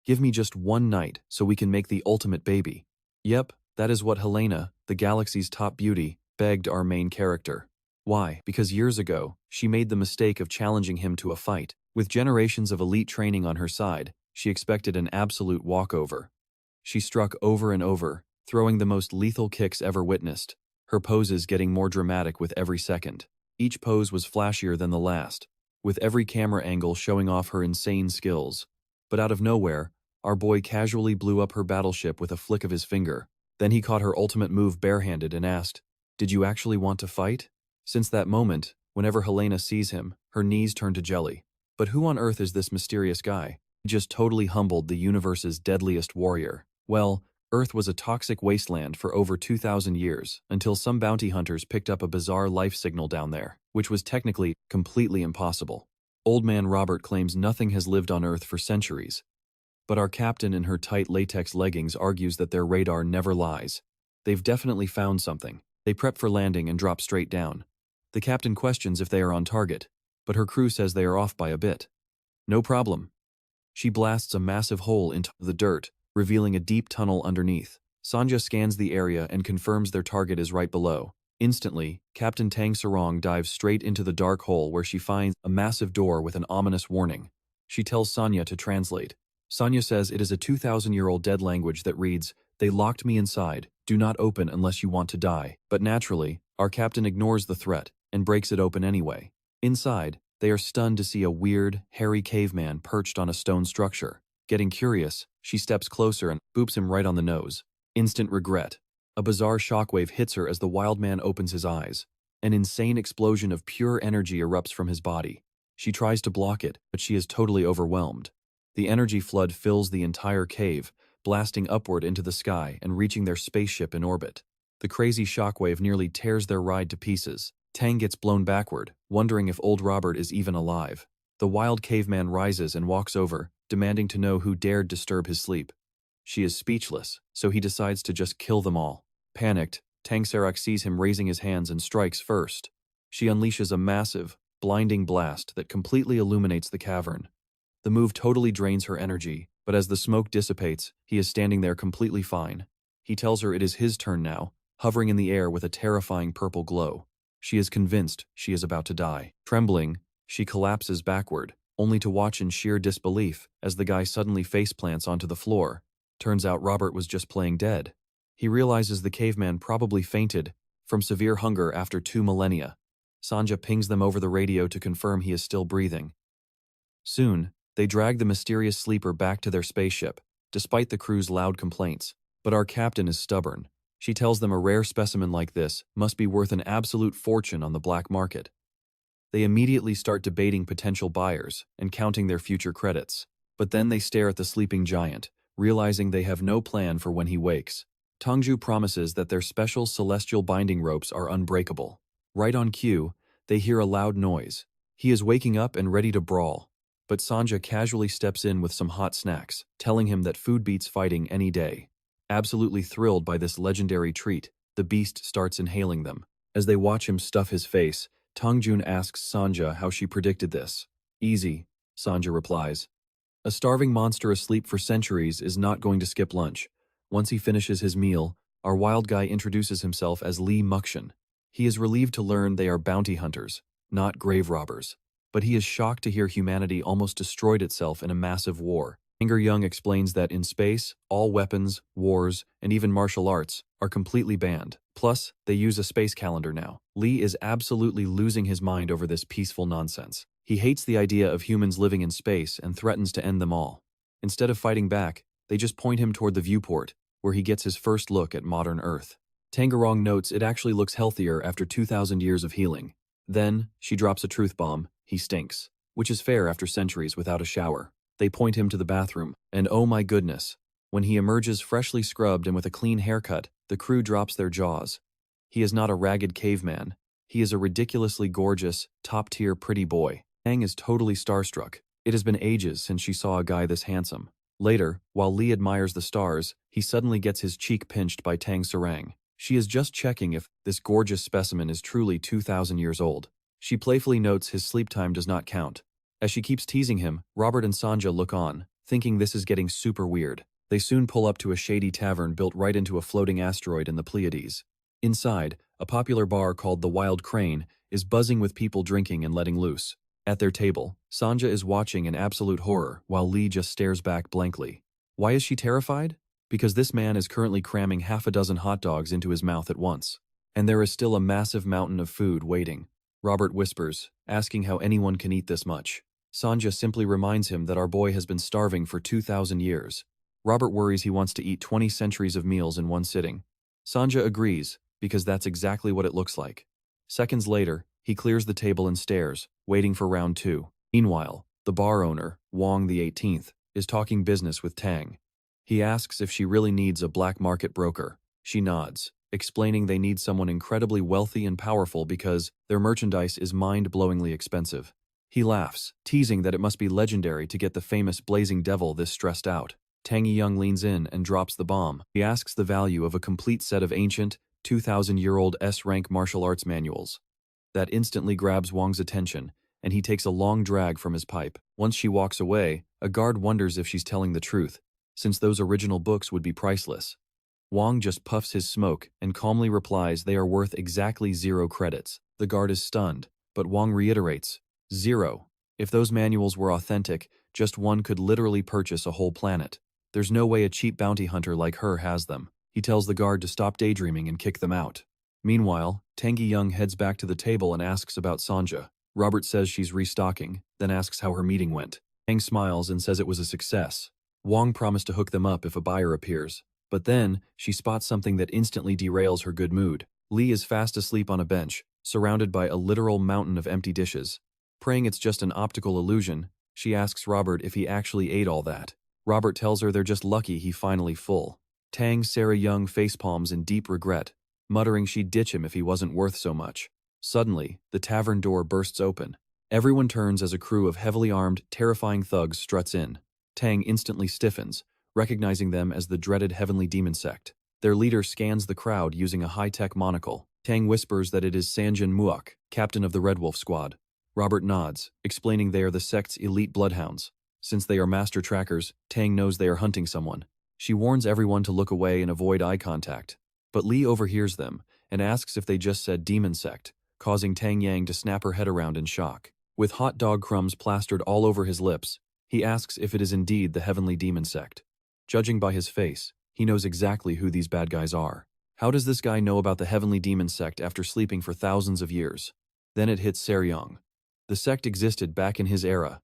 Give me just one night so we can make the ultimate baby. Yep, that is what Helena, the galaxy's top beauty, begged our main character. Why? Because years ago, she made the mistake of challenging him to a fight. With generations of elite training on her side, she expected an absolute walkover. She struck over and over, throwing the most lethal kicks ever witnessed, her poses getting more dramatic with every second. Each pose was flashier than the last, with every camera angle showing off her insane skills. But out of nowhere, our boy casually blew up her battleship with a flick of his finger. Then he caught her ultimate move barehanded and asked, "Did you actually want to fight?" Since that moment, whenever Helena sees him, her knees turn to jelly. But who on earth is this mysterious guy? He just totally humbled the universe's deadliest warrior. Well, Earth was a toxic wasteland for over 2,000 years, until some bounty hunters picked up a bizarre life signal down there, which was technically completely impossible. Old Man Robert claims nothing has lived on Earth for centuries. But our captain in her tight latex leggings argues that their radar never lies. They've definitely found something. They prep for landing and drop straight down. The captain questions if they are on target, but her crew says they are off by a bit. No problem. She blasts a massive hole into the dirt, revealing a deep tunnel underneath. Sanja scans the area and confirms their target is right below. Instantly, Captain Tang Sarong dives straight into the dark hole where she finds a massive door with an ominous warning. She tells Sanya to translate. Sanya says it is a 2,000-year-old dead language that reads, "They locked me inside. Do not open unless you want to die." But naturally, our captain ignores the threat and breaks it open anyway. Inside, they are stunned to see a weird, hairy caveman perched on a stone structure. Getting curious, she steps closer and boops him right on the nose. Instant regret. A bizarre shockwave hits her as the wild man opens his eyes. An insane explosion of pure energy erupts from his body. She tries to block it, but she is totally overwhelmed. The energy flood fills the entire cave, blasting upward into the sky and reaching their spaceship in orbit. The crazy shockwave nearly tears their ride to pieces. Tang gets blown backward, wondering if old Robert is even alive. The wild caveman rises and walks over, demanding to know who dared disturb his sleep. She is speechless, so he decides to just kill them all. Panicked, Tang Sarak sees him raising his hands and strikes first. She unleashes a massive, blinding blast that completely illuminates the cavern. The move totally drains her energy, but as the smoke dissipates, he is standing there completely fine. He tells her it is his turn now, hovering in the air with a terrifying purple glow. She is convinced she is about to die. Trembling, she collapses backward, only to watch in sheer disbelief as the guy suddenly faceplants onto the floor. Turns out Robert was just playing dead. He realizes the caveman probably fainted from severe hunger after 2 millennia. Sanja pings them over the radio to confirm he is still breathing. Soon, they drag the mysterious sleeper back to their spaceship, despite the crew's loud complaints. But our captain is stubborn. She tells them a rare specimen like this must be worth an absolute fortune on the black market. They immediately start debating potential buyers and counting their future credits. But then they stare at the sleeping giant, realizing they have no plan for when he wakes. Tongju promises that their special celestial binding ropes are unbreakable. Right on cue, they hear a loud noise. He is waking up and ready to brawl. But Sanja casually steps in with some hot snacks, telling him that food beats fighting any day. Absolutely thrilled by this legendary treat, the beast starts inhaling them. As they watch him stuff his face, Tongjun asks Sanja how she predicted this. "Easy," Sanja replies. "A starving monster asleep for centuries is not going to skip lunch." Once he finishes his meal, our wild guy introduces himself as Lee Muction. He is relieved to learn they are bounty hunters, not grave robbers. But he is shocked to hear humanity almost destroyed itself in a massive war. Anger Young explains that in space, all weapons, wars, and even martial arts are completely banned. Plus, they use a space calendar now. Lee is absolutely losing his mind over this peaceful nonsense. He hates the idea of humans living in space and threatens to end them all. Instead of fighting back, they just point him toward the viewport, where he gets his first look at modern Earth. Tangarong notes it actually looks healthier after 2,000 years of healing. Then, she drops a truth bomb. He stinks, which is fair after centuries without a shower. They point him to the bathroom, and oh my goodness, when he emerges freshly scrubbed and with a clean haircut, the crew drops their jaws. He is not a ragged caveman. He is a ridiculously gorgeous, top-tier pretty boy. Tang is totally starstruck. It has been ages since she saw a guy this handsome. Later, while Lee admires the stars, he suddenly gets his cheek pinched by Tang Sarang. She is just checking if this gorgeous specimen is truly 2,000 years old. She playfully notes his sleep time does not count. As she keeps teasing him, Robert and Sanja look on, thinking this is getting super weird. They soon pull up to a shady tavern built right into a floating asteroid in the Pleiades. Inside, a popular bar called the Wild Crane is buzzing with people drinking and letting loose. At their table, Sanja is watching in absolute horror while Lee just stares back blankly. Why is she terrified? Because this man is currently cramming half a dozen hot dogs into his mouth at once. And there is still a massive mountain of food waiting. Robert whispers, asking how anyone can eat this much. Sanja simply reminds him that our boy has been starving for 2,000 years. Robert worries he wants to eat 20 centuries of meals in one sitting. Sanja agrees, because that's exactly what it looks like. Seconds later, he clears the table and stares, waiting for round 2. Meanwhile, the bar owner, Wang the 18th, is talking business with Tang. He asks if she really needs a black market broker. She nods, explaining they need someone incredibly wealthy and powerful because their merchandise is mind-blowingly expensive. He laughs, teasing that it must be legendary to get the famous Blazing Devil this stressed out. Tang Young leans in and drops the bomb. He asks the value of a complete set of ancient, 2,000-year-old S-rank martial arts manuals. That instantly grabs Wang's attention, and he takes a long drag from his pipe. Once she walks away, a guard wonders if she's telling the truth, since those original books would be priceless. Wang just puffs his smoke and calmly replies they are worth exactly 0 credits. The guard is stunned, but Wang reiterates, 0. If those manuals were authentic, just one could literally purchase a whole planet. There's no way a cheap bounty hunter like her has them. He tells the guard to stop daydreaming and kick them out. Meanwhile, Tangi Young heads back to the table and asks about Sanja. Robert says she's restocking, then asks how her meeting went. Tang smiles and says it was a success. Wang promised to hook them up if a buyer appears. But then, she spots something that instantly derails her good mood. Lee is fast asleep on a bench, surrounded by a literal mountain of empty dishes. Praying it's just an optical illusion, she asks Robert if he actually ate all that. Robert tells her they're just lucky he finally full. Tang Sarah Young facepalms in deep regret, muttering she'd ditch him if he wasn't worth so much. Suddenly, the tavern door bursts open. Everyone turns as a crew of heavily armed, terrifying thugs struts in. Tang instantly stiffens, recognizing them as the dreaded Heavenly Demon Sect. Their leader scans the crowd using a high-tech monocle. Tang whispers that it is Sanjin Muak, captain of the Red Wolf Squad. Robert nods, explaining they are the sect's elite bloodhounds. Since they are master trackers, Tang knows they are hunting someone. She warns everyone to look away and avoid eye contact. But Lee overhears them and asks if they just said Demon Sect, causing Tang Yang to snap her head around in shock. With hot dog crumbs plastered all over his lips, he asks if it is indeed the Heavenly Demon Sect. Judging by his face, he knows exactly who these bad guys are. How does this guy know about the Heavenly Demon Sect after sleeping for thousands of years? Then it hits Seryong. The sect existed back in his era.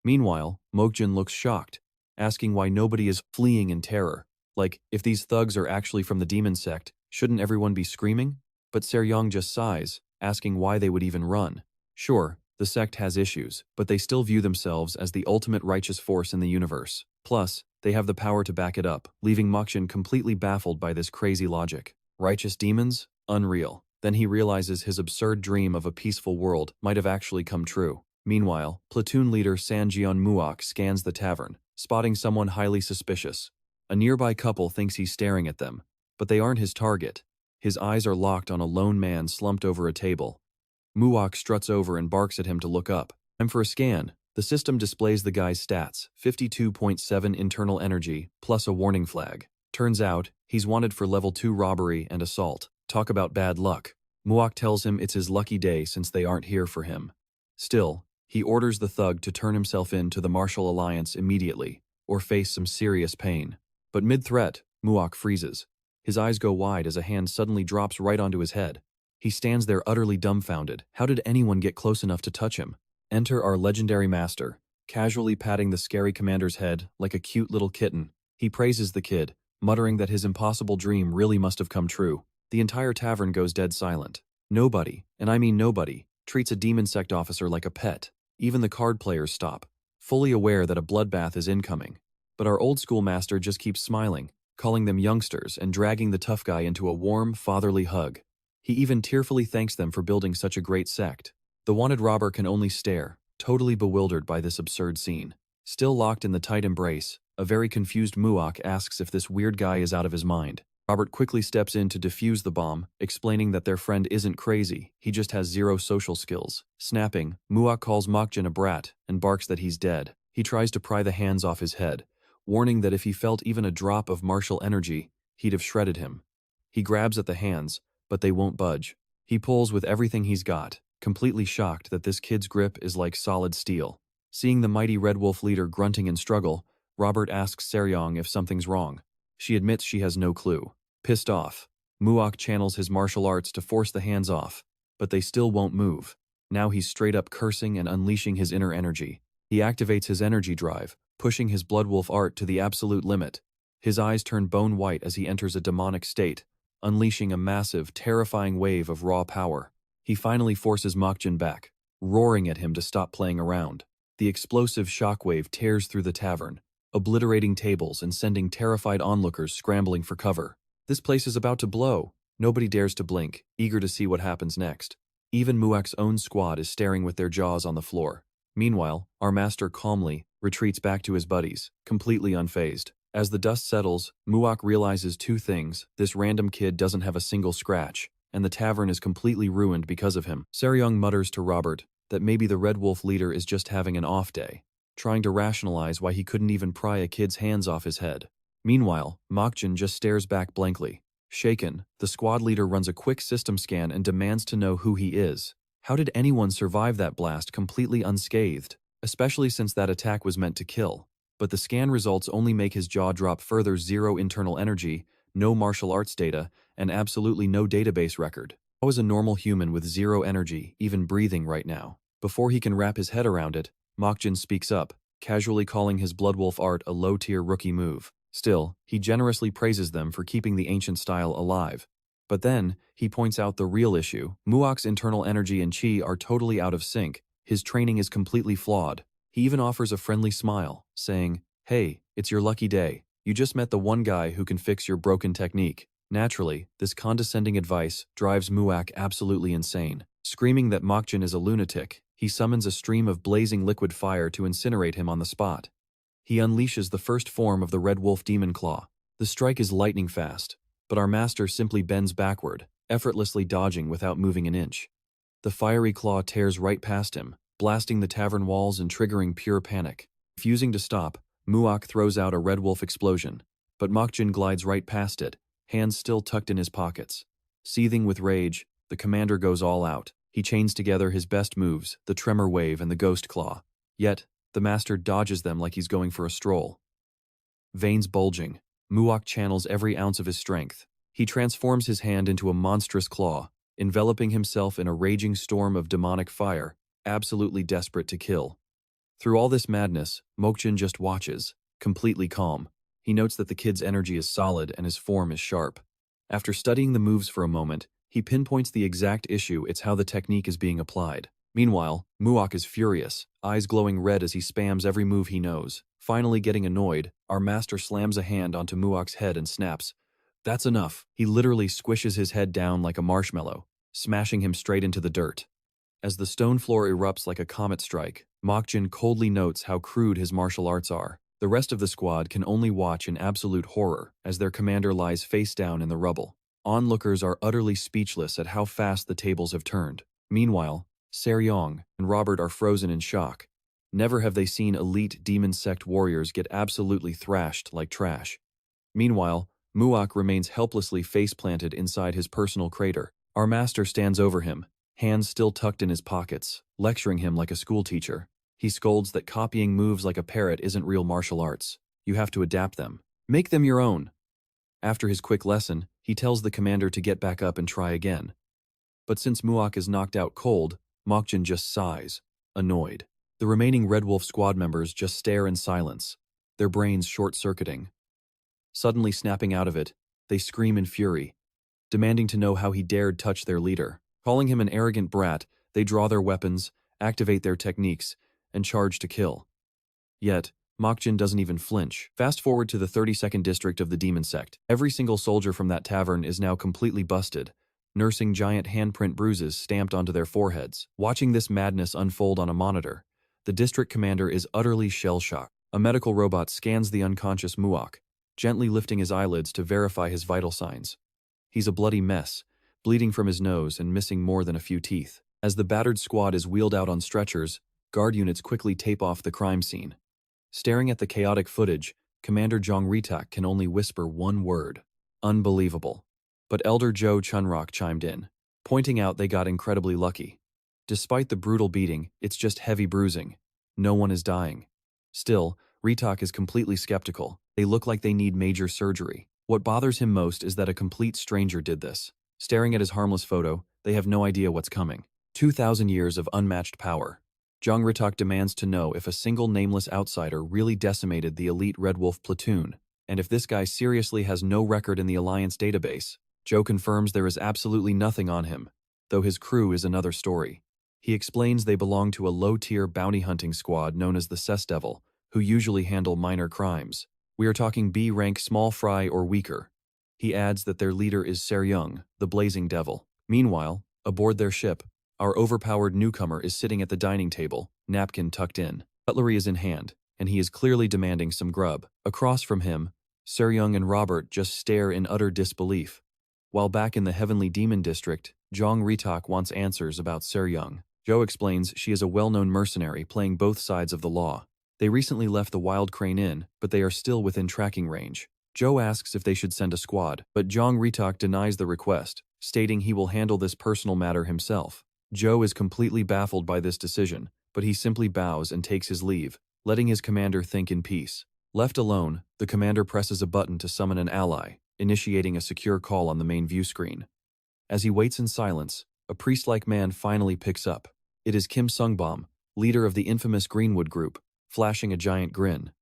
Meanwhile, Muction looks shocked, asking why nobody is fleeing in terror. Like, if these thugs are actually from the demon sect, shouldn't everyone be screaming? But Seryong just sighs, asking why they would even run. Sure, the sect has issues, but they still view themselves as the ultimate righteous force in the universe. Plus, they have the power to back it up, leaving Muction completely baffled by this crazy logic. Righteous demons? Unreal. Then he realizes his absurd dream of a peaceful world might have actually come true. Meanwhile, platoon leader Sanjeon Muak scans the tavern, spotting someone highly suspicious. A nearby couple thinks he's staring at them, but they aren't his target. His eyes are locked on a lone man slumped over a table. Muak struts over and barks at him to look up. Time for a scan. The system displays the guy's stats, 52.7 internal energy, plus a warning flag. Turns out, he's wanted for level 2 robbery and assault. Talk about bad luck. Muak tells him it's his lucky day since they aren't here for him. Still, he orders the thug to turn himself in to the Martial Alliance immediately, or face some serious pain. But mid-threat, Muak freezes. His eyes go wide as a hand suddenly drops right onto his head. He stands there utterly dumbfounded. How did anyone get close enough to touch him? Enter our legendary master, casually patting the scary commander's head like a cute little kitten. He praises the kid, muttering that his impossible dream really must have come true. The entire tavern goes dead silent. Nobody, and I mean nobody, treats a demon sect officer like a pet. Even the card players stop, fully aware that a bloodbath is incoming. But our old school master just keeps smiling, calling them youngsters and dragging the tough guy into a warm, fatherly hug. He even tearfully thanks them for building such a great sect. The wanted robber can only stare, totally bewildered by this absurd scene. Still locked in the tight embrace, a very confused Muak asks if this weird guy is out of his mind. Robert quickly steps in to defuse the bomb, explaining that their friend isn't crazy, he just has zero social skills. Snapping, Muak calls Muction a brat and barks that he's dead. He tries to pry the hands off his head, warning that if he felt even a drop of martial energy, he'd have shredded him. He grabs at the hands, but they won't budge. He pulls with everything he's got, completely shocked that this kid's grip is like solid steel. Seeing the mighty Red Wolf leader grunting in struggle, Robert asks Seryong if something's wrong. She admits she has no clue. Pissed off, Muak channels his martial arts to force the hands off, but they still won't move. Now he's straight up cursing and unleashing his inner energy. He activates his energy drive, pushing his Bloodwolf art to the absolute limit. His eyes turn bone white as he enters a demonic state, unleashing a massive, terrifying wave of raw power. He finally forces Muction back, roaring at him to stop playing around. The explosive shockwave tears through the tavern, obliterating tables and sending terrified onlookers scrambling for cover. This place is about to blow. Nobody dares to blink, eager to see what happens next. Even Muak's own squad is staring with their jaws on the floor. Meanwhile, our master calmly retreats back to his buddies, completely unfazed. As the dust settles, Muak realizes two things: this random kid doesn't have a single scratch, and the tavern is completely ruined because of him. Seryong mutters to Robert that maybe the Red Wolf leader is just having an off day, trying to rationalize why he couldn't even pry a kid's hands off his head. Meanwhile, Muction just stares back blankly. Shaken, the squad leader runs a quick system scan and demands to know who he is. How did anyone survive that blast completely unscathed, especially since that attack was meant to kill? But the scan results only make his jaw drop further: zero internal energy, no martial arts data, and absolutely no database record. How is a normal human with zero energy even breathing right now? Before he can wrap his head around it, Muction speaks up, casually calling his Bloodwolf art a low-tier rookie move. Still, he generously praises them for keeping the ancient style alive. But then, he points out the real issue. Muak's internal energy and chi are totally out of sync. His training is completely flawed. He even offers a friendly smile, saying, "Hey, it's your lucky day. You just met the one guy who can fix your broken technique." Naturally, this condescending advice drives Muak absolutely insane. Screaming that Muction is a lunatic, he summons a stream of blazing liquid fire to incinerate him on the spot. He unleashes the first form of the Red Wolf Demon Claw. The strike is lightning fast, but our master simply bends backward, effortlessly dodging without moving an inch. The fiery claw tears right past him, blasting the tavern walls and triggering pure panic. Refusing to stop, Muak throws out a Red Wolf explosion, but Muction glides right past it, hands still tucked in his pockets. Seething with rage, the commander goes all out. He chains together his best moves, the Tremor Wave and the Ghost Claw. Yet, the master dodges them like he's going for a stroll. Veins bulging, Muak channels every ounce of his strength. He transforms his hand into a monstrous claw, enveloping himself in a raging storm of demonic fire, absolutely desperate to kill. Through all this madness, Muction just watches, completely calm. He notes that the kid's energy is solid and his form is sharp. After studying the moves for a moment, he pinpoints the exact issue: it's how the technique is being applied. Meanwhile, Muak is furious, eyes glowing red as he spams every move he knows. Finally getting annoyed, our master slams a hand onto Muak's head and snaps, "That's enough." He literally squishes his head down like a marshmallow, smashing him straight into the dirt. As the stone floor erupts like a comet strike, Muction coldly notes how crude his martial arts are. The rest of the squad can only watch in absolute horror as their commander lies face down in the rubble. Onlookers are utterly speechless at how fast the tables have turned. Meanwhile, Seryong and Robert are frozen in shock. Never have they seen elite demon sect warriors get absolutely thrashed like trash. Meanwhile, Muak remains helplessly face-planted inside his personal crater. Our master stands over him, hands still tucked in his pockets, lecturing him like a schoolteacher. He scolds that copying moves like a parrot isn't real martial arts. You have to adapt them. Make them your own. After his quick lesson, he tells the commander to get back up and try again. But since Muak is knocked out cold, Muction just sighs, annoyed. The remaining Red Wolf squad members just stare in silence, their brains short-circuiting. Suddenly snapping out of it, they scream in fury, demanding to know how he dared touch their leader. Calling him an arrogant brat, they draw their weapons, activate their techniques, and charge to kill. Yet, Muction doesn't even flinch. Fast forward to the 32nd district of the demon sect. Every single soldier from that tavern is now completely busted, nursing giant handprint bruises stamped onto their foreheads. Watching this madness unfold on a monitor, the district commander is utterly shell-shocked. A medical robot scans the unconscious Muak, gently lifting his eyelids to verify his vital signs. He's a bloody mess, bleeding from his nose and missing more than a few teeth. As the battered squad is wheeled out on stretchers, guard units quickly tape off the crime scene. Staring at the chaotic footage, Commander Jong Ritak can only whisper one word. Unbelievable. But Elder Joe Chunrock chimed in, pointing out they got incredibly lucky. Despite the brutal beating, it's just heavy bruising. No one is dying. Still, Ritak is completely skeptical. They look like they need major surgery. What bothers him most is that a complete stranger did this. Staring at his harmless photo, they have no idea what's coming. 2,000 years of unmatched power. Jong Ritak demands to know if a single nameless outsider really decimated the elite Red Wolf platoon, and if this guy seriously has no record in the Alliance database. Joe confirms there is absolutely nothing on him, though his crew is another story. He explains they belong to a low-tier bounty hunting squad known as the Cess Devil, who usually handle minor crimes. We are talking B-rank small fry or weaker. He adds that their leader is Seryung, the Blazing Devil. Meanwhile, aboard their ship, our overpowered newcomer is sitting at the dining table, napkin tucked in. Cutlery is in hand, and he is clearly demanding some grub. Across from him, Seryung and Robert just stare in utter disbelief. While back in the Heavenly Demon District, Jong Ritak wants answers about Seryung. Joe explains she is a well-known mercenary playing both sides of the law. They recently left the Wild Crane Inn, but they are still within tracking range. Joe asks if they should send a squad, but Jong Ritak denies the request, stating he will handle this personal matter himself. Joe is completely baffled by this decision, but he simply bows and takes his leave, letting his commander think in peace. Left alone, the commander presses a button to summon an ally, initiating a secure call on the main view screen. As he waits in silence, a priest-like man finally picks up. It is Kim Sungbom, leader of the infamous Greenwood Group, flashing a giant grin.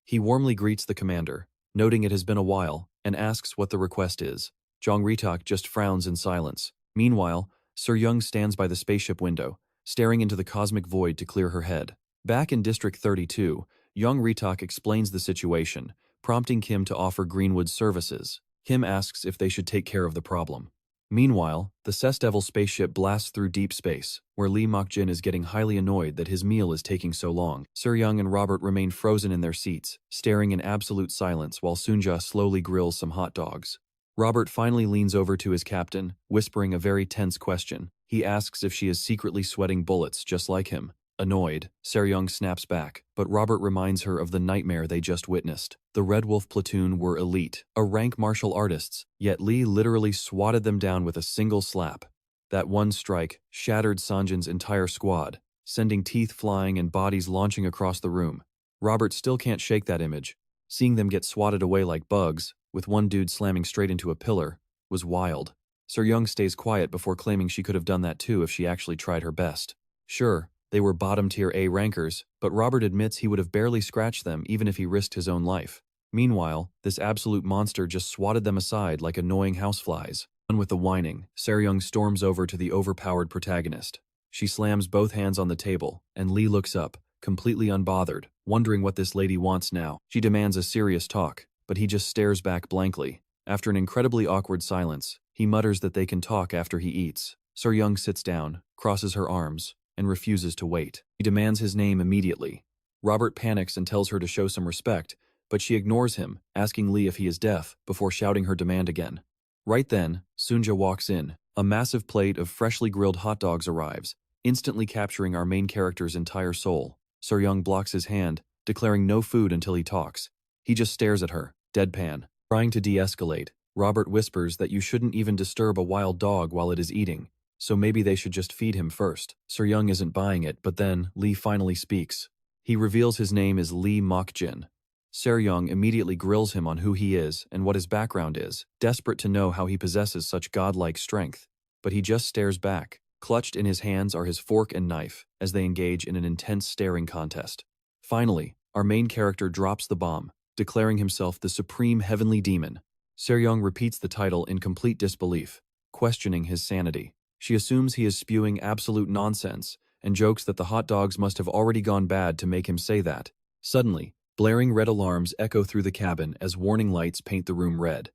He warmly greets the commander, noting it has been a while, and asks what the request is. Jong Ritak just frowns in silence. Meanwhile, Seryung stands by the spaceship window, staring into the cosmic void to clear her head. Back in District 32, Jong Ritak explains the situation, prompting Kim to offer Greenwood's services. Kim asks if they should take care of the problem. Meanwhile, the Cess Devil spaceship blasts through deep space, where Lee Muction is getting highly annoyed that his meal is taking so long. Seryung and Robert remain frozen in their seats, staring in absolute silence while Sunja slowly grills some hot dogs. Robert finally leans over to his captain, whispering a very tense question. He asks if she is secretly sweating bullets just like him. Annoyed, Seryung snaps back, but Robert reminds her of the nightmare they just witnessed. The Red Wolf platoon were elite, a rank martial artists, yet Lee literally swatted them down with a single slap. That one strike shattered Sanjin's entire squad, sending teeth flying and bodies launching across the room. Robert still can't shake that image. Seeing them get swatted away like bugs, with one dude slamming straight into a pillar, was wild. Seryung stays quiet before claiming she could have done that too if she actually tried her best. Sure, they were bottom-tier A rankers, but Robert admits he would have barely scratched them even if he risked his own life. Meanwhile, this absolute monster just swatted them aside like annoying houseflies. Done with the whining, Seryung storms over to the overpowered protagonist. She slams both hands on the table, and Lee looks up, completely unbothered, wondering what this lady wants now. She demands a serious talk, but he just stares back blankly. After an incredibly awkward silence, he mutters that they can talk after he eats. Seryung sits down, crosses her arms, and refuses to wait. He demands his name immediately. Robert panics and tells her to show some respect, but she ignores him, asking Lee if he is deaf, before shouting her demand again. Right then, Sunja walks in. A massive plate of freshly grilled hot dogs arrives, instantly capturing our main character's entire soul. Seryung blocks his hand, declaring no food until he talks. He just stares at her, deadpan. Trying to de-escalate, Robert whispers that you shouldn't even disturb a wild dog while it is eating, so maybe they should just feed him first. Seryung isn't buying it, but then Lee finally speaks. He reveals his name is Lee Muction. Seryung immediately grills him on who he is and what his background is, desperate to know how he possesses such godlike strength. But he just stares back. Clutched in his hands are his fork and knife, as they engage in an intense staring contest. Finally, our main character drops the bomb, declaring himself the supreme heavenly demon. Seryung repeats the title in complete disbelief, questioning his sanity. She assumes he is spewing absolute nonsense, and jokes that the hot dogs must have already gone bad to make him say that. Suddenly, blaring red alarms echo through the cabin as warning lights paint the room red.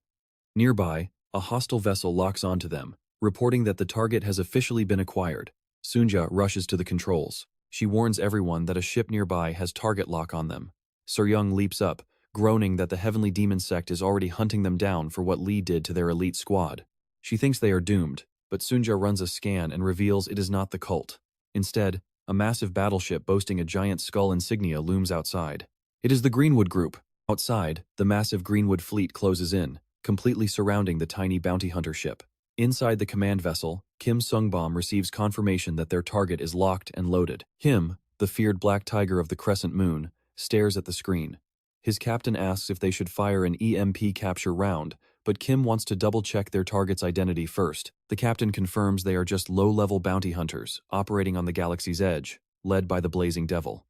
Nearby, a hostile vessel locks onto them, reporting that the target has officially been acquired. Sunja rushes to the controls. She warns everyone that a ship nearby has target lock on them. Seryung leaps up, groaning that the Heavenly Demon sect is already hunting them down for what Lee did to their elite squad. She thinks they are doomed, but Sunja runs a scan and reveals it is not the cult. Instead, a massive battleship boasting a giant skull insignia looms outside. It is the Greenwood Group. Outside, the massive Greenwood fleet closes in, completely surrounding the tiny bounty hunter ship. Inside the command vessel, Kim Sungbom receives confirmation that their target is locked and loaded. Kim, the feared Black Tiger of the Crescent Moon, stares at the screen. His captain asks if they should fire an EMP capture round, but Kim wants to double-check their target's identity first. The captain confirms they are just low-level bounty hunters, operating on the galaxy's edge, led by the Blazing Devil.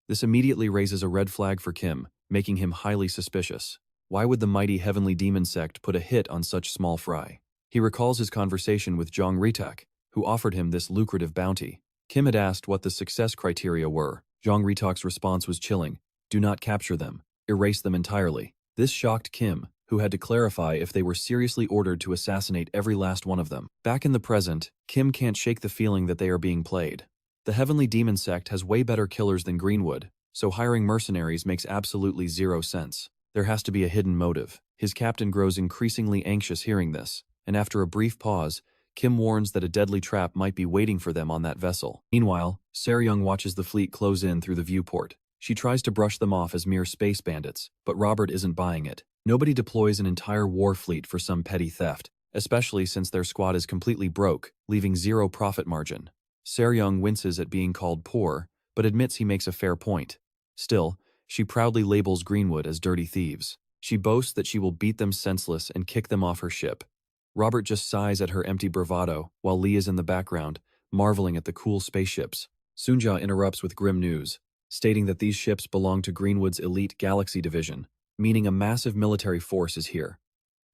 This immediately raises a red flag for Kim, making him highly suspicious. Why would the mighty Heavenly Demon Sect put a hit on such small fry? He recalls his conversation with Jong Ritak, who offered him this lucrative bounty. Kim had asked what the success criteria were. Jong Ritak's response was chilling. Do not capture them. Erase them entirely. This shocked Kim, who had to clarify if they were seriously ordered to assassinate every last one of them. Back in the present, Kim can't shake the feeling that they are being played. The Heavenly Demon Sect has way better killers than Greenwood, so hiring mercenaries makes absolutely zero sense. There has to be a hidden motive. His captain grows increasingly anxious hearing this, and after a brief pause, Kim warns that a deadly trap might be waiting for them on that vessel. Meanwhile, Seryung watches the fleet close in through the viewport. She tries to brush them off as mere space bandits, but Robert isn't buying it. Nobody deploys an entire war fleet for some petty theft, especially since their squad is completely broke, leaving zero profit margin. Seryung winces at being called poor, but admits he makes a fair point. Still, she proudly labels Greenwood as dirty thieves. She boasts that she will beat them senseless and kick them off her ship. Robert just sighs at her empty bravado, while Lee is in the background, marveling at the cool spaceships. Sunja interrupts with grim news, stating that these ships belong to Greenwood's elite Galaxy Division, meaning a massive military force is here.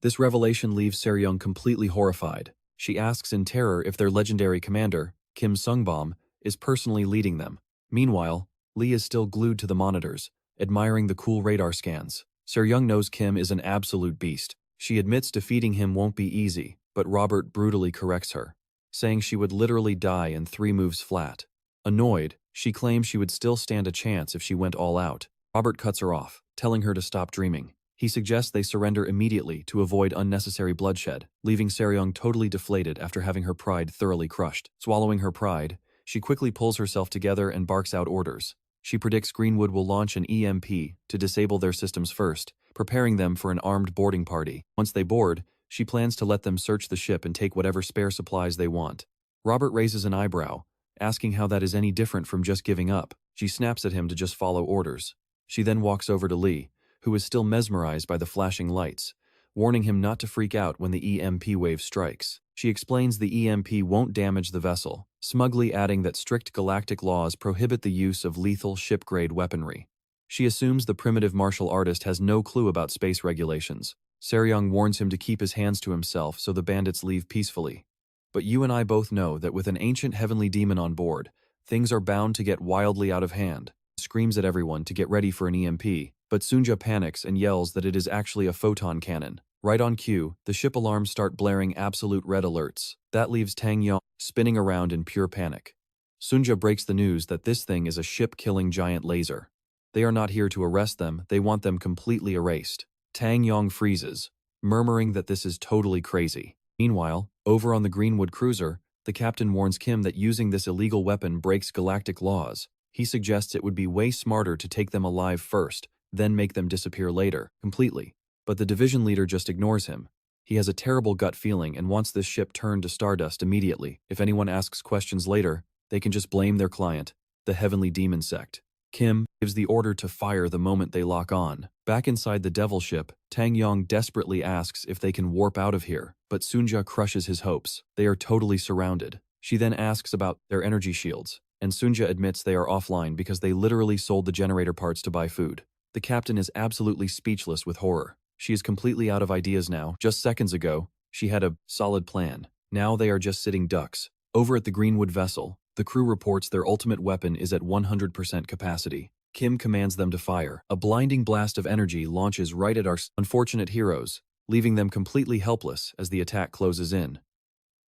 This revelation leaves Seryung completely horrified. She asks in terror if their legendary commander, Kim Sungbom, is personally leading them. Meanwhile, Lee is still glued to the monitors, admiring the cool radar scans. Seryung knows Kim is an absolute beast. She admits defeating him won't be easy, but Robert brutally corrects her, saying she would literally die in 3 moves flat. Annoyed, she claims she would still stand a chance if she went all out. Robert cuts her off, telling her to stop dreaming. He suggests they surrender immediately to avoid unnecessary bloodshed, leaving Seryung totally deflated after having her pride thoroughly crushed. Swallowing her pride, she quickly pulls herself together and barks out orders. She predicts Greenwood will launch an EMP to disable their systems first, preparing them for an armed boarding party. Once they board, she plans to let them search the ship and take whatever spare supplies they want. Robert raises an eyebrow, asking how that is any different from just giving up. She snaps at him to just follow orders. She then walks over to Lee, who is still mesmerized by the flashing lights, warning him not to freak out when the EMP wave strikes. She explains the EMP won't damage the vessel, smugly adding that strict galactic laws prohibit the use of lethal ship-grade weaponry. She assumes the primitive martial artist has no clue about space regulations. Seryung warns him to keep his hands to himself so the bandits leave peacefully. But you and I both know that with an ancient heavenly demon on board, things are bound to get wildly out of hand. Screams at everyone to get ready for an EMP, but Sunja panics and yells that it is actually a photon cannon. Right on cue, the ship alarms start blaring absolute red alerts. That leaves Tang Yong spinning around in pure panic. Sunja breaks the news that this thing is a ship-killing giant laser. They are not here to arrest them, they want them completely erased. Tang Yong freezes, murmuring that this is totally crazy. Meanwhile, over on the Greenwood cruiser, the captain warns Kim that using this illegal weapon breaks galactic laws. He suggests it would be way smarter to take them alive first, then make them disappear later, completely. But the division leader just ignores him. He has a terrible gut feeling and wants this ship turned to stardust immediately. If anyone asks questions later, they can just blame their client, the Heavenly Demon Sect. Kim gives the order to fire the moment they lock on. Back inside the Devil ship, Tang Yong desperately asks if they can warp out of here, but Sunja crushes his hopes. They are totally surrounded. She then asks about their energy shields, and Sunja admits they are offline because they literally sold the generator parts to buy food. The captain is absolutely speechless with horror. She is completely out of ideas now. Just seconds ago, she had a solid plan. Now they are just sitting ducks. Over at the Greenwood vessel, the crew reports their ultimate weapon is at 100% capacity. Kim commands them to fire. A blinding blast of energy launches right at our unfortunate heroes, leaving them completely helpless as the attack closes in.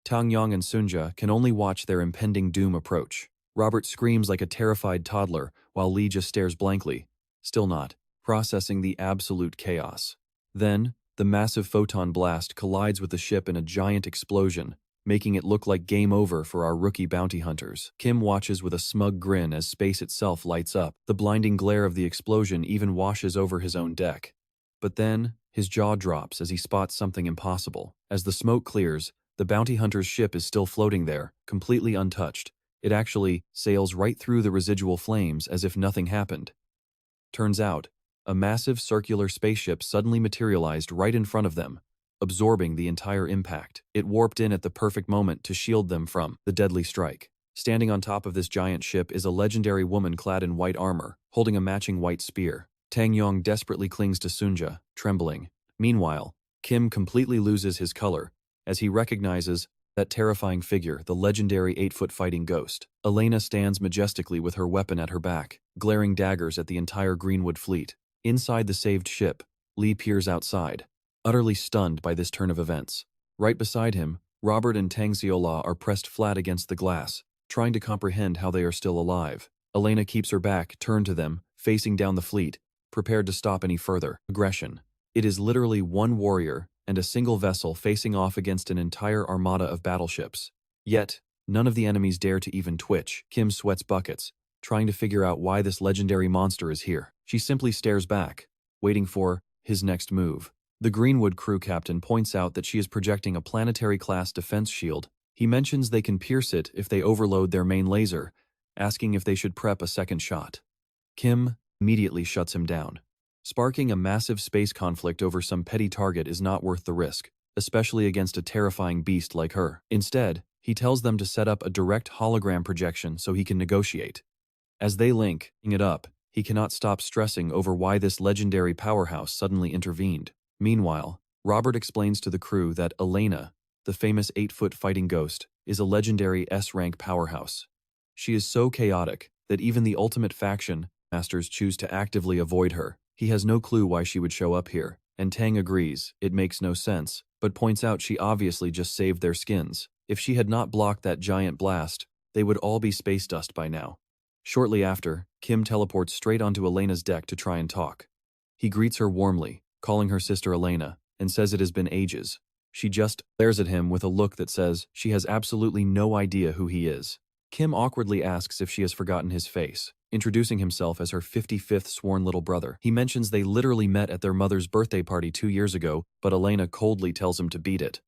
Tang Yong and Sunja can only watch their impending doom approach. Robert screams like a terrified toddler, while Lee just stares blankly, still not processing the absolute chaos. Then, the massive photon blast collides with the ship in a giant explosion, making it look like game over for our rookie bounty hunters. Kim watches with a smug grin as space itself lights up. The blinding glare of the explosion even washes over his own deck. But then, his jaw drops as he spots something impossible. As the smoke clears, the bounty hunter's ship is still floating there, completely untouched. It actually sails right through the residual flames as if nothing happened. Turns out, a massive circular spaceship suddenly materialized right in front of them, absorbing the entire impact. It warped in at the perfect moment to shield them from the deadly strike. Standing on top of this giant ship is a legendary woman clad in white armor, holding a matching white spear. Tang Yong desperately clings to Sunja, trembling. Meanwhile, Kim completely loses his color as he recognizes that terrifying figure, the legendary 8-foot fighting ghost. Elena stands majestically with her weapon at her back, glaring daggers at the entire Greenwood fleet. Inside the saved ship, Lee peers outside, utterly stunned by this turn of events. Right beside him, Robert and Tang Xiola are pressed flat against the glass, trying to comprehend how they are still alive. Elena keeps her back turned to them, facing down the fleet, prepared to stop any further aggression. It is literally one warrior and a single vessel facing off against an entire armada of battleships. Yet, none of the enemies dare to even twitch. Kim sweats buckets, trying to figure out why this legendary monster is here. She simply stares back, waiting for his next move. The Greenwood crew captain points out that she is projecting a planetary-class defense shield. He mentions they can pierce it if they overload their main laser, asking if they should prep a second shot. Kim immediately shuts him down. Sparking a massive space conflict over some petty target is not worth the risk, especially against a terrifying beast like her. Instead, he tells them to set up a direct hologram projection so he can negotiate. As they link it up, he cannot stop stressing over why this legendary powerhouse suddenly intervened. Meanwhile, Robert explains to the crew that Elena, the famous 8-foot fighting ghost, is a legendary S-rank powerhouse. She is so chaotic that even the ultimate faction masters choose to actively avoid her. He has no clue why she would show up here, and Tang agrees it makes no sense, but points out she obviously just saved their skins. If she had not blocked that giant blast, they would all be space dust by now. Shortly after, Kim teleports straight onto Elena's deck to try and talk. He greets her warmly, calling her sister Elena, and says it has been ages. She just stares at him with a look that says she has absolutely no idea who he is. Kim awkwardly asks if she has forgotten his face, introducing himself as her 55th sworn little brother. He mentions they literally met at their mother's birthday party 2 years ago, but Elena coldly tells him to beat it.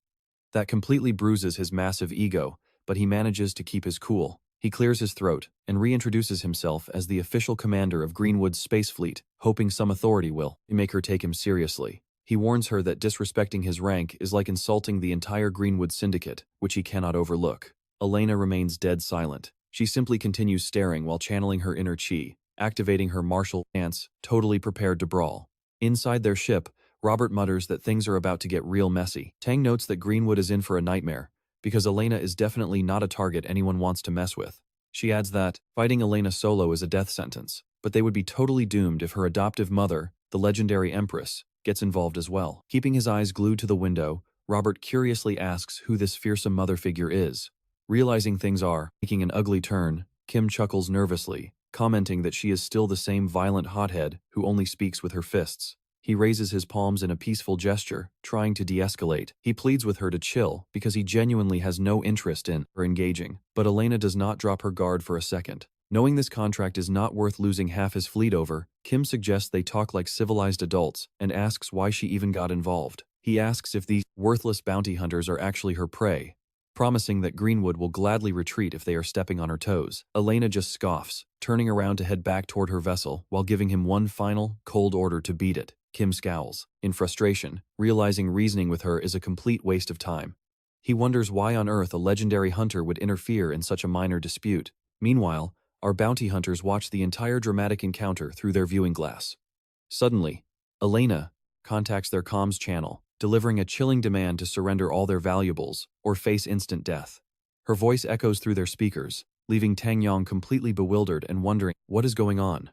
That completely bruises his massive ego, but he manages to keep his cool. He clears his throat and reintroduces himself as the official commander of Greenwood's space fleet, hoping some authority will make her take him seriously. He warns her that disrespecting his rank is like insulting the entire Greenwood syndicate, which he cannot overlook. Elena remains dead silent. She simply continues staring while channeling her inner chi, activating her martial stance, totally prepared to brawl. Inside their ship, Robert mutters that things are about to get real messy. Tang notes that Greenwood is in for a nightmare, because Elena is definitely not a target anyone wants to mess with. She adds that fighting Elena solo is a death sentence, but they would be totally doomed if her adoptive mother, the legendary Empress, gets involved as well. Keeping his eyes glued to the window, Robert curiously asks who this fearsome mother figure is. Realizing things are taking an ugly turn, Kim chuckles nervously, commenting that she is still the same violent hothead who only speaks with her fists. He raises his palms in a peaceful gesture, trying to de-escalate. He pleads with her to chill because he genuinely has no interest in her engaging. But Elena does not drop her guard for a second. Knowing this contract is not worth losing half his fleet over, Kim suggests they talk like civilized adults and asks why she even got involved. He asks if these worthless bounty hunters are actually her prey, promising that Greenwood will gladly retreat if they are stepping on her toes. Elena just scoffs, turning around to head back toward her vessel while giving him one final, cold order to beat it. Kim scowls, in frustration, realizing reasoning with her is a complete waste of time. He wonders why on earth a legendary hunter would interfere in such a minor dispute. Meanwhile, our bounty hunters watch the entire dramatic encounter through their viewing glass. Suddenly, Elena contacts their comms channel, delivering a chilling demand to surrender all their valuables or face instant death. Her voice echoes through their speakers, leaving Tang Yong completely bewildered and wondering what is going on.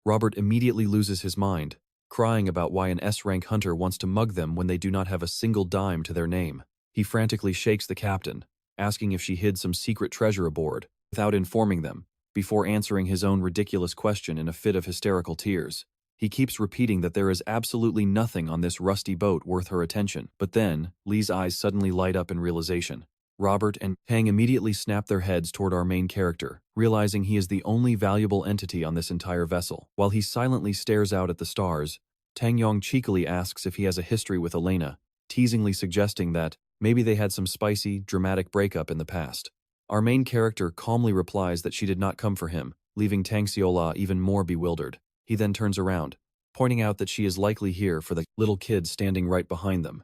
Robert immediately loses his mind, crying about why an S-rank hunter wants to mug them when they do not have a single dime to their name. He frantically shakes the captain, asking if she hid some secret treasure aboard, without informing them, before answering his own ridiculous question in a fit of hysterical tears. He keeps repeating that there is absolutely nothing on this rusty boat worth her attention. But then, Lee's eyes suddenly light up in realization. Robert and Tang immediately snap their heads toward our main character, realizing he is the only valuable entity on this entire vessel. While he silently stares out at the stars, Tang Yong cheekily asks if he has a history with Elena, teasingly suggesting that maybe they had some spicy, dramatic breakup in the past. Our main character calmly replies that she did not come for him, leaving Tang Xiola even more bewildered. He then turns around, pointing out that she is likely here for the little kid standing right behind them.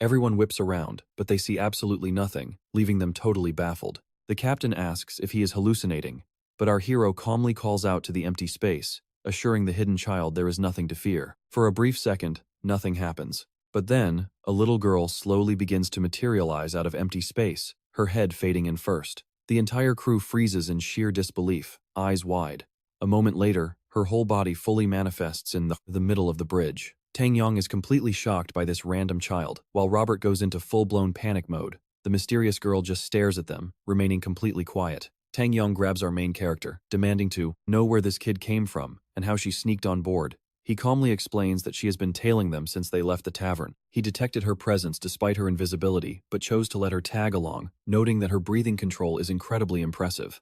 Everyone whips around, but they see absolutely nothing, leaving them totally baffled. The captain asks if he is hallucinating, but our hero calmly calls out to the empty space, assuring the hidden child there is nothing to fear. For a brief second, nothing happens. But then, a little girl slowly begins to materialize out of empty space, her head fading in first. The entire crew freezes in sheer disbelief, eyes wide. A moment later, her whole body fully manifests in the middle of the bridge. Tang Yong is completely shocked by this random child, while Robert goes into full-blown panic mode. The mysterious girl just stares at them, remaining completely quiet. Tang Yong grabs our main character, demanding to know where this kid came from and how she sneaked on board. He calmly explains that she has been tailing them since they left the tavern. He detected her presence despite her invisibility, but chose to let her tag along, noting that her breathing control is incredibly impressive.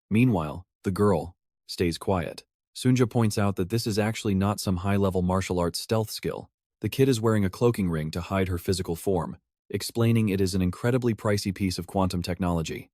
Meanwhile, the girl stays quiet. Sunja points out that this is actually not some high-level martial arts stealth skill. The kid is wearing a cloaking ring to hide her physical form, explaining it is an incredibly pricey piece of quantum technology.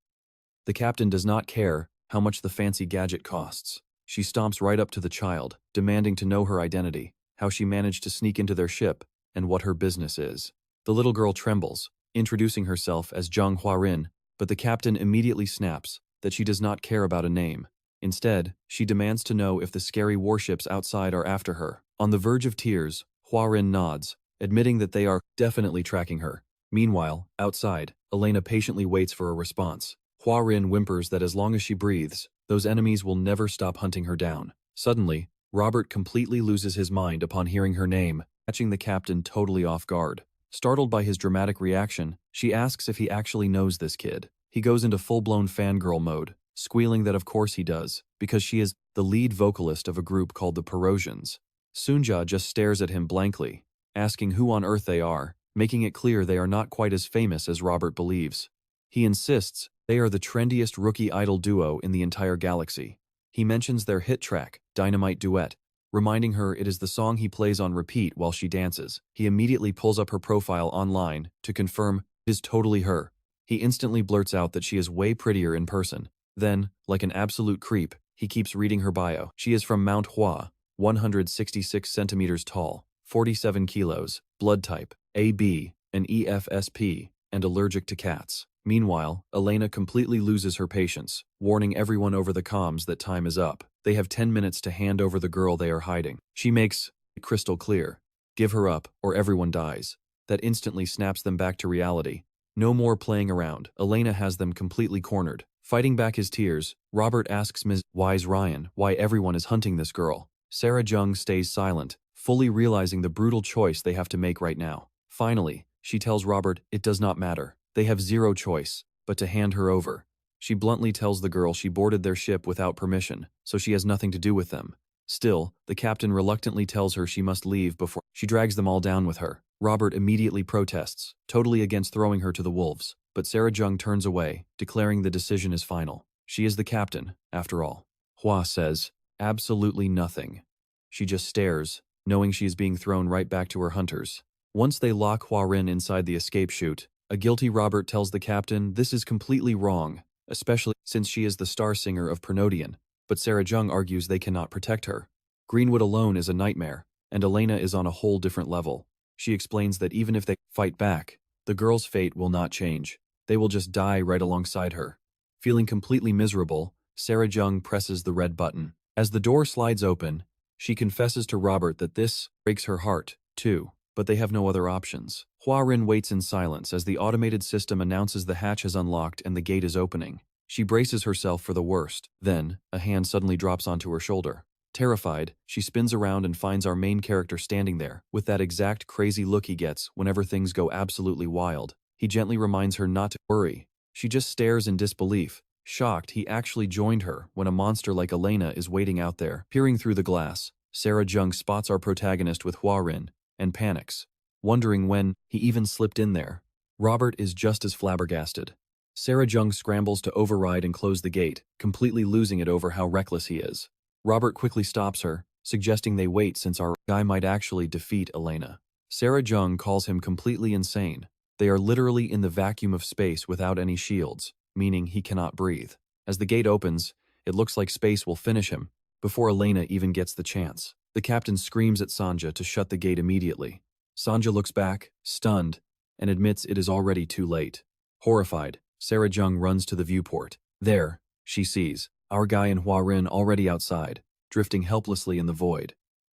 The captain does not care how much the fancy gadget costs. She stomps right up to the child, demanding to know her identity, how she managed to sneak into their ship, and what her business is. The little girl trembles, introducing herself as Zhang Huarin, but the captain immediately snaps that she does not care about a name. Instead, she demands to know if the scary warships outside are after her. On the verge of tears, Huarin nods, admitting that they are definitely tracking her. Meanwhile, outside, Elena patiently waits for a response. Huarin whimpers that as long as she breathes, those enemies will never stop hunting her down. Suddenly, Robert completely loses his mind upon hearing her name, catching the captain totally off guard. Startled by his dramatic reaction, she asks if he actually knows this kid. He goes into full-blown fangirl mode, squealing that of course he does, because she is the lead vocalist of a group called the Perosians. Sunja just stares at him blankly, asking who on earth they are, making it clear they are not quite as famous as Robert believes. He insists they are the trendiest rookie idol duo in the entire galaxy. He mentions their hit track, Dynamite Duet, reminding her it is the song he plays on repeat while she dances. He immediately pulls up her profile online to confirm it is totally her. He instantly blurts out that she is way prettier in person. Then, like an absolute creep, he keeps reading her bio. She is from Mount Hua, 166 centimeters tall, 47 kilos, blood type, AB, an EFSP, and allergic to cats. Meanwhile, Elena completely loses her patience, warning everyone over the comms that time is up. They have 10 minutes to hand over the girl they are hiding. She makes it crystal clear. Give her up, or everyone dies. That instantly snaps them back to reality. No more playing around. Elena has them completely cornered. Fighting back his tears, Robert asks Ms. Wise Ryan why everyone is hunting this girl. Sarah Jung stays silent, fully realizing the brutal choice they have to make right now. Finally, she tells Robert it does not matter. They have zero choice but to hand her over. She bluntly tells the girl she boarded their ship without permission, so she has nothing to do with them. Still, the captain reluctantly tells her she must leave before she drags them all down with her. Robert immediately protests, totally against throwing her to the wolves, but Sarah Jung turns away, declaring the decision is final. She is the captain, after all. Hua says, absolutely nothing. She just stares, knowing she is being thrown right back to her hunters. Once they lock Huarin inside the escape chute, a guilty Robert tells the captain this is completely wrong, especially since she is the star singer of Pernodian, but Sarah Jung argues they cannot protect her. Greenwood alone is a nightmare, and Elena is on a whole different level. She explains that even if they fight back, the girl's fate will not change. They will just die right alongside her. Feeling completely miserable, Sarah Jung presses the red button. As the door slides open, she confesses to Robert that this breaks her heart, too, but they have no other options. Huarin waits in silence as the automated system announces the hatch has unlocked and the gate is opening. She braces herself for the worst. Then, a hand suddenly drops onto her shoulder. Terrified, she spins around and finds our main character standing there, with that exact crazy look he gets whenever things go absolutely wild. He gently reminds her not to worry. She just stares in disbelief, shocked he actually joined her when a monster like Elena is waiting out there. Peering through the glass, Sarah Jung spots our protagonist with Huarin and panics, wondering when he even slipped in there. Robert is just as flabbergasted. Sarah Jung scrambles to override and close the gate, completely losing it over how reckless he is. Robert quickly stops her, suggesting they wait since our guy might actually defeat Elena. Sarah Jung calls him completely insane. They are literally in the vacuum of space without any shields, meaning he cannot breathe. As the gate opens, it looks like space will finish him, before Elena even gets the chance. The captain screams at Sanja to shut the gate immediately. Sanja looks back, stunned, and admits it is already too late. Horrified, Sarah Jung runs to the viewport. There, she sees our guy and Hua Rin already outside, drifting helplessly in the void.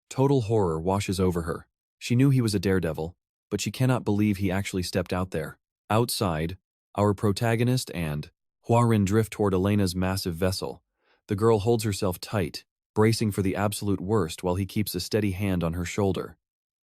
Total horror washes over her. She knew he was a daredevil, but she cannot believe he actually stepped out there. Outside, our protagonist and Hua Rin drift toward Elena's massive vessel. The girl holds herself tight, bracing for the absolute worst while he keeps a steady hand on her shoulder.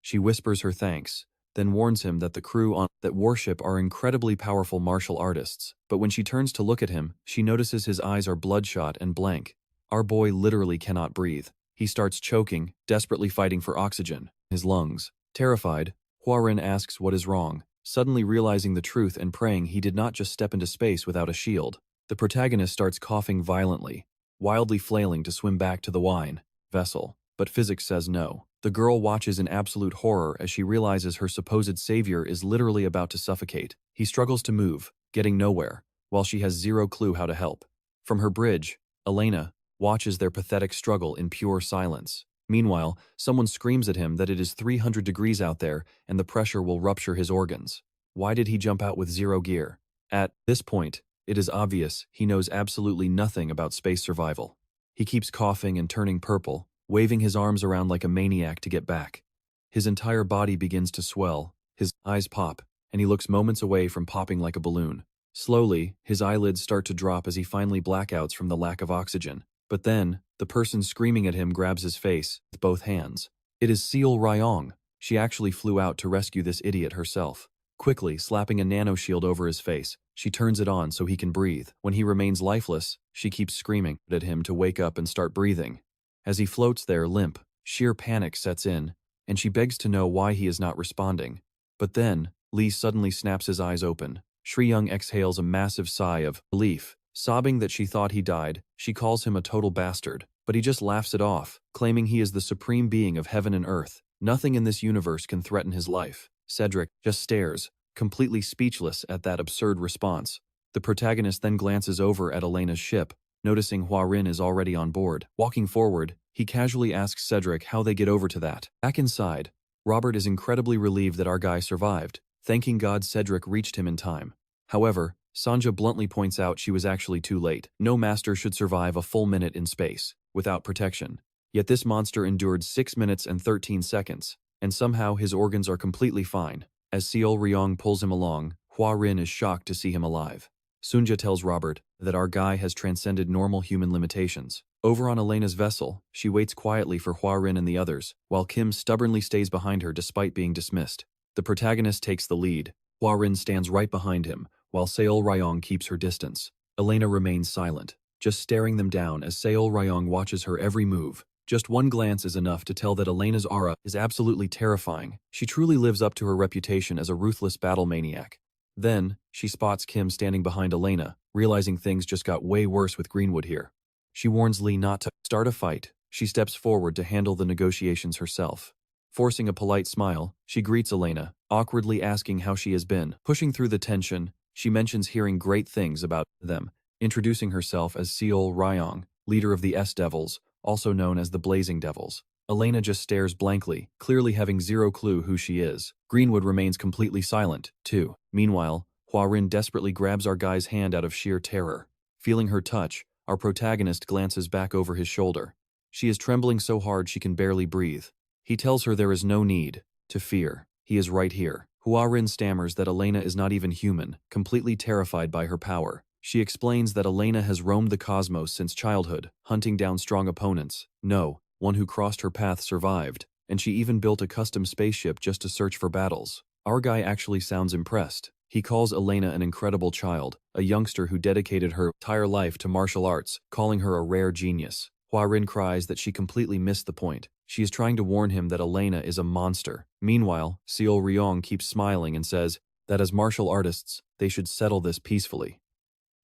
She whispers her thanks, then warns him that the crew on that warship are incredibly powerful martial artists. But when she turns to look at him, she notices his eyes are bloodshot and blank. Our boy literally cannot breathe. He starts choking, desperately fighting for oxygen. His lungs. Terrified, Hua Rin asks what is wrong, suddenly realizing the truth and praying he did not just step into space without a shield. The protagonist starts coughing violently, wildly flailing to swim back to the wine vessel, but physics says no. The girl watches in absolute horror as she realizes her supposed savior is literally about to suffocate. He struggles to move, getting nowhere, while she has zero clue how to help. From her bridge, Elena watches their pathetic struggle in pure silence. Meanwhile, someone screams at him that it is 300 degrees out there and the pressure will rupture his organs. Why did he jump out with zero gear? At this point, it is obvious he knows absolutely nothing about space survival. He keeps coughing and turning purple, waving his arms around like a maniac to get back. His entire body begins to swell, his eyes pop, and he looks moments away from popping like a balloon. Slowly, his eyelids start to drop as he finally blackouts from the lack of oxygen. But then, the person screaming at him grabs his face with both hands. It is Seol Ryong. She actually flew out to rescue this idiot herself. Quickly, slapping a nanoshield over his face, she turns it on so he can breathe. When he remains lifeless, she keeps screaming at him to wake up and start breathing. As he floats there limp, sheer panic sets in, and she begs to know why he is not responding. But then, Lee suddenly snaps his eyes open. Shri Young exhales a massive sigh of relief. Sobbing that she thought he died, she calls him a total bastard, but he just laughs it off, claiming he is the supreme being of heaven and earth. Nothing in this universe can threaten his life. Cedric just stares, completely speechless at that absurd response. The protagonist then glances over at Elena's ship, noticing Hua Rin is already on board. Walking forward, he casually asks Cedric how they get over to that. Back inside, Robert is incredibly relieved that our guy survived, thanking God Cedric reached him in time. However, Sanja bluntly points out she was actually too late. No master should survive a full minute in space, without protection. Yet this monster endured 6 minutes and 13 seconds, and somehow his organs are completely fine. As Seol Ryong pulls him along, Hua Rin is shocked to see him alive. Sunja tells Robert that our guy has transcended normal human limitations. Over on Elena's vessel, she waits quietly for Hua Rin and the others, while Kim stubbornly stays behind her despite being dismissed. The protagonist takes the lead. Hua Rin stands right behind him, while Seol Ryong keeps her distance. Elena remains silent, just staring them down as Seol Ryong watches her every move. Just one glance is enough to tell that Elena's aura is absolutely terrifying. She truly lives up to her reputation as a ruthless battle maniac. Then, she spots Kim standing behind Elena, realizing things just got way worse with Greenwood here. She warns Lee not to start a fight. She steps forward to handle the negotiations herself. Forcing a polite smile, she greets Elena, awkwardly asking how she has been. Pushing through the tension, she mentions hearing great things about them, introducing herself as Seol Ryong, leader of the S-Devils, also known as the Blazing Devils. Elena just stares blankly, clearly having zero clue who she is. Greenwood remains completely silent, too. Meanwhile, Hua Rin desperately grabs our guy's hand out of sheer terror. Feeling her touch, our protagonist glances back over his shoulder. She is trembling so hard she can barely breathe. He tells her there is no need to fear. He is right here. Hua Rin stammers that Elena is not even human, completely terrified by her power. She explains that Elena has roamed the cosmos since childhood, hunting down strong opponents. No, one who crossed her path survived, and she even built a custom spaceship just to search for battles. Our guy actually sounds impressed. He calls Elena an incredible child, a youngster who dedicated her entire life to martial arts, calling her a rare genius. Hua Rin cries that she completely missed the point. She is trying to warn him that Elena is a monster. Meanwhile, Seol Ryong keeps smiling and says that as martial artists, they should settle this peacefully.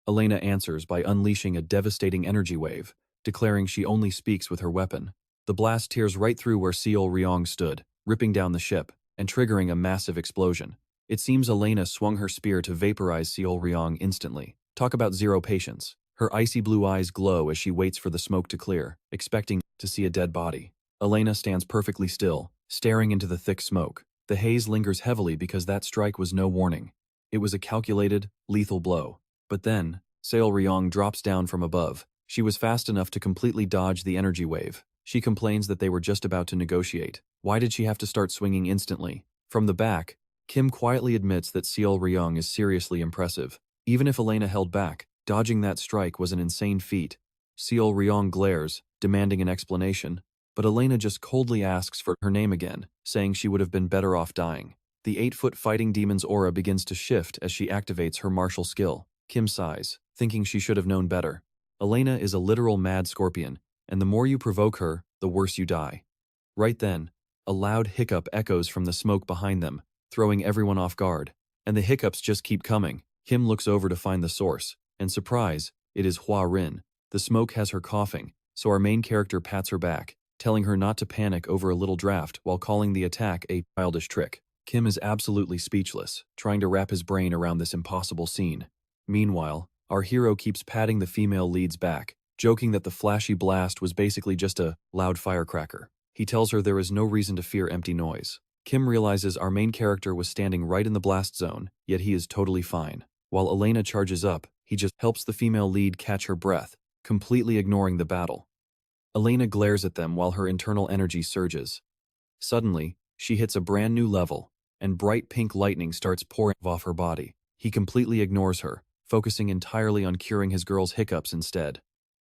Elena answers by unleashing a devastating energy wave, declaring she only speaks with her weapon. The blast tears right through where Seol Ryong stood, ripping down the ship, and triggering a massive explosion. It seems Elena swung her spear to vaporize Seol Ryong instantly. Talk about zero patience. Her icy blue eyes glow as she waits for the smoke to clear, expecting to see a dead body. Elena stands perfectly still, staring into the thick smoke. The haze lingers heavily because that strike was no warning. It was a calculated, lethal blow. But then, Seol Ryong drops down from above. She was fast enough to completely dodge the energy wave. She complains that they were just about to negotiate. Why did she have to start swinging instantly? From the back, Kim quietly admits that Seol Ryong is seriously impressive. Even if Elena held back, dodging that strike was an insane feat. Seol Ryong glares, demanding an explanation, but Elena just coldly asks for her name again, saying she would have been better off dying. The 8-foot fighting demon's aura begins to shift as she activates her martial skill. Kim sighs, thinking she should have known better. Elena is a literal mad scorpion, and the more you provoke her, the worse you die. Right then, a loud hiccup echoes from the smoke behind them, throwing everyone off guard. And the hiccups just keep coming. Kim looks over to find the source, and surprise, it is Hua Rin. The smoke has her coughing, so our main character pats her back, telling her not to panic over a little draft while calling the attack a childish trick. Kim is absolutely speechless, trying to wrap his brain around this impossible scene. Meanwhile, our hero keeps patting the female lead's back, joking that the flashy blast was basically just a loud firecracker. He tells her there is no reason to fear empty noise. Kim realizes our main character was standing right in the blast zone, yet he is totally fine. While Elena charges up, he just helps the female lead catch her breath, completely ignoring the battle. Elena glares at them while her internal energy surges. Suddenly, she hits a brand new level, and bright pink lightning starts pouring off her body. He completely ignores her, focusing entirely on curing his girl's hiccups instead.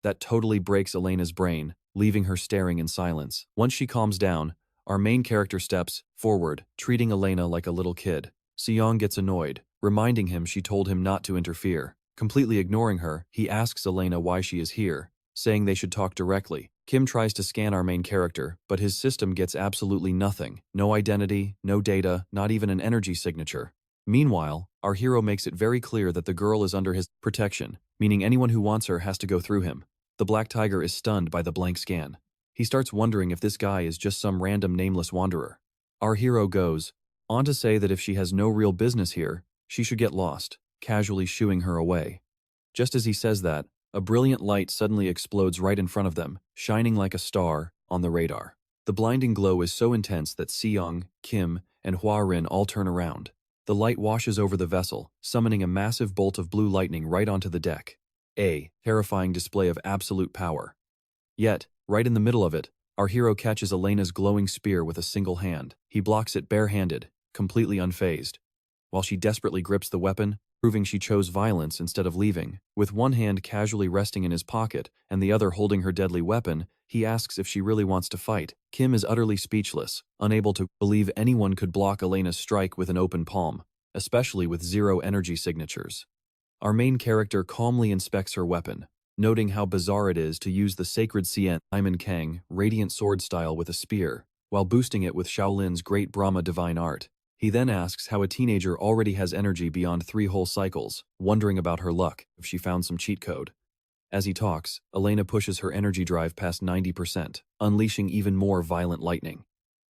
That totally breaks Elena's brain, leaving her staring in silence. Once she calms down, our main character steps forward, treating Elena like a little kid. Seong gets annoyed, reminding him she told him not to interfere. Completely ignoring her, he asks Elena why she is here, saying they should talk directly. Kim tries to scan our main character, but his system gets absolutely nothing. No identity, no data, not even an energy signature. Meanwhile, our hero makes it very clear that the girl is under his protection, meaning anyone who wants her has to go through him. The Black Tiger is stunned by the blank scan. He starts wondering if this guy is just some random nameless wanderer. Our hero goes on to say that if she has no real business here, she should get lost, casually shooing her away. Just as he says that, a brilliant light suddenly explodes right in front of them, shining like a star on the radar. The blinding glow is so intense that Seong, Kim, and Hua Rin all turn around. The light washes over the vessel, summoning a massive bolt of blue lightning right onto the deck. A terrifying display of absolute power. Yet, right in the middle of it, our hero catches Elena's glowing spear with a single hand. He blocks it barehanded, completely unfazed. While she desperately grips the weapon, proving she chose violence instead of leaving. With one hand casually resting in his pocket and the other holding her deadly weapon, he asks if she really wants to fight. Kim is utterly speechless, unable to believe anyone could block Elena's strike with an open palm, especially with zero energy signatures. Our main character calmly inspects her weapon, noting how bizarre it is to use the sacred Cien Diamond Kang radiant sword style with a spear, while boosting it with Shaolin's great Brahma divine art. He then asks how a teenager already has energy beyond 3 whole cycles, wondering about her luck if she found some cheat code. As he talks, Elena pushes her energy drive past 90%, unleashing even more violent lightning.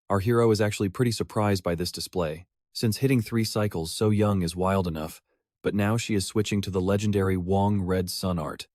Our hero is actually pretty surprised by this display, since hitting 3 cycles so young is wild enough, but now she is switching to the legendary Wong Red Sun art.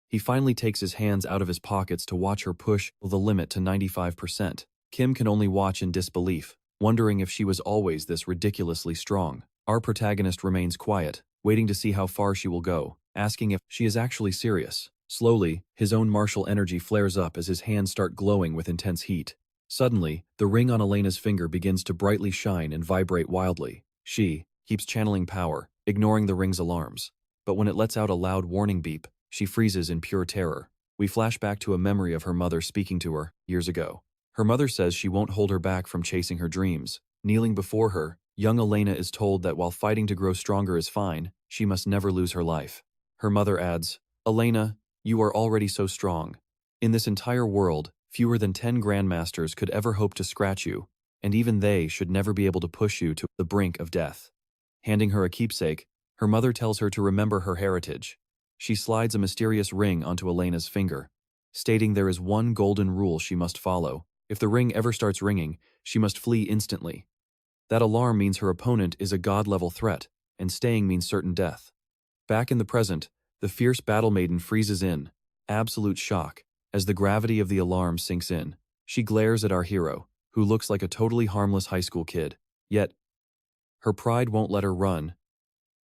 He finally takes his hands out of his pockets to watch her push the limit to 95%. Kim can only watch in disbelief, wondering if she was always this ridiculously strong. Our protagonist remains quiet, waiting to see how far she will go, asking if she is actually serious. Slowly, his own martial energy flares up as his hands start glowing with intense heat. Suddenly, the ring on Elena's finger begins to brightly shine and vibrate wildly. She keeps channeling power, ignoring the ring's alarms. But when it lets out a loud warning beep, she freezes in pure terror. We flash back to a memory of her mother speaking to her years ago. Her mother says she won't hold her back from chasing her dreams. Kneeling before her, young Elena is told that while fighting to grow stronger is fine, she must never lose her life. Her mother adds, "Elena, you are already so strong. In this entire world, fewer than 10 grandmasters could ever hope to scratch you, and even they should never be able to push you to the brink of death." Handing her a keepsake, her mother tells her to remember her heritage. She slides a mysterious ring onto Elena's finger, stating there is one golden rule she must follow. If the ring ever starts ringing, she must flee instantly. That alarm means her opponent is a god-level threat, and staying means certain death. Back in the present, the fierce battle maiden freezes in, absolute shock, as the gravity of the alarm sinks in. She glares at our hero, who looks like a totally harmless high school kid. Yet, her pride won't let her run,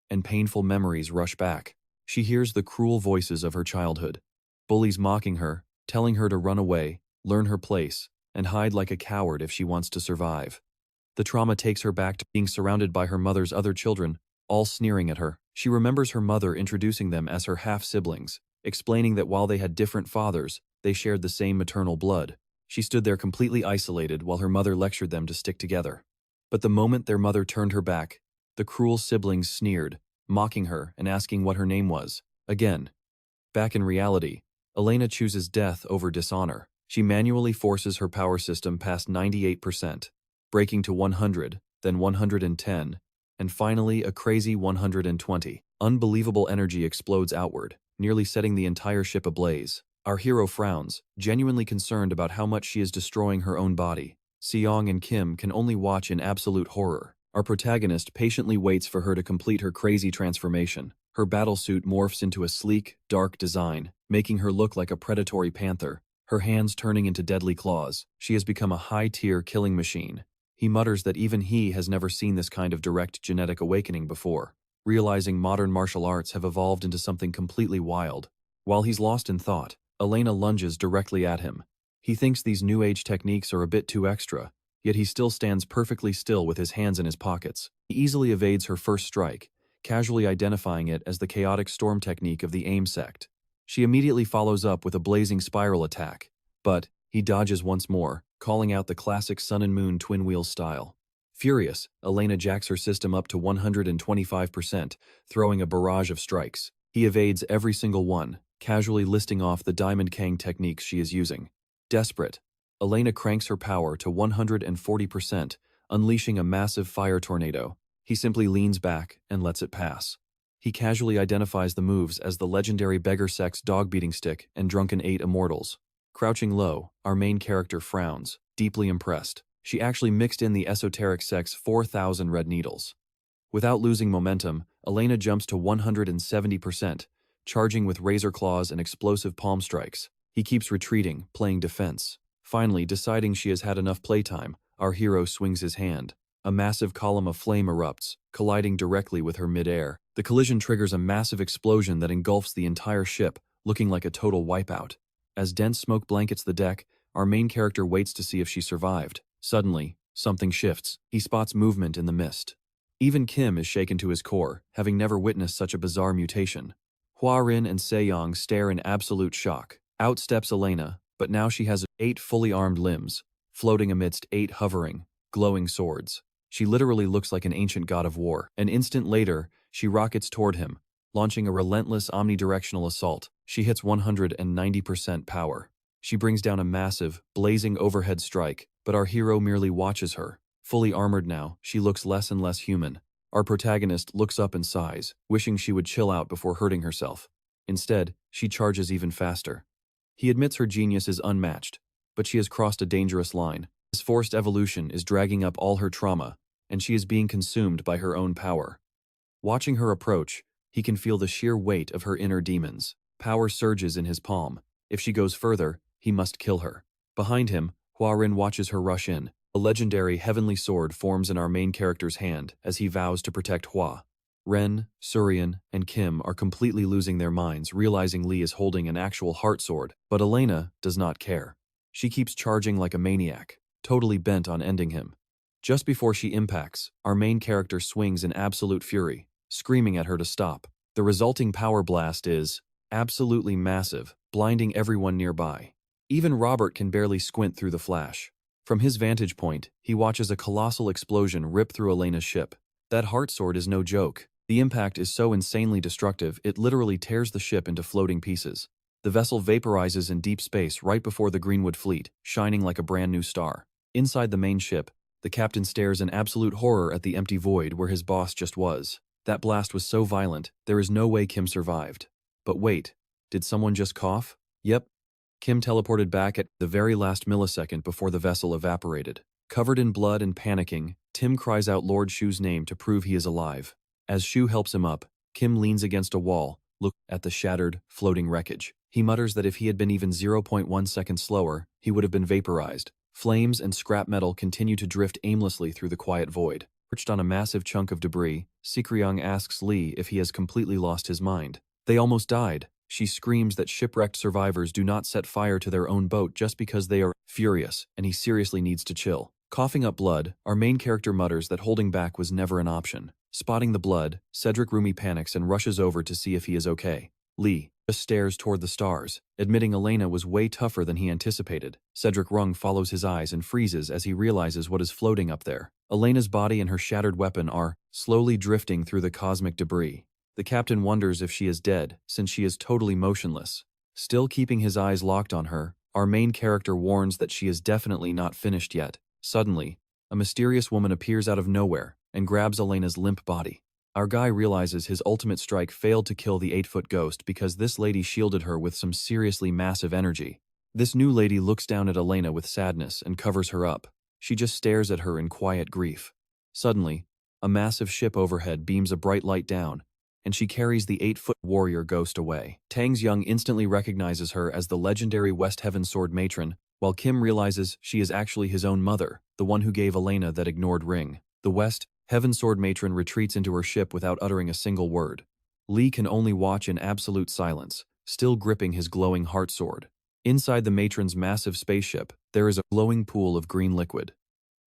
and painful memories rush back. She hears the cruel voices of her childhood, bullies mocking her, telling her to run away, learn her place, and hide like a coward if she wants to survive. The trauma takes her back to being surrounded by her mother's other children, all sneering at her. She remembers her mother introducing them as her half-siblings, explaining that while they had different fathers, they shared the same maternal blood. She stood there completely isolated while her mother lectured them to stick together. But the moment their mother turned her back, the cruel siblings sneered, mocking her and asking what her name was. Again, back in reality, Elena chooses death over dishonor. She manually forces her power system past 98%, breaking to 100, then 110, and finally a crazy 120. Unbelievable energy explodes outward, nearly setting the entire ship ablaze. Our hero frowns, genuinely concerned about how much she is destroying her own body. Seong and Kim can only watch in absolute horror. Our protagonist patiently waits for her to complete her crazy transformation. Her battlesuit morphs into a sleek, dark design, making her look like a predatory panther, her hands turning into deadly claws. She has become a high-tier killing machine. He mutters that even he has never seen this kind of direct genetic awakening before, realizing modern martial arts have evolved into something completely wild. While he's lost in thought, Elena lunges directly at him. He thinks these new age techniques are a bit too extra, yet he still stands perfectly still with his hands in his pockets. He easily evades her first strike, casually identifying it as the chaotic storm technique of the AIM sect. She immediately follows up with a blazing spiral attack, but he dodges once more, calling out the classic sun and moon twin wheel style. Furious, Elena jacks her system up to 125%, throwing a barrage of strikes. He evades every single one, casually listing off the Diamond Kang techniques she is using. Desperate, Elena cranks her power to 140%, unleashing a massive fire tornado. He simply leans back and lets it pass. He casually identifies the moves as the legendary Beggar Sex Dog Beating Stick and Drunken 8 Immortals. Crouching low, our main character frowns, deeply impressed. She actually mixed in the esoteric sex 4000 red needles. Without losing momentum, Elena jumps to 170%, charging with razor claws and explosive palm strikes. He keeps retreating, playing defense. Finally, deciding she has had enough playtime, our hero swings his hand. A massive column of flame erupts, colliding directly with her mid-air. The collision triggers a massive explosion that engulfs the entire ship, looking like a total wipeout. As dense smoke blankets the deck, our main character waits to see if she survived. Suddenly, something shifts. He spots movement in the mist. Even Kim is shaken to his core, having never witnessed such a bizarre mutation. Hwa-rin and Se-young stare in absolute shock. Out steps Elena, but now she has 8 fully armed limbs, floating amidst 8 hovering, glowing swords. She literally looks like an ancient god of war. An instant later, she rockets toward him, launching a relentless omnidirectional assault. She hits 190% power. She brings down a massive, blazing overhead strike, but our hero merely watches her. Fully armored now, she looks less and less human. Our protagonist looks up and sighs, wishing she would chill out before hurting herself. Instead, she charges even faster. He admits her genius is unmatched, but she has crossed a dangerous line. This forced evolution is dragging up all her trauma, and she is being consumed by her own power. Watching her approach, he can feel the sheer weight of her inner demons. Power surges in his palm. If she goes further, he must kill her. Behind him, Hwa-rin watches her rush in. A legendary heavenly sword forms in our main character's hand as he vows to protect Hwa. Ren, Suryan, and Kim are completely losing their minds, realizing Lee is holding an actual heart sword, but Elena does not care. She keeps charging like a maniac, totally bent on ending him. Just before she impacts, our main character swings in absolute fury, screaming at her to stop. The resulting power blast is absolutely massive, blinding everyone nearby. Even Robert can barely squint through the flash. From his vantage point, he watches a colossal explosion rip through Elena's ship. That heart sword is no joke. The impact is so insanely destructive, it literally tears the ship into floating pieces. The vessel vaporizes in deep space right before the Greenwood fleet, shining like a brand new star. Inside the main ship, the captain stares in absolute horror at the empty void where his boss just was. That blast was so violent, there is no way Kim survived. But wait, did someone just cough? Yep. Kim teleported back at the very last millisecond before the vessel evaporated. Covered in blood and panicking, Tim cries out Lord Shu's name to prove he is alive. As Shu helps him up, Kim leans against a wall, look at the shattered, floating wreckage. He mutters that if he had been even 0.1 seconds slower, he would have been vaporized. Flames and scrap metal continue to drift aimlessly through the quiet void. Perched on a massive chunk of debris, Sikryong asks Lee if he has completely lost his mind. They almost died. She screams that shipwrecked survivors do not set fire to their own boat just because they are furious, and he seriously needs to chill. Coughing up blood, our main character mutters that holding back was never an option. Spotting the blood, Cedric Rumi panics and rushes over to see if he is okay. Lee just stares toward the stars, admitting Elena was way tougher than he anticipated. Cedric Rung follows his eyes and freezes as he realizes what is floating up there. Elena's body and her shattered weapon are slowly drifting through the cosmic debris. The captain wonders if she is dead, since she is totally motionless. Still keeping his eyes locked on her, our main character warns that she is definitely not finished yet. Suddenly, a mysterious woman appears out of nowhere and grabs Elena's limp body. Our guy realizes his ultimate strike failed to kill the 8-foot ghost because this lady shielded her with some seriously massive energy. This new lady looks down at Elena with sadness and covers her up. She just stares at her in quiet grief. Suddenly, a massive ship overhead beams a bright light down, and she carries the 8-foot warrior ghost away. Tang's Young instantly recognizes her as the legendary West Heaven Sword matron, while Kim realizes she is actually his own mother, the one who gave Elena that ignored ring. The West Heaven Sword matron retreats into her ship without uttering a single word. Lee can only watch in absolute silence, still gripping his glowing heart sword. Inside the matron's massive spaceship, there is a glowing pool of green liquid.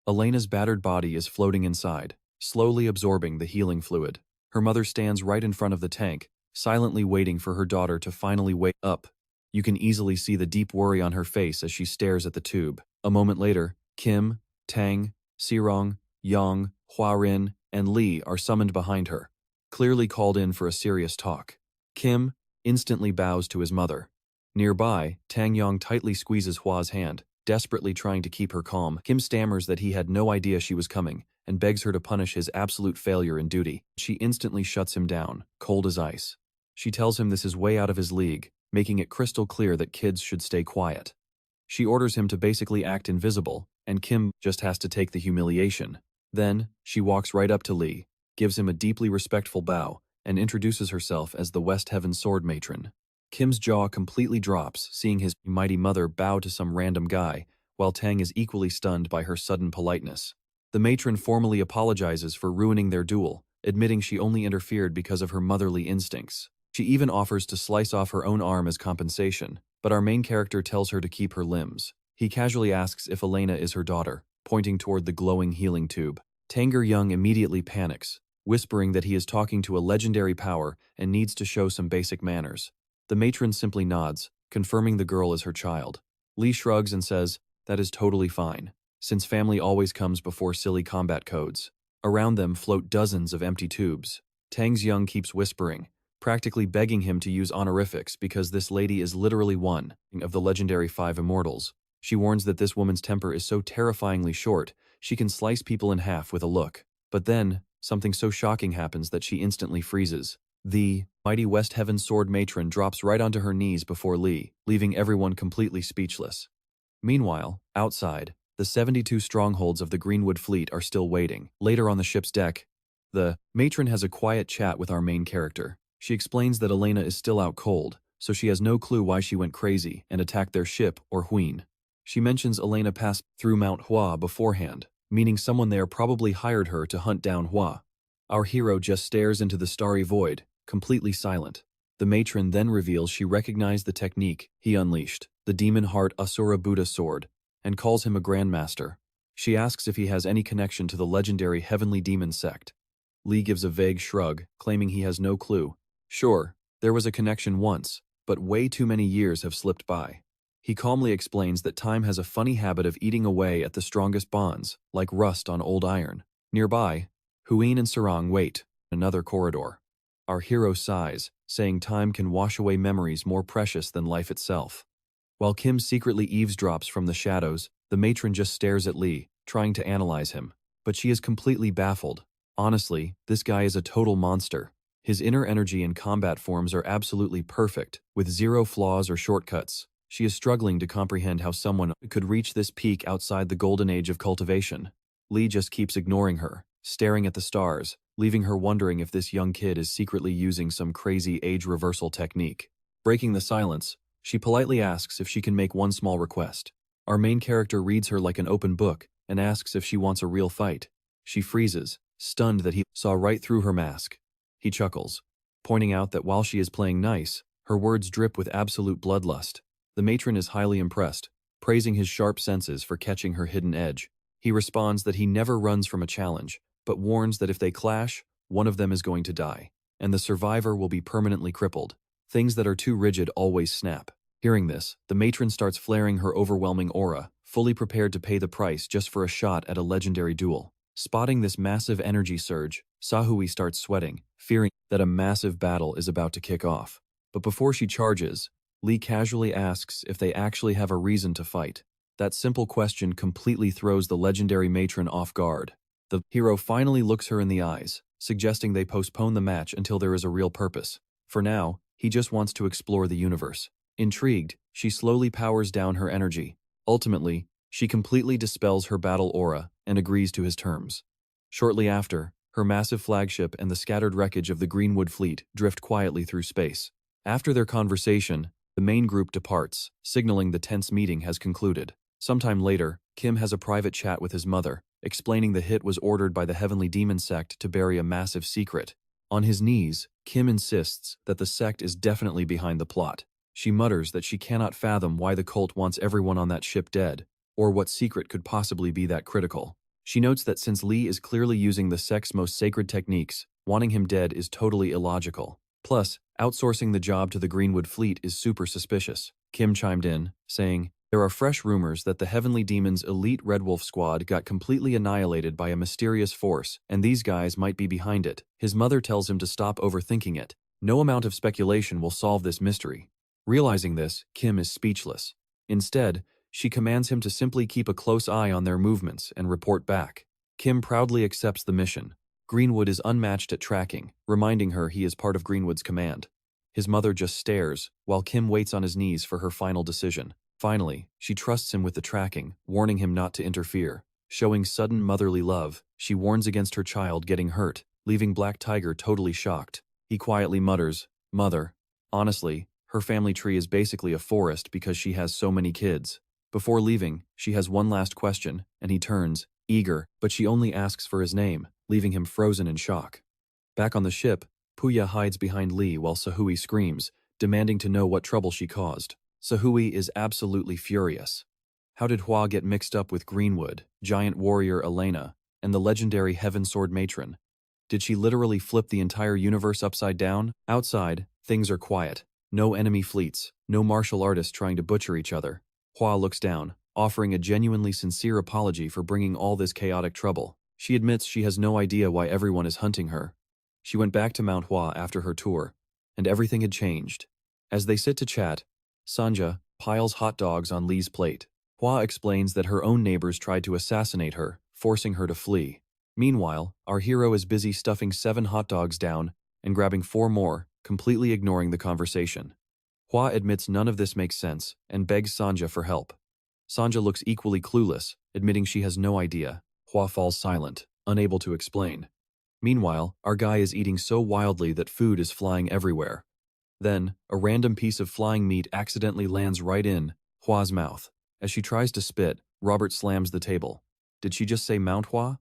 Elena's battered body is floating inside, slowly absorbing the healing fluid. Her mother stands right in front of the tank, silently waiting for her daughter to finally wake up. You can easily see the deep worry on her face as she stares at the tube. A moment later, Kim, Tang, Sirong, Yang, Huarin, and Lee are summoned behind her, clearly called in for a serious talk. Kim instantly bows to his mother. Nearby, Tang Yang tightly squeezes Hua's hand, desperately trying to keep her calm. Kim stammers that he had no idea she was coming, and begs her to punish his absolute failure in duty. She instantly shuts him down, cold as ice. She tells him this is way out of his league, making it crystal clear that kids should stay quiet. She orders him to basically act invisible, and Kim just has to take the humiliation. Then, she walks right up to Lee, gives him a deeply respectful bow, and introduces herself as the West Heaven Sword matron. Kim's jaw completely drops, seeing his mighty mother bow to some random guy, while Tang is equally stunned by her sudden politeness. The matron formally apologizes for ruining their duel, admitting she only interfered because of her motherly instincts. She even offers to slice off her own arm as compensation, but our main character tells her to keep her limbs. He casually asks if Elena is her daughter, pointing toward the glowing healing tube. Tanger Young immediately panics, whispering that he is talking to a legendary power and needs to show some basic manners. The matron simply nods, confirming the girl is her child. Lee shrugs and says, that is totally fine, since family always comes before silly combat codes. Around them float dozens of empty tubes. Tang's Young keeps whispering, practically begging him to use honorifics because this lady is literally one of the legendary 5 immortals. She warns that this woman's temper is so terrifyingly short, she can slice people in half with a look. But then, something so shocking happens that she instantly freezes. The mighty West Heaven Sword matron drops right onto her knees before Lee, leaving everyone completely speechless. Meanwhile, outside, the 72 strongholds of the Greenwood fleet are still waiting. Later on the ship's deck, the matron has a quiet chat with our main character. She explains that Elena is still out cold, so she has no clue why she went crazy and attacked their ship or Huin. She mentions Elena passed through Mount Hua beforehand, meaning someone there probably hired her to hunt down Hua. Our hero just stares into the starry void, completely silent. The matron then reveals she recognized the technique he unleashed, the Demon Heart Asura Buddha sword, and calls him a grandmaster. She asks if he has any connection to the legendary Heavenly Demon sect. Lee gives a vague shrug, claiming he has no clue. Sure, there was a connection once, but way too many years have slipped by. He calmly explains that time has a funny habit of eating away at the strongest bonds, like rust on old iron. Nearby, Huin and Sarang wait, another corridor. Our hero sighs, saying time can wash away memories more precious than life itself. While Kim secretly eavesdrops from the shadows, the matron just stares at Lee, trying to analyze him. But she is completely baffled. Honestly, this guy is a total monster. His inner energy and combat forms are absolutely perfect, with zero flaws or shortcuts. She is struggling to comprehend how someone could reach this peak outside the golden age of cultivation. Lee just keeps ignoring her, staring at the stars, leaving her wondering if this young kid is secretly using some crazy age reversal technique. Breaking the silence, she politely asks if she can make one small request. Our main character reads her like an open book and asks if she wants a real fight. She freezes, stunned that he saw right through her mask. He chuckles, pointing out that while she is playing nice, her words drip with absolute bloodlust. The matron is highly impressed, praising his sharp senses for catching her hidden edge. He responds that he never runs from a challenge, but warns that if they clash, one of them is going to die, and the survivor will be permanently crippled. Things that are too rigid always snap. Hearing this, the matron starts flaring her overwhelming aura, fully prepared to pay the price just for a shot at a legendary duel. Spotting this massive energy surge, Sahui starts sweating, fearing that a massive battle is about to kick off. But before she charges, Lee casually asks if they actually have a reason to fight. That simple question completely throws the legendary matron off guard. The hero finally looks her in the eyes, suggesting they postpone the match until there is a real purpose. For now, he just wants to explore the universe. Intrigued, she slowly powers down her energy. Ultimately, she completely dispels her battle aura and agrees to his terms. Shortly after, her massive flagship and the scattered wreckage of the Greenwood fleet drift quietly through space. After their conversation, the main group departs, signaling the tense meeting has concluded. Sometime later, Kim has a private chat with his mother, explaining the hit was ordered by the Heavenly Demon sect to bury a massive secret. On his knees, Kim insists that the sect is definitely behind the plot. She mutters that she cannot fathom why the cult wants everyone on that ship dead, or what secret could possibly be that critical. She notes that since Lee is clearly using the sect's most sacred techniques, wanting him dead is totally illogical. Plus, outsourcing the job to the Greenwood fleet is super suspicious. Kim chimed in, saying, "There are fresh rumors that the Heavenly Demon's elite Red Wolf squad got completely annihilated by a mysterious force, and these guys might be behind it." His mother tells him to stop overthinking it. No amount of speculation will solve this mystery. Realizing this, Kim is speechless. Instead, she commands him to simply keep a close eye on their movements and report back. Kim proudly accepts the mission. Greenwood is unmatched at tracking, reminding her he is part of Greenwood's command. His mother just stares, while Kim waits on his knees for her final decision. Finally, she trusts him with the tracking, warning him not to interfere. Showing sudden motherly love, she warns against her child getting hurt, leaving Black Tiger totally shocked. He quietly mutters, "Mother, honestly, her family tree is basically a forest because she has so many kids." Before leaving, she has one last question, and he turns, eager, but she only asks for his name, leaving him frozen in shock. Back on the ship, Puya hides behind Lee while Sahui screams, demanding to know what trouble she caused. Sahui is absolutely furious. How did Hua get mixed up with Greenwood, giant warrior Elena, and the legendary Heaven Sword matron? Did she literally flip the entire universe upside down? Outside, things are quiet. No enemy fleets, no martial artists trying to butcher each other. Hua looks down, offering a genuinely sincere apology for bringing all this chaotic trouble. She admits she has no idea why everyone is hunting her. She went back to Mount Hua after her tour, and everything had changed. As they sit to chat, Sanja piles hot dogs on Lee's plate. Hua explains that her own neighbors tried to assassinate her, forcing her to flee. Meanwhile, our hero is busy stuffing 7 hot dogs down and grabbing 4 more, completely ignoring the conversation. Hua admits none of this makes sense and begs Sanja for help. Sanja looks equally clueless, admitting she has no idea. Hua falls silent, unable to explain. Meanwhile, our guy is eating so wildly that food is flying everywhere. Then, a random piece of flying meat accidentally lands right in Hua's mouth. As she tries to spit, Robert slams the table. Did she just say Mount Hua?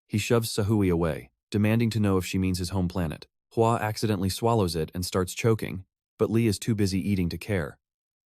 He shoves Sahui away, demanding to know if she means his home planet. Hua accidentally swallows it and starts choking, but Lee is too busy eating to care.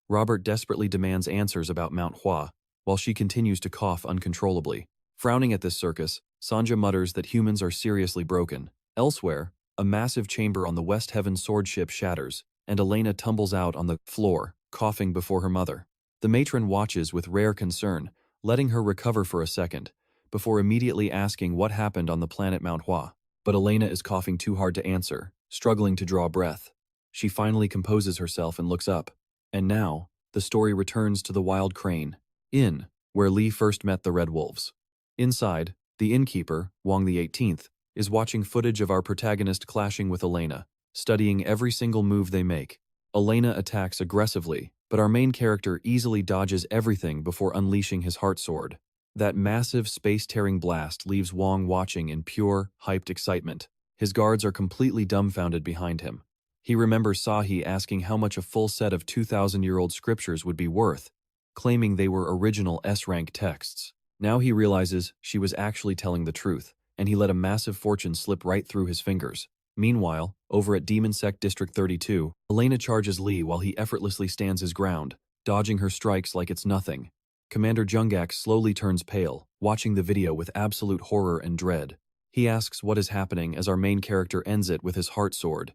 Robert desperately demands answers about Mount Hua, while she continues to cough uncontrollably. Frowning at this circus, Sanja mutters that humans are seriously broken. Elsewhere, a massive chamber on the West Heaven sword ship shatters, and Elena tumbles out on the floor, coughing before her mother. The matron watches with rare concern, letting her recover for a second, before immediately asking what happened on the planet Mount Hua. But Elena is coughing too hard to answer, struggling to draw breath. She finally composes herself and looks up. And now, the story returns to the Wild Crane Inn, where Lee first met the Red Wolves. Inside, the innkeeper, Wang the 18th, is watching footage of our protagonist clashing with Elena, studying every single move they make. Elena attacks aggressively, but our main character easily dodges everything before unleashing his heart sword. That massive space-tearing blast leaves Wong watching in pure, hyped excitement. His guards are completely dumbfounded behind him. He remembers Sahi asking how much a full set of 2,000-year-old scriptures would be worth, claiming they were original S-rank texts. Now he realizes she was actually telling the truth, and he let a massive fortune slip right through his fingers. Meanwhile, over at Demon Sect District 32, Elena charges Lee while he effortlessly stands his ground, dodging her strikes like it's nothing. Commander Jungak slowly turns pale, watching the video with absolute horror and dread. He asks what is happening as our main character ends it with his heart sword.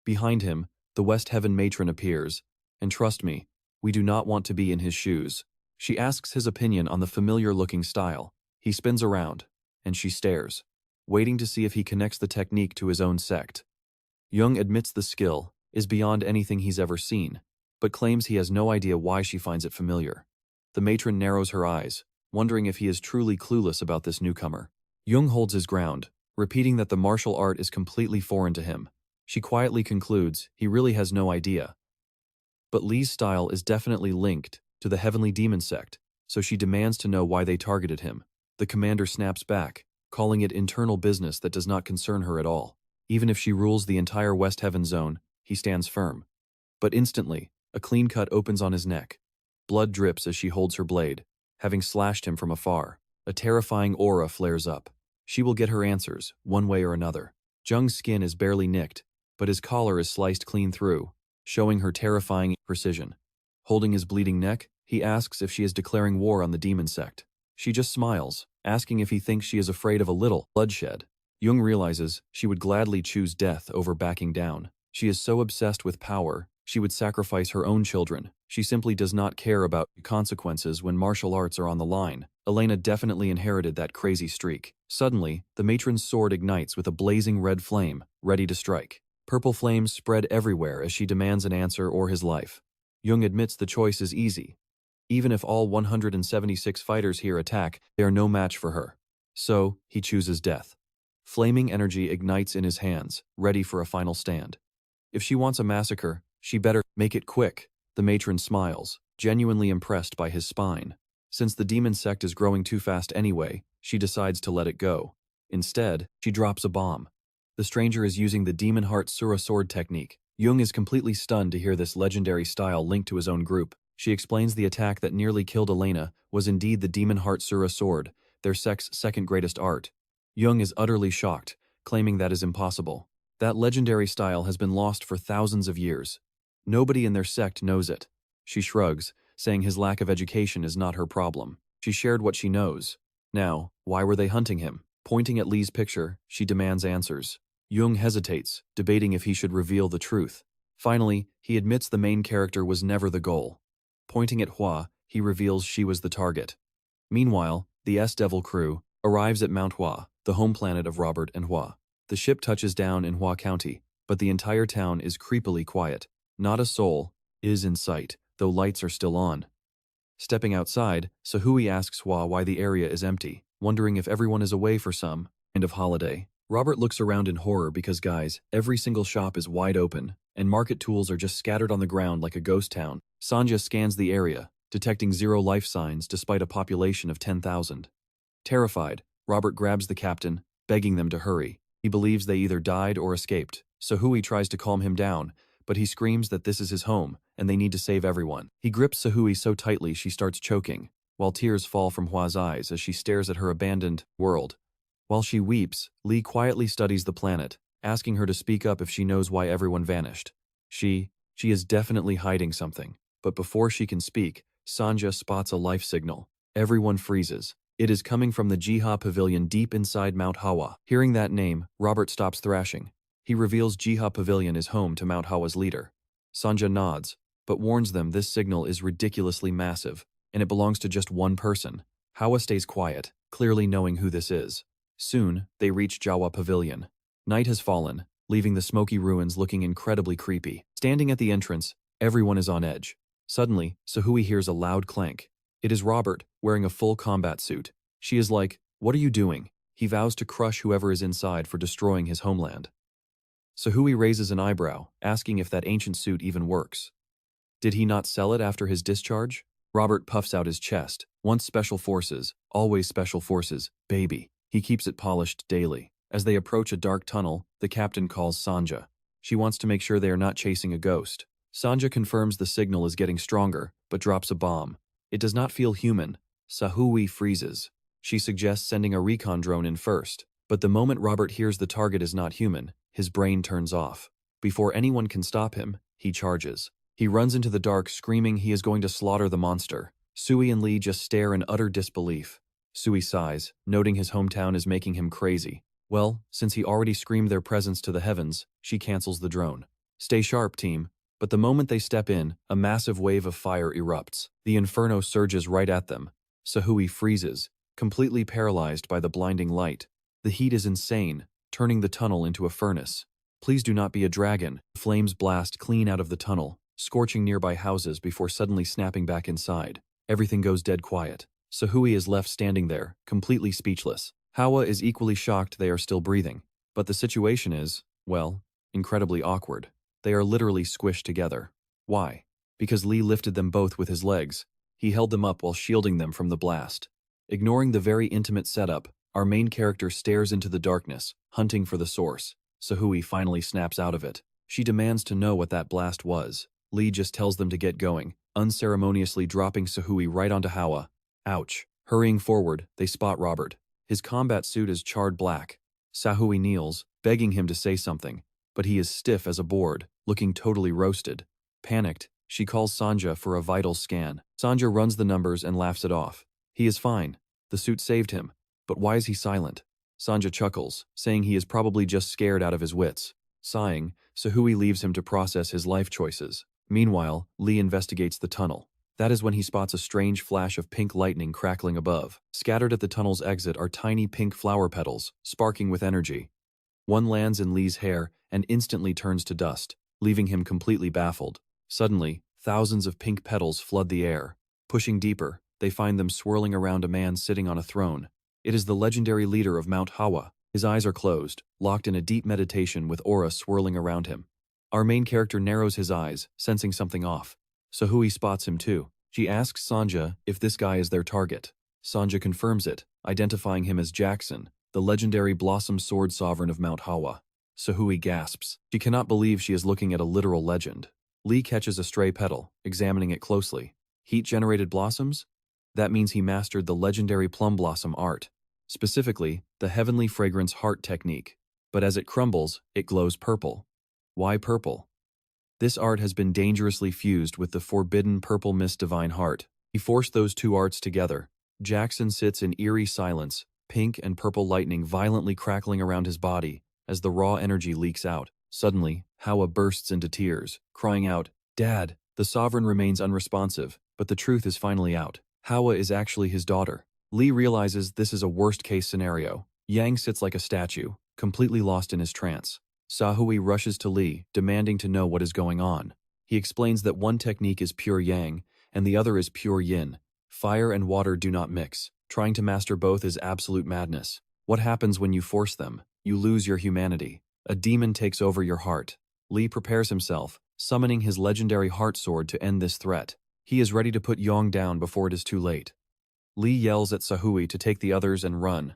Behind him, the West Heaven matron appears, and trust me, we do not want to be in his shoes. She asks his opinion on the familiar-looking style. He spins around, and she stares, waiting to see if he connects the technique to his own sect. Jung admits the skill is beyond anything he's ever seen, but claims he has no idea why she finds it familiar. The matron narrows her eyes, wondering if he is truly clueless about this newcomer. Jung holds his ground, repeating that the martial art is completely foreign to him. She quietly concludes he really has no idea. But Lee's style is definitely linked to the Heavenly Demon Sect, so she demands to know why they targeted him. The commander snaps back, calling it internal business that does not concern her at all. Even if she rules the entire West Heaven zone, he stands firm. But instantly, a clean cut opens on his neck. Blood drips as she holds her blade, having slashed him from afar. A terrifying aura flares up. She will get her answers, one way or another. Jung's skin is barely nicked, but his collar is sliced clean through, showing her terrifying precision. Holding his bleeding neck, he asks if she is declaring war on the demon sect. She just smiles, asking if he thinks she is afraid of a little bloodshed. Jung realizes she would gladly choose death over backing down. She is so obsessed with power, she would sacrifice her own children. She simply does not care about consequences when martial arts are on the line. Elena definitely inherited that crazy streak. Suddenly, the matron's sword ignites with a blazing red flame, ready to strike. Purple flames spread everywhere as she demands an answer or his life. Jung admits the choice is easy. Even if all 176 fighters here attack, they are no match for her. So, he chooses death. Flaming energy ignites in his hands, ready for a final stand. If she wants a massacre, she better make it quick. The matron smiles, genuinely impressed by his spine. Since the demon sect is growing too fast anyway, she decides to let it go. Instead, she drops a bomb. The stranger is using the Demon Heart Sura sword technique. Jung is completely stunned to hear this legendary style linked to his own group. She explains the attack that nearly killed Elena was indeed the Demon Heart Sura sword, their sect's second greatest art. Jung is utterly shocked, claiming that is impossible. That legendary style has been lost for thousands of years. Nobody in their sect knows it. She shrugs, saying his lack of education is not her problem. She shared what she knows. Now, why were they hunting him? Pointing at Lee's picture, she demands answers. Jung hesitates, debating if he should reveal the truth. Finally, he admits the main character was never the goal. Pointing at Hua, he reveals she was the target. Meanwhile, the S-Devil crew arrives at Mount Hua, the home planet of Robert and Hua. The ship touches down in Hua County, but the entire town is creepily quiet. Not a soul is in sight, though lights are still on. Stepping outside, Sahui asks Hua why the area is empty, wondering if everyone is away for some kind of holiday. Robert looks around in horror because, guys, every single shop is wide open, and market tools are just scattered on the ground like a ghost town. Sanja scans the area, detecting 0 life signs despite a population of 10,000. Terrified, Robert grabs the captain, begging them to hurry. He believes they either died or escaped. Sahui tries to calm him down, but he screams that this is his home, and they need to save everyone. He grips Sahui so tightly she starts choking, while tears fall from Hua's eyes as she stares at her abandoned world. While she weeps, Lee quietly studies the planet, asking her to speak up if she knows why everyone vanished. She is definitely hiding something, but before she can speak, Sanja spots a life signal. Everyone freezes. It is coming from the Jiha Pavilion deep inside Mount Hawa. Hearing that name, Robert stops thrashing. He reveals Jiha Pavilion is home to Mount Hawa's leader. Sanja nods, but warns them this signal is ridiculously massive, and it belongs to just one person. Hawa stays quiet, clearly knowing who this is. Soon, they reach Jawa Pavilion. Night has fallen, leaving the smoky ruins looking incredibly creepy. Standing at the entrance, everyone is on edge. Suddenly, Sahui hears a loud clank. It is Robert, wearing a full combat suit. She is like, "What are you doing?" He vows to crush whoever is inside for destroying his homeland. Sahui raises an eyebrow, asking if that ancient suit even works. Did he not sell it after his discharge? Robert puffs out his chest. Once special forces, always special forces, baby. He keeps it polished daily. As they approach a dark tunnel, the captain calls Sanja. She wants to make sure they are not chasing a ghost. Sanja confirms the signal is getting stronger, but drops a bomb. It does not feel human. Sahui freezes. She suggests sending a recon drone in first, but the moment Robert hears the target is not human, his brain turns off. Before anyone can stop him, he charges. He runs into the dark, screaming he is going to slaughter the monster. Sui and Lee just stare in utter disbelief. Sui sighs, noting his hometown is making him crazy. Well, since he already screamed their presence to the heavens, she cancels the drone. Stay sharp, team. But the moment they step in, a massive wave of fire erupts. The inferno surges right at them. Sahui freezes, completely paralyzed by the blinding light. The heat is insane, turning the tunnel into a furnace. Please do not be a dragon. Flames blast clean out of the tunnel, scorching nearby houses before suddenly snapping back inside. Everything goes dead quiet. Sahui is left standing there, completely speechless. Hawa is equally shocked they are still breathing. But the situation is, well, incredibly awkward. They are literally squished together. Why? Because Lee lifted them both with his legs. He held them up while shielding them from the blast. Ignoring the very intimate setup, our main character stares into the darkness, hunting for the source. Sahui finally snaps out of it. She demands to know what that blast was. Lee just tells them to get going, unceremoniously dropping Sahui right onto Hawa. Ouch. Hurrying forward, they spot Robert. His combat suit is charred black. Sahui kneels, begging him to say something, but he is stiff as a board, looking totally roasted. Panicked, she calls Sanja for a vital scan. Sanja runs the numbers and laughs it off. He is fine. The suit saved him. But why is he silent? Sanja chuckles, saying he is probably just scared out of his wits. Sighing, Sahui leaves him to process his life choices. Meanwhile, Lee investigates the tunnel. That is when he spots a strange flash of pink lightning crackling above. Scattered at the tunnel's exit are tiny pink flower petals, sparking with energy. One lands in Lee's hair and instantly turns to dust, leaving him completely baffled. Suddenly, thousands of pink petals flood the air. Pushing deeper, they find them swirling around a man sitting on a throne. It is the legendary leader of Mount Hawa. His eyes are closed, locked in a deep meditation with aura swirling around him. Our main character narrows his eyes, sensing something off. Sahui spots him too. She asks Sanja if this guy is their target. Sanja confirms it, identifying him as Jackson, the legendary Blossom Sword Sovereign of Mount Hawa. Sahui gasps. She cannot believe she is looking at a literal legend. Lee catches a stray petal, examining it closely. Heat-generated blossoms? That means he mastered the legendary plum blossom art. Specifically, the heavenly fragrance heart technique. But as it crumbles, it glows purple. Why purple? This art has been dangerously fused with the forbidden purple mist divine heart. He forced those two arts together. Jackson sits in eerie silence, pink and purple lightning violently crackling around his body as the raw energy leaks out. Suddenly, Hawa bursts into tears, crying out, "Dad!" The sovereign remains unresponsive, but the truth is finally out. Hawa is actually his daughter. Lee realizes this is a worst-case scenario. Yang sits like a statue, completely lost in his trance. Sahui rushes to Lee, demanding to know what is going on. He explains that one technique is pure yang, and the other is pure yin. Fire and water do not mix. Trying to master both is absolute madness. What happens when you force them? You lose your humanity. A demon takes over your heart. Lee prepares himself, summoning his legendary heart sword to end this threat. He is ready to put Yang down before it is too late. Lee yells at Sahui to take the others and run.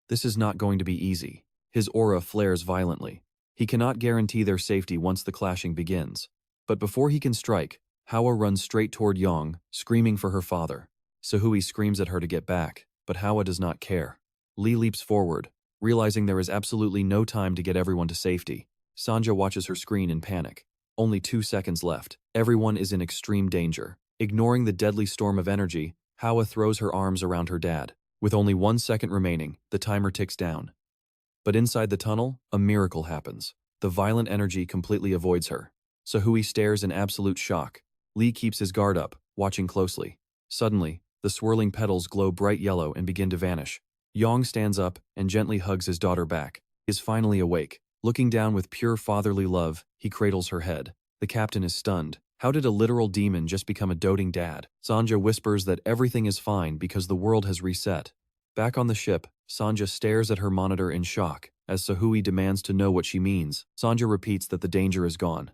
This is not going to be easy. His aura flares violently. He cannot guarantee their safety once the clashing begins. But before he can strike, Hawa runs straight toward Yang, screaming for her father. Sahui screams at her to get back, but Hawa does not care. Lee leaps forward, realizing there is absolutely no time to get everyone to safety. Sanja watches her screen in panic. Only 2 seconds left. Everyone is in extreme danger. Ignoring the deadly storm of energy, Hawa throws her arms around her dad. With only 1 second remaining, the timer ticks down. But inside the tunnel, a miracle happens. The violent energy completely avoids her. Sahui stares in absolute shock. Lee keeps his guard up, watching closely. Suddenly, the swirling petals glow bright yellow and begin to vanish. Yang stands up and gently hugs his daughter back. He is finally awake. Looking down with pure fatherly love, he cradles her head. The captain is stunned. How did a literal demon just become a doting dad? Sanja whispers that everything is fine because the world has reset. Back on the ship, Sanja stares at her monitor in shock, as Sahui demands to know what she means. Sanja repeats that the danger is gone.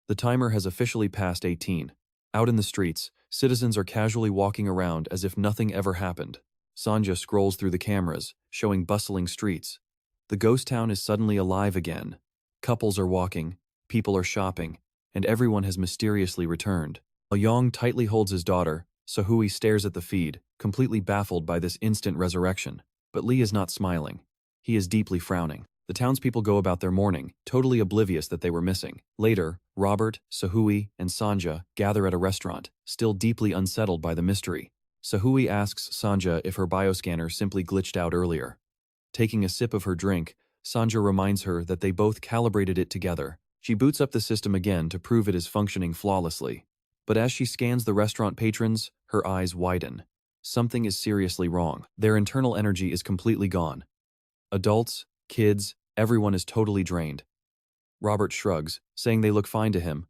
The timer has officially passed 18. Out in the streets, citizens are casually walking around as if nothing ever happened. Sanja scrolls through the cameras, showing bustling streets. The ghost town is suddenly alive again. Couples are walking, people are shopping, and everyone has mysteriously returned. While Yong tightly holds his daughter, Sahui stares at the feed, completely baffled by this instant resurrection. But Lee is not smiling. He is deeply frowning. The townspeople go about their mourning, totally oblivious that they were missing. Later, Robert, Sahui, and Sanja gather at a restaurant, still deeply unsettled by the mystery. Sahui asks Sanja if her bioscanner simply glitched out earlier. Taking a sip of her drink, Sanja reminds her that they both calibrated it together. She boots up the system again to prove it is functioning flawlessly. But as she scans the restaurant patrons, her eyes widen. Something is seriously wrong. Their internal energy is completely gone. Adults, kids, everyone is totally drained. Robert shrugs, saying they look fine to him.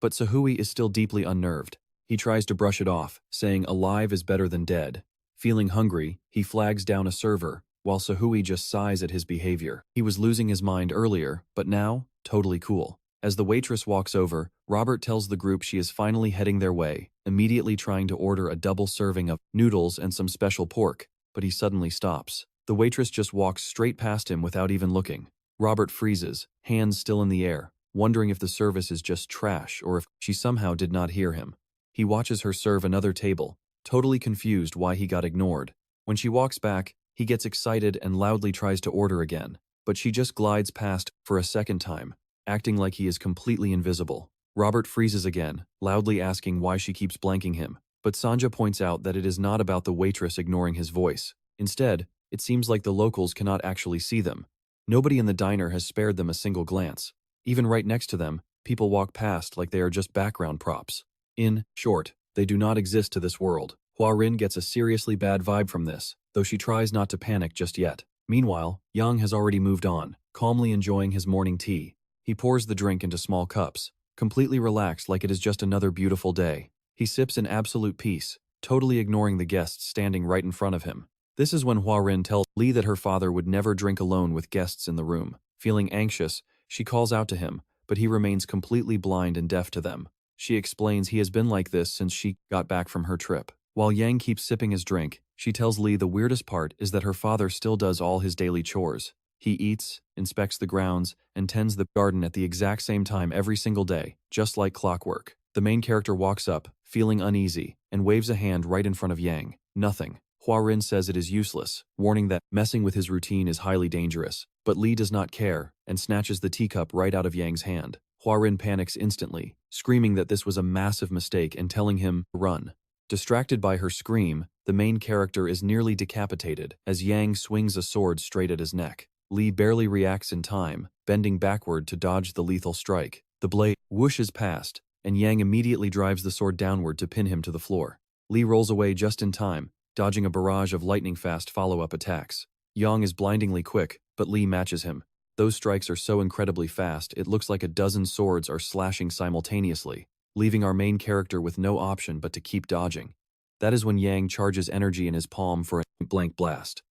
But Sahui is still deeply unnerved. He tries to brush it off, saying alive is better than dead. Feeling hungry, he flags down a server, while Sahui just sighs at his behavior. He was losing his mind earlier, but now, totally cool. As the waitress walks over, Robert tells the group she is finally heading their way, immediately trying to order a double serving of noodles and some special pork, but he suddenly stops. The waitress just walks straight past him without even looking. Robert freezes, hands still in the air, wondering if the service is just trash or if she somehow did not hear him. He watches her serve another table, totally confused why he got ignored. When she walks back, he gets excited and loudly tries to order again, but she just glides past for a second time, acting like he is completely invisible. Robert freezes again, loudly asking why she keeps blanking him, but Sanja points out that it is not about the waitress ignoring his voice. Instead, it seems like the locals cannot actually see them. Nobody in the diner has spared them a single glance. Even right next to them, people walk past like they are just background props. In short, they do not exist to this world. Hua Rin gets a seriously bad vibe from this, though she tries not to panic just yet. Meanwhile, Yang has already moved on, calmly enjoying his morning tea. He pours the drink into small cups, completely relaxed like it is just another beautiful day. He sips in absolute peace, totally ignoring the guests standing right in front of him. This is when Hua Rin tells Lee that her father would never drink alone with guests in the room. Feeling anxious, she calls out to him, but he remains completely blind and deaf to them. She explains he has been like this since she got back from her trip. While Yang keeps sipping his drink, she tells Lee the weirdest part is that her father still does all his daily chores. He eats, inspects the grounds, and tends the garden at the exact same time every single day, just like clockwork. The main character walks up, feeling uneasy, and waves a hand right in front of Yang. Nothing. Hua Rin says it is useless, warning that messing with his routine is highly dangerous. But Lee does not care, and snatches the teacup right out of Yang's hand. Hua Rin panics instantly, screaming that this was a massive mistake and telling him to run. Distracted by her scream, the main character is nearly decapitated as Yang swings a sword straight at his neck. Lee barely reacts in time, bending backward to dodge the lethal strike. The blade whooshes past, and Yang immediately drives the sword downward to pin him to the floor. Lee rolls away just in time, dodging a barrage of lightning-fast follow-up attacks. Yang is blindingly quick, but Lee matches him. Those strikes are so incredibly fast, it looks like a dozen swords are slashing simultaneously, leaving our main character with no option but to keep dodging. That is when Yang charges energy in his palm for a blank blast.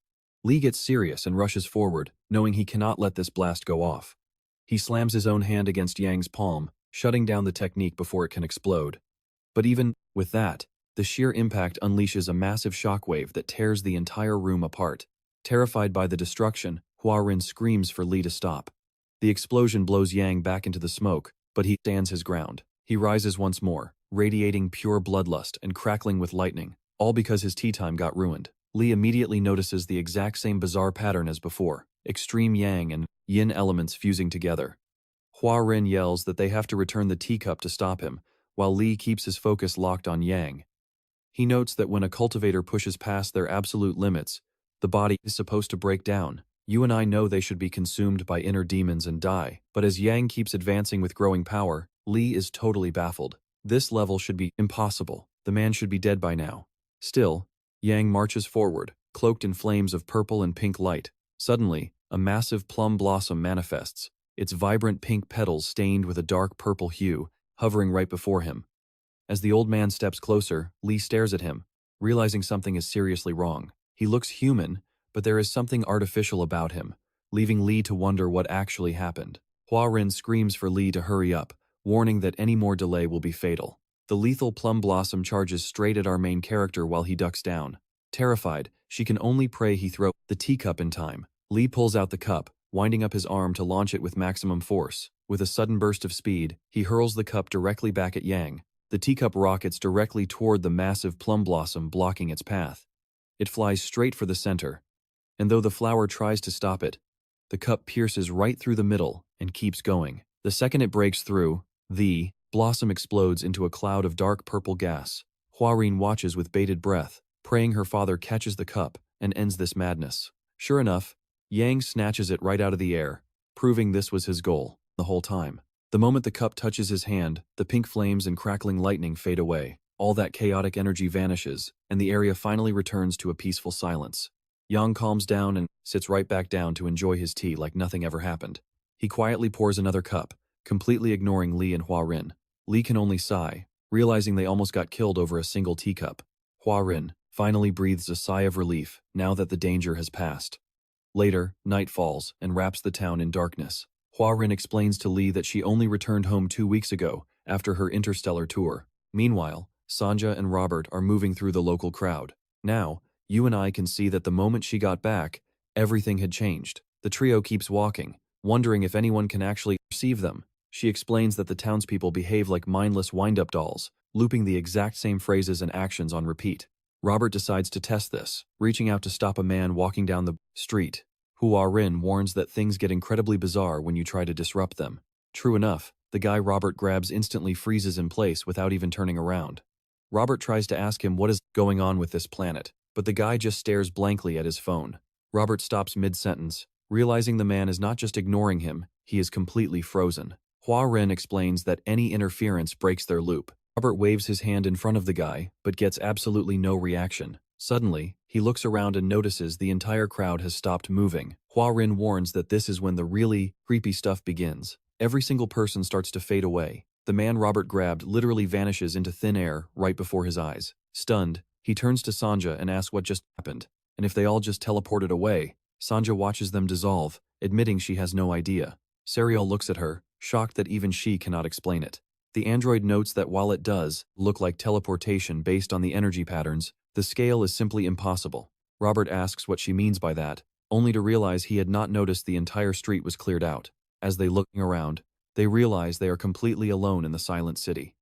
Lee gets serious and rushes forward, knowing he cannot let this blast go off. He slams his own hand against Yang's palm, shutting down the technique before it can explode. But even with that, the sheer impact unleashes a massive shockwave that tears the entire room apart. Terrified by the destruction, Hua Rin screams for Lee to stop. The explosion blows Yang back into the smoke, but he stands his ground. He rises once more, radiating pure bloodlust and crackling with lightning, all because his tea time got ruined. Lee immediately notices the exact same bizarre pattern as before, extreme yang and yin elements fusing together. Hua Rin yells that they have to return the teacup to stop him, while Lee keeps his focus locked on Yang. He notes that when a cultivator pushes past their absolute limits, the body is supposed to break down. You and I know they should be consumed by inner demons and die, but as Yang keeps advancing with growing power, Lee is totally baffled. This level should be impossible. The man should be dead by now. Still, Yang marches forward, cloaked in flames of purple and pink light. Suddenly, a massive plum blossom manifests, its vibrant pink petals stained with a dark purple hue, hovering right before him. As the old man steps closer, Lee stares at him, realizing something is seriously wrong. He looks human, but there is something artificial about him, leaving Lee to wonder what actually happened. Hua Rin screams for Lee to hurry up, warning that any more delay will be fatal. The lethal plum blossom charges straight at our main character while he ducks down. Terrified, she can only pray he throw the teacup in time. Lee pulls out the cup, winding up his arm to launch it with maximum force. With a sudden burst of speed, he hurls the cup directly back at Yang. The teacup rockets directly toward the massive plum blossom, blocking its path. It flies straight for the center, and though the flower tries to stop it, the cup pierces right through the middle and keeps going. The second it breaks through, the blossom explodes into a cloud of dark purple gas. Hua Rin watches with bated breath, praying her father catches the cup and ends this madness. Sure enough, Yang snatches it right out of the air, proving this was his goal the whole time. The moment the cup touches his hand, the pink flames and crackling lightning fade away. All that chaotic energy vanishes, and the area finally returns to a peaceful silence. Yang calms down and sits right back down to enjoy his tea like nothing ever happened. He quietly pours another cup, completely ignoring Lee and Hua Rin. Lee can only sigh, realizing they almost got killed over a single teacup. Hua Rin finally breathes a sigh of relief now that the danger has passed. Later, night falls and wraps the town in darkness. Hua Rin explains to Lee that she only returned home 2 weeks ago after her interstellar tour. Meanwhile, Sanja and Robert are moving through the local crowd. Now, you and I can see that the moment she got back, everything had changed. The trio keeps walking, wondering if anyone can actually perceive them. She explains that the townspeople behave like mindless wind-up dolls, looping the exact same phrases and actions on repeat. Robert decides to test this, reaching out to stop a man walking down the street. Hua Rin warns that things get incredibly bizarre when you try to disrupt them. True enough, the guy Robert grabs instantly freezes in place without even turning around. Robert tries to ask him what is going on with this planet, but the guy just stares blankly at his phone. Robert stops mid-sentence, realizing the man is not just ignoring him, he is completely frozen. Hua Rin explains that any interference breaks their loop. Robert waves his hand in front of the guy, but gets absolutely no reaction. Suddenly, he looks around and notices the entire crowd has stopped moving. Hua Rin warns that this is when the really creepy stuff begins. Every single person starts to fade away. The man Robert grabbed literally vanishes into thin air right before his eyes. Stunned, he turns to Sanja and asks what just happened, and if they all just teleported away. Sanja watches them dissolve, admitting she has no idea. Serial looks at her, shocked that even she cannot explain it. The android notes that while it does look like teleportation based on the energy patterns, the scale is simply impossible. Robert asks what she means by that, only to realize he had not noticed the entire street was cleared out. As they look around, they realize they are completely alone in the silent city.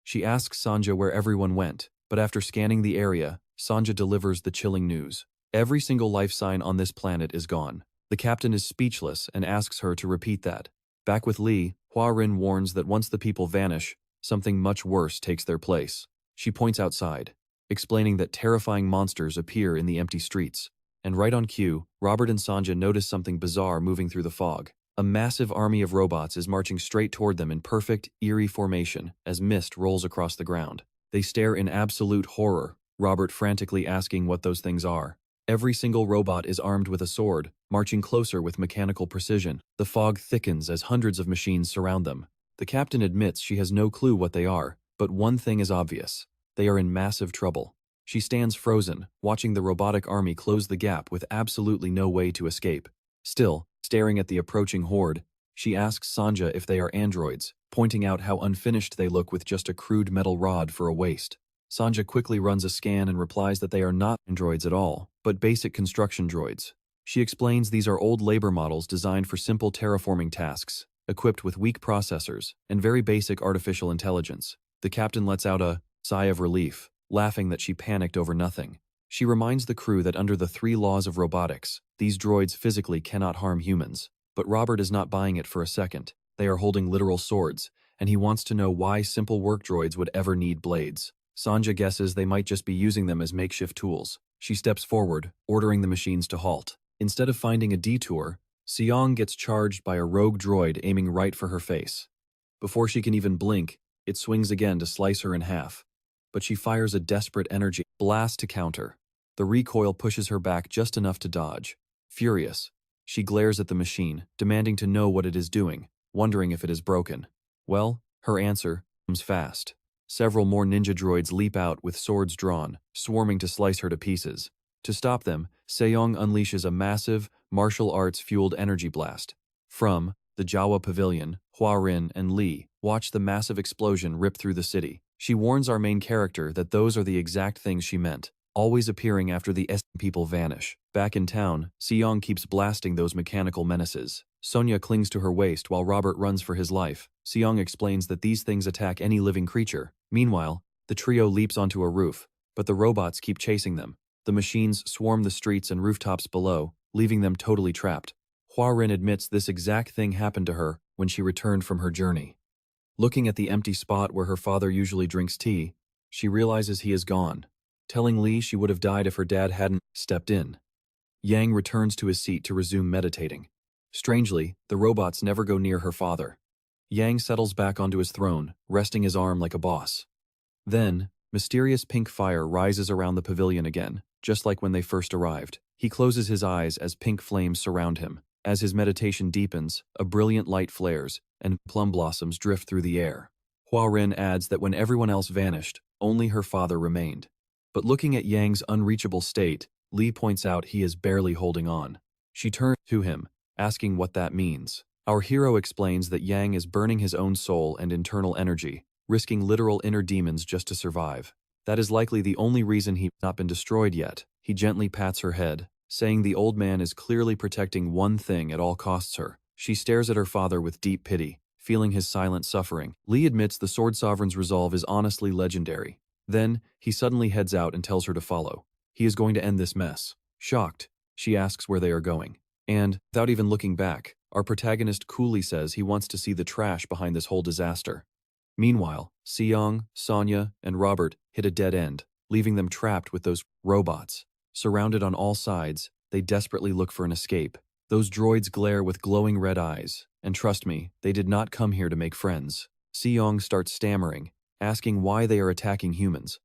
She asks Sanja where everyone went, but after scanning the area, Sanja delivers the chilling news. Every single life sign on this planet is gone. The captain is speechless and asks her to repeat that. Back with Lee, Hua Rin warns that once the people vanish, something much worse takes their place. She points outside, explaining that terrifying monsters appear in the empty streets. And right on cue, Robert and Sanja notice something bizarre moving through the fog. A massive army of robots is marching straight toward them in perfect, eerie formation as mist rolls across the ground. They stare in absolute horror, Robert frantically asking what those things are. Every single robot is armed with a sword, marching closer with mechanical precision. The fog thickens as hundreds of machines surround them. The captain admits she has no clue what they are, but one thing is obvious. They are in massive trouble. She stands frozen, watching the robotic army close the gap with absolutely no way to escape. Still, staring at the approaching horde, she asks Sanja if they are androids, pointing out how unfinished they look with just a crude metal rod for a waist. Sanja quickly runs a scan and replies that they are not androids at all, but basic construction droids. She explains these are old labor models designed for simple terraforming tasks, equipped with weak processors and very basic artificial intelligence. The captain lets out a sigh of relief, laughing that she panicked over nothing. She reminds the crew that under the 3 laws of robotics, these droids physically cannot harm humans. But Robert is not buying it for a second. They are holding literal swords, and he wants to know why simple work droids would ever need blades. Sanja guesses they might just be using them as makeshift tools. She steps forward, ordering the machines to halt. Instead of finding a detour, Seong gets charged by a rogue droid aiming right for her face. Before she can even blink, it swings again to slice her in half. But she fires a desperate energy blast to counter. The recoil pushes her back just enough to dodge. Furious, she glares at the machine, demanding to know what it is doing, wondering if it is broken. Well, her answer comes fast. Several more ninja droids leap out with swords drawn, swarming to slice her to pieces. To stop them, Seong unleashes a massive, martial arts-fueled energy blast. From the Jawa Pavilion, Hua Rin and Lee watch the massive explosion rip through the city. She warns our main character that those are the exact things she meant, always appearing after the people vanish. Back in town, Seong keeps blasting those mechanical menaces. Sonya clings to her waist while Robert runs for his life. Seong explains that these things attack any living creature. Meanwhile, the trio leaps onto a roof, but the robots keep chasing them. The machines swarm the streets and rooftops below, leaving them totally trapped. Hua Rin admits this exact thing happened to her when she returned from her journey. Looking at the empty spot where her father usually drinks tea, she realizes he is gone, telling Lee she would have died if her dad hadn't stepped in. Yang returns to his seat to resume meditating. Strangely, the robots never go near her father. Yang settles back onto his throne, resting his arm like a boss. Then, mysterious pink fire rises around the pavilion again, just like when they first arrived. He closes his eyes as pink flames surround him. As his meditation deepens, a brilliant light flares, and plum blossoms drift through the air. Hua Rin adds that when everyone else vanished, only her father remained. But looking at Yang's unreachable state, Lee points out he is barely holding on. She turns to him, asking what that means. Our hero explains that Yang is burning his own soul and internal energy, risking literal inner demons just to survive. That is likely the only reason he's not been destroyed yet. He gently pats her head, saying the old man is clearly protecting one thing at all costs her. She stares at her father with deep pity, feeling his silent suffering. Lee admits the Sword Sovereign's resolve is honestly legendary. Then, he suddenly heads out and tells her to follow. He is going to end this mess. Shocked, she asks where they are going. And, without even looking back, our protagonist coolly says he wants to see the trash behind this whole disaster. Meanwhile, Seong, Sonya, and Robert hit a dead end, leaving them trapped with those robots. Surrounded on all sides, they desperately look for an escape. Those droids glare with glowing red eyes, and trust me, they did not come here to make friends. Seong starts stammering, asking why they are attacking humans.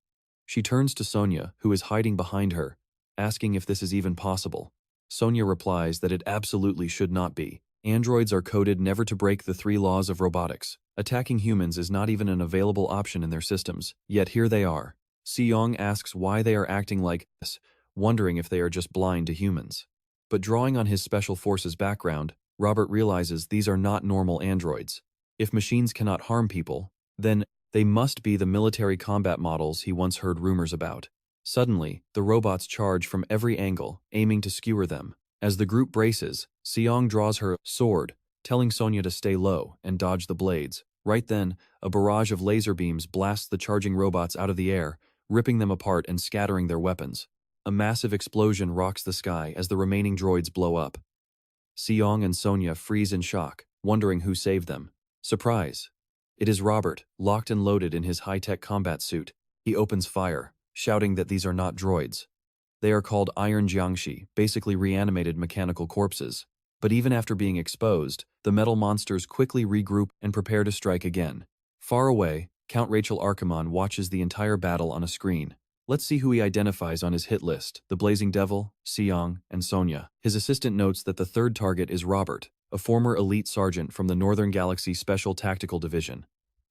She turns to Sonya, who is hiding behind her, asking if this is even possible. Sonya replies that it absolutely should not be. Androids are coded never to break the 3 laws of robotics. Attacking humans is not even an available option in their systems, yet here they are. Seong asks why they are acting like this, wondering if they are just blind to humans. But drawing on his special forces background, Robert realizes these are not normal androids. If machines cannot harm people, then they must be the military combat models he once heard rumors about. Suddenly, the robots charge from every angle, aiming to skewer them. As the group braces, Seong draws her sword, telling Sonya to stay low and dodge the blades. Right then, a barrage of laser beams blasts the charging robots out of the air, ripping them apart and scattering their weapons. A massive explosion rocks the sky as the remaining droids blow up. Seong and Sonya freeze in shock, wondering who saved them. Surprise! It is Robert, locked and loaded in his high-tech combat suit. He opens fire, shouting that these are not droids. They are called Iron Jiangshi, basically reanimated mechanical corpses. But even after being exposed, the metal monsters quickly regroup and prepare to strike again. Far away, Count Rachel Archimon watches the entire battle on a screen. Let's see who he identifies on his hit list: the Blazing Devil, Seong, and Sonya. His assistant notes that the third target is Robert, a former elite sergeant from the Northern Galaxy Special Tactical Division.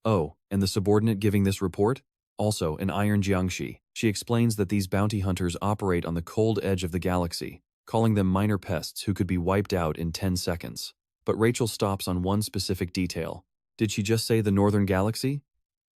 Oh, and the subordinate giving this report? Also an Iron Jiangshi. She explains that these bounty hunters operate on the cold edge of the galaxy, calling them minor pests who could be wiped out in 10 seconds. But Rachel stops on one specific detail. Did she just say the Northern Galaxy?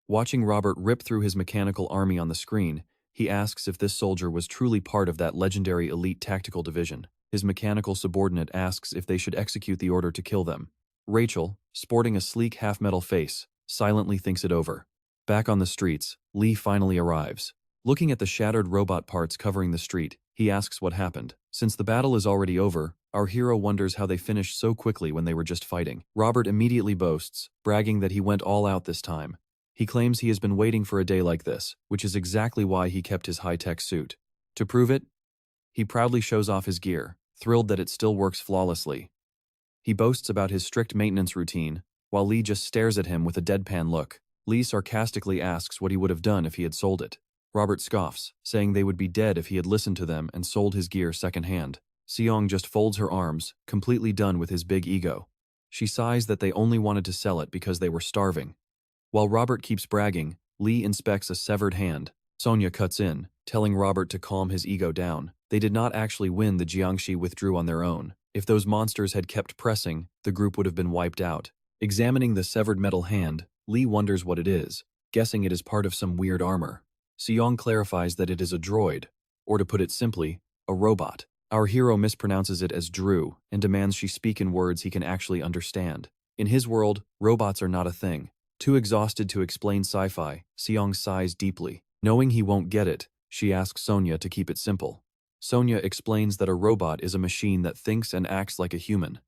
Watching Robert rip through his mechanical army on the screen, he asks if this soldier was truly part of that legendary elite tactical division. His mechanical subordinate asks if they should execute the order to kill them. Rachel, sporting a sleek half-metal face, silently thinks it over. Back on the streets, Lee finally arrives. Looking at the shattered robot parts covering the street, he asks what happened. Since the battle is already over, our hero wonders how they finished so quickly when they were just fighting. Robert immediately boasts, bragging that he went all out this time. He claims he has been waiting for a day like this, which is exactly why he kept his high-tech suit. To prove it, he proudly shows off his gear, thrilled that it still works flawlessly. He boasts about his strict maintenance routine, while Lee just stares at him with a deadpan look. Lee sarcastically asks what he would have done if he had sold it. Robert scoffs, saying they would be dead if he had listened to them and sold his gear secondhand. Seong just folds her arms, completely done with his big ego. She sighs that they only wanted to sell it because they were starving. While Robert keeps bragging, Lee inspects a severed hand. Sonya cuts in, telling Robert to calm his ego down. They did not actually win, the Jiangxi withdrew on their own. If those monsters had kept pressing, the group would have been wiped out. Examining the severed metal hand, Lee wonders what it is, guessing it is part of some weird armor. Seong clarifies that it is a droid, or to put it simply, a robot. Our hero mispronounces it as Drew and demands she speak in words he can actually understand. In his world, robots are not a thing. Too exhausted to explain sci-fi, Seong sighs deeply. Knowing he won't get it, she asks Sonya to keep it simple. Sonya explains that a robot is a machine that thinks and acts like a human.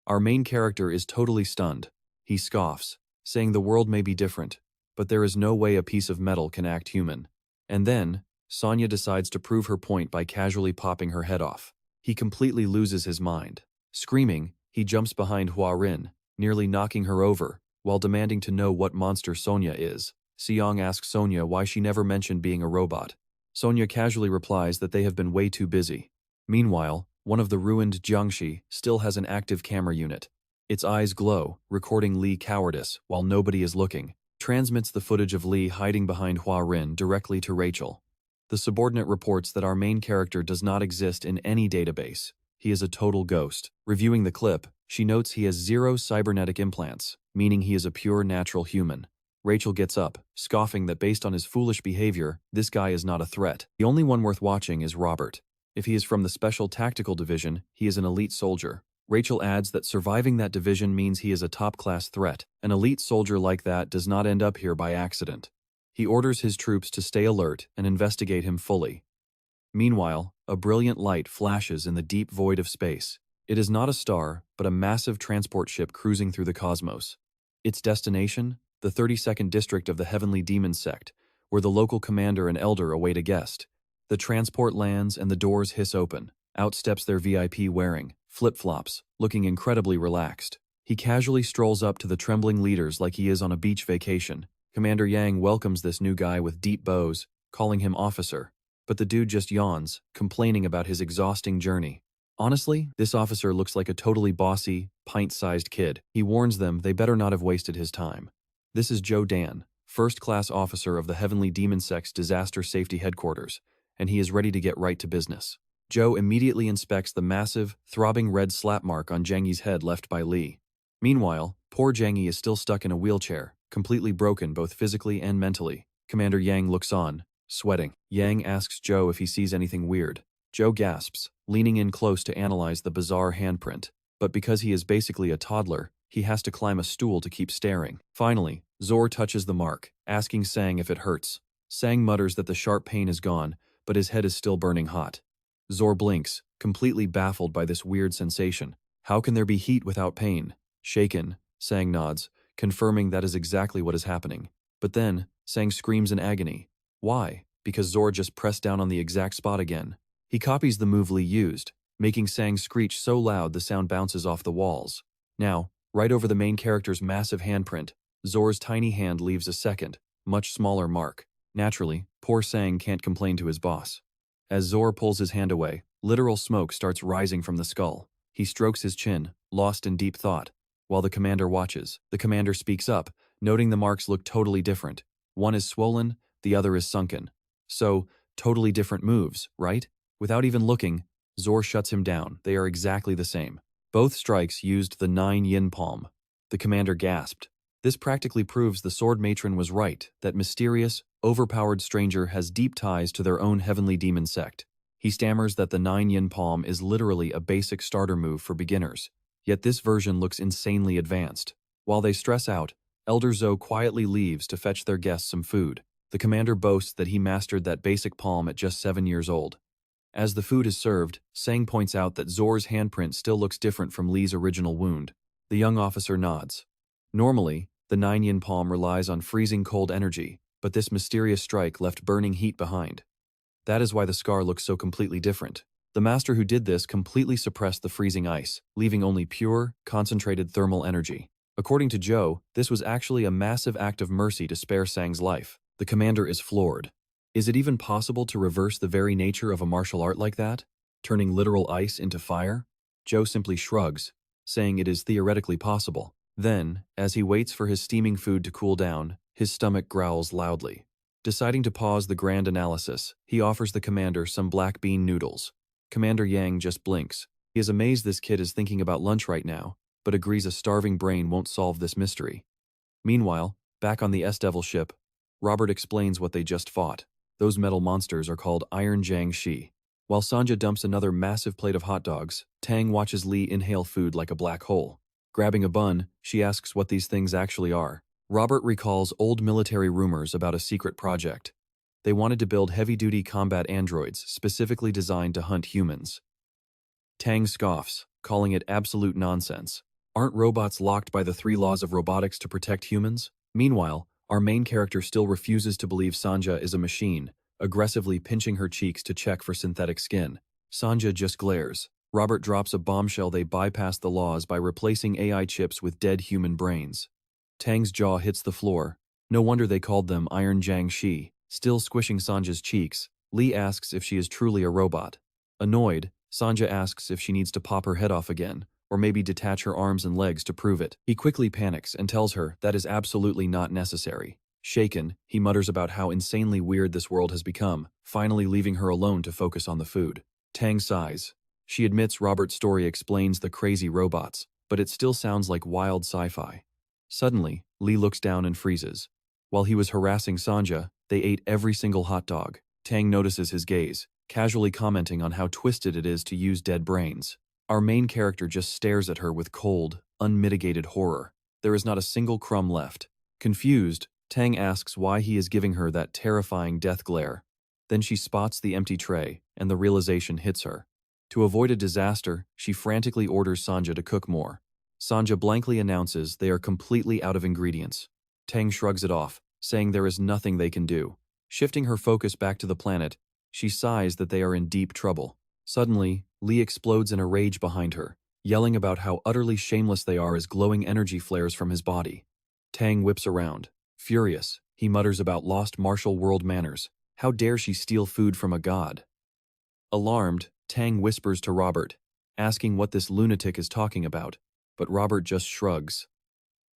Our main character is totally stunned. He scoffs, saying the world may be different, but there is no way a piece of metal can act human. And then, Sonya decides to prove her point by casually popping her head off. He completely loses his mind. Screaming, he jumps behind Hua Rin, nearly knocking her over, while demanding to know what monster Sonya is. Seong asks Sonya why she never mentioned being a robot. Sonya casually replies that they have been way too busy. Meanwhile, one of the ruined Jiangxi still has an active camera unit. Its eyes glow, recording Lee cowardice while nobody is looking. Transmits the footage of Lee hiding behind Hua Rin directly to Rachel. The subordinate reports that our main character does not exist in any database. He is a total ghost. Reviewing the clip, she notes he has 0 cybernetic implants, meaning he is a pure natural human. Rachel gets up, scoffing that based on his foolish behavior, this guy is not a threat. The only one worth watching is Robert. If he is from the Special Tactical Division, he is an elite soldier. Rachel adds that surviving that division means he is a top-class threat. An elite soldier like that does not end up here by accident. He orders his troops to stay alert and investigate him fully. Meanwhile, a brilliant light flashes in the deep void of space. It is not a star, but a massive transport ship cruising through the cosmos. Its destination? The 32nd district of the Heavenly Demon Sect, where the local commander and elder await a guest. The transport lands and the doors hiss open. Out steps their VIP wearing flip-flops, looking incredibly relaxed. He casually strolls up to the trembling leaders like he is on a beach vacation. Commander Yang welcomes this new guy with deep bows, calling him officer. But the dude just yawns, complaining about his exhausting journey. Honestly, this officer looks like a totally bossy, pint-sized kid. He warns them they better not have wasted his time. This is Joe Dan, first-class officer of the Heavenly Demon Sect's Disaster Safety Headquarters, and he is ready to get right to business. Joe immediately inspects the massive, throbbing red slap mark on Zhangyi's head left by Lee. Meanwhile, poor Zhangyi is still stuck in a wheelchair, completely broken both physically and mentally. Commander Yang looks on, sweating. Yang asks Joe if he sees anything weird. Joe gasps, leaning in close to analyze the bizarre handprint. But because he is basically a toddler, he has to climb a stool to keep staring. Finally, Zor touches the mark, asking Sang if it hurts. Sang mutters that the sharp pain is gone, but his head is still burning hot. Zor blinks, completely baffled by this weird sensation. How can there be heat without pain? Shaken, Sang nods, confirming that is exactly what is happening. But then, Sang screams in agony. Why? Because Zor just pressed down on the exact spot again. He copies the move Lee used, making Sang screech so loud the sound bounces off the walls. Now, right over the main character's massive handprint, Zor's tiny hand leaves a second, much smaller mark. Naturally, poor Sang can't complain to his boss. As Zor pulls his hand away, literal smoke starts rising from the skull. He strokes his chin, lost in deep thought. While the commander watches, the commander speaks up, noting the marks look totally different. One is swollen, the other is sunken. So, totally different moves, right? Without even looking, Zor shuts him down. They are exactly the same. Both strikes used the 9 yin palm. The commander gasped. This practically proves the sword matron was right, that mysterious, overpowered stranger has deep ties to their own heavenly demon sect. He stammers that the 9 yin palm is literally a basic starter move for beginners. Yet this version looks insanely advanced. While they stress out, Elder Zhou quietly leaves to fetch their guests some food. The commander boasts that he mastered that basic palm at just 7 years old. As the food is served, Sang points out that Zor's handprint still looks different from Lee's original wound. The young officer nods. Normally, the 9 yin palm relies on freezing cold energy, but this mysterious strike left burning heat behind. That is why the scar looks so completely different. The master who did this completely suppressed the freezing ice, leaving only pure, concentrated thermal energy. According to Joe, this was actually a massive act of mercy to spare Sang's life. The commander is floored. Is it even possible to reverse the very nature of a martial art like that? Turning literal ice into fire? Joe simply shrugs, saying it is theoretically possible. Then, as he waits for his steaming food to cool down, his stomach growls loudly. Deciding to pause the grand analysis, he offers the commander some black bean noodles. Commander Yang just blinks. He is amazed this kid is thinking about lunch right now, but agrees a starving brain won't solve this mystery. Meanwhile, back on the S-Devil ship, Robert explains what they just fought. Those metal monsters are called Iron Jang Shi. While Sanja dumps another massive plate of hot dogs, Tang watches Lee inhale food like a black hole. Grabbing a bun, she asks what these things actually are. Robert recalls old military rumors about a secret project. They wanted to build heavy-duty combat androids specifically designed to hunt humans. Tang scoffs, calling it absolute nonsense. Aren't robots locked by the 3 laws of robotics to protect humans? Meanwhile, our main character still refuses to believe Sanja is a machine, aggressively pinching her cheeks to check for synthetic skin. Sanja just glares. Robert drops a bombshell they bypassed the laws by replacing AI chips with dead human brains. Tang's jaw hits the floor. No wonder they called them Iron Jang Shi. Still squishing Sanja's cheeks, Lee asks if she is truly a robot. Annoyed, Sanja asks if she needs to pop her head off again, or maybe detach her arms and legs to prove it. He quickly panics and tells her that is absolutely not necessary. Shaken, he mutters about how insanely weird this world has become, finally leaving her alone to focus on the food. Tang sighs. She admits Robert's story explains the crazy robots, but it still sounds like wild sci-fi. Suddenly, Lee looks down and freezes. While he was harassing Sanja, they ate every single hot dog. Tang notices his gaze, casually commenting on how twisted it is to use dead brains. Our main character just stares at her with cold, unmitigated horror. There is not a single crumb left. Confused, Tang asks why he is giving her that terrifying death glare. Then she spots the empty tray, and the realization hits her. To avoid a disaster, she frantically orders Sanja to cook more. Sanja blankly announces they are completely out of ingredients. Tang shrugs it off, saying there is nothing they can do. Shifting her focus back to the planet, she sighs that they are in deep trouble. Suddenly, Lee explodes in a rage behind her, yelling about how utterly shameless they are as glowing energy flares from his body. Tang whips around. Furious, he mutters about lost martial world manners. How dare she steal food from a god? Alarmed, Tang whispers to Robert, asking what this lunatic is talking about, but Robert just shrugs.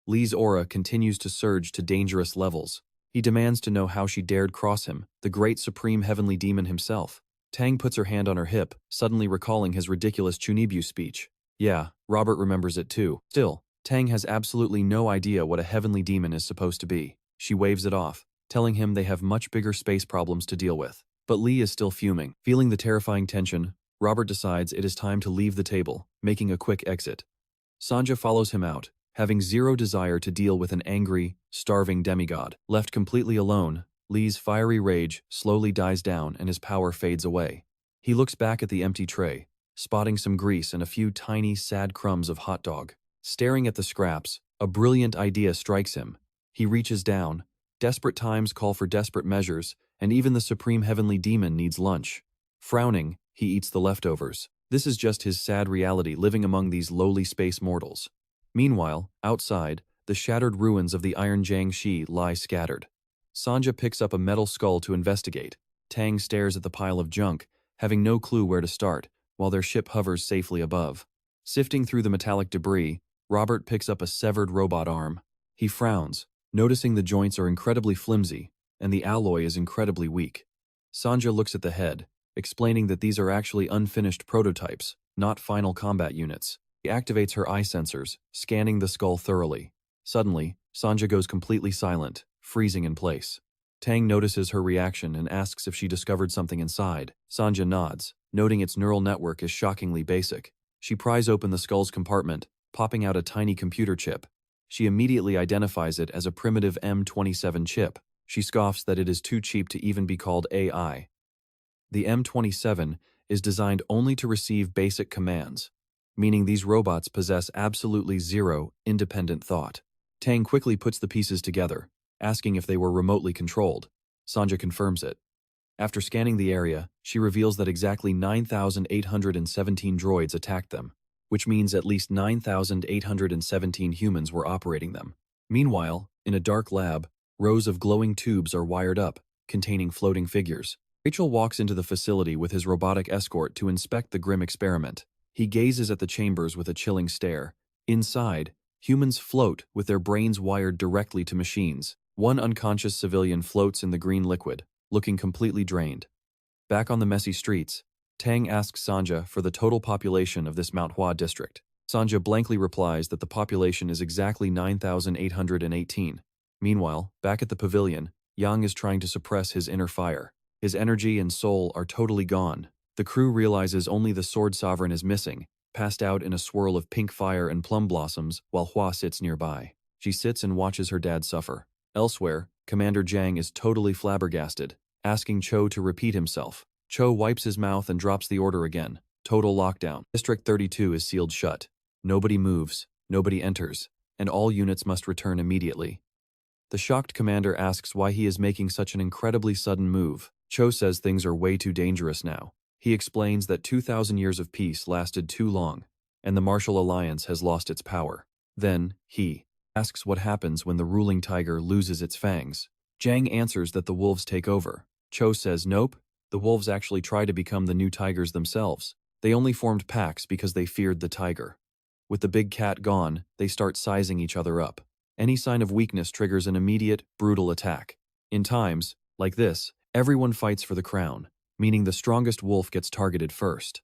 Lee's aura continues to surge to dangerous levels. He demands to know how she dared cross him, the great supreme heavenly demon himself. Tang puts her hand on her hip, suddenly recalling his ridiculous Chunibu speech. Yeah, Robert remembers it too. Still, Tang has absolutely no idea what a heavenly demon is supposed to be. She waves it off, telling him they have much bigger space problems to deal with. But Lee is still fuming. Feeling the terrifying tension, Robert decides it is time to leave the table, making a quick exit. Sanja follows him out, having zero desire to deal with an angry, starving demigod. Left completely alone, Lee's fiery rage slowly dies down and his power fades away. He looks back at the empty tray, spotting some grease and a few tiny, sad crumbs of hot dog. Staring at the scraps, a brilliant idea strikes him. He reaches down. Desperate times call for desperate measures, and even the supreme heavenly demon needs lunch. Frowning, he eats the leftovers. This is just his sad reality living among these lowly space mortals. Meanwhile, outside, the shattered ruins of the Iron Jang Shi lie scattered. Sanja picks up a metal skull to investigate. Tang stares at the pile of junk, having no clue where to start, while their ship hovers safely above. Sifting through the metallic debris, Robert picks up a severed robot arm. He frowns, noticing the joints are incredibly flimsy, and the alloy is incredibly weak. Sanja looks at the head, explaining that these are actually unfinished prototypes, not final combat units. He activates her eye sensors, scanning the skull thoroughly. Suddenly, Sanja goes completely silent, freezing in place. Tang notices her reaction and asks if she discovered something inside. Sanja nods, noting its neural network is shockingly basic. She pries open the skull's compartment, popping out a tiny computer chip. She immediately identifies it as a primitive M27 chip. She scoffs that it is too cheap to even be called AI. The M27 is designed only to receive basic commands, meaning these robots possess absolutely zero independent thought. Tang quickly puts the pieces together, asking if they were remotely controlled. Sanja confirms it. After scanning the area, she reveals that exactly 9,817 droids attacked them, which means at least 9,817 humans were operating them. Meanwhile, in a dark lab, rows of glowing tubes are wired up, containing floating figures. Rachel walks into the facility with his robotic escort to inspect the grim experiment. He gazes at the chambers with a chilling stare. Inside, Humans float with their brains wired directly to machines. One unconscious civilian floats in the green liquid, looking completely drained. Back on the messy streets, Tang asks Sanja for the total population of this Manhwa district. Sanja blankly replies that the population is exactly 9,818. Meanwhile, back at the pavilion, Yang is trying to suppress his inner fire. His energy and soul are totally gone. The crew realizes only the Sword Sovereign is missing, passed out in a swirl of pink fire and plum blossoms while Hua sits nearby. She sits and watches her dad suffer. Elsewhere, Commander Jiang is totally flabbergasted, asking Cho to repeat himself. Cho wipes his mouth and drops the order again. Total lockdown. District 32 is sealed shut. Nobody moves, nobody enters, and all units must return immediately. The shocked commander asks why he is making such an incredibly sudden move. Cho says things are way too dangerous now. He explains that 2,000 years of peace lasted too long, and the martial alliance has lost its power. Then, he asks what happens when the ruling tiger loses its fangs. Jiang answers that the wolves take over. Cho says nope, the wolves actually try to become the new tigers themselves. They only formed packs because they feared the tiger. With the big cat gone, they start sizing each other up. Any sign of weakness triggers an immediate, brutal attack. In times, like this, everyone fights for the crown, meaning the strongest wolf gets targeted first.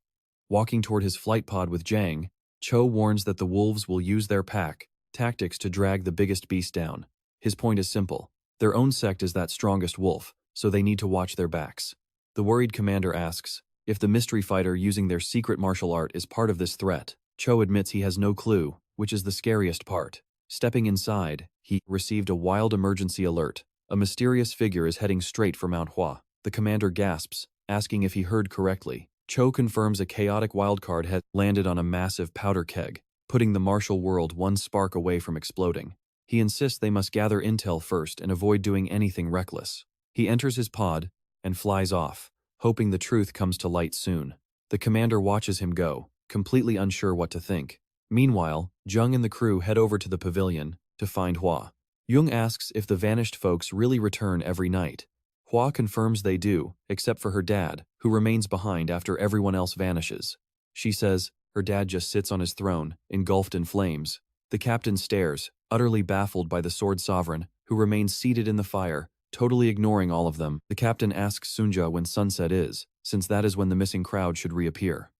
Walking toward his flight pod with Jiang, Cho warns that the wolves will use their pack tactics to drag the biggest beast down. His point is simple. Their own sect is that strongest wolf, so they need to watch their backs. The worried commander asks if the mystery fighter using their secret martial art is part of this threat. Cho admits he has no clue, which is the scariest part. Stepping inside, he received a wild emergency alert. A mysterious figure is heading straight for Manhwa. The commander gasps, asking if he heard correctly. Cho confirms a chaotic wildcard had landed on a massive powder keg, putting the martial world one spark away from exploding. He insists they must gather intel first and avoid doing anything reckless. He enters his pod and flies off, hoping the truth comes to light soon. The commander watches him go, completely unsure what to think. Meanwhile, Jung and the crew head over to the pavilion to find Hua. Jung asks if the vanished folks really return every night. Hua confirms they do, except for her dad, who remains behind after everyone else vanishes. She says her dad just sits on his throne, engulfed in flames. The captain stares, utterly baffled by the Sword Sovereign, who remains seated in the fire, totally ignoring all of them. The captain asks Sunja when sunset is, since that is when the missing crowd should reappear.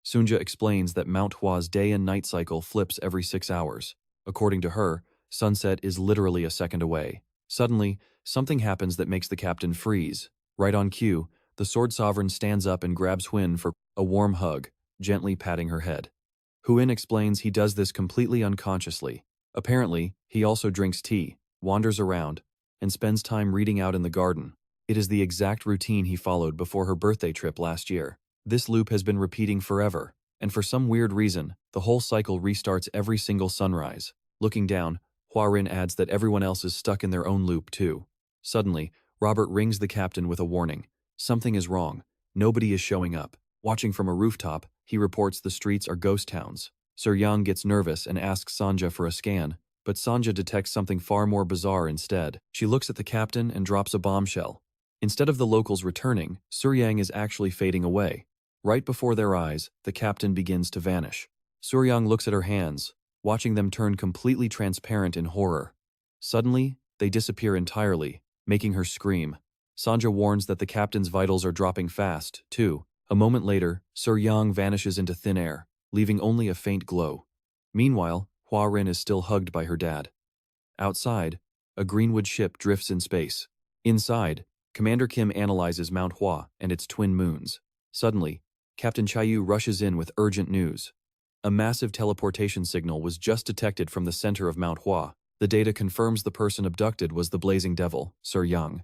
Sunja explains that Mount Hua's day and night cycle flips every 6 hours. According to her, sunset is literally a second away. Suddenly, something happens that makes the captain freeze. Right on cue, the Sword Sovereign stands up and grabs Huin for a warm hug, gently patting her head. Huin explains he does this completely unconsciously. Apparently, he also drinks tea, wanders around, and spends time reading out in the garden. It is the exact routine he followed before her birthday trip last year. This loop has been repeating forever, and for some weird reason, the whole cycle restarts every single sunrise. Looking down, Huarin adds that everyone else is stuck in their own loop too. Suddenly, Robert rings the captain with a warning. Something is wrong. Nobody is showing up. Watching from a rooftop, he reports the streets are ghost towns. Sir Yang gets nervous and asks Sanja for a scan, but Sanja detects something far more bizarre instead. She looks at the captain and drops a bombshell. Instead of the locals returning, Sir Yang is actually fading away. Right before their eyes, the captain begins to vanish. Suryang looks at her hands, watching them turn completely transparent in horror. Suddenly, they disappear entirely, making her scream. Sanja warns that the captain's vitals are dropping fast, too. A moment later, Sir Yang vanishes into thin air, leaving only a faint glow. Meanwhile, Hua Rin is still hugged by her dad. Outside, a Greenwood ship drifts in space. Inside, Commander Kim analyzes Mount Hua and its twin moons. Suddenly, Captain Chayu rushes in with urgent news. A massive teleportation signal was just detected from the center of Mount Hua. The data confirms the person abducted was the Blazing Devil, Sir Yang.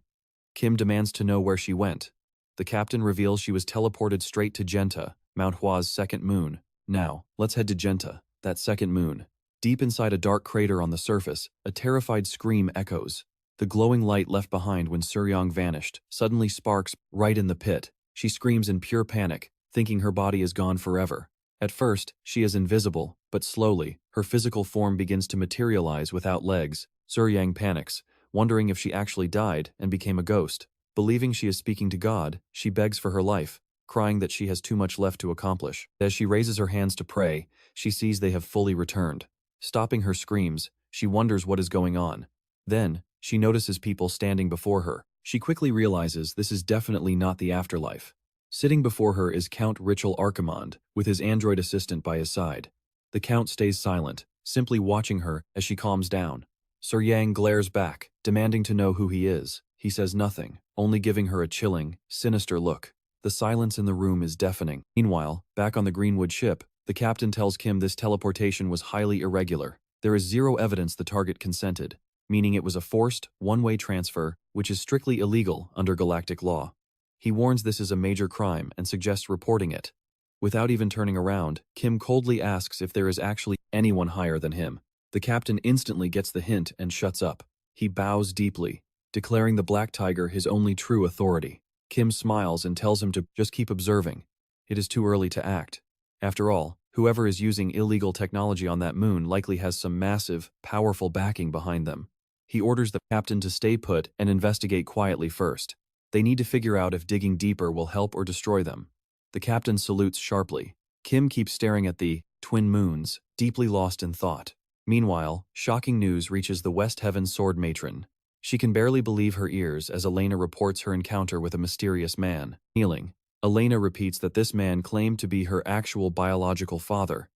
Kim demands to know where she went. The captain reveals she was teleported straight to Genta, Mount Hua's second moon. Now, let's head to Genta, that second moon. Deep inside a dark crater on the surface, a terrified scream echoes. The glowing light left behind when Sir Yang vanished suddenly sparks right in the pit. She screams in pure panic, thinking her body is gone forever. At first, she is invisible, but slowly, her physical form begins to materialize without legs. Sir Yang panics, wondering if she actually died and became a ghost. Believing she is speaking to God, she begs for her life, crying that she has too much left to accomplish. As she raises her hands to pray, she sees they have fully returned. Stopping her screams, she wonders what is going on. Then, she notices people standing before her. She quickly realizes this is definitely not the afterlife. Sitting before her is Count Richel Archimond, with his android assistant by his side. The Count stays silent, simply watching her as she calms down. Sir Yang glares back, demanding to know who he is. He says nothing, only giving her a chilling, sinister look. The silence in the room is deafening. Meanwhile, back on the Greenwood ship, the captain tells Kim this teleportation was highly irregular. There is zero evidence the target consented, meaning it was a forced, one-way transfer, which is strictly illegal under galactic law. He warns this is a major crime and suggests reporting it. Without even turning around, Kim coldly asks if there is actually anyone higher than him. The captain instantly gets the hint and shuts up. He bows deeply, declaring the Black Tiger his only true authority. Kim smiles and tells him to just keep observing. It is too early to act. After all, whoever is using illegal technology on that moon likely has some massive, powerful backing behind them. He orders the captain to stay put and investigate quietly first. They need to figure out if digging deeper will help or destroy them. The captain salutes sharply. Kim keeps staring at the twin moons, deeply lost in thought. Meanwhile, shocking news reaches the West Heaven sword matron. She can barely believe her ears as Elena reports her encounter with a mysterious man. Kneeling, Elena repeats that this man claimed to be her actual biological father.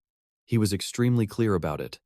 He was extremely clear about it.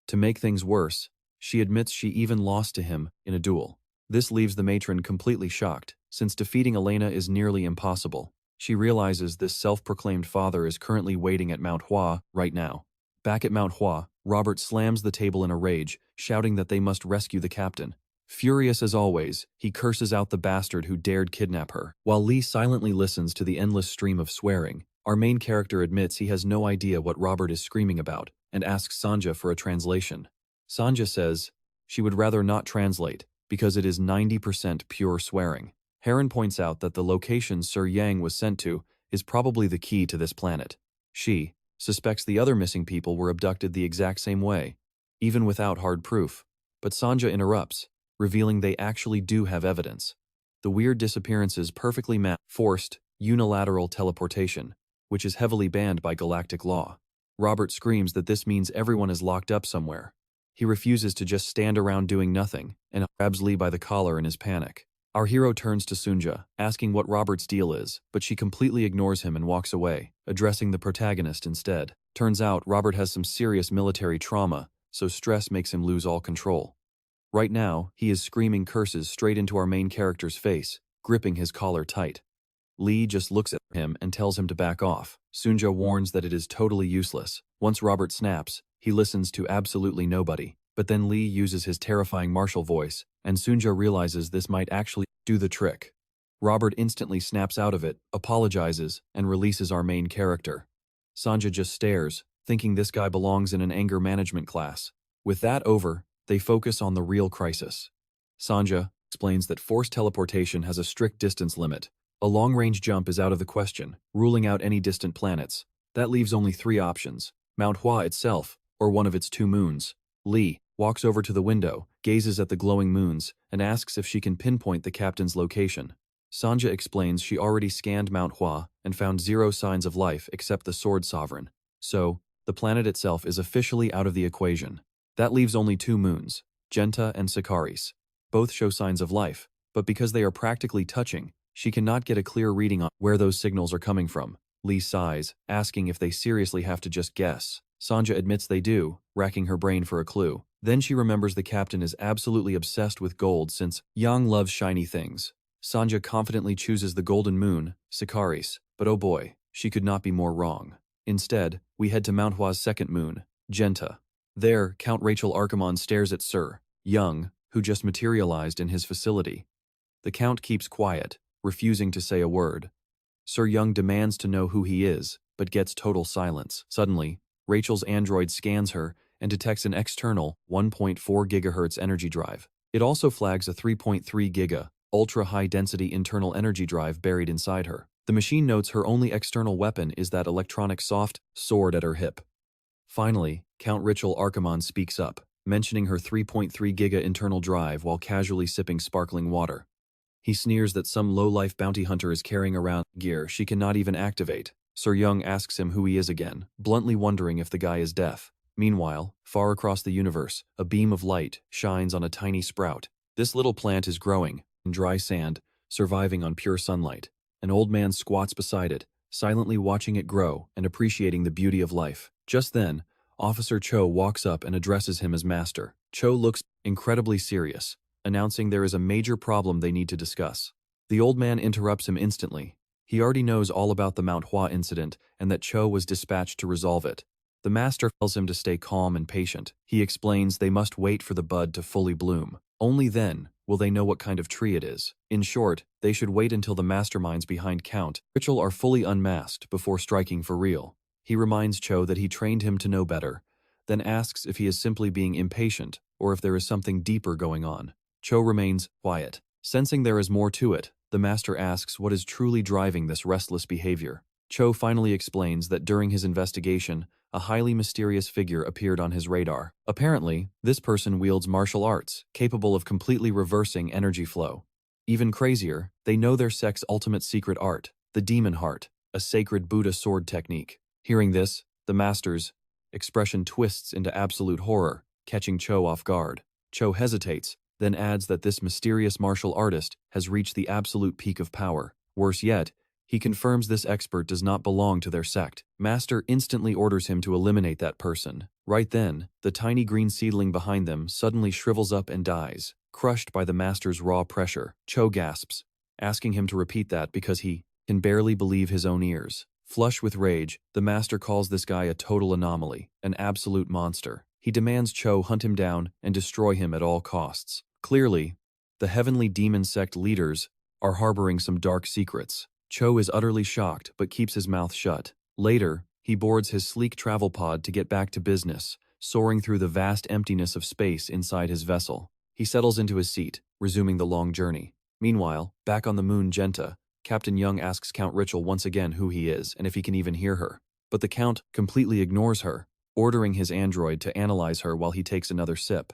To make things worse, she admits she even lost to him in a duel. This leaves the matron completely shocked, since defeating Elena is nearly impossible. She realizes this self-proclaimed father is currently waiting at Mount Hua right now. Back at Mount Hua, Robert slams the table in a rage, shouting that they must rescue the captain. Furious as always, he curses out the bastard who dared kidnap her. While Lee silently listens to the endless stream of swearing, our main character admits he has no idea what Robert is screaming about and asks Sanja for a translation. Sanja says she would rather not translate because it is 90% pure swearing. Heron points out that the location Sir Yang was sent to is probably the key to this planet. She suspects the other missing people were abducted the exact same way, even without hard proof. But Sanja interrupts, revealing they actually do have evidence. The weird disappearances perfectly map forced, unilateral teleportation, which is heavily banned by galactic law. Robert screams that this means everyone is locked up somewhere. He refuses to just stand around doing nothing, and grabs Lee by the collar in his panic. Our hero turns to Sunja, asking what Robert's deal is, but she completely ignores him and walks away, addressing the protagonist instead. Turns out Robert has some serious military trauma, so stress makes him lose all control. Right now, he is screaming curses straight into our main character's face, gripping his collar tight. Lee just looks at him and tells him to back off. Sunja warns that it is totally useless. Once Robert snaps, he listens to absolutely nobody. But then Lee uses his terrifying martial voice, and Sunja realizes this might actually do the trick. Robert instantly snaps out of it, apologizes, and releases our main character. Sanja just stares, thinking this guy belongs in an anger management class. With that over, they focus on the real crisis. Sanja explains that forced teleportation has a strict distance limit. A long-range jump is out of the question, ruling out any distant planets. That leaves only 3 options: Mount Hua itself, or one of its 2 moons. Lee walks over to the window, gazes at the glowing moons, and asks if she can pinpoint the captain's location. Sanja explains she already scanned Mount Hua and found 0 signs of life except the Sword Sovereign. So, the planet itself is officially out of the equation. That leaves only 2 moons, Genta and Sikaris. Both show signs of life, but because they are practically touching, she cannot get a clear reading on where those signals are coming from. Lee sighs, asking if they seriously have to just guess. Sanja admits they do, racking her brain for a clue. Then she remembers the captain is absolutely obsessed with gold since Yang loves shiny things. Sanja confidently chooses the golden moon, Sikaris, but oh boy, she could not be more wrong. Instead, we head to Mount Hua's second moon, Genta. There, Count Richel Archimond stares at Sir Yang, who just materialized in his facility. The Count keeps quiet, refusing to say a word. Sir Yang demands to know who he is, but gets total silence. Suddenly, Rachel's android scans her and detects an external 1.4 GHz energy drive. It also flags a 3.3 giga, ultra-high-density internal energy drive buried inside her. The machine notes her only external weapon is that electronic soft sword at her hip. Finally, Count Richel Archimond speaks up, mentioning her 3.3 giga internal drive while casually sipping sparkling water. He sneers that some low-life bounty hunter is carrying around gear she cannot even activate. Sir Young asks him who he is again, bluntly wondering if the guy is deaf. Meanwhile, far across the universe, a beam of light shines on a tiny sprout. This little plant is growing in dry sand, surviving on pure sunlight. An old man squats beside it, silently watching it grow and appreciating the beauty of life. Just then, Officer Cho walks up and addresses him as master. Cho looks incredibly serious, announcing there is a major problem they need to discuss. The old man interrupts him instantly. He already knows all about the Manhwa incident and that Cho was dispatched to resolve it. The master tells him to stay calm and patient. He explains they must wait for the bud to fully bloom. Only then will they know what kind of tree it is. In short, they should wait until the masterminds behind Count Ritual are fully unmasked before striking for real. He reminds Cho that he trained him to know better, then asks if he is simply being impatient or if there is something deeper going on. Cho remains quiet. Sensing there is more to it, the master asks what is truly driving this restless behavior. Cho finally explains that during his investigation, a highly mysterious figure appeared on his radar. Apparently, this person wields martial arts, capable of completely reversing energy flow. Even crazier, they know their sect's ultimate secret art, the demon heart, a sacred Buddha sword technique. Hearing this, the master's expression twists into absolute horror, catching Cho off guard. Cho hesitates, then adds that this mysterious martial artist has reached the absolute peak of power. Worse yet, he confirms this expert does not belong to their sect. Master instantly orders him to eliminate that person. Right then, the tiny green seedling behind them suddenly shrivels up and dies, crushed by the master's raw pressure. Cho gasps, asking him to repeat that because he can barely believe his own ears. Flush with rage, the master calls this guy a total anomaly, an absolute monster. He demands Cho hunt him down and destroy him at all costs. Clearly, the heavenly demon sect leaders are harboring some dark secrets. Cho is utterly shocked but keeps his mouth shut. Later, he boards his sleek travel pod to get back to business, soaring through the vast emptiness of space inside his vessel. He settles into his seat, resuming the long journey. Meanwhile, back on the moon Genta, Captain Young asks Count Ritual once again who he is and if he can even hear her. But the Count completely ignores her, ordering his android to analyze her while he takes another sip.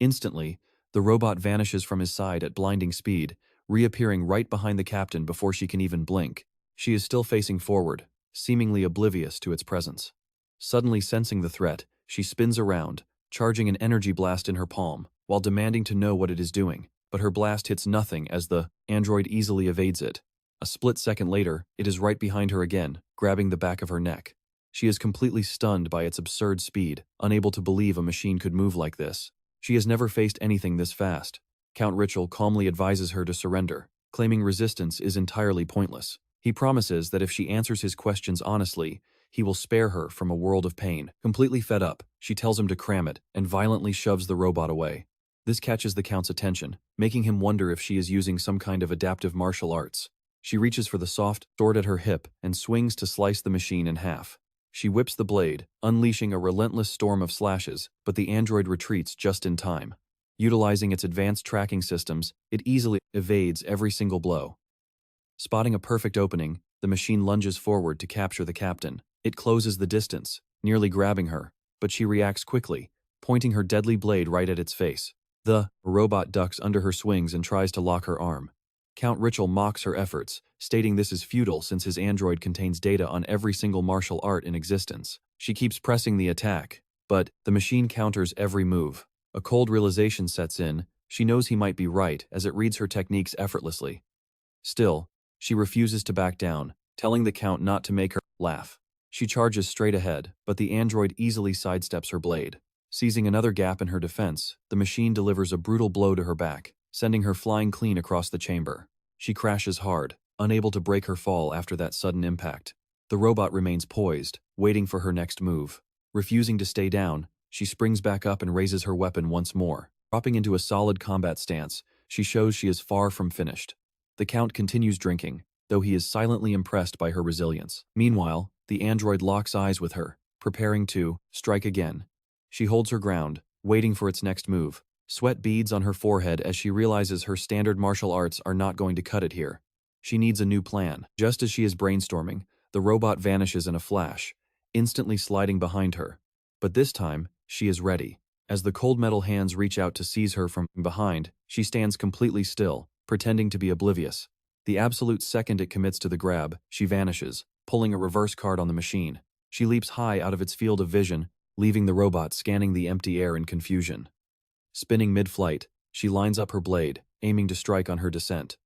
Instantly, the robot vanishes from his side at blinding speed, reappearing right behind the captain before she can even blink. She is still facing forward, seemingly oblivious to its presence. Suddenly sensing the threat, she spins around, charging an energy blast in her palm, while demanding to know what it is doing. But her blast hits nothing as the android easily evades it. A split second later, it is right behind her again, grabbing the back of her neck. She is completely stunned by its absurd speed, unable to believe a machine could move like this. She has never faced anything this fast. Count Ritual calmly advises her to surrender, claiming resistance is entirely pointless. He promises that if she answers his questions honestly, he will spare her from a world of pain. Completely fed up, she tells him to cram it and violently shoves the robot away. This catches the Count's attention, making him wonder if she is using some kind of adaptive martial arts. She reaches for the soft sword at her hip and swings to slice the machine in half. She whips the blade, unleashing a relentless storm of slashes, but the android retreats just in time. Utilizing its advanced tracking systems, it easily evades every single blow. Spotting a perfect opening, the machine lunges forward to capture the captain. It closes the distance, nearly grabbing her, but she reacts quickly, pointing her deadly blade right at its face. The robot ducks under her swings and tries to lock her arm. Count Ritual mocks her efforts, stating this is futile since his android contains data on every single martial art in existence. She keeps pressing the attack, but the machine counters every move. A cold realization sets in. She knows he might be right as it reads her techniques effortlessly. Still, she refuses to back down, telling the Count not to make her laugh. She charges straight ahead, but the android easily sidesteps her blade. Seizing another gap in her defense, the machine delivers a brutal blow to her back, sending her flying clean across the chamber. She crashes hard, unable to break her fall after that sudden impact. The robot remains poised, waiting for her next move. Refusing to stay down, she springs back up and raises her weapon once more. Dropping into a solid combat stance, she shows she is far from finished. The Count continues drinking, though he is silently impressed by her resilience. Meanwhile, the android locks eyes with her, preparing to strike again. She holds her ground, waiting for its next move. Sweat beads on her forehead as she realizes her standard martial arts are not going to cut it here. She needs a new plan. Just as she is brainstorming, the robot vanishes in a flash, instantly sliding behind her. But this time, she is ready. As the cold metal hands reach out to seize her from behind, she stands completely still, pretending to be oblivious. The absolute second it commits to the grab, she vanishes, pulling a reverse card on the machine. She leaps high out of its field of vision, leaving the robot scanning the empty air in confusion. Spinning mid-flight, she lines up her blade, aiming to strike on her descent.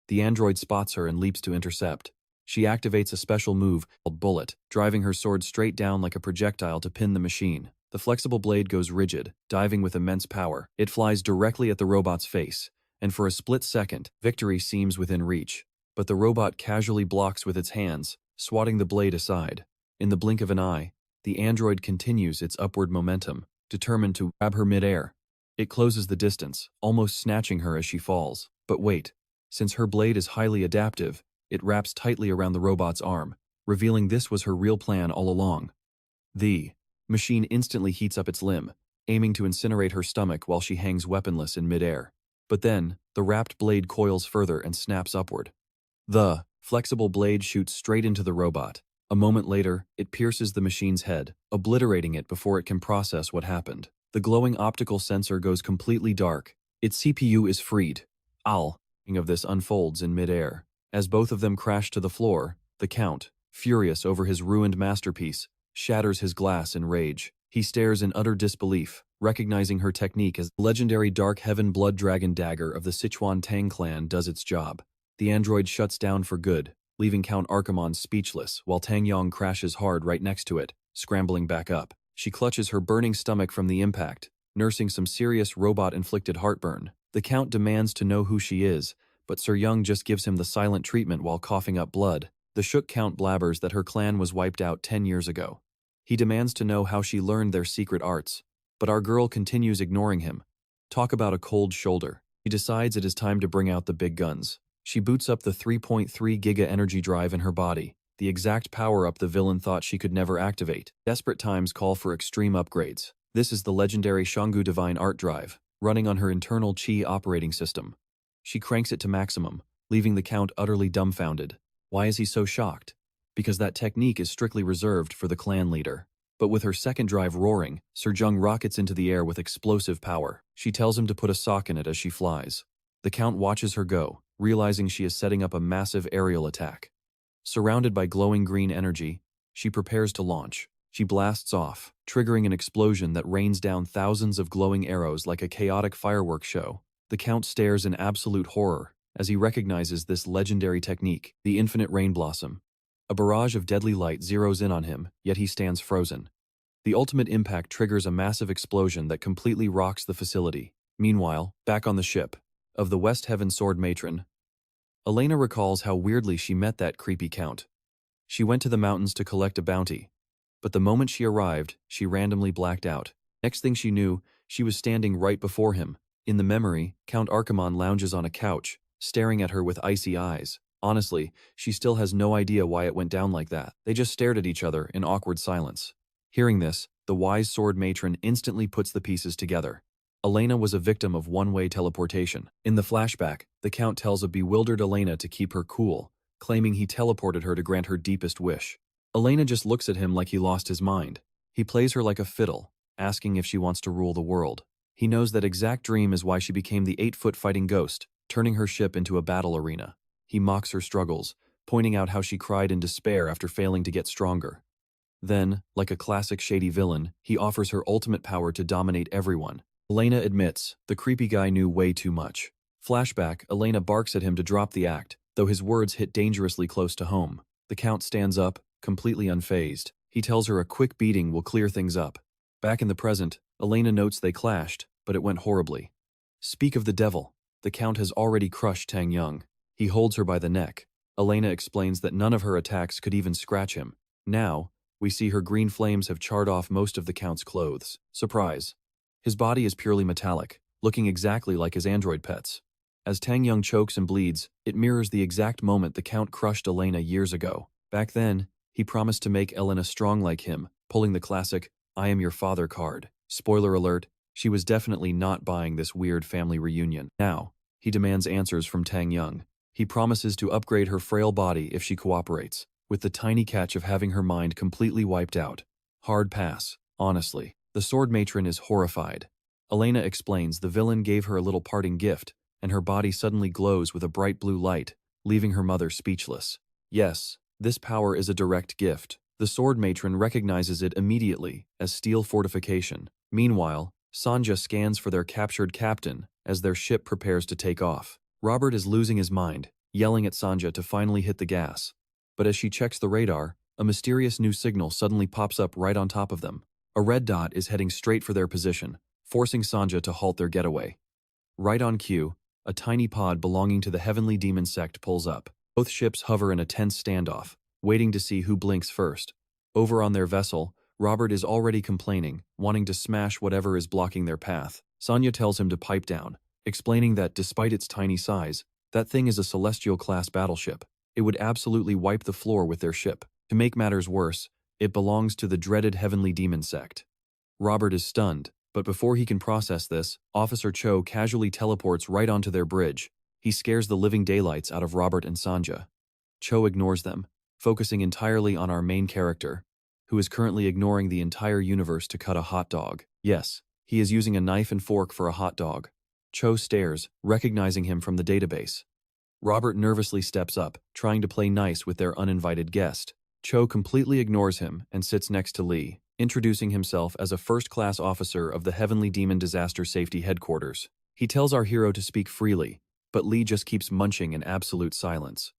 The android spots her and leaps to intercept. She activates a special move called Bullet, driving her sword straight down like a projectile to pin the machine. The flexible blade goes rigid, diving with immense power. It flies directly at the robot's face, and for a split second, victory seems within reach. But the robot casually blocks with its hands, swatting the blade aside. In the blink of an eye, the android continues its upward momentum, determined to grab her midair. It closes the distance, almost snatching her as she falls. But wait, since her blade is highly adaptive, it wraps tightly around the robot's arm, revealing this was her real plan all along. The machine instantly heats up its limb, aiming to incinerate her stomach while she hangs weaponless in midair. But then, the wrapped blade coils further and snaps upward. The flexible blade shoots straight into the robot. A moment later, it pierces the machine's head, obliterating it before it can process what happened. The glowing optical sensor goes completely dark. Its CPU is freed. Of this unfolds in midair. As both of them crash to the floor, the Count, furious over his ruined masterpiece, shatters his glass in rage. He stares in utter disbelief, recognizing her technique as the legendary Dark Heaven Blood Dragon dagger of the Sichuan Tang clan does its job. The android shuts down for good, leaving Count Archimon speechless, while Tang Yong crashes hard right next to it, scrambling back up. She clutches her burning stomach from the impact, nursing some serious robot-inflicted heartburn. The Count demands to know who she is, but Sir Young just gives him the silent treatment while coughing up blood. The shook Count blabbers that her clan was wiped out 10 years ago. He demands to know how she learned their secret arts, but our girl continues ignoring him. Talk about a cold shoulder. He decides it is time to bring out the big guns. She boots up the 3.3 giga energy drive in her body, the exact power-up the villain thought she could never activate. Desperate times call for extreme upgrades. This is the legendary Shanggu Divine Art Drive, running on her internal Qi operating system. She cranks it to maximum, leaving the Count utterly dumbfounded. Why is he so shocked? Because that technique is strictly reserved for the clan leader. But with her second drive roaring, Sir Jung rockets into the air with explosive power. She tells him to put a sock in it as she flies. The Count watches her go, realizing she is setting up a massive aerial attack. Surrounded by glowing green energy, she prepares to launch. She blasts off, triggering an explosion that rains down thousands of glowing arrows like a chaotic fireworks show. The Count stares in absolute horror as he recognizes this legendary technique, the infinite rain blossom. A barrage of deadly light zeroes in on him, yet he stands frozen. The ultimate impact triggers a massive explosion that completely rocks the facility. Meanwhile, back on the ship of the West Heaven Sword Matron, Elena recalls how weirdly she met that creepy Count. She went to the mountains to collect a bounty, but the moment she arrived, she randomly blacked out. Next thing she knew, she was standing right before him. In the memory, Count Archimon lounges on a couch, staring at her with icy eyes. Honestly, she still has no idea why it went down like that. They just stared at each other in awkward silence. Hearing this, the wise sword matron instantly puts the pieces together. Elena was a victim of one-way teleportation. In the flashback, the Count tells a bewildered Elena to keep her cool, claiming he teleported her to grant her deepest wish. Elena just looks at him like he lost his mind. He plays her like a fiddle, asking if she wants to rule the world. He knows that exact dream is why she became the 8-foot fighting ghost, turning her ship into a battle arena. He mocks her struggles, pointing out how she cried in despair after failing to get stronger. Then, like a classic shady villain, he offers her ultimate power to dominate everyone. Elena admits, the creepy guy knew way too much. Flashback, Elena barks at him to drop the act, though his words hit dangerously close to home. The Count stands up, completely unfazed. He tells her a quick beating will clear things up. Back in the present, Elena notes they clashed, but it went horribly. Speak of the devil. The Count has already crushed Tang Yong. He holds her by the neck. Elena explains that none of her attacks could even scratch him. Now, we see her green flames have charred off most of the Count's clothes. Surprise. His body is purely metallic, looking exactly like his android pets. As Tang Yong chokes and bleeds, it mirrors the exact moment the Count crushed Elena years ago. Back then, he promised to make Elena strong like him, pulling the classic, I am your father card. Spoiler alert, she was definitely not buying this weird family reunion. Now, he demands answers from Tang Yong. He promises to upgrade her frail body if she cooperates, with the tiny catch of having her mind completely wiped out. Hard pass, honestly. The sword matron is horrified. Elena explains the villain gave her a little parting gift, and her body suddenly glows with a bright blue light, leaving her mother speechless. Yes, this power is a direct gift. The sword matron recognizes it immediately as steel fortification. Meanwhile, Sanja scans for their captured captain as their ship prepares to take off. Robert is losing his mind, yelling at Sanja to finally hit the gas. But as she checks the radar, a mysterious new signal suddenly pops up right on top of them. A red dot is heading straight for their position, forcing Sanja to halt their getaway. Right on cue, a tiny pod belonging to the Heavenly Demon sect pulls up. Both ships hover in a tense standoff, waiting to see who blinks first. Over on their vessel, Robert is already complaining, wanting to smash whatever is blocking their path. Sanja tells him to pipe down, explaining that despite its tiny size, that thing is a Celestial-class battleship. It would absolutely wipe the floor with their ship. To make matters worse, it belongs to the dreaded Heavenly Demon sect. Robert is stunned, but before he can process this, Officer Cho casually teleports right onto their bridge. He scares the living daylights out of Robert and Sanja. Cho ignores them, focusing entirely on our main character, who is currently ignoring the entire universe to cut a hot dog. Yes, he is using a knife and fork for a hot dog. Cho stares, recognizing him from the database. Robert nervously steps up, trying to play nice with their uninvited guest. Cho completely ignores him and sits next to Lee, introducing himself as a first-class officer of the Heavenly Demon Disaster Safety Headquarters. He tells our hero to speak freely, but Lee just keeps munching in absolute silence.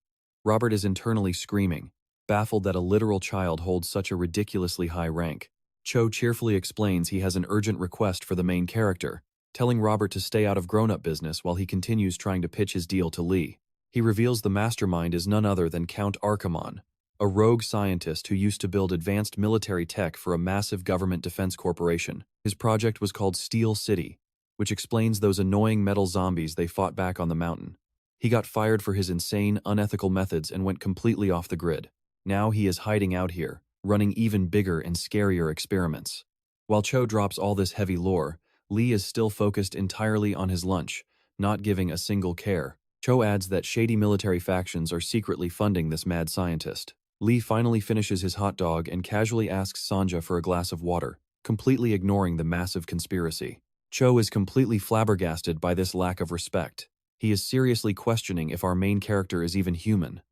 Robert is internally screaming, baffled that a literal child holds such a ridiculously high rank. Cho cheerfully explains he has an urgent request for the main character, telling Robert to stay out of grown-up business while he continues trying to pitch his deal to Lee. He reveals the mastermind is none other than Count Archimon, a rogue scientist who used to build advanced military tech for a massive government defense corporation. His project was called Steel City, which explains those annoying metal zombies they fought back on the mountain. He got fired for his insane, unethical methods and went completely off the grid. Now he is hiding out here, running even bigger and scarier experiments. While Cho drops all this heavy lore, Lee is still focused entirely on his lunch, not giving a single care. Cho adds that shady military factions are secretly funding this mad scientist. Lee finally finishes his hot dog and casually asks Sanja for a glass of water, completely ignoring the massive conspiracy. Cho is completely flabbergasted by this lack of respect. He is seriously questioning if our main character is even human.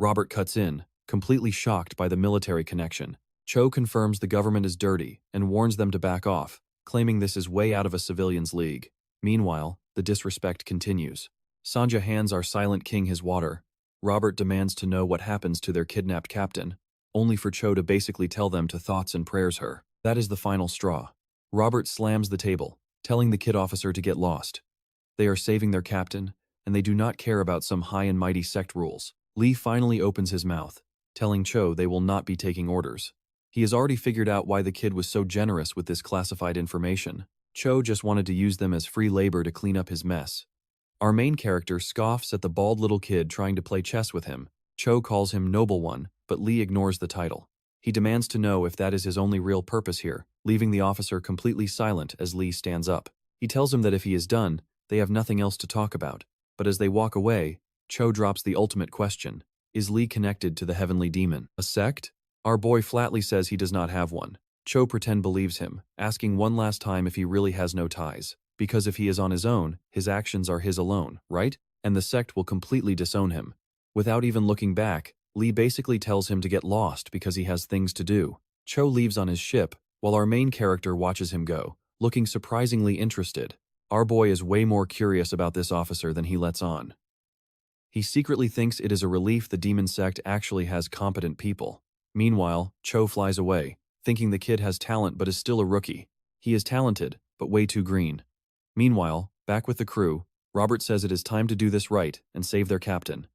Robert cuts in, completely shocked by the military connection. Cho confirms the government is dirty and warns them to back off, claiming this is way out of a civilian's league. Meanwhile, the disrespect continues. Sanja hands our silent king his water. Robert demands to know what happens to their kidnapped captain, only for Cho to basically tell them to thoughts and prayers her. That is the final straw. Robert slams the table, telling the kid officer to get lost. They are saving their captain, and they do not care about some high and mighty sect rules. Lee finally opens his mouth, telling Cho they will not be taking orders. He has already figured out why the kid was so generous with this classified information. Cho just wanted to use them as free labor to clean up his mess. Our main character scoffs at the bald little kid trying to play chess with him. Cho calls him Noble One, but Lee ignores the title. He demands to know if that is his only real purpose here, leaving the officer completely silent as Lee stands up. He tells him that if he is done, they have nothing else to talk about. But as they walk away, Cho drops the ultimate question. Is Lee connected to the Heavenly Demon? A sect? Our boy flatly says he does not have one. Cho believes him, asking one last time if he really has no ties. Because if he is on his own, his actions are his alone, right? And the sect will completely disown him. Without even looking back, Lee basically tells him to get lost because he has things to do. Cho leaves on his ship, while our main character watches him go, looking surprisingly interested. Our boy is way more curious about this officer than he lets on. He secretly thinks it is a relief the demon sect actually has competent people. Meanwhile, Cho flies away, thinking the kid has talent but is still a rookie. He is talented, but way too green. Meanwhile, back with the crew, Robert says it is time to do this right and save their captain.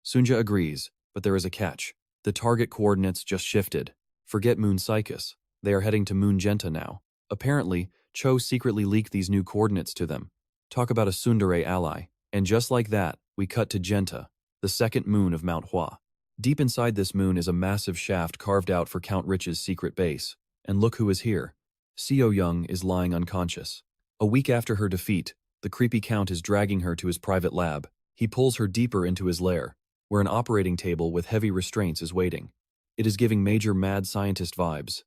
Sunja agrees, but there is a catch. The target coordinates just shifted. Forget Moon Psychus. They are heading to Moon Genta now. Apparently, Cho secretly leaked these new coordinates to them. Talk about a tsundere ally. And just like that, we cut to Genta, the second moon of Mount Hua. Deep inside this moon is a massive shaft carved out for Count Rich's secret base. And look who is here. Seo Young is lying unconscious. A week after her defeat, the creepy Count is dragging her to his private lab. He pulls her deeper into his lair, where an operating table with heavy restraints is waiting. It is giving major mad scientist vibes.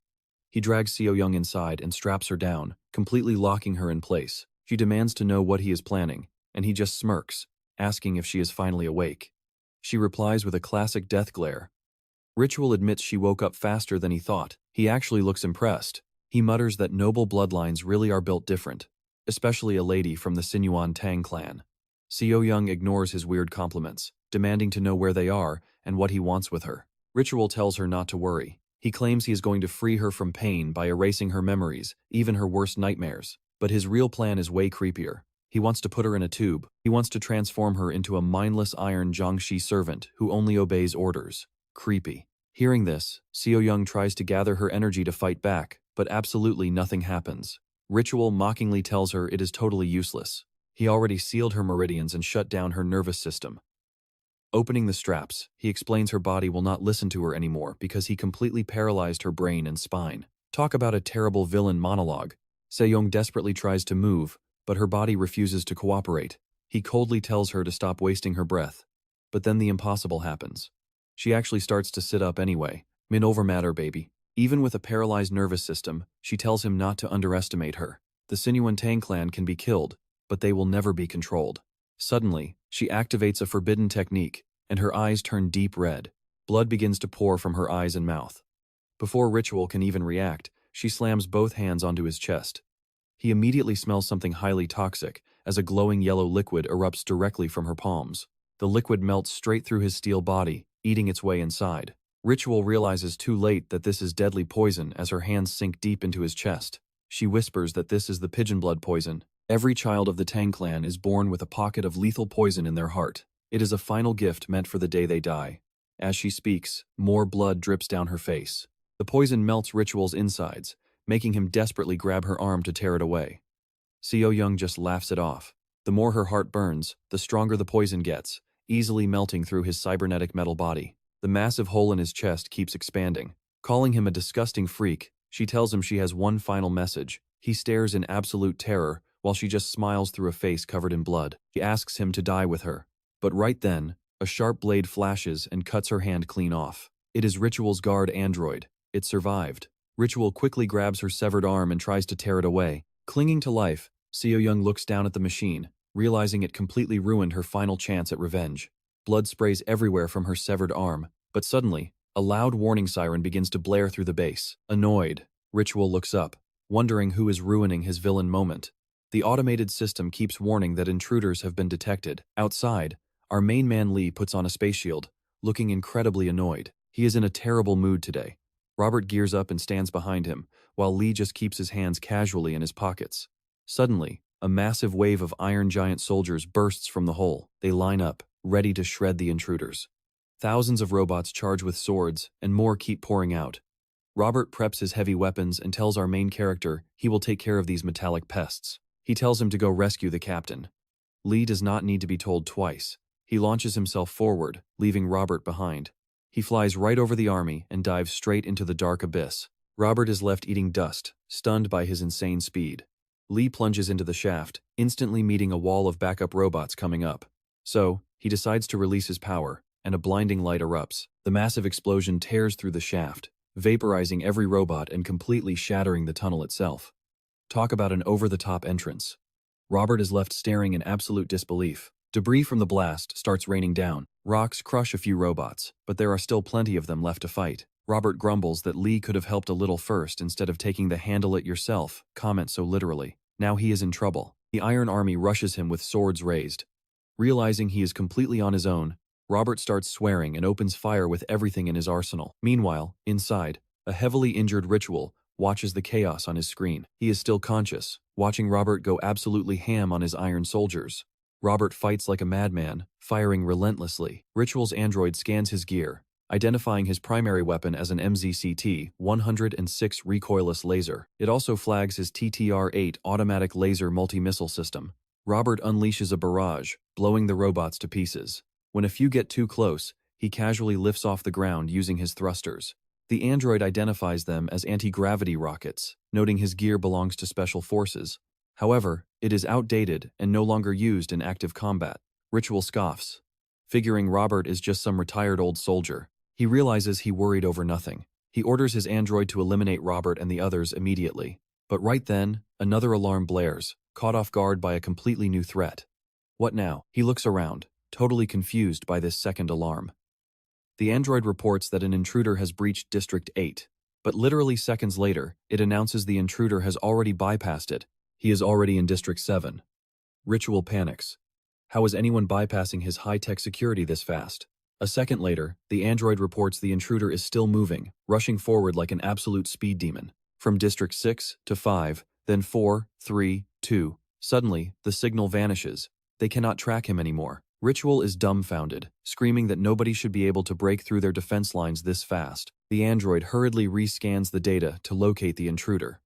He drags Seo Young inside and straps her down, completely locking her in place. She demands to know what he is planning, and he just smirks, asking if she is finally awake. She replies with a classic death glare. Ritual admits she woke up faster than he thought. He actually looks impressed. He mutters that noble bloodlines really are built different, especially a lady from the Sinuan Tang clan. Seo Young ignores his weird compliments, demanding to know where they are and what he wants with her. Ritual tells her not to worry. He claims he is going to free her from pain by erasing her memories, even her worst nightmares. But his real plan is way creepier. He wants to put her in a tube. He wants to transform her into a mindless iron Jiangshi servant who only obeys orders. Creepy. Hearing this, Seo Young tries to gather her energy to fight back, but absolutely nothing happens. Ritual mockingly tells her it is totally useless. He already sealed her meridians and shut down her nervous system. Opening the straps, he explains her body will not listen to her anymore because he completely paralyzed her brain and spine. Talk about a terrible villain monologue. Seo-young desperately tries to move, but her body refuses to cooperate. He coldly tells her to stop wasting her breath. But then the impossible happens. She actually starts to sit up anyway. Min over matter, baby. Even with a paralyzed nervous system, she tells him not to underestimate her. The Sinuan Tang clan can be killed, but they will never be controlled. Suddenly, she activates a forbidden technique, and her eyes turn deep red. Blood begins to pour from her eyes and mouth. Before Ritual can even react, she slams both hands onto his chest. He immediately smells something highly toxic, as a glowing yellow liquid erupts directly from her palms. The liquid melts straight through his steel body, eating its way inside. Ritual realizes too late that this is deadly poison as her hands sink deep into his chest. She whispers that this is the pigeon blood poison. Every child of the Tang clan is born with a pocket of lethal poison in their heart. It is a final gift meant for the day they die. As she speaks, more blood drips down her face. The poison melts Ritual's insides, making him desperately grab her arm to tear it away. Seo Young just laughs it off. The more her heart burns, the stronger the poison gets, easily melting through his cybernetic metal body. The massive hole in his chest keeps expanding. Calling him a disgusting freak, she tells him she has one final message. He stares in absolute terror, while she just smiles through a face covered in blood. She asks him to die with her. But right then, a sharp blade flashes and cuts her hand clean off. It is Ritual's guard android. It survived. Ritual quickly grabs her severed arm and tries to tear it away. Clinging to life, Seo Young looks down at the machine, realizing it completely ruined her final chance at revenge. Blood sprays everywhere from her severed arm, but suddenly, a loud warning siren begins to blare through the base. Annoyed, Ritual looks up, wondering who is ruining his villain moment. The automated system keeps warning that intruders have been detected. Outside, our main man Lee puts on a space shield, looking incredibly annoyed. He is in a terrible mood today. Robert gears up and stands behind him, while Lee just keeps his hands casually in his pockets. Suddenly, a massive wave of iron giant soldiers bursts from the hole. They line up, ready to shred the intruders. Thousands of robots charge with swords, and more keep pouring out. Robert preps his heavy weapons and tells our main character he will take care of these metallic pests. He tells him to go rescue the captain. Lee does not need to be told twice. He launches himself forward, leaving Robert behind. He flies right over the army and dives straight into the dark abyss. Robert is left eating dust, stunned by his insane speed. Lee plunges into the shaft, instantly meeting a wall of backup robots coming up. So, he decides to release his power, and a blinding light erupts. The massive explosion tears through the shaft, vaporizing every robot and completely shattering the tunnel itself. Talk about an over-the-top entrance. Robert is left staring in absolute disbelief. Debris from the blast starts raining down. Rocks crush a few robots, but there are still plenty of them left to fight. Robert grumbles that Lee could have helped a little first instead of taking the handle it yourself comment so literally. Now he is in trouble. The Iron Army rushes him with swords raised. Realizing he is completely on his own, Robert starts swearing and opens fire with everything in his arsenal. Meanwhile, inside, a heavily injured Ritual watches the chaos on his screen. He is still conscious, watching Robert go absolutely ham on his iron soldiers. Robert fights like a madman, firing relentlessly. Ritual's android scans his gear, identifying his primary weapon as an MZCT-106 recoilless laser. It also flags his TTR-8 automatic laser multi-missile system. Robert unleashes a barrage, blowing the robots to pieces. When a few get too close, he casually lifts off the ground using his thrusters. The android identifies them as anti-gravity rockets, noting his gear belongs to special forces. However, it is outdated and no longer used in active combat. Ritual scoffs, figuring Robert is just some retired old soldier. He realizes he worried over nothing. He orders his android to eliminate Robert and the others immediately. But right then, another alarm blares, caught off guard by a completely new threat. What now? He looks around, totally confused by this second alarm. The android reports that an intruder has breached District 8. But literally seconds later, it announces the intruder has already bypassed it. He is already in District 7. Ritual panics. How is anyone bypassing his high-tech security this fast? A second later, the android reports the intruder is still moving, rushing forward like an absolute speed demon. From District 6 to 5, then 4, 3, 2. Suddenly, the signal vanishes. They cannot track him anymore. Ritual is dumbfounded, screaming that nobody should be able to break through their defense lines this fast. The android hurriedly rescans the data to locate the intruder.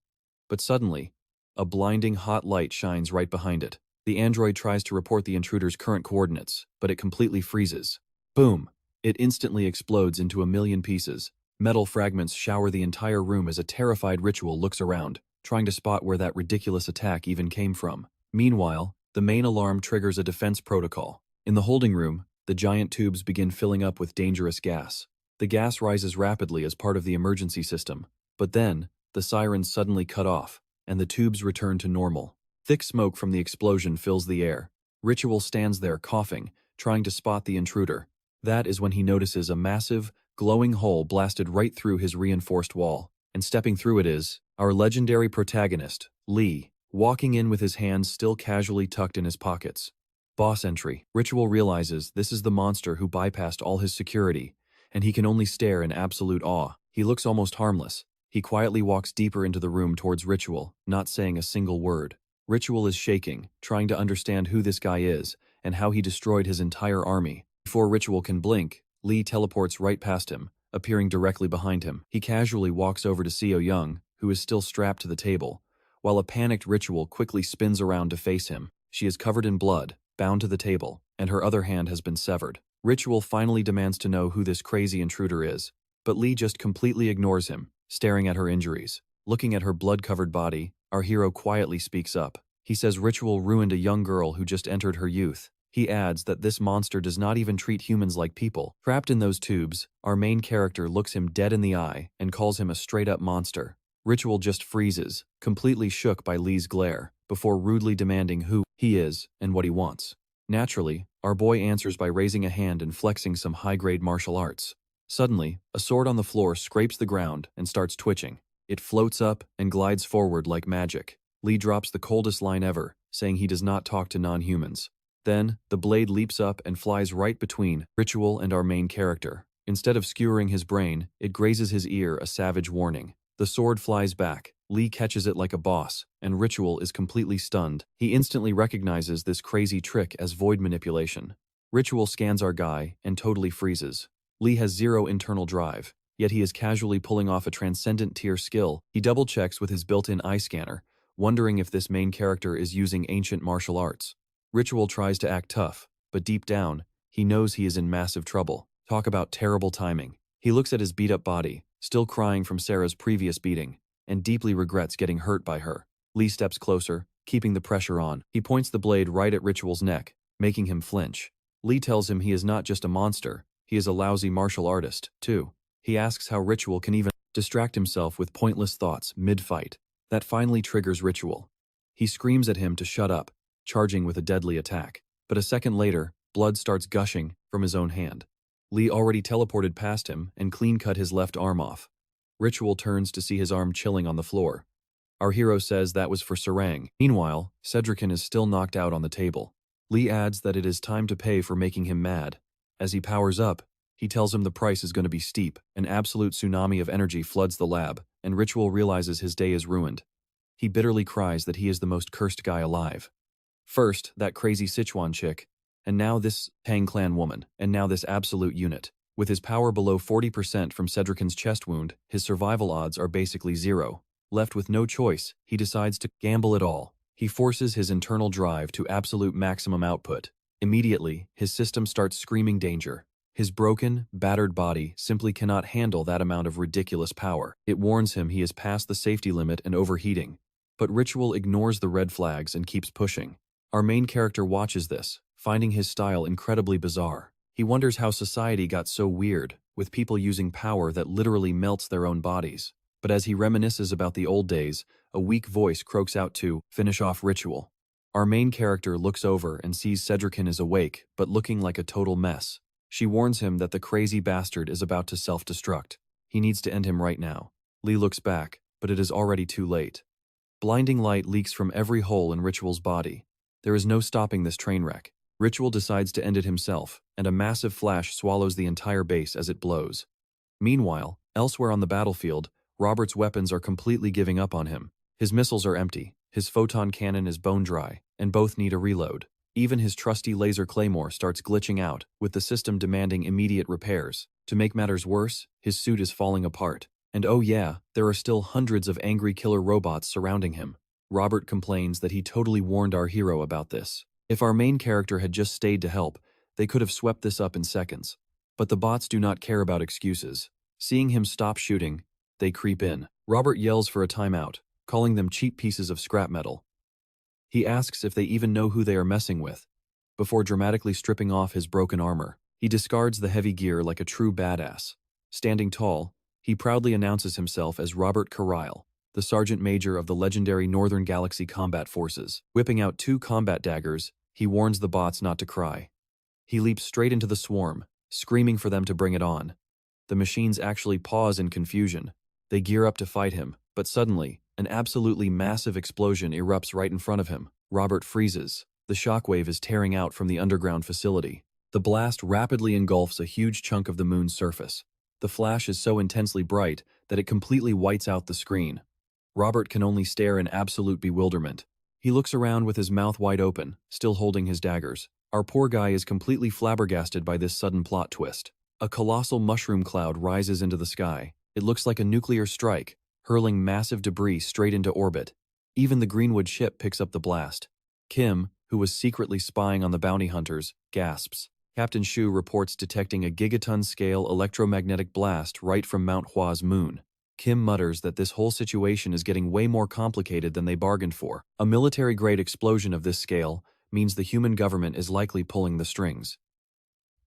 But suddenly, a blinding hot light shines right behind it. The android tries to report the intruder's current coordinates, but it completely freezes. Boom! It instantly explodes into a million pieces. Metal fragments shower the entire room as a terrified Ritual looks around, trying to spot where that ridiculous attack even came from. Meanwhile, the main alarm triggers a defense protocol. In the holding room, the giant tubes begin filling up with dangerous gas. The gas rises rapidly as part of the emergency system, but then, the sirens suddenly cut off, and the tubes return to normal. Thick smoke from the explosion fills the air. Ritual stands there coughing, trying to spot the intruder. That is when he notices a massive, glowing hole blasted right through his reinforced wall, and stepping through it is our legendary protagonist, Lee, walking in with his hands still casually tucked in his pockets. Boss entry. Ritual realizes this is the monster who bypassed all his security, and he can only stare in absolute awe. He looks almost harmless. He quietly walks deeper into the room towards Ritual, not saying a single word. Ritual is shaking, trying to understand who this guy is, and how he destroyed his entire army. Before Ritual can blink, Lee teleports right past him, appearing directly behind him. He casually walks over to Seo Young, who is still strapped to the table, while a panicked Ritual quickly spins around to face him. She is covered in blood, bound to the table, and her other hand has been severed. Ritual finally demands to know who this crazy intruder is, but Lee just completely ignores him, staring at her injuries. Looking at her blood-covered body, our hero quietly speaks up. He says Ritual ruined a young girl who just entered her youth. He adds that this monster does not even treat humans like people. Trapped in those tubes, our main character looks him dead in the eye and calls him a straight-up monster. Ritual just freezes, completely shook by Lee's glare, before rudely demanding who he is and what he wants. Naturally, our boy answers by raising a hand and flexing some high-grade martial arts. Suddenly, a sword on the floor scrapes the ground and starts twitching. It floats up and glides forward like magic. Lee drops the coldest line ever, saying he does not talk to non-humans. Then, the blade leaps up and flies right between Ritual and our main character. Instead of skewering his brain, it grazes his ear, a savage warning. The sword flies back. Lee catches it like a boss, and Ritual is completely stunned. He instantly recognizes this crazy trick as void manipulation. Ritual scans our guy and totally freezes. Lee has zero internal drive, yet he is casually pulling off a transcendent tier skill. He double-checks with his built-in eye scanner, wondering if this main character is using ancient martial arts. Ritual tries to act tough, but deep down, he knows he is in massive trouble. Talk about terrible timing. He looks at his beat-up body, still crying from Sarah's previous beating, and deeply regrets getting hurt by her. Lee steps closer, keeping the pressure on. He points the blade right at Ritual's neck, making him flinch. Lee tells him he is not just a monster, he is a lousy martial artist, too. He asks how Ritual can even distract himself with pointless thoughts mid-fight. That finally triggers Ritual. He screams at him to shut up, charging with a deadly attack. But a second later, blood starts gushing from his own hand. Lee already teleported past him and clean-cut his left arm off. Ritual turns to see his arm chilling on the floor. Our hero says that was for Sarang. Meanwhile, Cedricin is still knocked out on the table. Lee adds that it is time to pay for making him mad. As he powers up, he tells him the price is going to be steep. An absolute tsunami of energy floods the lab, and Ritual realizes his day is ruined. He bitterly cries that he is the most cursed guy alive. First, that crazy Sichuan chick, and now this Tang clan woman, and now this absolute unit. With his power below 40% from Cedricin's chest wound, his survival odds are basically zero. Left with no choice, he decides to gamble it all. He forces his internal drive to absolute maximum output. Immediately, his system starts screaming danger. His broken, battered body simply cannot handle that amount of ridiculous power. It warns him he is past the safety limit and overheating. But Ritual ignores the red flags and keeps pushing. Our main character watches this, finding his style incredibly bizarre. He wonders how society got so weird, with people using power that literally melts their own bodies. But as he reminisces about the old days, a weak voice croaks out to finish off Ritual. Our main character looks over and sees Cedricin is awake, but looking like a total mess. She warns him that the crazy bastard is about to self-destruct. He needs to end him right now. Lee looks back, but it is already too late. Blinding light leaks from every hole in Ritual's body. There is no stopping this train wreck. Ritual decides to end it himself, and a massive flash swallows the entire base as it blows. Meanwhile, elsewhere on the battlefield, Robert's weapons are completely giving up on him. His missiles are empty, his photon cannon is bone dry, and both need a reload. Even his trusty laser claymore starts glitching out, with the system demanding immediate repairs. To make matters worse, his suit is falling apart. And oh yeah, there are still hundreds of angry killer robots surrounding him. Robert complains that he totally warned our hero about this. If our main character had just stayed to help, they could have swept this up in seconds. But the bots do not care about excuses. Seeing him stop shooting, they creep in. Robert yells for a timeout, calling them cheap pieces of scrap metal. He asks if they even know who they are messing with. Before dramatically stripping off his broken armor, he discards the heavy gear like a true badass. Standing tall, he proudly announces himself as Robert Carryle, the Sergeant Major of the legendary Northern Galaxy Combat Forces. Whipping out 2 combat daggers, he warns the bots not to cry. He leaps straight into the swarm, screaming for them to bring it on. The machines actually pause in confusion. They gear up to fight him, but suddenly, an absolutely massive explosion erupts right in front of him. Robert freezes. The shockwave is tearing out from the underground facility. The blast rapidly engulfs a huge chunk of the moon's surface. The flash is so intensely bright that it completely whites out the screen. Robert can only stare in absolute bewilderment. He looks around with his mouth wide open, still holding his daggers. Our poor guy is completely flabbergasted by this sudden plot twist. A colossal mushroom cloud rises into the sky. It looks like a nuclear strike, hurling massive debris straight into orbit. Even the Greenwood ship picks up the blast. Kim, who was secretly spying on the bounty hunters, gasps. Captain Shu reports detecting a gigaton-scale electromagnetic blast right from Mount Hwa's moon. Kim mutters that this whole situation is getting way more complicated than they bargained for. A military-grade explosion of this scale means the human government is likely pulling the strings.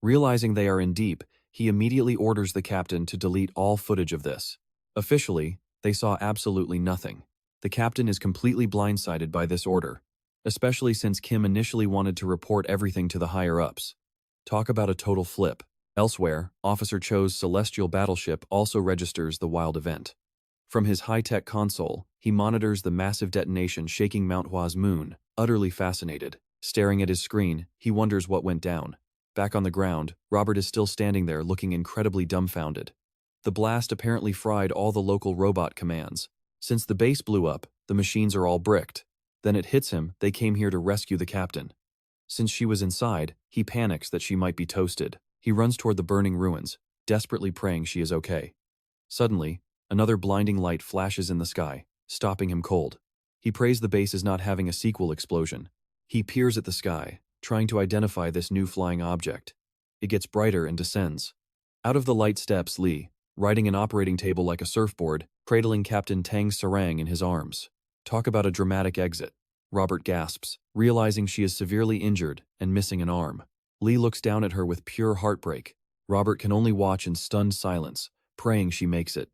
Realizing they are in deep, he immediately orders the captain to delete all footage of this. Officially, they saw absolutely nothing. The captain is completely blindsided by this order, especially since Kim initially wanted to report everything to the higher-ups. Talk about a total flip. Elsewhere, Officer Cho's celestial battleship also registers the wild event. From his high-tech console, he monitors the massive detonation shaking Mount Hwa's moon, utterly fascinated. Staring at his screen, he wonders what went down. Back on the ground, Robert is still standing there looking incredibly dumbfounded. The blast apparently fried all the local robot commands. Since the base blew up, the machines are all bricked. Then it hits him, they came here to rescue the captain. Since she was inside, he panics that she might be toasted. He runs toward the burning ruins, desperately praying she is okay. Suddenly, another blinding light flashes in the sky, stopping him cold. He prays the base is not having a sequel explosion. He peers at the sky, trying to identify this new flying object. It gets brighter and descends. Out of the light steps Lee, riding an operating table like a surfboard, cradling Captain Tang Sarang in his arms. Talk about a dramatic exit. Robert gasps, realizing she is severely injured and missing an arm. Lee looks down at her with pure heartbreak. Robert can only watch in stunned silence, praying she makes it.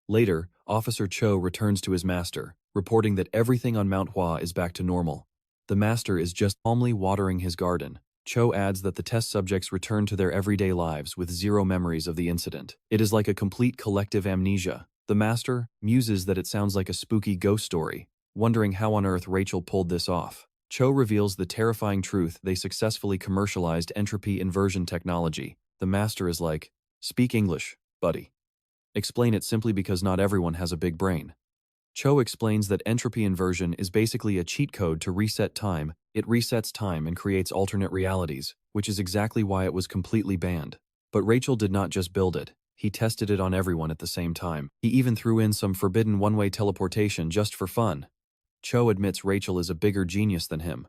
Later, Officer Cho returns to his master, reporting that everything on Mount Hwa is back to normal. The master is just calmly watering his garden. Cho adds that the test subjects return to their everyday lives with zero memories of the incident. It is like a complete collective amnesia. The master muses that it sounds like a spooky ghost story, wondering how on earth Rachel pulled this off. Cho reveals the terrifying truth they successfully commercialized entropy inversion technology. The master is like, "Speak English, buddy. Explain it simply because not everyone has a big brain." Cho explains that entropy inversion is basically a cheat code to reset time. It resets time and creates alternate realities, which is exactly why it was completely banned. But Rachel did not just build it. He tested it on everyone at the same time. He even threw in some forbidden one-way teleportation just for fun. Cho admits Rachel is a bigger genius than him.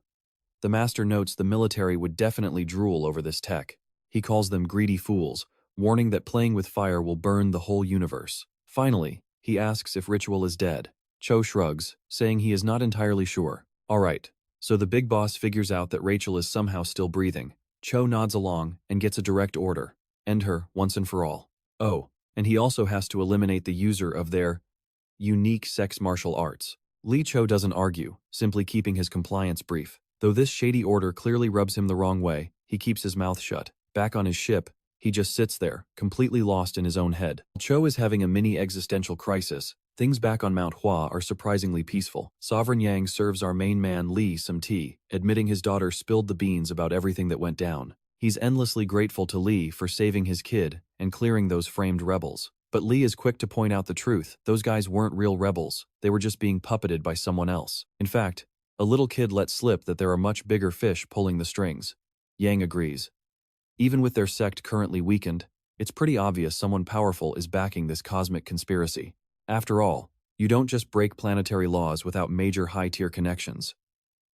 The master notes the military would definitely drool over this tech. He calls them greedy fools, warning that playing with fire will burn the whole universe. Finally, he asks if Ritual is dead. Cho shrugs, saying he is not entirely sure. Alright, so the big boss figures out that Rachel is somehow still breathing. Cho nods along and gets a direct order. End her, once and for all. Oh, and he also has to eliminate the user of their unique sex martial arts. Lee Cho doesn't argue, simply keeping his compliance brief. Though this shady order clearly rubs him the wrong way, he keeps his mouth shut. Back on his ship, He just sits there, completely lost in his own head. Cho is having a mini existential crisis. Things back on Mount Hua are surprisingly peaceful. Sovereign Yang serves our main man Li some tea, admitting his daughter spilled the beans about everything that went down. He's endlessly grateful to Li for saving his kid and clearing those framed rebels. But Li is quick to point out the truth. Those guys weren't real rebels. They were just being puppeted by someone else. In fact, a little kid let slip that there are much bigger fish pulling the strings. Yang agrees. Even with their sect currently weakened, it's pretty obvious someone powerful is backing this cosmic conspiracy. After all, you don't just break planetary laws without major high-tier connections.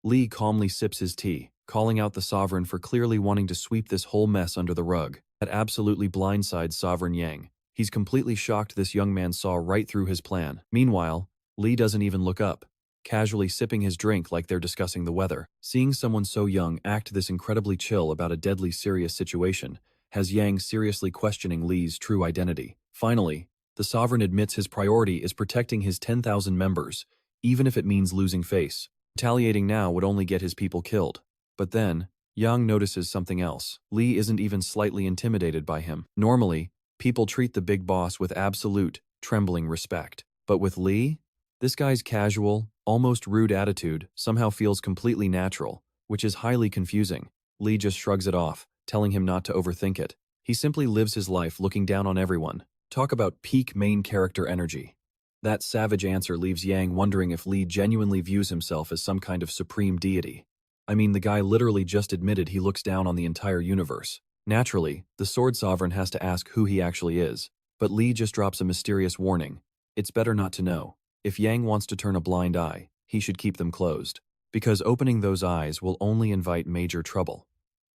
Li calmly sips his tea, calling out the Sovereign for clearly wanting to sweep this whole mess under the rug. That absolutely blindsides Sovereign Yang. He's completely shocked this young man saw right through his plan. Meanwhile, Li doesn't even look up, casually sipping his drink like they're discussing the weather. Seeing someone so young act this incredibly chill about a deadly serious situation has Yang seriously questioning Li's true identity. Finally, the Sovereign admits his priority is protecting his 10,000 members, even if it means losing face. Retaliating now would only get his people killed. But then, Yang notices something else. Li isn't even slightly intimidated by him. Normally, people treat the big boss with absolute, trembling respect. But with Li, this guy's casual, almost rude attitude somehow feels completely natural, which is highly confusing. Li just shrugs it off, telling him not to overthink it. He simply lives his life looking down on everyone. Talk about peak main character energy. That savage answer leaves Yang wondering if Li genuinely views himself as some kind of supreme deity. I mean, the guy literally just admitted he looks down on the entire universe. Naturally, the Sword Sovereign has to ask who he actually is, but Li just drops a mysterious warning. It's better not to know. If Yang wants to turn a blind eye, he should keep them closed, because opening those eyes will only invite major trouble.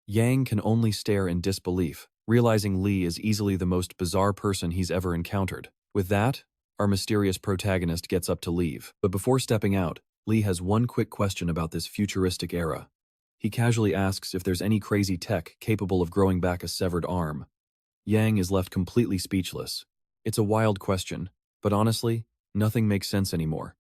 Yang can only stare in disbelief, realizing Li is easily the most bizarre person he's ever encountered. With that, our mysterious protagonist gets up to leave. But before stepping out, Li has one quick question about this futuristic era. He casually asks if there's any crazy tech capable of growing back a severed arm. Yang is left completely speechless. It's a wild question, but honestly, nothing makes sense anymore.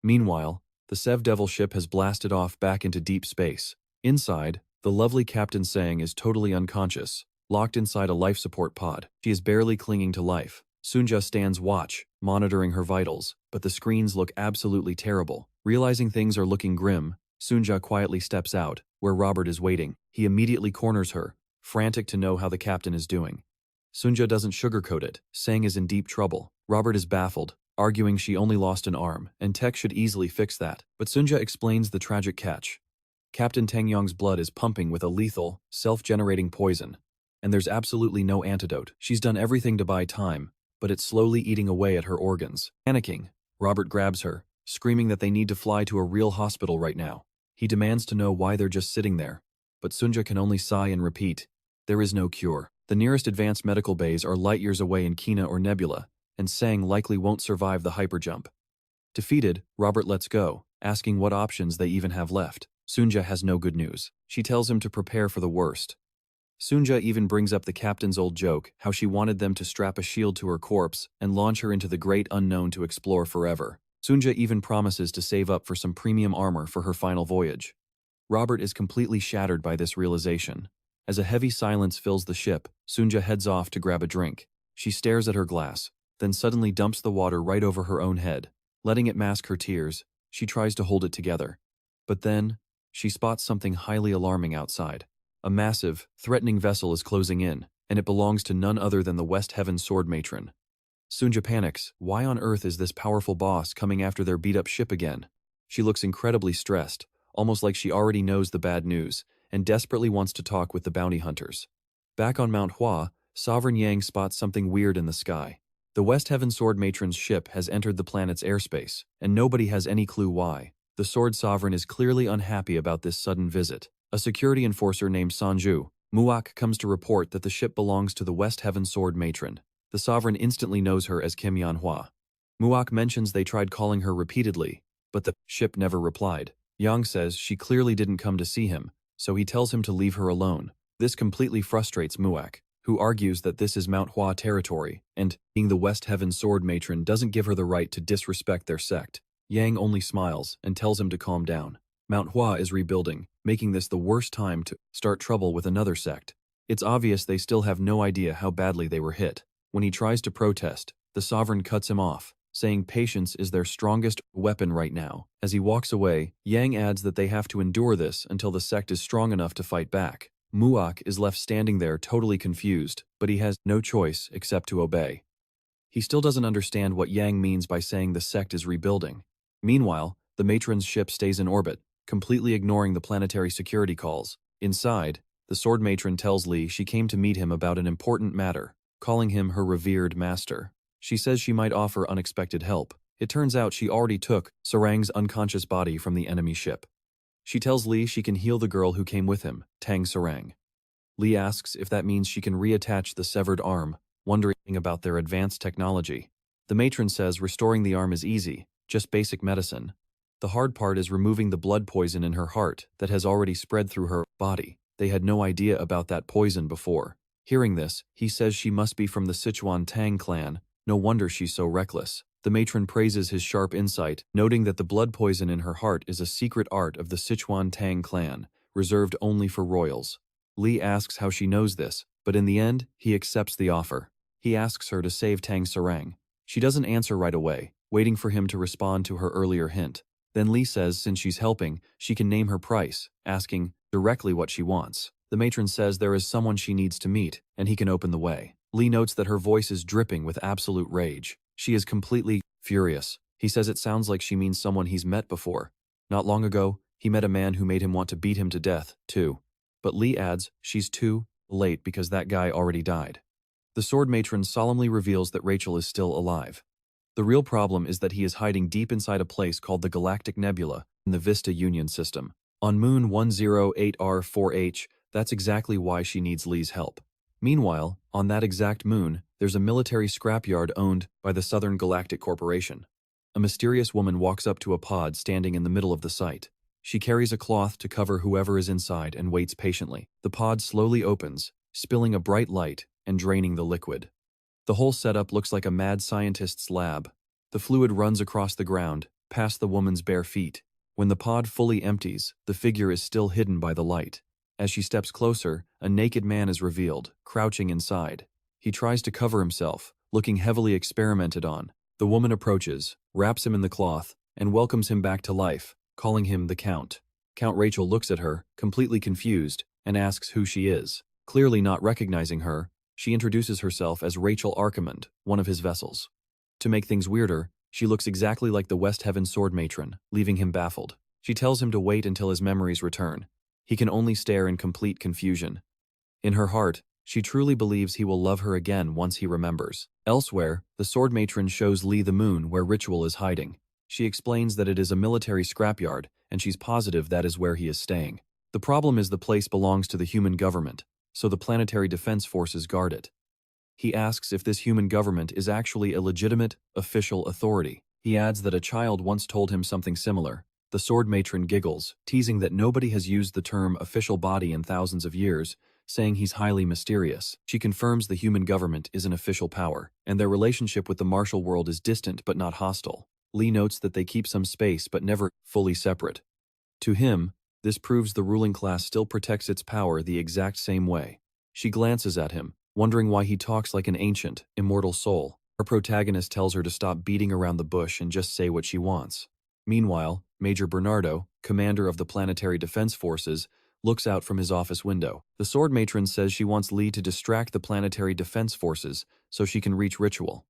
Meanwhile, the Sev Devil ship has blasted off back into deep space. Inside, the lovely Captain Sang is totally unconscious, locked inside a life support pod. She is barely clinging to life. Sunja stands watch, monitoring her vitals, but the screens look absolutely terrible. Realizing things are looking grim, Sunja quietly steps out, where Robert is waiting. He immediately corners her, frantic to know how the captain is doing. Sunja doesn't sugarcoat it. Sang is in deep trouble. Robert is baffled, arguing she only lost an arm, and tech should easily fix that. But Sunja explains the tragic catch. Captain Tangyong's blood is pumping with a lethal, self-generating poison, and there's absolutely no antidote. She's done everything to buy time, but it's slowly eating away at her organs. Panicking, Robert grabs her, screaming that they need to fly to a real hospital right now. He demands to know why they're just sitting there, but Sunja can only sigh and repeat, there is no cure. The nearest advanced medical bays are light years away in Kina or Nebula, and Sang likely won't survive the hyperjump. Defeated, Robert lets go, asking what options they even have left. Sunja has no good news. She tells him to prepare for the worst. Sunja even brings up the captain's old joke, how she wanted them to strap a shield to her corpse and launch her into the great unknown to explore forever. Sunja even promises to save up for some premium armor for her final voyage. Robert is completely shattered by this realization. As a heavy silence fills the ship, Sunja heads off to grab a drink. She stares at her glass, then suddenly dumps the water right over her own head. Letting it mask her tears, she tries to hold it together. But then, she spots something highly alarming outside. A massive, threatening vessel is closing in, and it belongs to none other than the West Heaven Sword Matron. Sunja panics. Why on earth is this powerful boss coming after their beat-up ship again? She looks incredibly stressed, almost like she already knows the bad news, and desperately wants to talk with the bounty hunters. Back on Mount Hua, Sovereign Yang spots something weird in the sky. The West Heaven Sword Matron's ship has entered the planet's airspace, and nobody has any clue why. The Sword Sovereign is clearly unhappy about this sudden visit. A security enforcer named Sanju, Muak, comes to report that the ship belongs to the West Heaven Sword Matron. The Sovereign instantly knows her as Kim Yanhua. Muak mentions they tried calling her repeatedly, but the ship never replied. Yang says she clearly didn't come to see him, so he tells him to leave her alone. This completely frustrates Muak, who argues that this is Mount Hua territory, and being the West Heaven Sword Matron doesn't give her the right to disrespect their sect. Yang only smiles and tells him to calm down. Mount Hua is rebuilding, making this the worst time to start trouble with another sect. It's obvious they still have no idea how badly they were hit. When he tries to protest, the sovereign cuts him off, saying patience is their strongest weapon right now. As he walks away, Yang adds that they have to endure this until the sect is strong enough to fight back. Muak is left standing there totally confused, but he has no choice except to obey. He still doesn't understand what Yang means by saying the sect is rebuilding. Meanwhile, the matron's ship stays in orbit, completely ignoring the planetary security calls. Inside, the sword matron tells Lee she came to meet him about an important matter, calling him her revered master. She says she might offer unexpected help. It turns out she already took Sarang's unconscious body from the enemy ship. She tells Lee she can heal the girl who came with him, Tang Sarang. Lee asks if that means she can reattach the severed arm, wondering about their advanced technology. The matron says restoring the arm is easy, just basic medicine. The hard part is removing the blood poison in her heart that has already spread through her body. They had no idea about that poison before. Hearing this, he says she must be from the Sichuan Tang clan. No wonder she's so reckless. The matron praises his sharp insight, noting that the blood poison in her heart is a secret art of the Sichuan Tang clan, reserved only for royals. Lee asks how she knows this, but in the end, he accepts the offer. He asks her to save Tang Sarang. She doesn't answer right away, waiting for him to respond to her earlier hint. Then Lee says since she's helping, she can name her price, asking directly what she wants. The matron says there is someone she needs to meet, and he can open the way. Lee notes that her voice is dripping with absolute rage. She is completely furious. He says it sounds like she means someone he's met before. Not long ago, he met a man who made him want to beat him to death, too. But Lee adds she's too late because that guy already died. The sword matron solemnly reveals that Rachel is still alive. The real problem is that he is hiding deep inside a place called the Galactic Nebula in the Vista Union system. On Moon 108R4H, that's exactly why she needs Lee's help. Meanwhile, on that exact moon, there's a military scrapyard owned by the Southern Galactic Corporation. A mysterious woman walks up to a pod standing in the middle of the site. She carries a cloth to cover whoever is inside and waits patiently. The pod slowly opens, spilling a bright light and draining the liquid. The whole setup looks like a mad scientist's lab. The fluid runs across the ground, past the woman's bare feet. When the pod fully empties, the figure is still hidden by the light. As she steps closer, a naked man is revealed, crouching inside. He tries to cover himself, looking heavily experimented on. The woman approaches, wraps him in the cloth, and welcomes him back to life, calling him the Count. Count Rachel looks at her, completely confused, and asks who she is. Clearly not recognizing her, she introduces herself as Rachel Archimond, one of his vessels. To make things weirder, she looks exactly like the West Heaven sword matron, leaving him baffled. She tells him to wait until his memories return. He can only stare in complete confusion. In her heart, she truly believes he will love her again once he remembers. Elsewhere, the sword matron shows Lee the moon where Ritual is hiding. She explains that it is a military scrapyard, and she's positive that is where he is staying. The problem is the place belongs to the human government, so the planetary defense forces guard it. He asks if this human government is actually a legitimate, official authority. He adds that a child once told him something similar. The sword matron giggles, teasing that nobody has used the term official body in thousands of years, saying he's highly mysterious. She confirms the human government is an official power, and their relationship with the martial world is distant but not hostile. Lee notes that they keep some space but never fully separate. To him, this proves the ruling class still protects its power the exact same way. She glances at him, wondering why he talks like an ancient, immortal soul. Our protagonist tells her to stop beating around the bush and just say what she wants. Meanwhile, Major Bernardo, commander of the Planetary Defense Forces, looks out from his office window. The sword matron says she wants Lee to distract the Planetary Defense Forces so she can reach Ritual.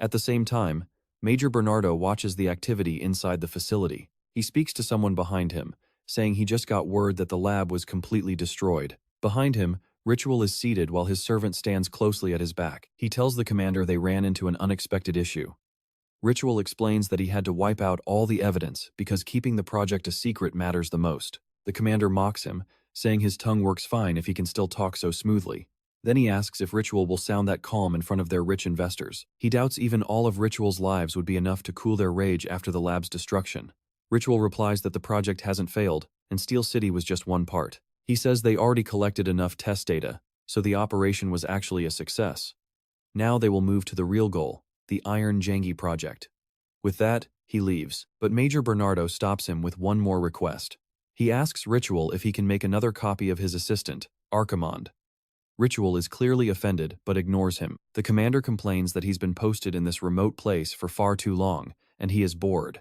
At the same time, Major Bernardo watches the activity inside the facility. He speaks to someone behind him, saying he just got word that the lab was completely destroyed. Behind him, Ritual is seated while his servant stands closely at his back. He tells the commander they ran into an unexpected issue. Ritual explains that he had to wipe out all the evidence because keeping the project a secret matters the most. The commander mocks him, saying his tongue works fine if he can still talk so smoothly. Then he asks if Ritual will sound that calm in front of their rich investors. He doubts even all of Ritual's lives would be enough to cool their rage after the lab's destruction. Ritual replies that the project hasn't failed, and Steel City was just one part. He says they already collected enough test data, so the operation was actually a success. Now they will move to the real goal, the Iron Jangi project. With that, he leaves, but Major Bernardo stops him with one more request. He asks Ritual if he can make another copy of his assistant, Archimond. Ritual is clearly offended but ignores him. The commander complains that he's been posted in this remote place for far too long, and he is bored.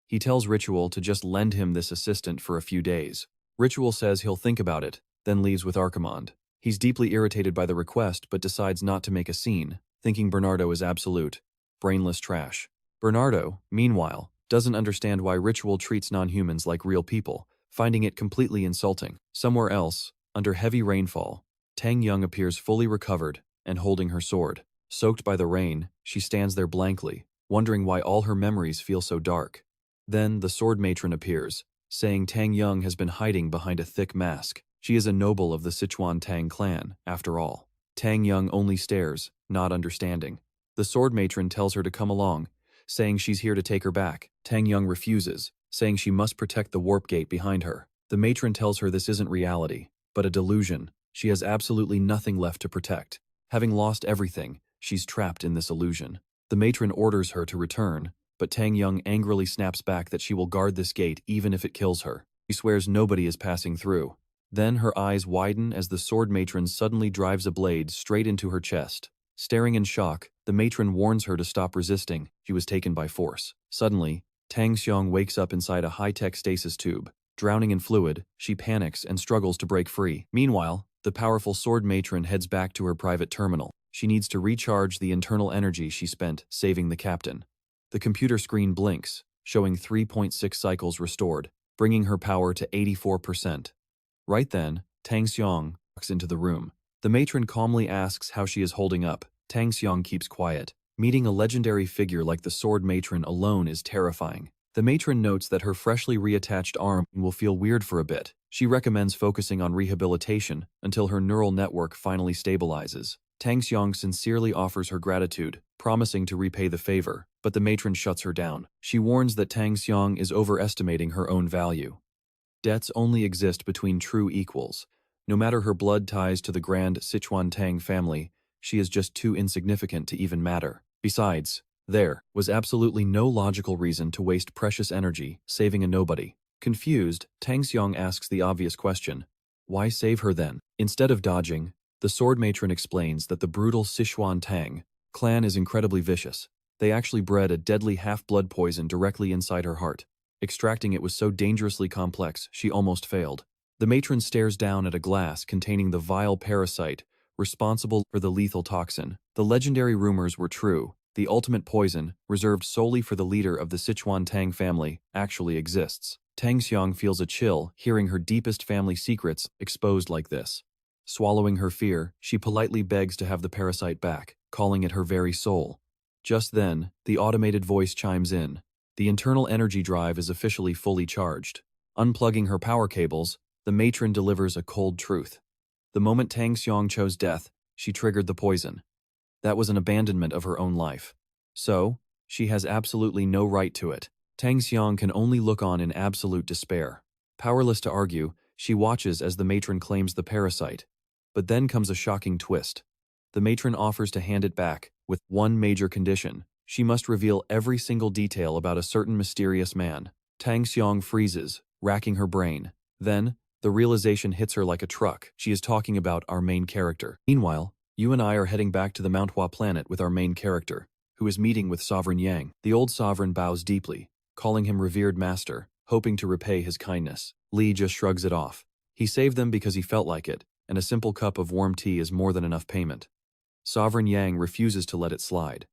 He tells Ritual to just lend him this assistant for a few days. Ritual says he'll think about it, then leaves with Archimond. He's deeply irritated by the request but decides not to make a scene, thinking Bernardo is absolute, brainless trash. Bernardo, meanwhile, doesn't understand why Ritual treats non-humans like real people, finding it completely insulting. Somewhere else, under heavy rainfall, Tang Young appears fully recovered and holding her sword. Soaked by the rain, she stands there blankly, wondering why all her memories feel so dark. Then the sword matron appears, saying Tang Young has been hiding behind a thick mask. She is a noble of the Sichuan Tang clan, after all. Tang Young only stares, not understanding. The sword matron tells her to come along, saying she's here to take her back. Tang Young refuses, saying she must protect the warp gate behind her. The matron tells her this isn't reality, but a delusion. She has absolutely nothing left to protect. Having lost everything, she's trapped in this illusion. The matron orders her to return, but Tang Young angrily snaps back that she will guard this gate even if it kills her. She swears nobody is passing through. Then her eyes widen as the sword matron suddenly drives a blade straight into her chest. Staring in shock, the matron warns her to stop resisting. She was taken by force. Suddenly, Tang Xiong wakes up inside a high-tech stasis tube. Drowning in fluid, she panics and struggles to break free. Meanwhile, the powerful sword matron heads back to her private terminal. She needs to recharge the internal energy she spent saving the captain. The computer screen blinks, showing 3.6 cycles restored, bringing her power to 84%. Right then, Tang Xiong walks into the room. The matron calmly asks how she is holding up. Tang Xiong keeps quiet. Meeting a legendary figure like the sword matron alone is terrifying. The matron notes that her freshly reattached arm will feel weird for a bit. She recommends focusing on rehabilitation until her neural network finally stabilizes. Tang Xiong sincerely offers her gratitude, promising to repay the favor, but the matron shuts her down. She warns that Tang Xiong is overestimating her own value. Debts only exist between true equals. No matter her blood ties to the grand Sichuan Tang family, she is just too insignificant to even matter. Besides, there was absolutely no logical reason to waste precious energy saving a nobody. Confused, Tang Xiong asks the obvious question, why save her then? Instead of dodging, the sword matron explains that the brutal Sichuan Tang clan is incredibly vicious. They actually bred a deadly half-blood poison directly inside her heart. Extracting it was so dangerously complex, she almost failed. The matron stares down at a glass containing the vile parasite responsible for the lethal toxin. The legendary rumors were true. The ultimate poison, reserved solely for the leader of the Sichuan Tang family, actually exists. Tang Xiong feels a chill hearing her deepest family secrets exposed like this. Swallowing her fear, she politely begs to have the parasite back, calling it her very soul. Just then, the automated voice chimes in. The internal energy drive is officially fully charged. Unplugging her power cables, the matron delivers a cold truth. The moment Tang Xiong chose death, she triggered the poison. That was an abandonment of her own life. So, she has absolutely no right to it. Tang Xiong can only look on in absolute despair. Powerless to argue, she watches as the matron claims the parasite. But then comes a shocking twist. The matron offers to hand it back, with one major condition. She must reveal every single detail about a certain mysterious man. Tang Xiong freezes, racking her brain. Then, the realization hits her like a truck. She is talking about our main character. Meanwhile, you and I are heading back to the Manhwa planet with our main character, who is meeting with Sovereign Yang. The old sovereign bows deeply, calling him revered master, hoping to repay his kindness. Li just shrugs it off. He saved them because he felt like it, and a simple cup of warm tea is more than enough payment. Sovereign Yang refuses to let it slide.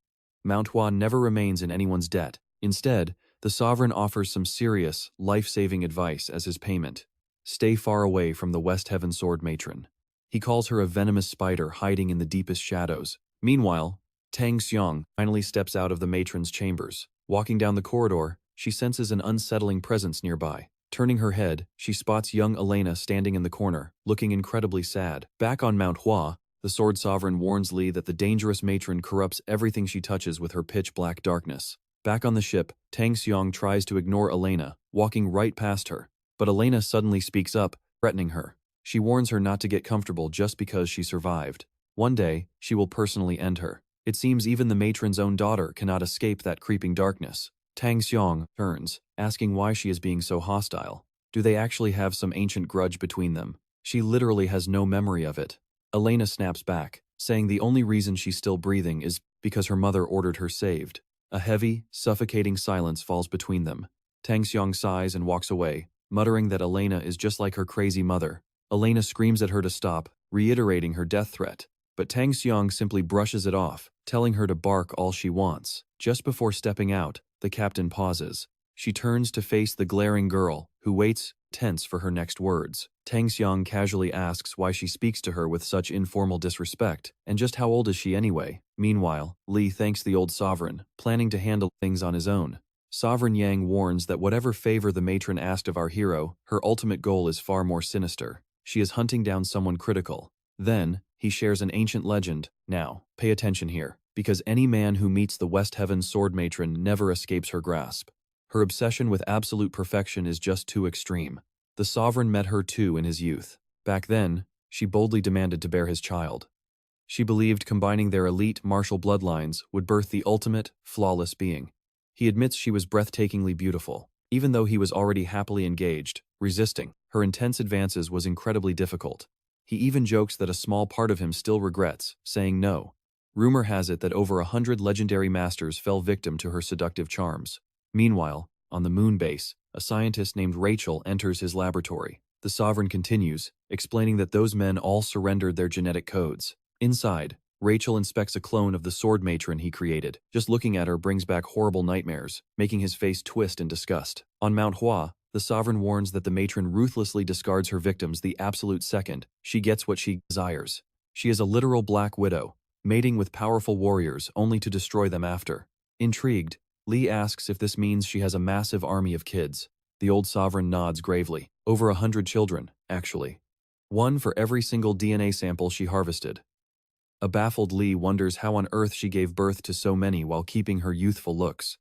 Manhwa never remains in anyone's debt. Instead, the sovereign offers some serious, life-saving advice as his payment. Stay far away from the West Heaven Sword Matron. He calls her a venomous spider hiding in the deepest shadows. Meanwhile, Tang Xiong finally steps out of the matron's chambers. Walking down the corridor, she senses an unsettling presence nearby. Turning her head, she spots young Elena standing in the corner, looking incredibly sad. Back on Mount Hua, the Sword Sovereign warns Li that the dangerous matron corrupts everything she touches with her pitch-black darkness. Back on the ship, Tang Xiong tries to ignore Elena, walking right past her. But Elena suddenly speaks up, threatening her. She warns her not to get comfortable just because she survived. One day, she will personally end her. It seems even the matron's own daughter cannot escape that creeping darkness. Tang Xiong turns, asking why she is being so hostile. Do they actually have some ancient grudge between them? She literally has no memory of it. Elena snaps back, saying the only reason she's still breathing is because her mother ordered her saved. A heavy, suffocating silence falls between them. Tang Xiang sighs and walks away, muttering that Elena is just like her crazy mother. Elena screams at her to stop, reiterating her death threat. But Tang Xiang simply brushes it off, telling her to bark all she wants. Just before stepping out, the captain pauses. She turns to face the glaring girl, who waits, tense for her next words. Tang Xiang casually asks why she speaks to her with such informal disrespect, and just how old is she anyway? Meanwhile, Li thanks the old sovereign, planning to handle things on his own. Sovereign Yang warns that whatever favor the matron asked of our hero, her ultimate goal is far more sinister. She is hunting down someone critical. Then, he shares an ancient legend. Now, pay attention here, because any man who meets the West Heaven sword matron never escapes her grasp. Her obsession with absolute perfection is just too extreme. The sovereign met her too in his youth. Back then, she boldly demanded to bear his child. She believed combining their elite martial bloodlines would birth the ultimate, flawless being. He admits she was breathtakingly beautiful. Even though he was already happily engaged, resisting her intense advances was incredibly difficult. He even jokes that a small part of him still regrets, saying no. Rumor has it that over 100 legendary masters fell victim to her seductive charms. Meanwhile, on the moon base, a scientist named Rachel enters his laboratory. The sovereign continues, explaining that those men all surrendered their genetic codes. Inside, Rachel inspects a clone of the sword matron he created. Just looking at her brings back horrible nightmares, making his face twist in disgust. On Mount Hua, the sovereign warns that the matron ruthlessly discards her victims the absolute second she gets what she desires. She is a literal black widow, mating with powerful warriors only to destroy them after. Intrigued, Li asks if this means she has a massive army of kids. The old sovereign nods gravely. Over 100 children, actually. One for every single DNA sample she harvested. A baffled Li wonders how on earth she gave birth to so many while keeping her youthful looks.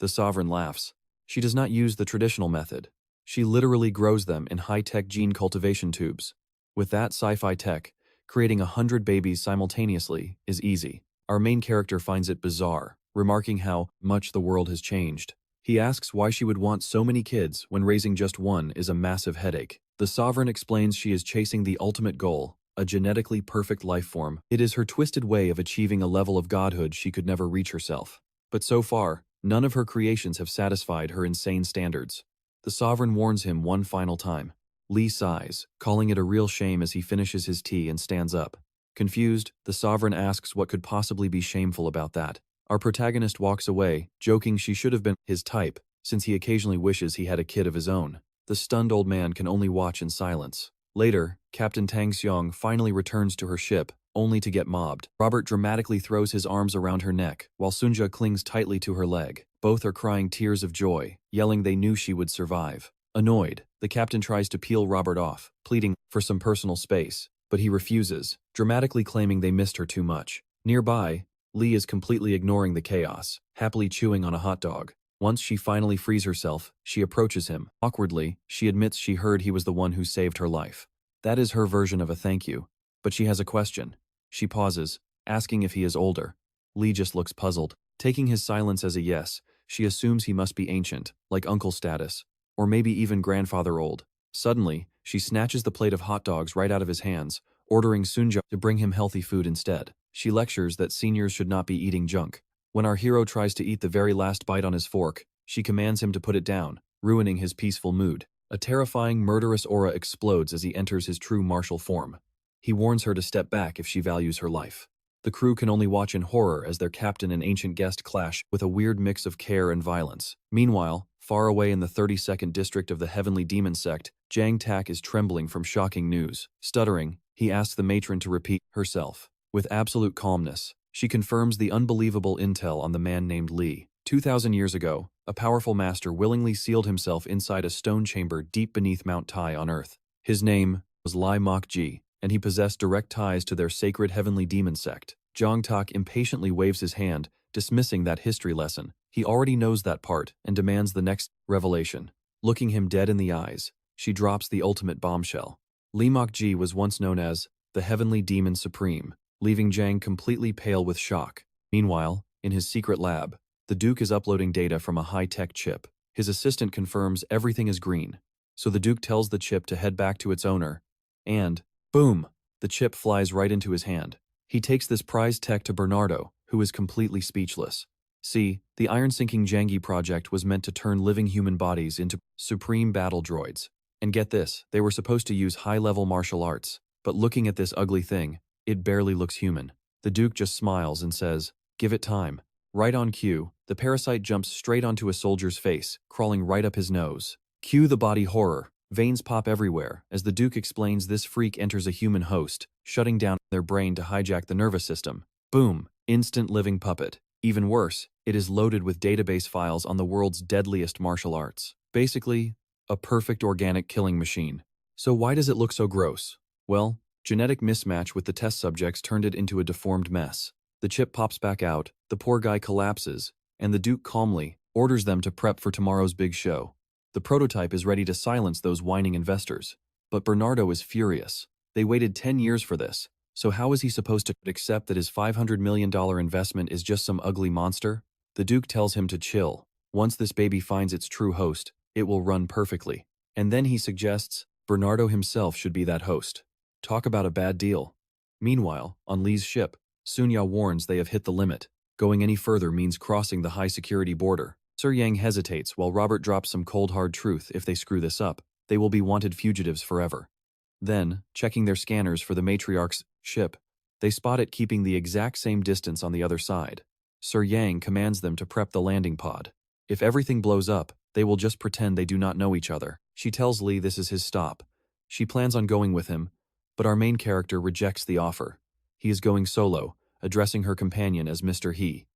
The sovereign laughs. She does not use the traditional method. She literally grows them in high-tech gene cultivation tubes. With that sci-fi tech, creating 100 babies simultaneously is easy. Our main character finds it bizarre, remarking how much the world has changed. He asks why she would want so many kids when raising just one is a massive headache. The sovereign explains she is chasing the ultimate goal, a genetically perfect life form. It is her twisted way of achieving a level of godhood she could never reach herself. But so far, none of her creations have satisfied her insane standards. The sovereign warns him one final time. Li sighs, calling it a real shame as he finishes his tea and stands up. Confused, the sovereign asks what could possibly be shameful about that. Our protagonist walks away, joking she should have been his type, since he occasionally wishes he had a kid of his own. The stunned old man can only watch in silence. Later, Captain Tang Xiang finally returns to her ship, only to get mobbed. Robert dramatically throws his arms around her neck, while Sunja clings tightly to her leg. Both are crying tears of joy, yelling they knew she would survive. Annoyed, the captain tries to peel Robert off, pleading for some personal space, but he refuses, dramatically claiming they missed her too much. Nearby, Li is completely ignoring the chaos, happily chewing on a hot dog. Once she finally frees herself, she approaches him. Awkwardly, she admits she heard he was the one who saved her life. That is her version of a thank you. But she has a question. She pauses, asking if he is older. Li just looks puzzled. Taking his silence as a yes, she assumes he must be ancient, like uncle status, or maybe even grandfather old. Suddenly, she snatches the plate of hot dogs right out of his hands, ordering Sunja to bring him healthy food instead. She lectures that seniors should not be eating junk. When our hero tries to eat the very last bite on his fork, she commands him to put it down, ruining his peaceful mood. A terrifying, murderous aura explodes as he enters his true martial form. He warns her to step back if she values her life. The crew can only watch in horror as their captain and ancient guest clash with a weird mix of care and violence. Meanwhile, far away in the 32nd district of the Heavenly Demon Sect, Jang Tak is trembling from shocking news. Stuttering, he asks the matron to repeat herself. With absolute calmness, she confirms the unbelievable intel on the man named Li. 2,000 years ago, a powerful master willingly sealed himself inside a stone chamber deep beneath Mount Tai on Earth. His name was Lai Mok-ji, and he possessed direct ties to their sacred Heavenly Demon Sect. Jang Tak impatiently waves his hand, dismissing that history lesson. He already knows that part and demands the next revelation. Looking him dead in the eyes, she drops the ultimate bombshell. Li Mok-ji was once known as the Heavenly Demon Supreme, leaving Jang completely pale with shock. Meanwhile, in his secret lab, the Duke is uploading data from a high-tech chip. His assistant confirms everything is green, so the Duke tells the chip to head back to its owner, and boom! The chip flies right into his hand. He takes this prized tech to Bernardo, who is completely speechless. See, the iron-sinking Jangi project was meant to turn living human bodies into supreme battle droids. And get this, they were supposed to use high-level martial arts. But looking at this ugly thing, it barely looks human. The Duke just smiles and says, "Give it time." Right on cue, the parasite jumps straight onto a soldier's face, crawling right up his nose. Cue the body horror. Veins pop everywhere as the Duke explains this freak enters a human host, shutting down their brain to hijack the nervous system. Boom, instant living puppet. Even worse, it is loaded with database files on the world's deadliest martial arts. Basically, a perfect organic killing machine. So why does it look so gross? Well, genetic mismatch with the test subjects turned it into a deformed mess. The chip pops back out, the poor guy collapses, and the Duke calmly orders them to prep for tomorrow's big show. The prototype is ready to silence those whining investors. But Bernardo is furious. They waited 10 years for this, so how is he supposed to accept that his $500 million investment is just some ugly monster? The Duke tells him to chill. Once this baby finds its true host, it will run perfectly. And then he suggests Bernardo himself should be that host. Talk about a bad deal. Meanwhile, on Lee's ship, Sunya warns they have hit the limit. Going any further means crossing the high-security border. Sir Yang hesitates while Robert drops some cold hard truth. If they screw this up, they will be wanted fugitives forever. Then, checking their scanners for the matriarch's ship, they spot it keeping the exact same distance on the other side. Sir Yang commands them to prep the landing pod. If everything blows up, they will just pretend they do not know each other. She tells Lee this is his stop. She plans on going with him, but our main character rejects the offer. He is going solo, addressing her companion as Mr. He.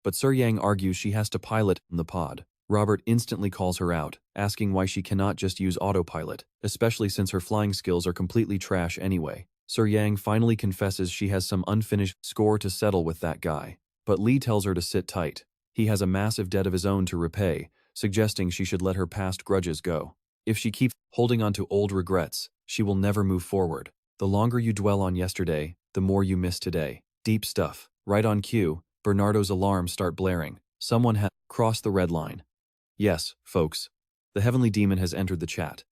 But Sir Yang argues she has to pilot the pod. Robert instantly calls her out, asking why she cannot just use autopilot, especially since her flying skills are completely trash anyway. Sir Yang finally confesses she has some unfinished score to settle with that guy. But Lee tells her to sit tight. He has a massive debt of his own to repay, suggesting she should let her past grudges go. If she keeps holding on to old regrets, she will never move forward. The longer you dwell on yesterday, the more you miss today. Deep stuff. Right on cue, Bernardo's alarms start blaring. Someone has crossed the red line. Yes, folks. The heavenly demon has entered the chat.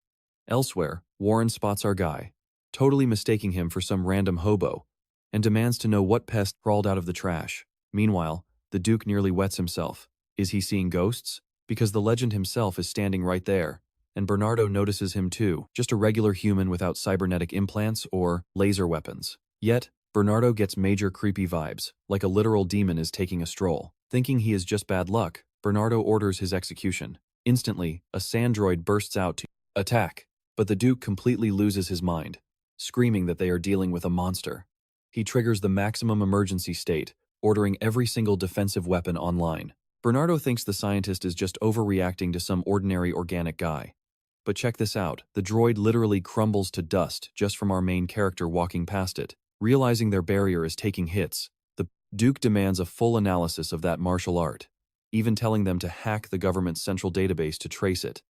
Elsewhere, Warren spots our guy, totally mistaking him for some random hobo, and demands to know what pest crawled out of the trash. Meanwhile, the Duke nearly wets himself. Is he seeing ghosts? Because the legend himself is standing right there, and Bernardo notices him too, just a regular human without cybernetic implants or laser weapons. Yet, Bernardo gets major creepy vibes, like a literal demon is taking a stroll. Thinking he is just bad luck, Bernardo orders his execution. Instantly, a sandroid bursts out to attack, but the Duke completely loses his mind, screaming that they are dealing with a monster. He triggers the maximum emergency state, ordering every single defensive weapon online. Bernardo thinks the scientist is just overreacting to some ordinary organic guy. But check this out, the droid literally crumbles to dust just from our main character walking past it. Realizing their barrier is taking hits, the Duke demands a full analysis of that martial art, even telling them to hack the government's central database to trace it.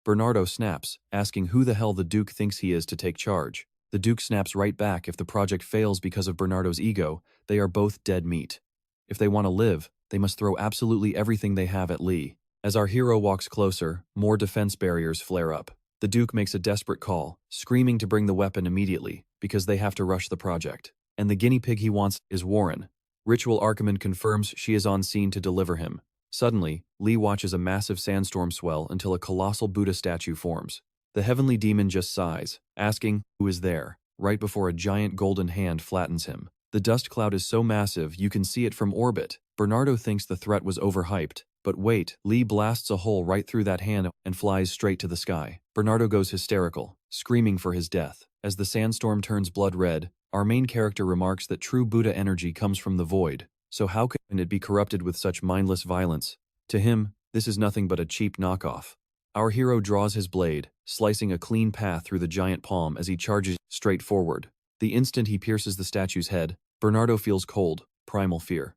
Bernardo snaps, asking who the hell the Duke thinks he is to take charge. The Duke snaps right back if the project fails because of Bernardo's ego, they are both dead meat. If they want to live, they must throw absolutely everything they have at Lee. As our hero walks closer, more defense barriers flare up. The Duke makes a desperate call, screaming to bring the weapon immediately, because they have to rush the project. And the guinea pig he wants is Warren. Ritual Archiman confirms she is on scene to deliver him. Suddenly, Lee watches a massive sandstorm swell until a colossal Buddha statue forms. The heavenly demon just sighs, asking who is there, right before a giant golden hand flattens him. The dust cloud is so massive you can see it from orbit. Bernardo thinks the threat was overhyped. But wait, Lee blasts a hole right through that hand and flies straight to the sky. Bernardo goes hysterical, screaming for his death. As the sandstorm turns blood red, our main character remarks that true Buddha energy comes from the void, so how can it be corrupted with such mindless violence? To him, this is nothing but a cheap knockoff. Our hero draws his blade, slicing a clean path through the giant palm as he charges straight forward. The instant he pierces the statue's head, Bernardo feels cold, primal fear.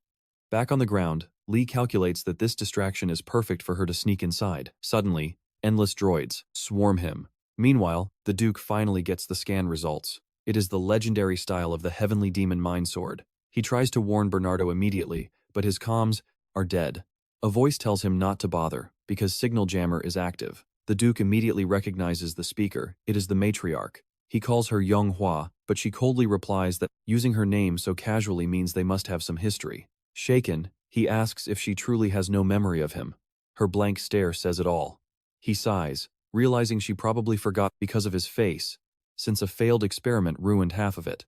Back on the ground, Lee calculates that this distraction is perfect for her to sneak inside. Suddenly, endless droids swarm him. Meanwhile, the Duke finally gets the scan results. It is the legendary style of the heavenly demon mind sword. He tries to warn Bernardo immediately, but his comms are dead. A voice tells him not to bother, because Signal Jammer is active. The Duke immediately recognizes the speaker. It is the matriarch. He calls her Yong Hua, but she coldly replies that using her name so casually means they must have some history. Shaken, he asks if she truly has no memory of him. Her blank stare says it all. He sighs, realizing she probably forgot because of his face, since a failed experiment ruined half of it.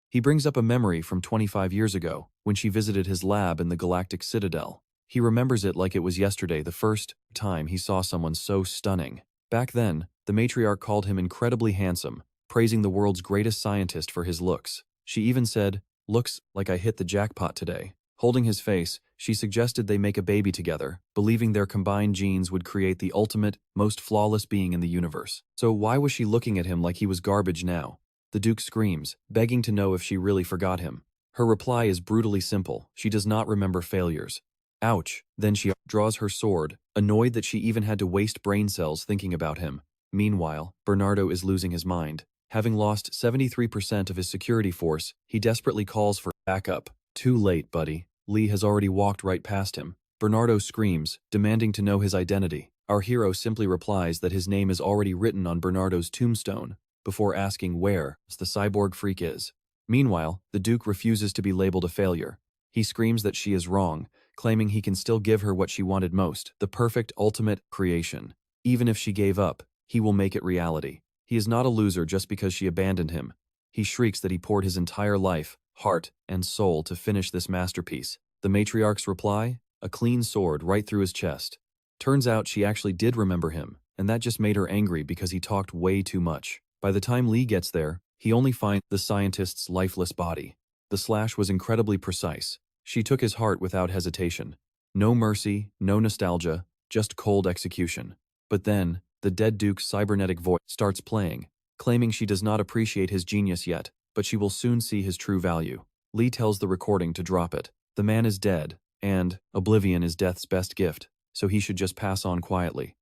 He brings up a memory from 25 years ago, when she visited his lab in the Galactic Citadel. He remembers it like it was yesterday, the first time he saw someone so stunning. Back then, the matriarch called him incredibly handsome, praising the world's greatest scientist for his looks. She even said, "Looks like I hit the jackpot today." Holding his face, she suggested they make a baby together, believing their combined genes would create the ultimate, most flawless being in the universe. So why was she looking at him like he was garbage now? The Duke screams, begging to know if she really forgot him. Her reply is brutally simple. She does not remember failures. Ouch. Then she draws her sword, annoyed that she even had to waste brain cells thinking about him. Meanwhile, Bernardo is losing his mind. Having lost 73% of his security force, he desperately calls for backup. Too late, buddy. Lee has already walked right past him. Bernardo screams, demanding to know his identity. Our hero simply replies that his name is already written on Bernardo's tombstone, before asking where the cyborg freak is. Meanwhile, the Duke refuses to be labeled a failure. He screams that she is wrong, claiming he can still give her what she wanted most, the perfect ultimate creation. Even if she gave up, he will make it reality. He is not a loser just because she abandoned him. He shrieks that he poured his entire life, heart, and soul to finish this masterpiece. The matriarch's reply? A clean sword right through his chest. Turns out she actually did remember him, and that just made her angry because he talked way too much. By the time Lee gets there, he only finds the scientist's lifeless body. The slash was incredibly precise. She took his heart without hesitation. No mercy, no nostalgia, just cold execution. But then, the dead Duke's cybernetic voice starts playing, claiming she does not appreciate his genius yet, but she will soon see his true value. Lee tells the recording to drop it. The man is dead, and oblivion is death's best gift, so he should just pass on quietly.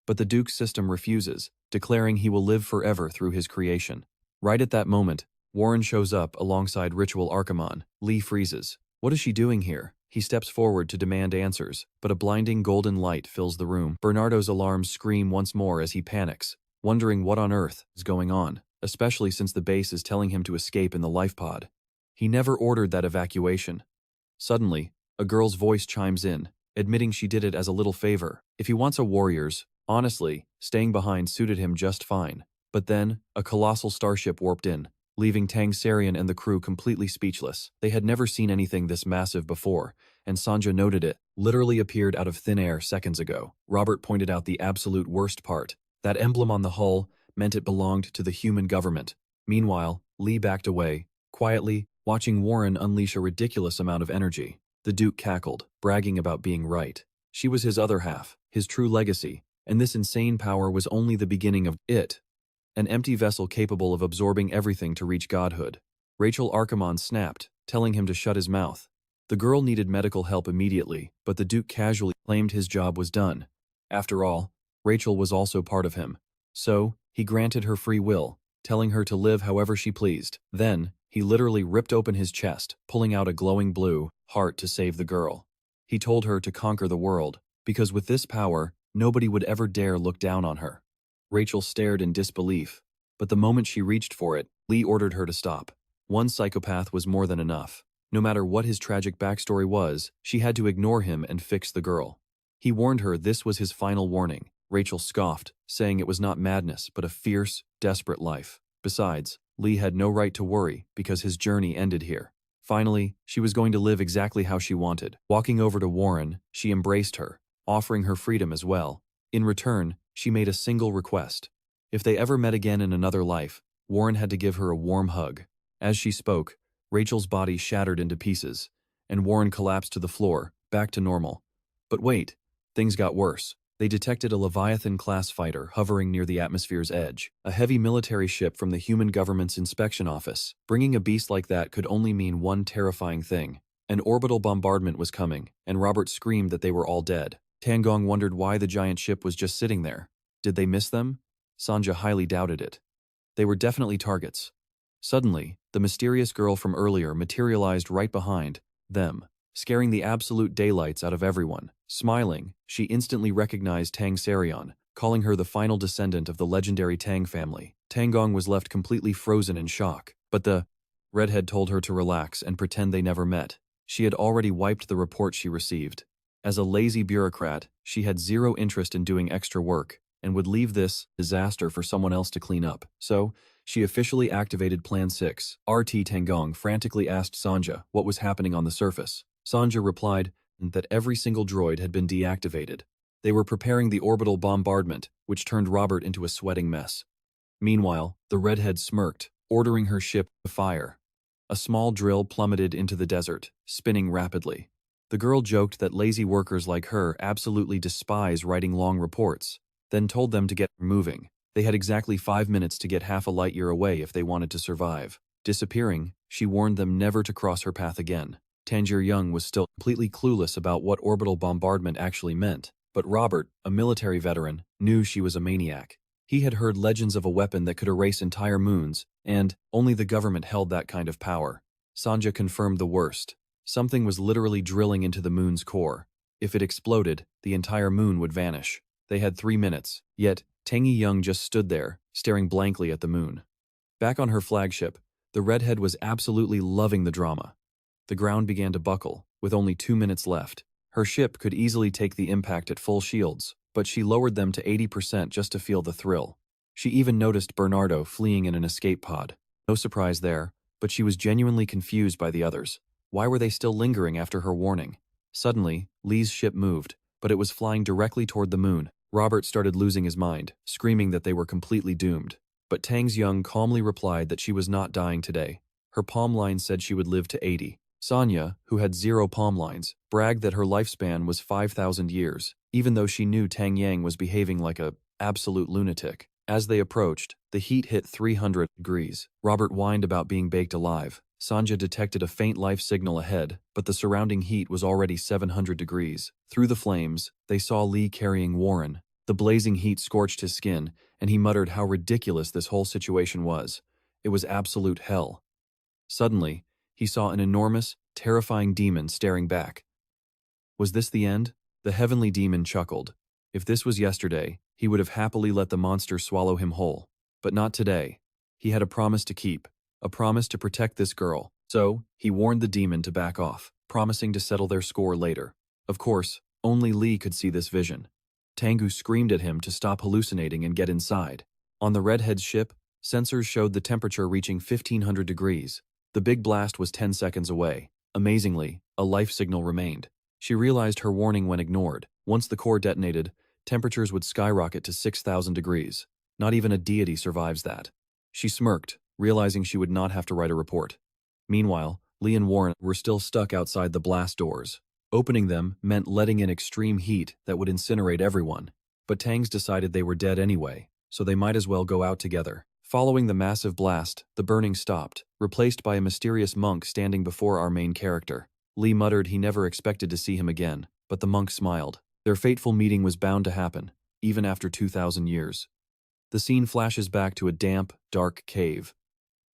But the Duke's system refuses, declaring he will live forever through his creation. Right at that moment, Warren shows up alongside Ritual Archimon. Lee freezes. What is she doing here? He steps forward to demand answers, but a blinding golden light fills the room. Bernardo's alarms scream once more as he panics, wondering what on earth is going on, especially since the base is telling him to escape in the life pod. He never ordered that evacuation. Suddenly, a girl's voice chimes in, admitting she did it as a little favor. If he wants a warrior's, honestly, staying behind suited him just fine. But then, a colossal starship warped in, leaving Tang Sarian and the crew completely speechless. They had never seen anything this massive before, and Sanja noted it literally appeared out of thin air seconds ago. Robert pointed out the absolute worst part. That emblem on the hull meant it belonged to the human government. Meanwhile, Lee backed away, quietly, watching Warren unleash a ridiculous amount of energy. The Duke cackled, bragging about being right. She was his other half, his true legacy, and this insane power was only the beginning of it. An empty vessel capable of absorbing everything to reach godhood. Rachel Archimon snapped, telling him to shut his mouth. The girl needed medical help immediately, but the Duke casually claimed his job was done. After all, Rachel was also part of him. So, he granted her free will, telling her to live however she pleased. Then, he literally ripped open his chest, pulling out a glowing blue heart to save the girl. He told her to conquer the world, because with this power, nobody would ever dare look down on her. Rachel stared in disbelief, but the moment she reached for it, Lee ordered her to stop. One psychopath was more than enough. No matter what his tragic backstory was, she had to ignore him and fix the girl. He warned her this was his final warning. Rachel scoffed, saying it was not madness but a fierce, desperate life. Besides, Lee had no right to worry because his journey ended here. Finally, she was going to live exactly how she wanted. Walking over to Warren, she embraced her, offering her freedom as well. In return, she made a single request. If they ever met again in another life, Warren had to give her a warm hug. As she spoke, Rachel's body shattered into pieces, and Warren collapsed to the floor, back to normal. But wait, things got worse. They detected a Leviathan-class fighter hovering near the atmosphere's edge, a heavy military ship from the human government's inspection office. Bringing a beast like that could only mean one terrifying thing. An orbital bombardment was coming, and Robert screamed that they were all dead. Tangong wondered why the giant ship was just sitting there. Did they miss them? Sanja highly doubted it. They were definitely targets. Suddenly, the mysterious girl from earlier materialized right behind them, scaring the absolute daylights out of everyone. Smiling, she instantly recognized Tang Sarian, calling her the final descendant of the legendary Tang family. Tangong was left completely frozen in shock, but the redhead told her to relax and pretend they never met. She had already wiped the report she received. As a lazy bureaucrat, she had zero interest in doing extra work and would leave this disaster for someone else to clean up. So, she officially activated Plan 6. RT Tangong frantically asked Sanja what was happening on the surface. Sanja replied that every single droid had been deactivated. They were preparing the orbital bombardment, which turned Robert into a sweating mess. Meanwhile, the redhead smirked, ordering her ship to fire. A small drill plummeted into the desert, spinning rapidly. The girl joked that lazy workers like her absolutely despise writing long reports, then told them to get moving. They had exactly 5 minutes to get half a light year away if they wanted to survive. Disappearing, she warned them never to cross her path again. Tangier Young was still completely clueless about what orbital bombardment actually meant, but Robert, a military veteran, knew she was a maniac. He had heard legends of a weapon that could erase entire moons, and only the government held that kind of power. Sanja confirmed the worst. Something was literally drilling into the moon's core. If it exploded, the entire moon would vanish. They had 3 minutes, yet Tangi Young just stood there, staring blankly at the moon. Back on her flagship, the redhead was absolutely loving the drama. The ground began to buckle, with only 2 minutes left. Her ship could easily take the impact at full shields, but she lowered them to 80% just to feel the thrill. She even noticed Bernardo fleeing in an escape pod. No surprise there, but she was genuinely confused by the others. Why were they still lingering after her warning? Suddenly, Lee's ship moved, but it was flying directly toward the moon. Robert started losing his mind, screaming that they were completely doomed. But Tang's Young calmly replied that she was not dying today. Her palm line said she would live to 80. Sanya, who had 0 palm lines, bragged that her lifespan was 5,000 years, even though she knew Tang Yang was behaving like a absolute lunatic. As they approached, the heat hit 300 degrees. Robert whined about being baked alive. Sanja detected a faint life signal ahead, but the surrounding heat was already 700 degrees. Through the flames, they saw Lee carrying Warren. The blazing heat scorched his skin, and he muttered how ridiculous this whole situation was. It was absolute hell. Suddenly, he saw an enormous, terrifying demon staring back. Was this the end? The heavenly demon chuckled. If this was yesterday, he would have happily let the monster swallow him whole. But not today. He had a promise to keep. A promise to protect this girl. So, he warned the demon to back off, promising to settle their score later. Of course, only Lee could see this vision. Tengu screamed at him to stop hallucinating and get inside. On the redhead's ship, sensors showed the temperature reaching 1500 degrees. The big blast was 10 seconds away. Amazingly, a life signal remained. She realized her warning when ignored. Once the core detonated, temperatures would skyrocket to 6,000 degrees. Not even a deity survives that. She smirked, realizing she would not have to write a report. Meanwhile, Lee and Warren were still stuck outside the blast doors. Opening them meant letting in extreme heat that would incinerate everyone. But Tangs decided they were dead anyway, so they might as well go out together. Following the massive blast, the burning stopped, replaced by a mysterious monk standing before our main character. Lee muttered he never expected to see him again, but the monk smiled. Their fateful meeting was bound to happen, even after 2,000 years. The scene flashes back to a damp, dark cave.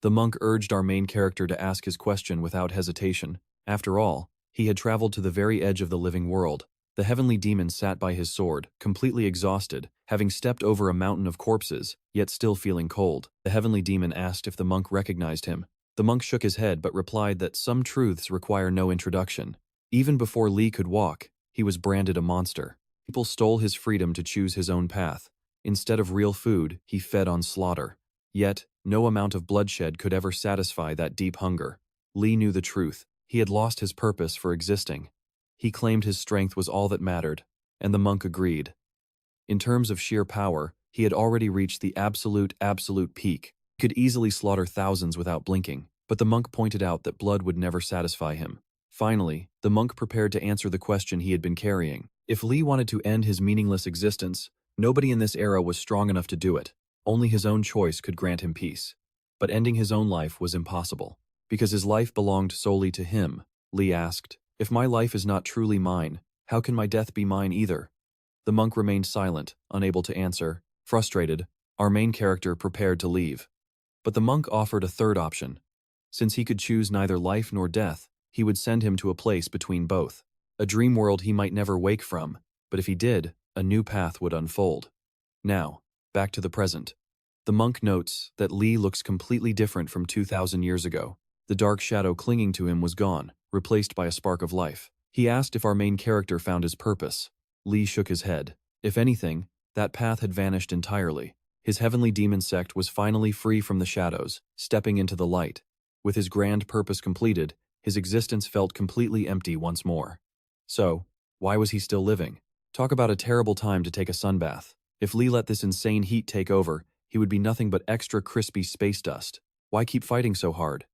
The monk urged our main character to ask his question without hesitation. After all, he had traveled to the very edge of the living world. The heavenly demon sat by his sword, completely exhausted, having stepped over a mountain of corpses, yet still feeling cold. The heavenly demon asked if the monk recognized him. The monk shook his head but replied that some truths require no introduction. Even before Lee could walk, he was branded a monster. People stole his freedom to choose his own path. Instead of real food, he fed on slaughter. Yet, no amount of bloodshed could ever satisfy that deep hunger. Lee knew the truth. He had lost his purpose for existing. He claimed his strength was all that mattered, and the monk agreed. In terms of sheer power, he had already reached the absolute peak. He could easily slaughter thousands without blinking, but the monk pointed out that blood would never satisfy him. Finally, the monk prepared to answer the question he had been carrying. If Lee wanted to end his meaningless existence, nobody in this era was strong enough to do it. Only his own choice could grant him peace. But ending his own life was impossible. Because his life belonged solely to him, Lee asked, "If my life is not truly mine, how can my death be mine either?" The monk remained silent, unable to answer. Frustrated, our main character prepared to leave. But the monk offered a third option. Since he could choose neither life nor death, he would send him to a place between both. A dream world he might never wake from, but if he did, a new path would unfold. Now, back to the present. The monk notes that Lee looks completely different from 2,000 years ago. The dark shadow clinging to him was gone, replaced by a spark of life. He asked if our main character found his purpose. Lee shook his head. If anything, that path had vanished entirely. His heavenly demon sect was finally free from the shadows, stepping into the light. With his grand purpose completed, his existence felt completely empty once more. So, why was he still living? Talk about a terrible time to take a sunbath. If Lee let this insane heat take over, he would be nothing but extra crispy space dust. Why keep fighting so hard?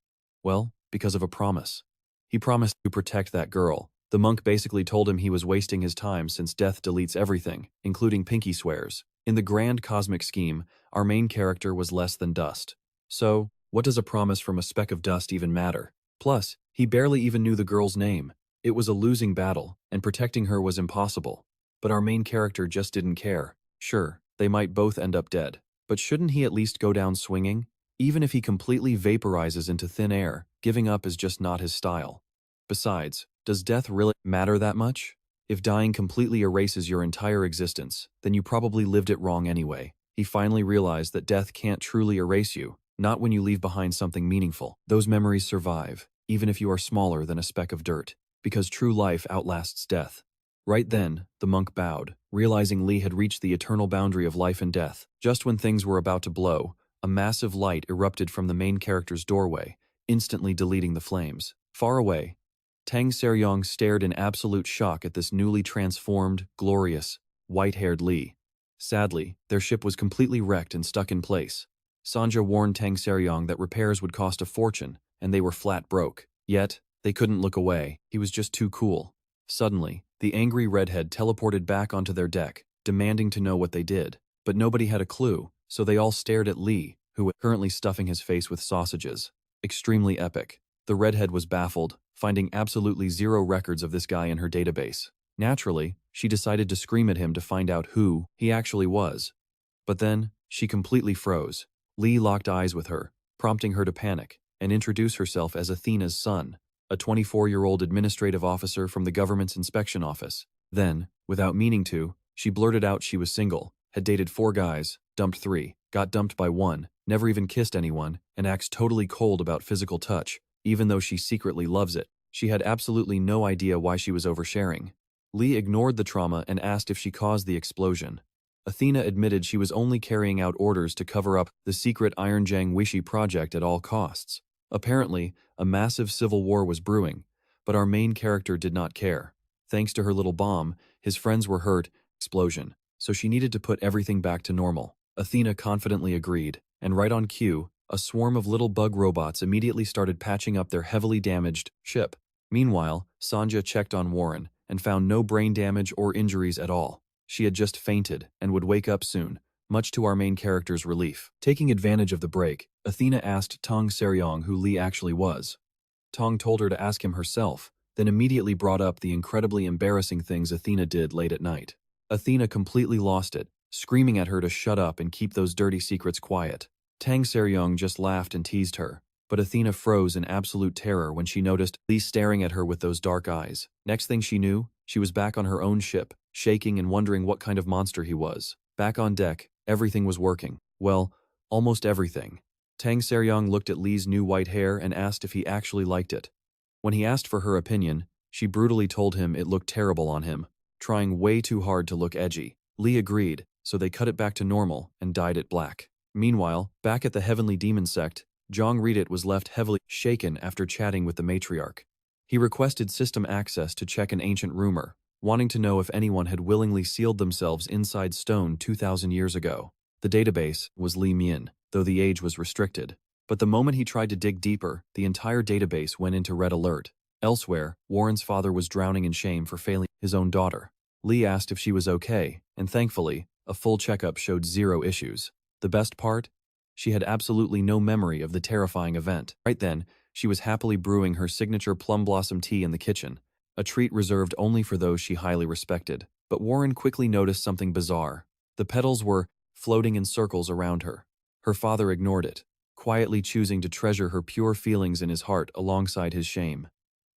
Well, because of a promise. He promised to protect that girl. The monk basically told him he was wasting his time since death deletes everything, including pinky swears. In the grand cosmic scheme, our main character was less than dust. So, what does a promise from a speck of dust even matter? Plus, he barely even knew the girl's name. It was a losing battle, and protecting her was impossible. But our main character just didn't care. Sure, they might both end up dead. But shouldn't he at least go down swinging? Even if he completely vaporizes into thin air, giving up is just not his style. Besides, does death really matter that much? If dying completely erases your entire existence, then you probably lived it wrong anyway. He finally realized that death can't truly erase you, not when you leave behind something meaningful. Those memories survive, even if you are smaller than a speck of dirt, because true life outlasts death. Right then, the monk bowed, realizing Lee had reached the eternal boundary of life and death. Just when things were about to blow, a massive light erupted from the main character's doorway, instantly deleting the flames. Far away, Tang Seryong stared in absolute shock at this newly transformed, glorious, white-haired Lee. Sadly, their ship was completely wrecked and stuck in place. Sanja warned Tang Seryong that repairs would cost a fortune, and they were flat broke. Yet, they couldn't look away. He was just too cool. Suddenly, the angry redhead teleported back onto their deck, demanding to know what they did. But nobody had a clue, so they all stared at Lee, who was currently stuffing his face with sausages. Extremely epic. The redhead was baffled, finding absolutely zero records of this guy in her database. Naturally, she decided to scream at him to find out who he actually was. But then, she completely froze. Lee locked eyes with her, prompting her to panic and introduce herself as Athena's son, a 24-year-old administrative officer from the government's inspection office. Then, without meaning to, she blurted out she was single, had dated 4 guys, dumped 3, got dumped by 1, never even kissed anyone, and acts totally cold about physical touch, even though she secretly loves it. She had absolutely no idea why she was oversharing. Lee ignored the trauma and asked if she caused the explosion. Athena admitted she was only carrying out orders to cover up the secret Ironjang Wishi project at all costs. Apparently, a massive civil war was brewing, but our main character did not care. Thanks to her little bomb, his friends were hurt, explosion, so she needed to put everything back to normal. Athena confidently agreed, and right on cue, a swarm of little bug robots immediately started patching up their heavily damaged ship. Meanwhile, Sanja checked on Warren and found no brain damage or injuries at all. She had just fainted and would wake up soon, much to our main character's relief. Taking advantage of the break, Athena asked Tang Seryong who Lee actually was. Tang told her to ask him herself, then immediately brought up the incredibly embarrassing things Athena did late at night. Athena completely lost it, screaming at her to shut up and keep those dirty secrets quiet. Tang Seryong just laughed and teased her, but Athena froze in absolute terror when she noticed Lee staring at her with those dark eyes. Next thing she knew, she was back on her own ship, shaking and wondering what kind of monster he was. Back on deck, everything was working. Well, almost everything. Tang Seryong looked at Lee's new white hair and asked if he actually liked it. When he asked for her opinion, she brutally told him it looked terrible on him, trying way too hard to look edgy. Lee agreed, so they cut it back to normal and dyed it black. Meanwhile, back at the Heavenly Demon Sect, Jong Reedit was left heavily shaken after chatting with the matriarch. He requested system access to check an ancient rumor, wanting to know if anyone had willingly sealed themselves inside stone 2,000 years ago. The database was Li Mian, though the age was restricted. But the moment he tried to dig deeper, the entire database went into red alert. Elsewhere, Warren's father was drowning in shame for failing his own daughter. Lee asked if she was okay, and thankfully, a full checkup showed 0 issues. The best part? She had absolutely no memory of the terrifying event. Right then, she was happily brewing her signature plum blossom tea in the kitchen, a treat reserved only for those she highly respected. But Warren quickly noticed something bizarre. The petals were floating in circles around her. Her father ignored it, quietly choosing to treasure her pure feelings in his heart alongside his shame.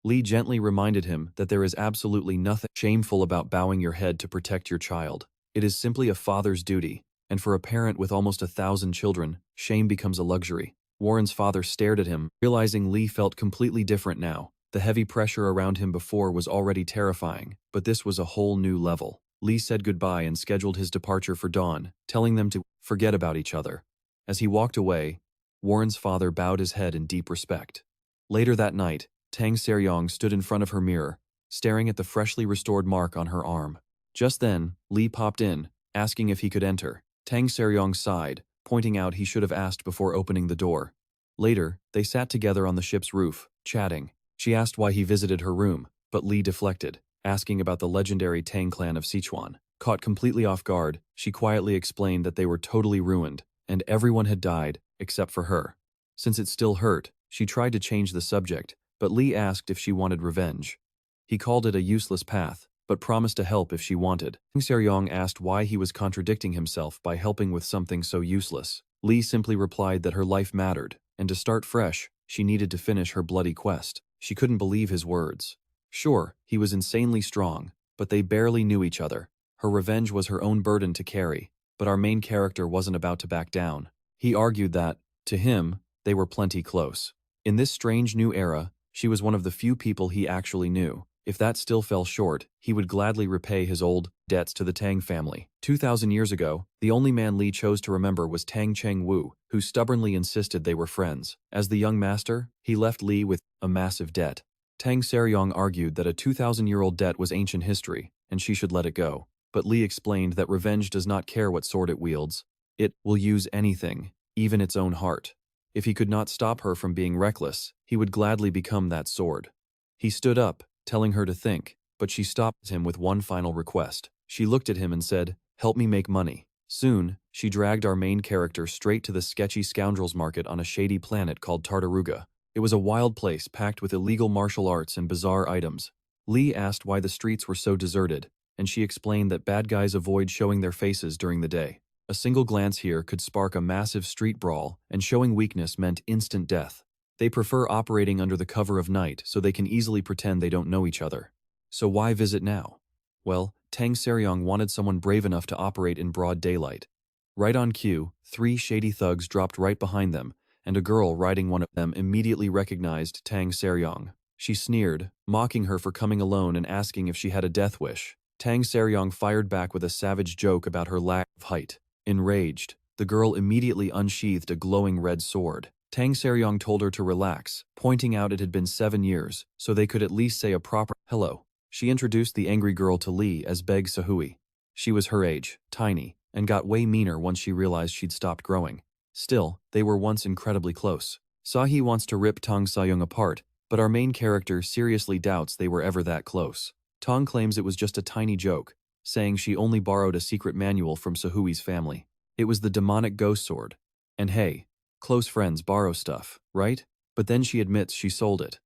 Lee gently reminded him that there is absolutely nothing shameful about bowing your head to protect your child. It is simply a father's duty, And for a parent with almost 1,000 children, shame becomes a luxury. Warren's father stared at him, realizing Lee felt completely different now. The heavy pressure around him before was already terrifying, but this was a whole new level. Lee said goodbye and scheduled his departure for dawn, telling them to forget about each other. As he walked away, Warren's father bowed his head in deep respect. Later that night, Tang Seryong stood in front of her mirror, staring at the freshly restored mark on her arm. Just then, Lee popped in, asking if he could enter. Tang Seryong sighed, pointing out he should have asked before opening the door. Later, they sat together on the ship's roof, chatting. She asked why he visited her room, but Lee deflected, asking about the legendary Tang clan of Sichuan. Caught completely off guard, she quietly explained that they were totally ruined, and everyone had died, except for her. Since it still hurt, she tried to change the subject, but Lee asked if she wanted revenge. He called it a useless path, but promised to help if she wanted. Tang Seryong asked why he was contradicting himself by helping with something so useless. Lee simply replied that her life mattered, and to start fresh, she needed to finish her bloody quest. She couldn't believe his words. Sure, he was insanely strong, but they barely knew each other. Her revenge was her own burden to carry, but our main character wasn't about to back down. He argued that, to him, they were plenty close. In this strange new era, she was one of the few people he actually knew. If that still fell short, he would gladly repay his old debts to the Tang family. 2,000 years ago, the only man Lee chose to remember was Tang Cheng-woo, who stubbornly insisted they were friends. As the young master, he left Lee with a massive debt. Tang Seryong argued that a 2,000-year-old debt was ancient history, and she should let it go. But Lee explained that revenge does not care what sword it wields. It will use anything, even its own heart. If he could not stop her from being reckless, he would gladly become that sword. He stood up, telling her to think, but she stopped him with one final request. She looked at him and said, "Help me make money." Soon, she dragged our main character straight to the sketchy scoundrels market on a shady planet called Tartaruga. It was a wild place packed with illegal martial arts and bizarre items. Lee asked why the streets were so deserted, and she explained that bad guys avoid showing their faces during the day. A single glance here could spark a massive street brawl, and showing weakness meant instant death. They prefer operating under the cover of night so they can easily pretend they don't know each other. So why visit now? Well, Tang Seryong wanted someone brave enough to operate in broad daylight. Right on cue, 3 shady thugs dropped right behind them, and a girl riding one of them immediately recognized Tang Seryong. She sneered, mocking her for coming alone and asking if she had a death wish. Tang Seryong fired back with a savage joke about her lack of height. Enraged, the girl immediately unsheathed a glowing red sword. Tang Seryong told her to relax, pointing out it had been 7 years, so they could at least say a proper hello. She introduced the angry girl to Lee as Beg Sahui. She was her age, tiny, and got way meaner once she realized she'd stopped growing. Still, they were once incredibly close. Sahi wants to rip Tang Sayong apart, but our main character seriously doubts they were ever that close. Tang claims it was just a tiny joke, saying she only borrowed a secret manual from Sahui's family. It was the demonic ghost sword. And hey, close friends borrow stuff, right? But then she admits she sold it.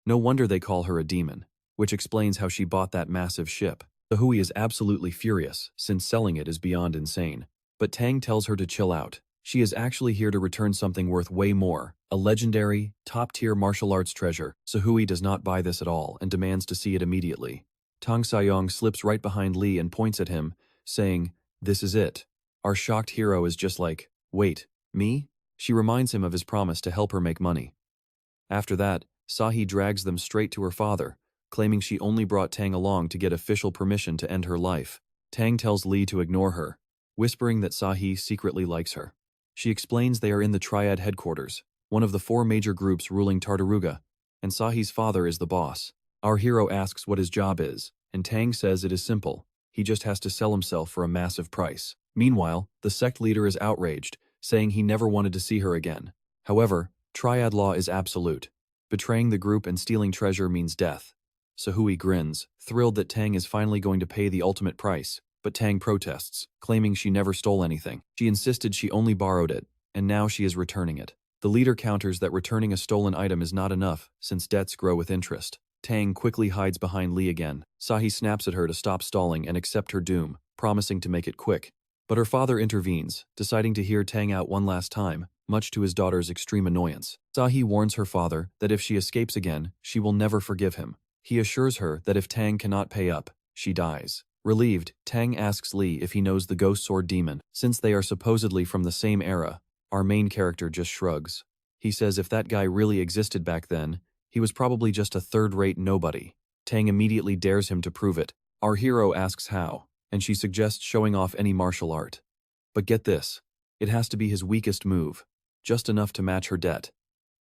No wonder they call her a demon, which explains how she bought that massive ship. Sahui is absolutely furious, since selling it is beyond insane. But Tang tells her to chill out. She is actually here to return something worth way more, a legendary, top-tier martial arts treasure. Sahui does not buy this at all and demands to see it immediately. Tang Sayong slips right behind Lee and points at him, saying, "This is it." Our shocked hero is just like, "Wait, me?" She reminds him of his promise to help her make money. After that, Sahi drags them straight to her father, claiming she only brought Tang along to get official permission to end her life. Tang tells Lee to ignore her, whispering that Sahi secretly likes her. She explains they are in the Triad headquarters, one of the 4 major groups ruling Tartaruga, and Sahi's father is the boss. Our hero asks what his job is, and Tang says it is simple. He just has to sell himself for a massive price. Meanwhile, the sect leader is outraged, saying he never wanted to see her again. However, Triad law is absolute. Betraying the group and stealing treasure means death. Sahui grins, thrilled that Tang is finally going to pay the ultimate price, but Tang protests, claiming she never stole anything. She insisted she only borrowed it, and now she is returning it. The leader counters that returning a stolen item is not enough, since debts grow with interest. Tang quickly hides behind Lee again. Sahi snaps at her to stop stalling and accept her doom, promising to make it quick. But her father intervenes, deciding to hear Tang out one last time, much to his daughter's extreme annoyance. Sahi warns her father that if she escapes again, she will never forgive him. He assures her that if Tang cannot pay up, she dies. Relieved, Tang asks Lee if he knows the ghost sword demon. Since they are supposedly from the same era, our main character just shrugs. He says if that guy really existed back then, he was probably just a third-rate nobody. Tang immediately dares him to prove it. Our hero asks how, and she suggests showing off any martial art. But get this, it has to be his weakest move, just enough to match her debt.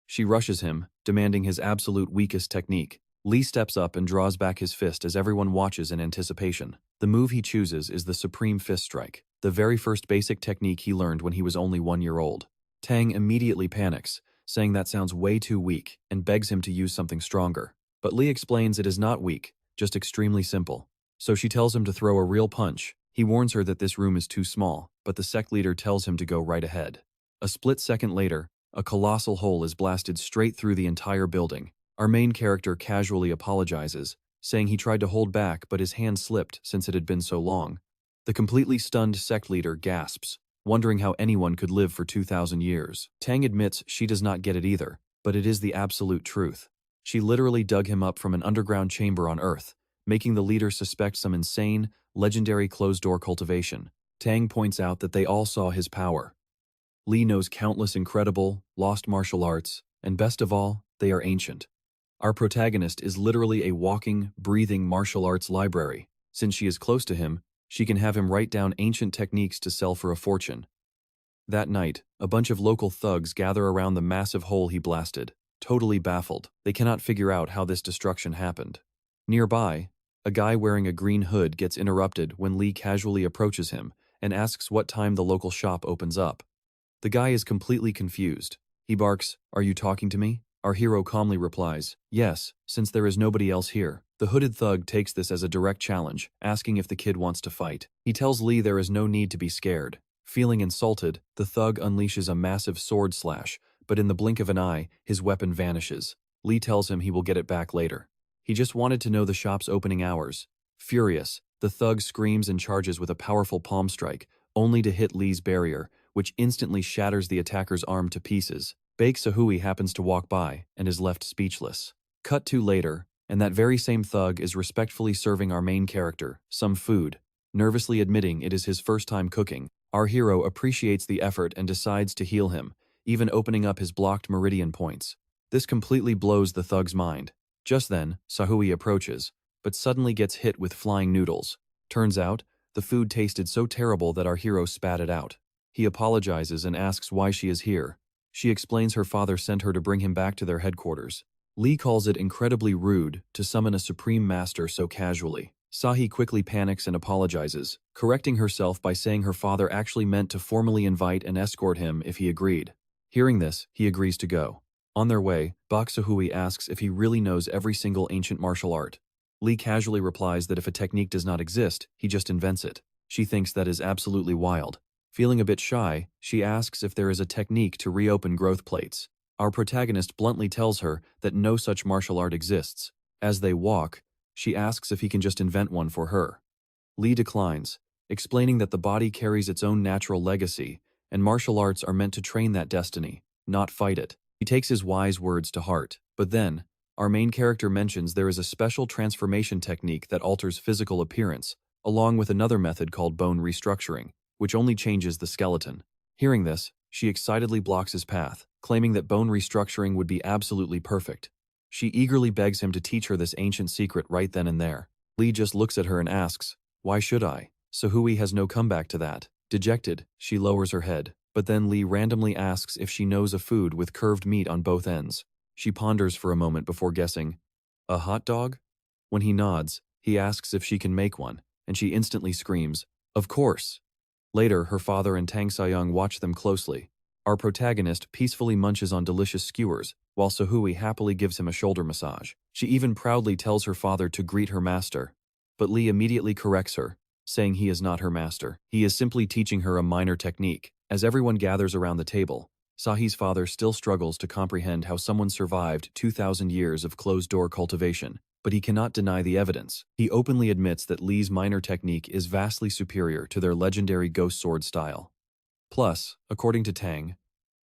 She rushes him, demanding his absolute weakest technique. Lee steps up and draws back his fist as everyone watches in anticipation. The move he chooses is the Supreme Fist Strike, the very first basic technique he learned when he was only 1 year old. Tang immediately panics, saying that sounds way too weak, and begs him to use something stronger. But Lee explains it is not weak, just extremely simple. So she tells him to throw a real punch. He warns her that this room is too small, but the sect leader tells him to go right ahead. A split second later, a colossal hole is blasted straight through the entire building. Our main character casually apologizes, saying he tried to hold back but his hand slipped since it had been so long. The completely stunned sect leader gasps, wondering how anyone could live for 2,000 years. Tang admits she does not get it either, but it is the absolute truth. She literally dug him up from an underground chamber on Earth, making the leader suspect some insane, legendary closed-door cultivation. Tang points out that they all saw his power. Lee knows countless incredible, lost martial arts, and best of all, they are ancient. Our protagonist is literally a walking, breathing martial arts library. Since she is close to him, she can have him write down ancient techniques to sell for a fortune. That night, a bunch of local thugs gather around the massive hole he blasted, totally baffled. They cannot figure out how this destruction happened. Nearby, a guy wearing a green hood gets interrupted when Lee casually approaches him and asks what time the local shop opens up. The guy is completely confused. He barks, "Are you talking to me?" Our hero calmly replies, "Yes, since there is nobody else here." The hooded thug takes this as a direct challenge, asking if the kid wants to fight. He tells Lee there is no need to be scared. Feeling insulted, the thug unleashes a massive sword slash, but in the blink of an eye, his weapon vanishes. Lee tells him he will get it back later. He just wanted to know the shop's opening hours. Furious, the thug screams and charges with a powerful palm strike, only to hit Lee's barrier, which instantly shatters the attacker's arm to pieces. Baek Sahui happens to walk by and is left speechless. Cut to later, and that very same thug is respectfully serving our main character some food, nervously admitting it is his first time cooking. Our hero appreciates the effort and decides to heal him, even opening up his blocked meridian points. This completely blows the thug's mind. Just then, Sahui approaches, but suddenly gets hit with flying noodles. Turns out, the food tasted so terrible that our hero spat it out. He apologizes and asks why she is here. She explains her father sent her to bring him back to their headquarters. Lee calls it incredibly rude to summon a supreme master so casually. Sahi quickly panics and apologizes, correcting herself by saying her father actually meant to formally invite and escort him if he agreed. Hearing this, he agrees to go. On their way, Baek Sahui asks if he really knows every single ancient martial art. Lee casually replies that if a technique does not exist, he just invents it. She thinks that is absolutely wild. Feeling a bit shy, she asks if there is a technique to reopen growth plates. Our protagonist bluntly tells her that no such martial art exists. As they walk, she asks if he can just invent one for her. Lee declines, explaining that the body carries its own natural legacy, and martial arts are meant to train that destiny, not fight it. He takes his wise words to heart, but then, our main character mentions there is a special transformation technique that alters physical appearance, along with another method called bone restructuring, which only changes the skeleton. Hearing this, she excitedly blocks his path, claiming that bone restructuring would be absolutely perfect. She eagerly begs him to teach her this ancient secret right then and there. Lee just looks at her and asks, "Why should I?" Sahui has no comeback to that. Dejected, she lowers her head, but then Lee randomly asks if she knows a food with curved meat on both ends. She ponders for a moment before guessing, "A hot dog?" When he nods, he asks if she can make one, and she instantly screams, "Of course!" Later, her father and Tang Sayong watch them closely. Our protagonist peacefully munches on delicious skewers, while Sahui happily gives him a shoulder massage. She even proudly tells her father to greet her master. But Lee immediately corrects her, saying he is not her master. He is simply teaching her a minor technique. As everyone gathers around the table, Sahi's father still struggles to comprehend how someone survived 2,000 years of closed-door cultivation, but he cannot deny the evidence. He openly admits that Lee's minor technique is vastly superior to their legendary ghost sword style. Plus, according to Tang,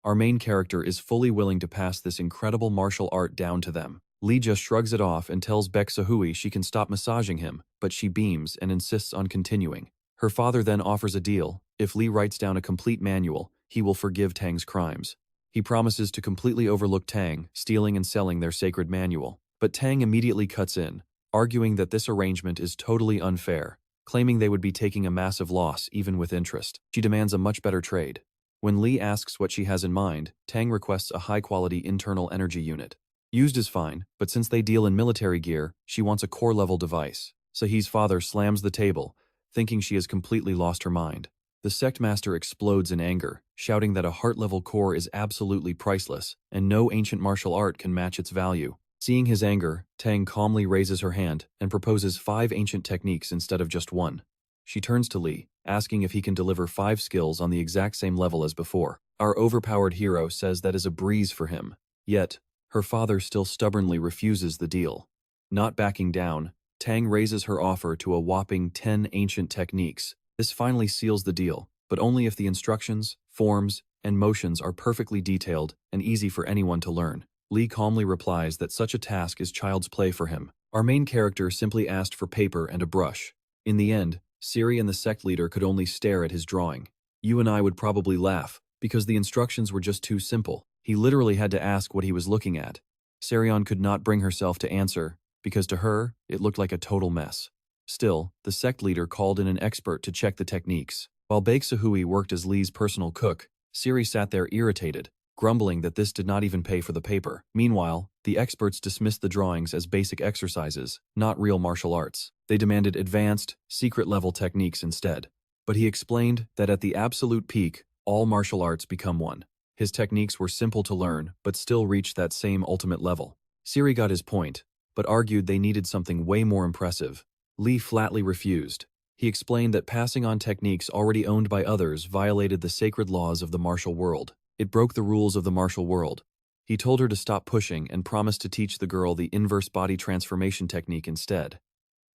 our main character is fully willing to pass this incredible martial art down to them. Lee just shrugs it off and tells Baek Sahui she can stop massaging him, but she beams and insists on continuing. Her father then offers a deal. If Lee writes down a complete manual, he will forgive Tang's crimes. He promises to completely overlook Tang stealing and selling their sacred manual. But Tang immediately cuts in, arguing that this arrangement is totally unfair, claiming they would be taking a massive loss even with interest. She demands a much better trade. When Lee asks what she has in mind, Tang requests a high-quality internal energy unit. Used is fine, but since they deal in military gear, she wants a core-level device. Sahee's father slams the table, thinking she has completely lost her mind. The sect master explodes in anger, shouting that a heart-level core is absolutely priceless, and no ancient martial art can match its value. Seeing his anger, Tang calmly raises her hand and proposes 5 ancient techniques instead of just 1. She turns to Lee, asking if he can deliver 5 skills on the exact same level as before. Our overpowered hero says that is a breeze for him. Yet, her father still stubbornly refuses the deal. Not backing down, Tang raises her offer to a whopping 10 ancient techniques. This finally seals the deal, but only if the instructions, forms, and motions are perfectly detailed and easy for anyone to learn. Lee calmly replies that such a task is child's play for him. Our main character simply asked for paper and a brush. In the end, Siri and the sect leader could only stare at his drawing. You and I would probably laugh, because the instructions were just too simple. He literally had to ask what he was looking at. Sarion could not bring herself to answer, because to her, it looked like a total mess. Still, the sect leader called in an expert to check the techniques. While Baek Sahui worked as Lee's personal cook, Siri sat there irritated, grumbling that this did not even pay for the paper. Meanwhile, the experts dismissed the drawings as basic exercises, not real martial arts. They demanded advanced, secret-level techniques instead. But he explained that at the absolute peak, all martial arts become one. His techniques were simple to learn, but still reached that same ultimate level. Siri got his point, but argued they needed something way more impressive. Lee flatly refused. He explained that passing on techniques already owned by others violated the sacred laws of the martial world. It broke the rules of the martial world. He told her to stop pushing and promised to teach the girl the inverse body transformation technique instead.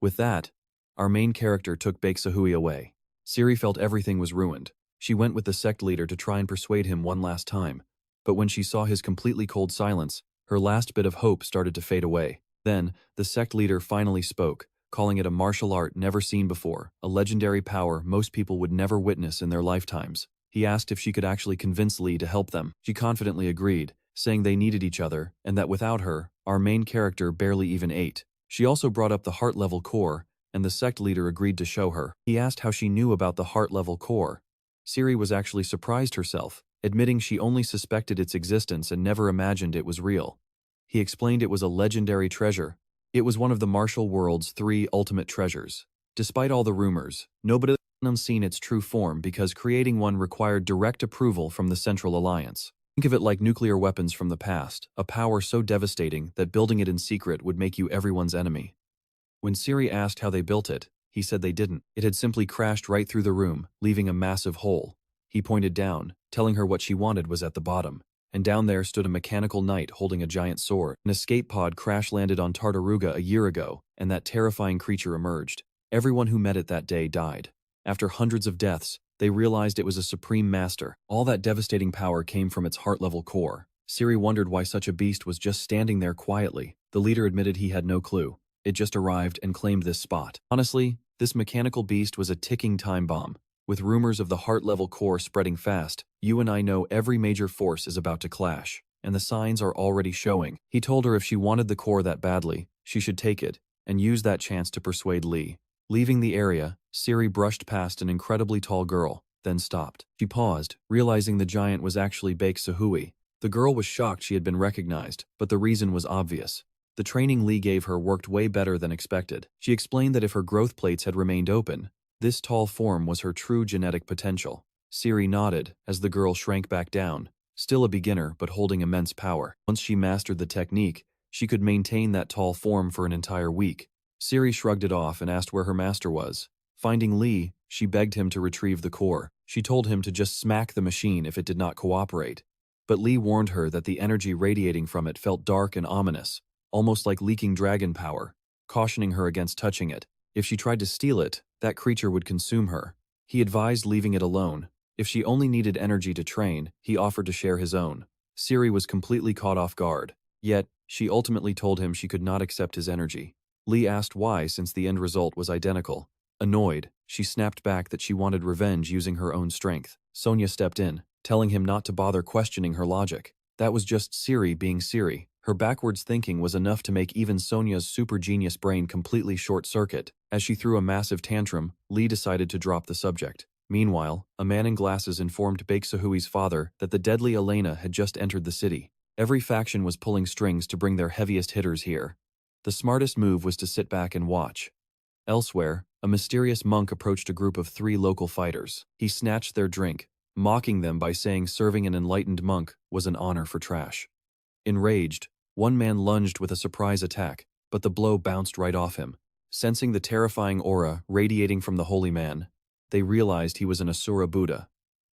With that, our main character took Baek Sahui away. Siri felt everything was ruined. She went with the sect leader to try and persuade him one last time, but when she saw his completely cold silence, her last bit of hope started to fade away. Then, the sect leader finally spoke, calling it a martial art never seen before, a legendary power most people would never witness in their lifetimes. He asked if she could actually convince Lee to help them. She confidently agreed, saying they needed each other and that without her, our main character barely even ate. She also brought up the heart-level core, and the sect leader agreed to show her. He asked how she knew about the heart-level core. Siri was actually surprised herself, admitting she only suspected its existence and never imagined it was real. He explained it was a legendary treasure. It was one of the martial world's 3 ultimate treasures. Despite all the rumors, nobody had seen its true form because creating one required direct approval from the Central Alliance. Think of it like nuclear weapons from the past, a power so devastating that building it in secret would make you everyone's enemy. When Siri asked how they built it, he said they didn't. It had simply crashed right through the room, leaving a massive hole. He pointed down, telling her what she wanted was at the bottom. And down there stood a mechanical knight holding a giant sword. An escape pod crash-landed on Tartaruga a year ago, and that terrifying creature emerged. Everyone who met it that day died. After hundreds of deaths, they realized it was a supreme master. All that devastating power came from its heart-level core. Siri wondered why such a beast was just standing there quietly. The leader admitted he had no clue. It just arrived and claimed this spot. Honestly, this mechanical beast was a ticking time bomb. With rumors of the heart-level core spreading fast, you and I know every major force is about to clash, and the signs are already showing. He told her if she wanted the core that badly, she should take it, and use that chance to persuade Lee. Leaving the area, Siri brushed past an incredibly tall girl, then stopped. She paused, realizing the giant was actually Baek Sahui. The girl was shocked she had been recognized, but the reason was obvious. The training Lee gave her worked way better than expected. She explained that if her growth plates had remained open, this tall form was her true genetic potential. Siri nodded as the girl shrank back down, still a beginner but holding immense power. Once she mastered the technique, she could maintain that tall form for an entire week. Siri shrugged it off and asked where her master was. Finding Lee, she begged him to retrieve the core. She told him to just smack the machine if it did not cooperate. But Lee warned her that the energy radiating from it felt dark and ominous, almost like leaking dragon power, cautioning her against touching it. If she tried to steal it, that creature would consume her. He advised leaving it alone. If she only needed energy to train, he offered to share his own. Siri was completely caught off guard. Yet, She ultimately told him she could not accept his energy. Lee asked why, since the end result was identical. Annoyed, she snapped back that she wanted revenge using her own strength. Sonia stepped in, telling him not to bother questioning her logic. That was just Siri being Siri. Her backwards thinking was enough to make even Sonia's super genius brain completely short-circuit. As she threw a massive tantrum, Lee decided to drop the subject. Meanwhile, a man in glasses informed Baek Sahui's father that the deadly Elena had just entered the city. Every faction was pulling strings to bring their heaviest hitters here. The smartest move was to sit back and watch. Elsewhere, a mysterious monk approached a group of 3 local fighters. He snatched their drink, mocking them by saying serving an enlightened monk was an honor for trash. Enraged, one man lunged with a surprise attack, but the blow bounced right off him. Sensing the terrifying aura radiating from the holy man, they realized he was an Asura Buddha.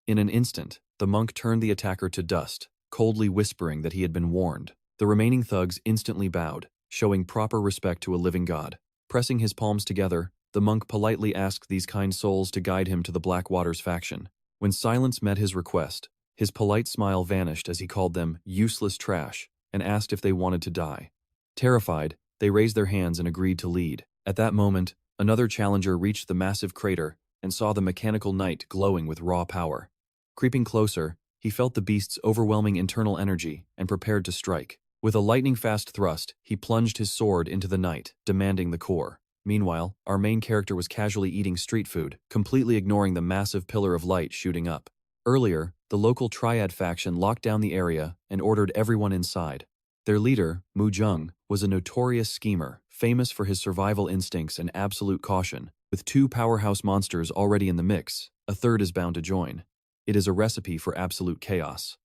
In an instant, the monk turned the attacker to dust, coldly whispering that he had been warned. The remaining thugs instantly bowed, showing proper respect to a living god. Pressing his palms together, the monk politely asked these kind souls to guide him to the Blackwaters faction. When silence met his request, his polite smile vanished as he called them useless trash and asked if they wanted to die. Terrified, they raised their hands and agreed to lead. At that moment, another challenger reached the massive crater and saw the mechanical knight glowing with raw power. Creeping closer, he felt the beast's overwhelming internal energy and prepared to strike. With a lightning-fast thrust, he plunged his sword into the knight, demanding the core. Meanwhile, our main character was casually eating street food, completely ignoring the massive pillar of light shooting up. Earlier, the local Triad faction locked down the area and ordered everyone inside. Their leader, Muction, was a notorious schemer, famous for his survival instincts and absolute caution. With 2 powerhouse monsters already in the mix, a third is bound to join. It is a recipe for absolute chaos.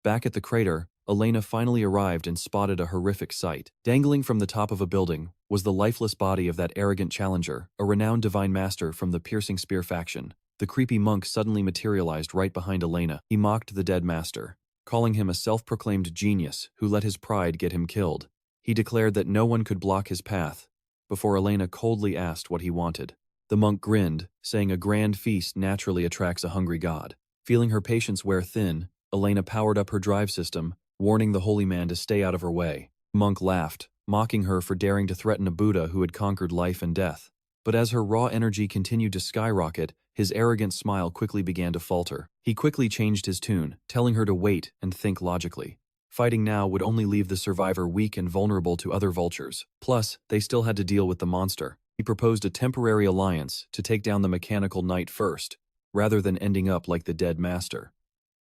Back at the crater, Elena finally arrived and spotted a horrific sight. Dangling from the top of a building was the lifeless body of that arrogant challenger, a renowned divine master from the Piercing Spear faction. The creepy monk suddenly materialized right behind Elena. He mocked the dead master, calling him a self-proclaimed genius who let his pride get him killed. He declared that no one could block his path, before Elena coldly asked what he wanted. The monk grinned, saying a grand feast naturally attracts a hungry god. Feeling her patience wear thin, Elena powered up her drive system, warning the holy man to stay out of her way. The monk laughed, mocking her for daring to threaten a Buddha who had conquered life and death. But as her raw energy continued to skyrocket, his arrogant smile quickly began to falter. He quickly changed his tune, telling her to wait and think logically. Fighting now would only leave the survivor weak and vulnerable to other vultures. Plus, they still had to deal with the monster. He proposed a temporary alliance to take down the mechanical knight first, rather than ending up like the dead master.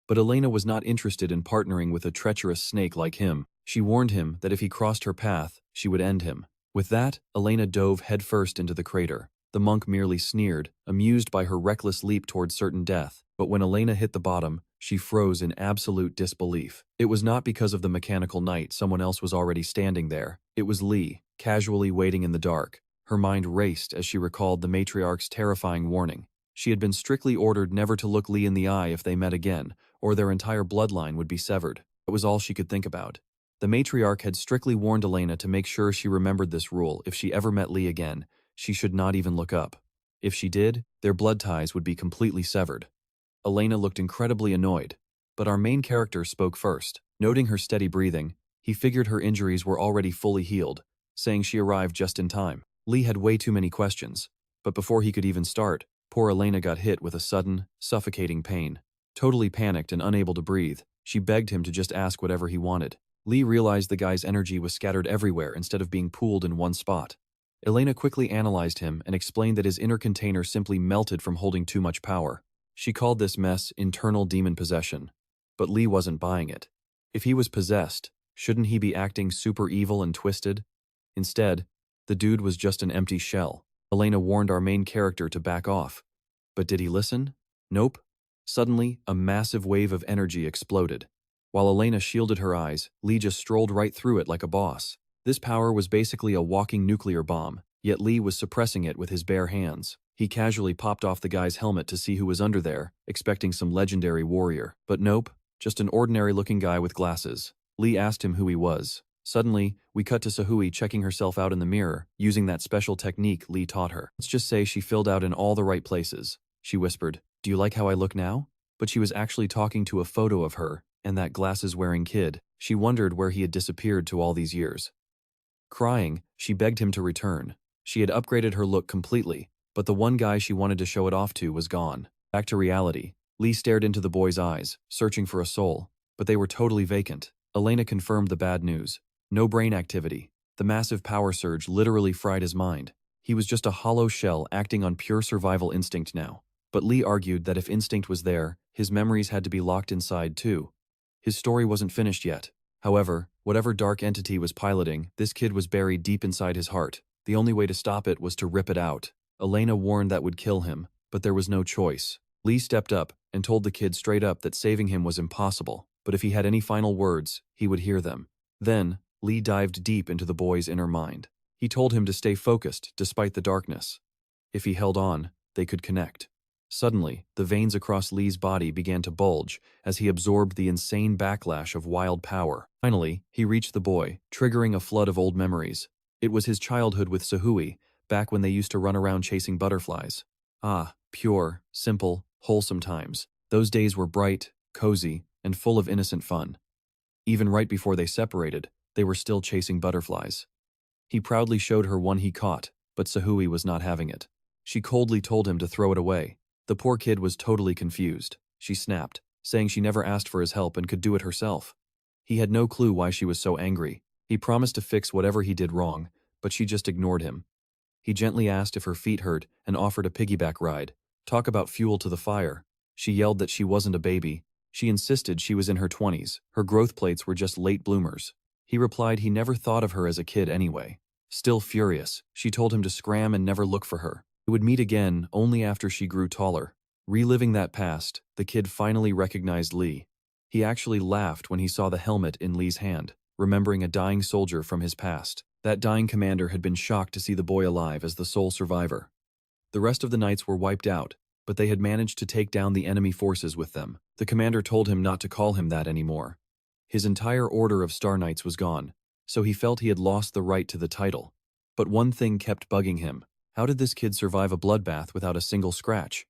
But Elena was not interested in partnering with a treacherous snake like him. She warned him that if he crossed her path, she would end him. With that, Elena dove headfirst into the crater. The monk merely sneered, amused by her reckless leap towards certain death. But when Elena hit the bottom, she froze in absolute disbelief. It was not because of the mechanical knight, someone else was already standing there. It was Lee, casually waiting in the dark. Her mind raced as she recalled the matriarch's terrifying warning. She had been strictly ordered never to look Lee in the eye if they met again, or their entire bloodline would be severed. It was all she could think about. The matriarch had strictly warned Elena to make sure she remembered this rule. If she ever met Lee again, she should not even look up. If she did, their blood ties would be completely severed. Elena looked incredibly annoyed, but our main character spoke first. Noting her steady breathing, he figured her injuries were already fully healed, saying she arrived just in time. Lee had way too many questions, but before he could even start, poor Elena got hit with a sudden, suffocating pain. Totally panicked and unable to breathe, she begged him to just ask whatever he wanted. Lee realized the guy's energy was scattered everywhere instead of being pooled in one spot. Elena quickly analyzed him and explained that his inner container simply melted from holding too much power. She called this mess internal demon possession, but Lee wasn't buying it. If he was possessed, shouldn't he be acting super evil and twisted? Instead, the dude was just an empty shell. Elena warned our main character to back off. But did he listen? Nope. Suddenly, a massive wave of energy exploded. While Elena shielded her eyes, Lee just strolled right through it like a boss. This power was basically a walking nuclear bomb, yet Lee was suppressing it with his bare hands. He casually popped off the guy's helmet to see who was under there, expecting some legendary warrior. But nope, just an ordinary-looking guy with glasses. Lee asked him who he was. Suddenly, we cut to Sahui checking herself out in the mirror, using that special technique Lee taught her. Let's just say she filled out in all the right places. She whispered, "Do you like how I look now?" But she was actually talking to a photo of her, And that glasses-wearing kid, she wondered where he had disappeared to all these years. Crying, she begged him to return. She had upgraded her look completely, but the one guy she wanted to show it off to was gone. Back to reality, Lee stared into the boy's eyes, searching for a soul, but they were totally vacant. Elena confirmed the bad news. No brain activity. The massive power surge literally fried his mind. He was just a hollow shell acting on pure survival instinct now. But Lee argued that if instinct was there, his memories had to be locked inside too. His story wasn't finished yet. However, whatever dark entity was piloting, this kid was buried deep inside his heart. The only way to stop it was to rip it out. Elena warned that would kill him, but there was no choice. Lee stepped up and told the kid straight up that saving him was impossible, but if he had any final words, he would hear them. Then, Lee dived deep into the boy's inner mind. He told him to stay focused despite the darkness. If he held on, they could connect. Suddenly, the veins across Lee's body began to bulge as he absorbed the insane backlash of wild power. Finally, he reached the boy, triggering a flood of old memories. It was his childhood with Sahui, back when they used to run around chasing butterflies. Ah, pure, simple, wholesome times. Those days were bright, cozy, and full of innocent fun. Even right before they separated, they were still chasing butterflies. He proudly showed her one he caught, but Sahui was not having it. She coldly told him to throw it away. The poor kid was totally confused. She snapped, saying she never asked for his help and could do it herself. He had no clue why she was so angry. He promised to fix whatever he did wrong, but she just ignored him. He gently asked if her feet hurt and offered a piggyback ride. Talk about fuel to the fire. She yelled that she wasn't a baby. She insisted she was in her 20s. Her growth plates were just late bloomers. He replied he never thought of her as a kid anyway. Still furious, she told him to scram and never look for her. They would meet again only after she grew taller. Reliving that past, the kid finally recognized Lee. He actually laughed when he saw the helmet in Lee's hand, remembering a dying soldier from his past. That dying commander had been shocked to see the boy alive as the sole survivor. The rest of the knights were wiped out, but they had managed to take down the enemy forces with them. The commander told him not to call him that anymore. His entire order of Star Knights was gone, so he felt he had lost the right to the title. But one thing kept bugging him. How did this kid survive a bloodbath without a single scratch?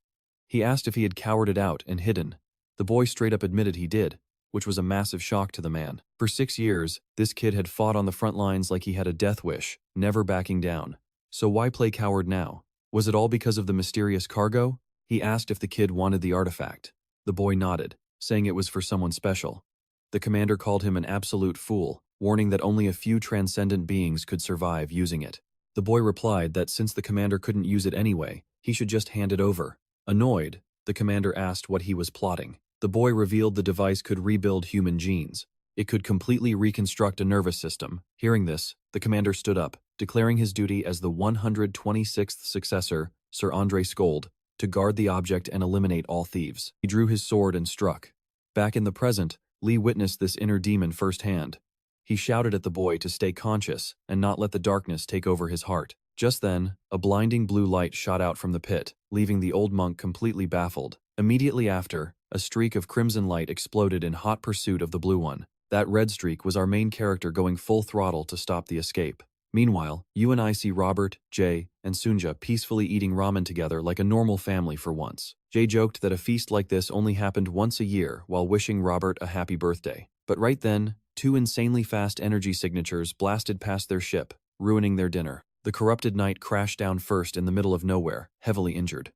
He asked if he had cowered it out and hidden. The boy straight up admitted he did, which was a massive shock to the man. For 6 years, this kid had fought on the front lines like he had a death wish, never backing down. So why play coward now? Was it all because of the mysterious cargo? He asked if the kid wanted the artifact. The boy nodded, saying it was for someone special. The commander called him an absolute fool, warning that only a few transcendent beings could survive using it. The boy replied that since the commander couldn't use it anyway, he should just hand it over. Annoyed, the commander asked what he was plotting. The boy revealed the device could rebuild human genes. It could completely reconstruct a nervous system. Hearing this, the commander stood up, declaring his duty as the 126th successor, Sir Andre Skold, to guard the object and eliminate all thieves. He drew his sword and struck. Back in the present, Lee witnessed this inner demon firsthand. He shouted at the boy to stay conscious and not let the darkness take over his heart. Just then, a blinding blue light shot out from the pit, leaving the old monk completely baffled. Immediately after, a streak of crimson light exploded in hot pursuit of the blue one. That red streak was our main character going full throttle to stop the escape. Meanwhile, you and I see Robert, Jay, and Sunja peacefully eating ramen together like a normal family for once. Jay joked that a feast like this only happened once a year while wishing Robert a happy birthday. But right then, 2 insanely fast energy signatures blasted past their ship, ruining their dinner. The corrupted knight crashed down first in the middle of nowhere, heavily injured.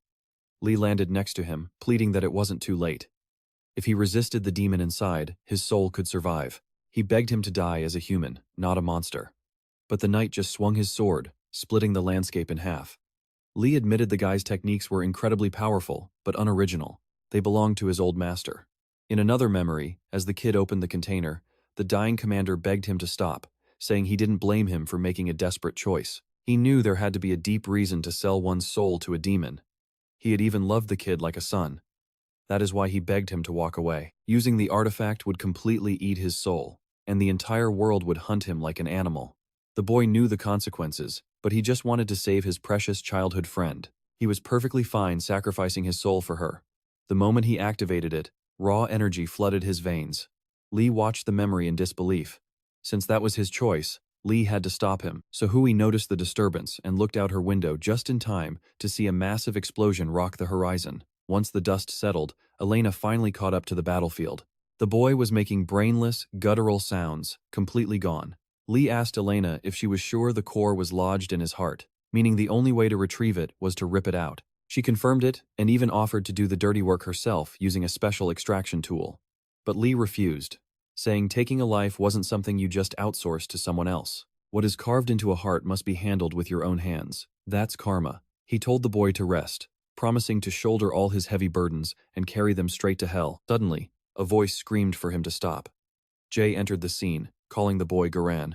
Lee landed next to him, pleading that it wasn't too late. If he resisted the demon inside, his soul could survive. He begged him to die as a human, not a monster. But the knight just swung his sword, splitting the landscape in half. Lee admitted the guy's techniques were incredibly powerful, but unoriginal. They belonged to his old master. In another memory, as the kid opened the container, the dying commander begged him to stop, saying he didn't blame him for making a desperate choice. He knew there had to be a deep reason to sell one's soul to a demon. He had even loved the kid like a son. That is why he begged him to walk away. Using the artifact would completely eat his soul, and the entire world would hunt him like an animal. The boy knew the consequences, but he just wanted to save his precious childhood friend. He was perfectly fine sacrificing his soul for her. The moment he activated it, raw energy flooded his veins. Lee watched the memory in disbelief. Since that was his choice, Lee had to stop him. Sahui noticed the disturbance and looked out her window just in time to see a massive explosion rock the horizon. Once the dust settled, Elena finally caught up to the battlefield. The boy was making brainless, guttural sounds, completely gone. Lee asked Elena if she was sure the core was lodged in his heart, meaning the only way to retrieve it was to rip it out. She confirmed it and even offered to do the dirty work herself using a special extraction tool. But Lee refused, saying taking a life wasn't something you just outsourced to someone else. What is carved into a heart must be handled with your own hands. That's karma. He told the boy to rest, promising to shoulder all his heavy burdens and carry them straight to hell. Suddenly, a voice screamed for him to stop. Jay entered the scene, calling the boy Garan.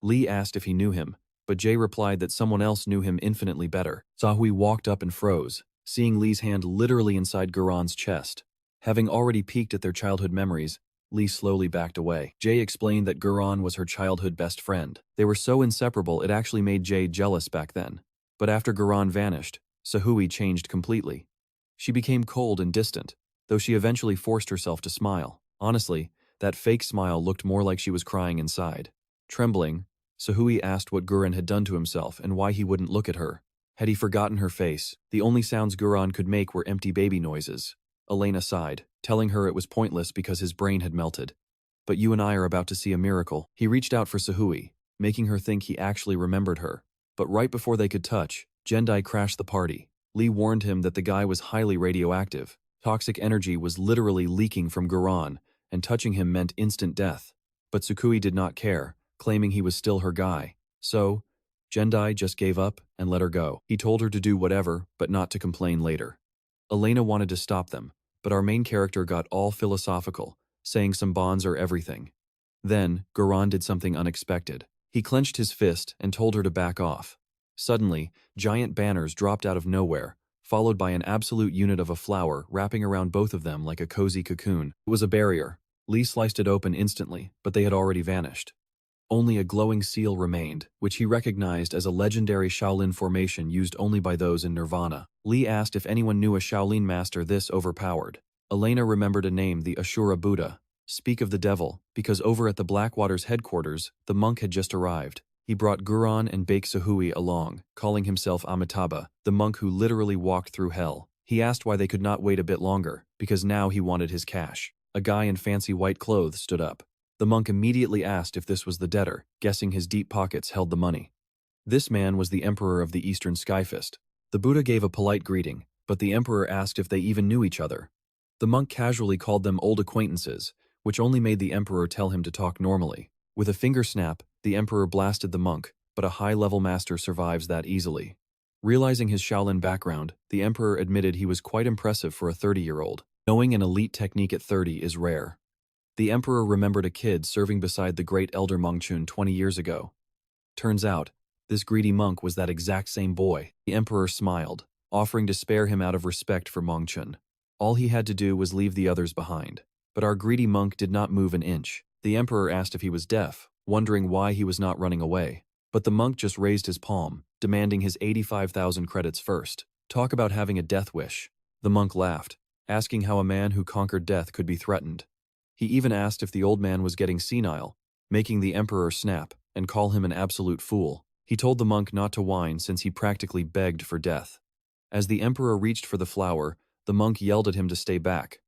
Lee asked if he knew him, but Jay replied that someone else knew him infinitely better. Sahui walked up and froze, seeing Lee's hand literally inside Garan's chest. Having already peeked at their childhood memories, Lee slowly backed away. Jay explained that Garan was her childhood best friend. They were so inseparable it actually made Jay jealous back then. But after Garan vanished, Sahui changed completely. She became cold and distant, though she eventually forced herself to smile. Honestly, that fake smile looked more like she was crying inside. Trembling, Sahui asked what Guran had done to himself and why he wouldn't look at her. Had he forgotten her face? The only sounds Guran could make were empty baby noises. Elena sighed, telling her it was pointless because his brain had melted. But you and I are about to see a miracle. He reached out for Sahui, making her think he actually remembered her. But right before they could touch, Jendai crashed the party. Lee warned him that the guy was highly radioactive. Toxic energy was literally leaking from Guran, and touching him meant instant death. But Sukui did not care, claiming he was still her guy. So, Jendai just gave up and let her go. He told her to do whatever, but not to complain later. Elena wanted to stop them, but our main character got all philosophical, saying some bonds are everything. Then, Guran did something unexpected. He clenched his fist and told her to back off. Suddenly, giant banners dropped out of nowhere, followed by an absolute unit of a flower wrapping around both of them like a cozy cocoon. It was a barrier. Lee sliced it open instantly, but they had already vanished. Only a glowing seal remained, which he recognized as a legendary Shaolin formation used only by those in Nirvana. Lee asked if anyone knew a Shaolin master this overpowered. Elena remembered a name, the Ashura Buddha. Speak of the devil, because over at the Blackwater's headquarters, the monk had just arrived. He brought Guran and Bake Sahui along, calling himself Amitabha, the monk who literally walked through hell. He asked why they could not wait a bit longer, because now he wanted his cash. A guy in fancy white clothes stood up. The monk immediately asked if this was the debtor, guessing his deep pockets held the money. This man was the emperor of the Eastern Skyfist. The Buddha gave a polite greeting, but the emperor asked if they even knew each other. The monk casually called them old acquaintances, which only made the emperor tell him to talk normally. With a finger snap, the emperor blasted the monk, but a high-level master survives that easily. Realizing his Shaolin background, the emperor admitted he was quite impressive for a 30-year-old. Knowing an elite technique at 30 is rare. The emperor remembered a kid serving beside the great elder Muction 20 years ago. Turns out, this greedy monk was that exact same boy. The emperor smiled, offering to spare him out of respect for Muction. All he had to do was leave the others behind. But our greedy monk did not move an inch. The emperor asked if he was deaf, wondering why he was not running away. But the monk just raised his palm, demanding his 85,000 credits first. Talk about having a death wish. The monk laughed, asking how a man who conquered death could be threatened. He even asked if the old man was getting senile, making the emperor snap and call him an absolute fool. He told the monk not to whine since he practically begged for death. As the emperor reached for the flower, the monk yelled at him to stay back,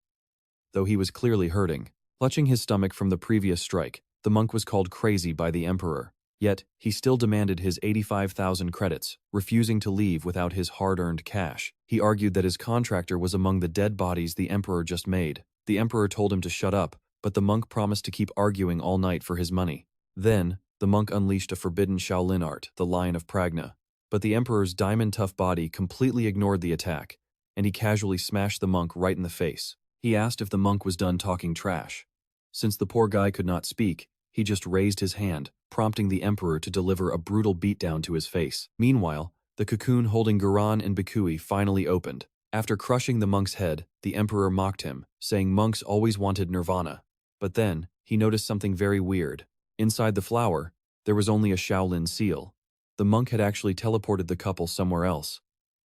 though he was clearly hurting. Clutching his stomach from the previous strike, the monk was called crazy by the emperor. Yet, he still demanded his 85,000 credits, refusing to leave without his hard-earned cash. He argued that his contractor was among the dead bodies the emperor just made. The emperor told him to shut up, but the monk promised to keep arguing all night for his money. Then, the monk unleashed a forbidden Shaolin art, the Lion of Pragna. But the emperor's diamond-tough body completely ignored the attack, and he casually smashed the monk right in the face. He asked if the monk was done talking trash. Since the poor guy could not speak, he just raised his hand, prompting the emperor to deliver a brutal beatdown to his face. Meanwhile, the cocoon holding Guran and Bikui finally opened. After crushing the monk's head, the emperor mocked him, saying monks always wanted nirvana. But then, he noticed something very weird. Inside the flower, there was only a Shaolin seal. The monk had actually teleported the couple somewhere else.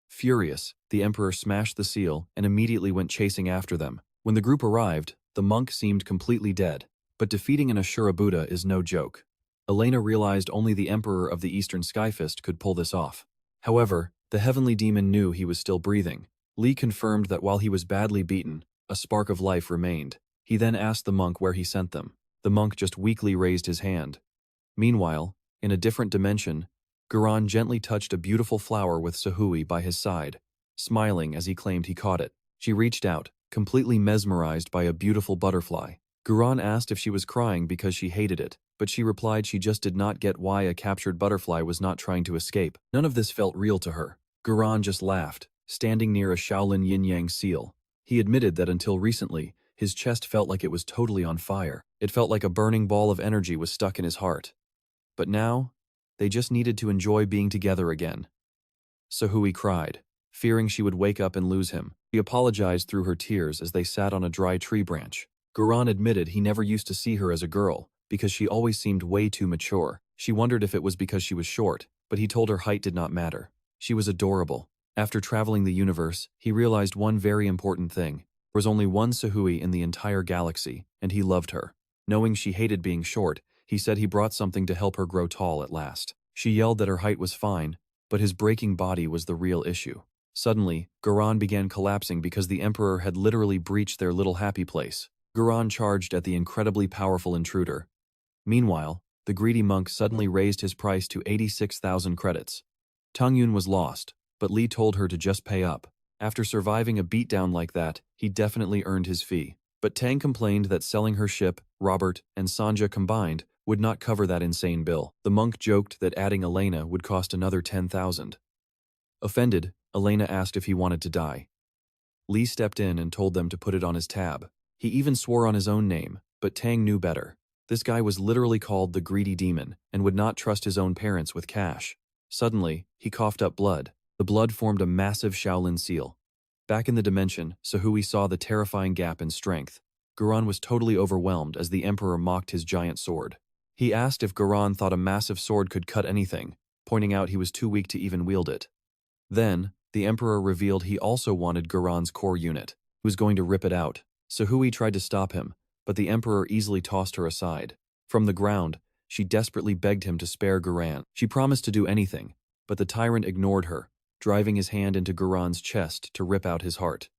Furious, the emperor smashed the seal and immediately went chasing after them. When the group arrived, the monk seemed completely dead. But defeating an Ashura Buddha is no joke. Elena realized only the emperor of the Eastern Skyfist could pull this off. However, the heavenly demon knew he was still breathing. Lee confirmed that while he was badly beaten, a spark of life remained. He then asked the monk where he sent them. The monk just weakly raised his hand. Meanwhile, in a different dimension, Guran gently touched a beautiful flower with Sahui by his side, smiling as he claimed he caught it. She reached out, completely mesmerized by a beautiful butterfly. Guran asked if she was crying because she hated it, but she replied she just did not get why a captured butterfly was not trying to escape. None of this felt real to her. Guran just laughed, standing near a Shaolin yin-yang seal. He admitted that until recently, his chest felt like it was totally on fire. It felt like a burning ball of energy was stuck in his heart. But now, they just needed to enjoy being together again. Sahui cried, fearing she would wake up and lose him. She apologized through her tears as they sat on a dry tree branch. Guran admitted he never used to see her as a girl, because she always seemed way too mature. She wondered if it was because she was short, but he told her height did not matter. She was adorable. After traveling the universe, he realized one very important thing. There was only one Sahui in the entire galaxy, and he loved her. Knowing she hated being short, he said he brought something to help her grow tall at last. She yelled that her height was fine, but his breaking body was the real issue. Suddenly, Guran began collapsing because the Emperor had literally breached their little happy place. Guran charged at the incredibly powerful intruder. Meanwhile, the greedy monk suddenly raised his price to 86,000 credits. Tangyun was lost, but Lee told her to just pay up. After surviving a beatdown like that, he definitely earned his fee. But Tang complained that selling her ship, Robert, and Sanja combined would not cover that insane bill. The monk joked that adding Elena would cost another 10,000. Offended, Elena asked if he wanted to die. Lee stepped in and told them to put it on his tab. He even swore on his own name, but Tang knew better. This guy was literally called the Greedy Demon and would not trust his own parents with cash. Suddenly, he coughed up blood. The blood formed a massive Shaolin seal. Back in the dimension, Sahui saw the terrifying gap in strength. Guran was totally overwhelmed as the Emperor mocked his giant sword. He asked if Guran thought a massive sword could cut anything, pointing out he was too weak to even wield it. Then, the Emperor revealed he also wanted Guran's core unit. He was going to rip it out. Sahui tried to stop him, but the Emperor easily tossed her aside. From the ground, she desperately begged him to spare Guran. She promised to do anything, but the tyrant ignored her, driving his hand into Guran's chest to rip out his heart.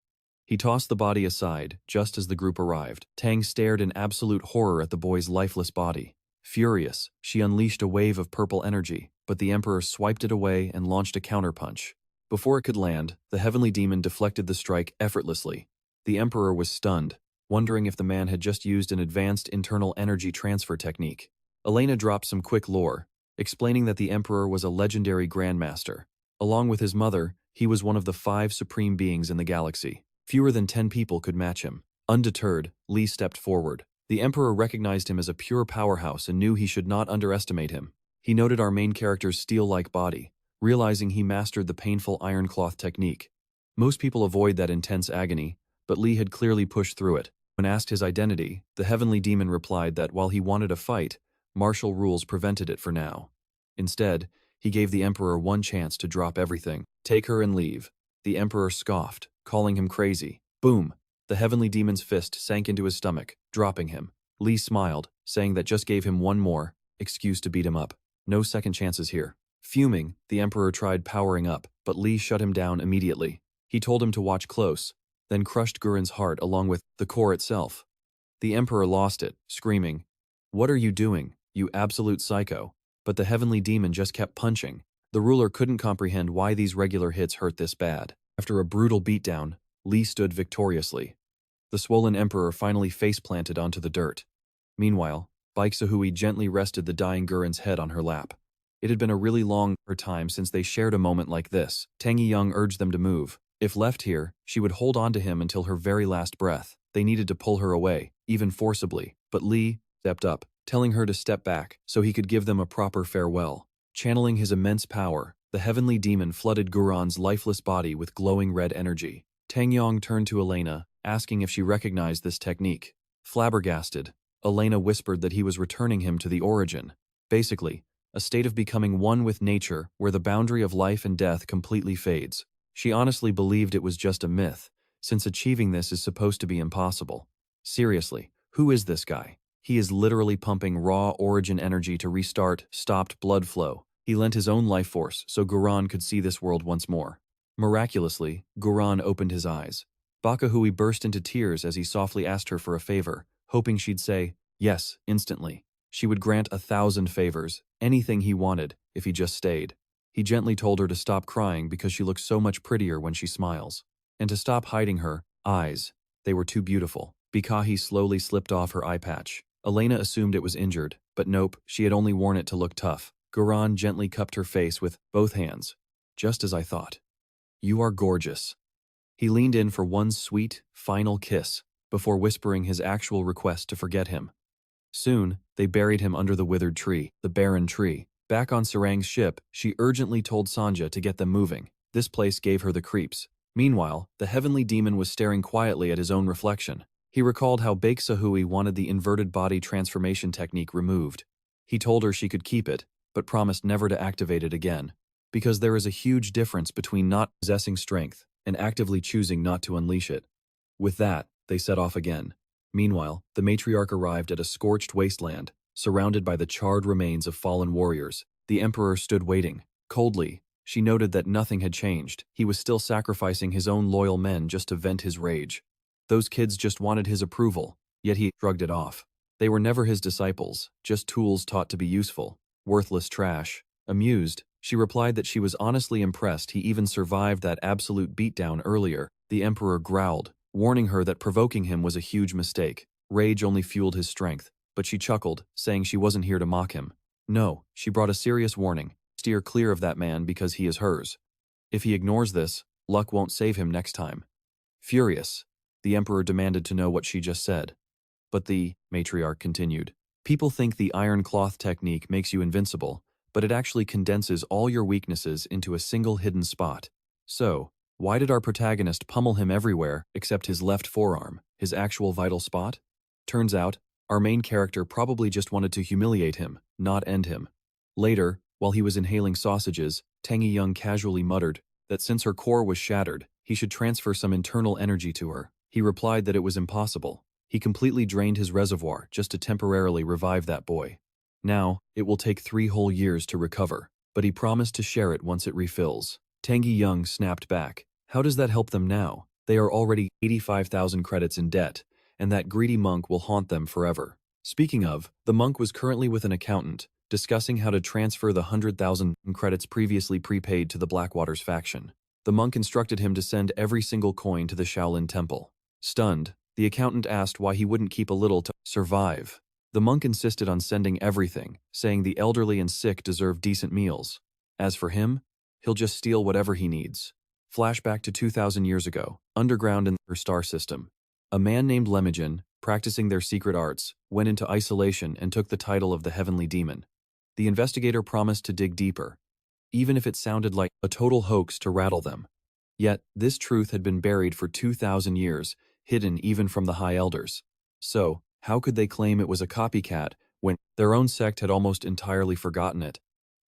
He tossed the body aside just as the group arrived. Tang stared in absolute horror at the boy's lifeless body. Furious, she unleashed a wave of purple energy, but the Emperor swiped it away and launched a counterpunch. Before it could land, the heavenly demon deflected the strike effortlessly. The Emperor was stunned, wondering if the man had just used an advanced internal energy transfer technique. Elena dropped some quick lore, explaining that the Emperor was a legendary grandmaster. Along with his mother, he was one of the 5 supreme beings in the galaxy. Fewer than 10 people could match him. Undeterred, Lee stepped forward. The Emperor recognized him as a pure powerhouse and knew he should not underestimate him. He noted our main character's steel-like body, realizing he mastered the painful iron cloth technique. Most people avoid that intense agony, but Lee had clearly pushed through it. When asked his identity, the heavenly demon replied that while he wanted a fight, martial rules prevented it for now. Instead, he gave the Emperor one chance to drop everything. Take her and leave. The Emperor scoffed, calling him crazy. Boom! The heavenly demon's fist sank into his stomach, dropping him. Lee smiled, saying that just gave him one more excuse to beat him up. No second chances here. Fuming, the Emperor tried powering up, but Lee shut him down immediately. He told him to watch close, then crushed Guran's heart along with the core itself. The Emperor lost it, screaming, "What are you doing, you absolute psycho?" But the heavenly demon just kept punching. The ruler couldn't comprehend why these regular hits hurt this bad. After a brutal beatdown, Lee stood victoriously. The swollen Emperor finally face-planted onto the dirt. Meanwhile, Baek Sahui gently rested the dying Guran's head on her lap. It had been a really long time since they shared a moment like this. Tang Young urged them to move. If left here, she would hold on to him until her very last breath. They needed to pull her away, even forcibly, but Lee stepped up, telling her to step back so he could give them a proper farewell. Channeling his immense power, the heavenly demon flooded Guran's lifeless body with glowing red energy. Tang Yong turned to Elena, asking if she recognized this technique. Flabbergasted, Elena whispered that he was returning him to the origin. Basically, a state of becoming one with nature where the boundary of life and death completely fades. She honestly believed it was just a myth, since achieving this is supposed to be impossible. Seriously, who is this guy? He is literally pumping raw origin energy to restart stopped blood flow. He lent his own life force so Guran could see this world once more. Miraculously, Guran opened his eyes. Bakahui burst into tears as he softly asked her for a favor, hoping she'd say, yes, instantly. She would grant 1,000 favors, anything he wanted, if he just stayed. He gently told her to stop crying because she looks so much prettier when she smiles. And to stop hiding her eyes. They were too beautiful. Bikahi slowly slipped off her eye patch. Elena assumed it was injured, but nope, she had only worn it to look tough. Guran gently cupped her face with both hands. Just as I thought. You are gorgeous. He leaned in for one sweet, final kiss, before whispering his actual request to forget him. Soon, they buried him under the withered tree, the barren tree. Back on Sarang's ship, she urgently told Sanja to get them moving. This place gave her the creeps. Meanwhile, the heavenly demon was staring quietly at his own reflection. He recalled how Baeksahui wanted the inverted body transformation technique removed. He told her she could keep it, but promised never to activate it again. Because there is a huge difference between not possessing strength and actively choosing not to unleash it. With that, they set off again. Meanwhile, the matriarch arrived at a scorched wasteland, surrounded by the charred remains of fallen warriors. The emperor stood waiting. Coldly, she noted that nothing had changed. He was still sacrificing his own loyal men just to vent his rage. Those kids just wanted his approval, yet he shrugged it off. They were never his disciples, just tools taught to be useful. Worthless trash. Amused, she replied that she was honestly impressed he even survived that absolute beatdown earlier. The emperor growled, warning her that provoking him was a huge mistake. Rage only fueled his strength, but she chuckled, saying she wasn't here to mock him. No, she brought a serious warning. Steer clear of that man because he is hers. If he ignores this, luck won't save him next time. Furious, the emperor demanded to know what she just said. But the matriarch continued. People think the iron cloth technique makes you invincible, but it actually condenses all your weaknesses into a single hidden spot. So, why did our protagonist pummel him everywhere except his left forearm, his actual vital spot? Turns out, our main character probably just wanted to humiliate him, not end him. Later, while he was inhaling sausages, Tangy Young casually muttered that since her core was shattered, he should transfer some internal energy to her. He replied that it was impossible. He completely drained his reservoir just to temporarily revive that boy. Now, it will take 3 whole years to recover, but he promised to share it once it refills. Tangy Young snapped back. How does that help them now? They are already 85,000 credits in debt, and that greedy monk will haunt them forever. Speaking of, the monk was currently with an accountant, discussing how to transfer the 100,000 credits previously prepaid to the Blackwaters faction. The monk instructed him to send every single coin to the Shaolin Temple. Stunned, the accountant asked why he wouldn't keep a little to survive. The monk insisted on sending everything, saying the elderly and sick deserve decent meals. As for him, he'll just steal whatever he needs. Flashback to 2,000 years ago, underground in her star system. A man named Lemmigen, practicing their secret arts, went into isolation and took the title of the Heavenly Demon. The investigator promised to dig deeper, even if it sounded like a total hoax to rattle them. Yet, this truth had been buried for 2,000 years, hidden even from the High Elders. So, how could they claim it was a copycat when their own sect had almost entirely forgotten it?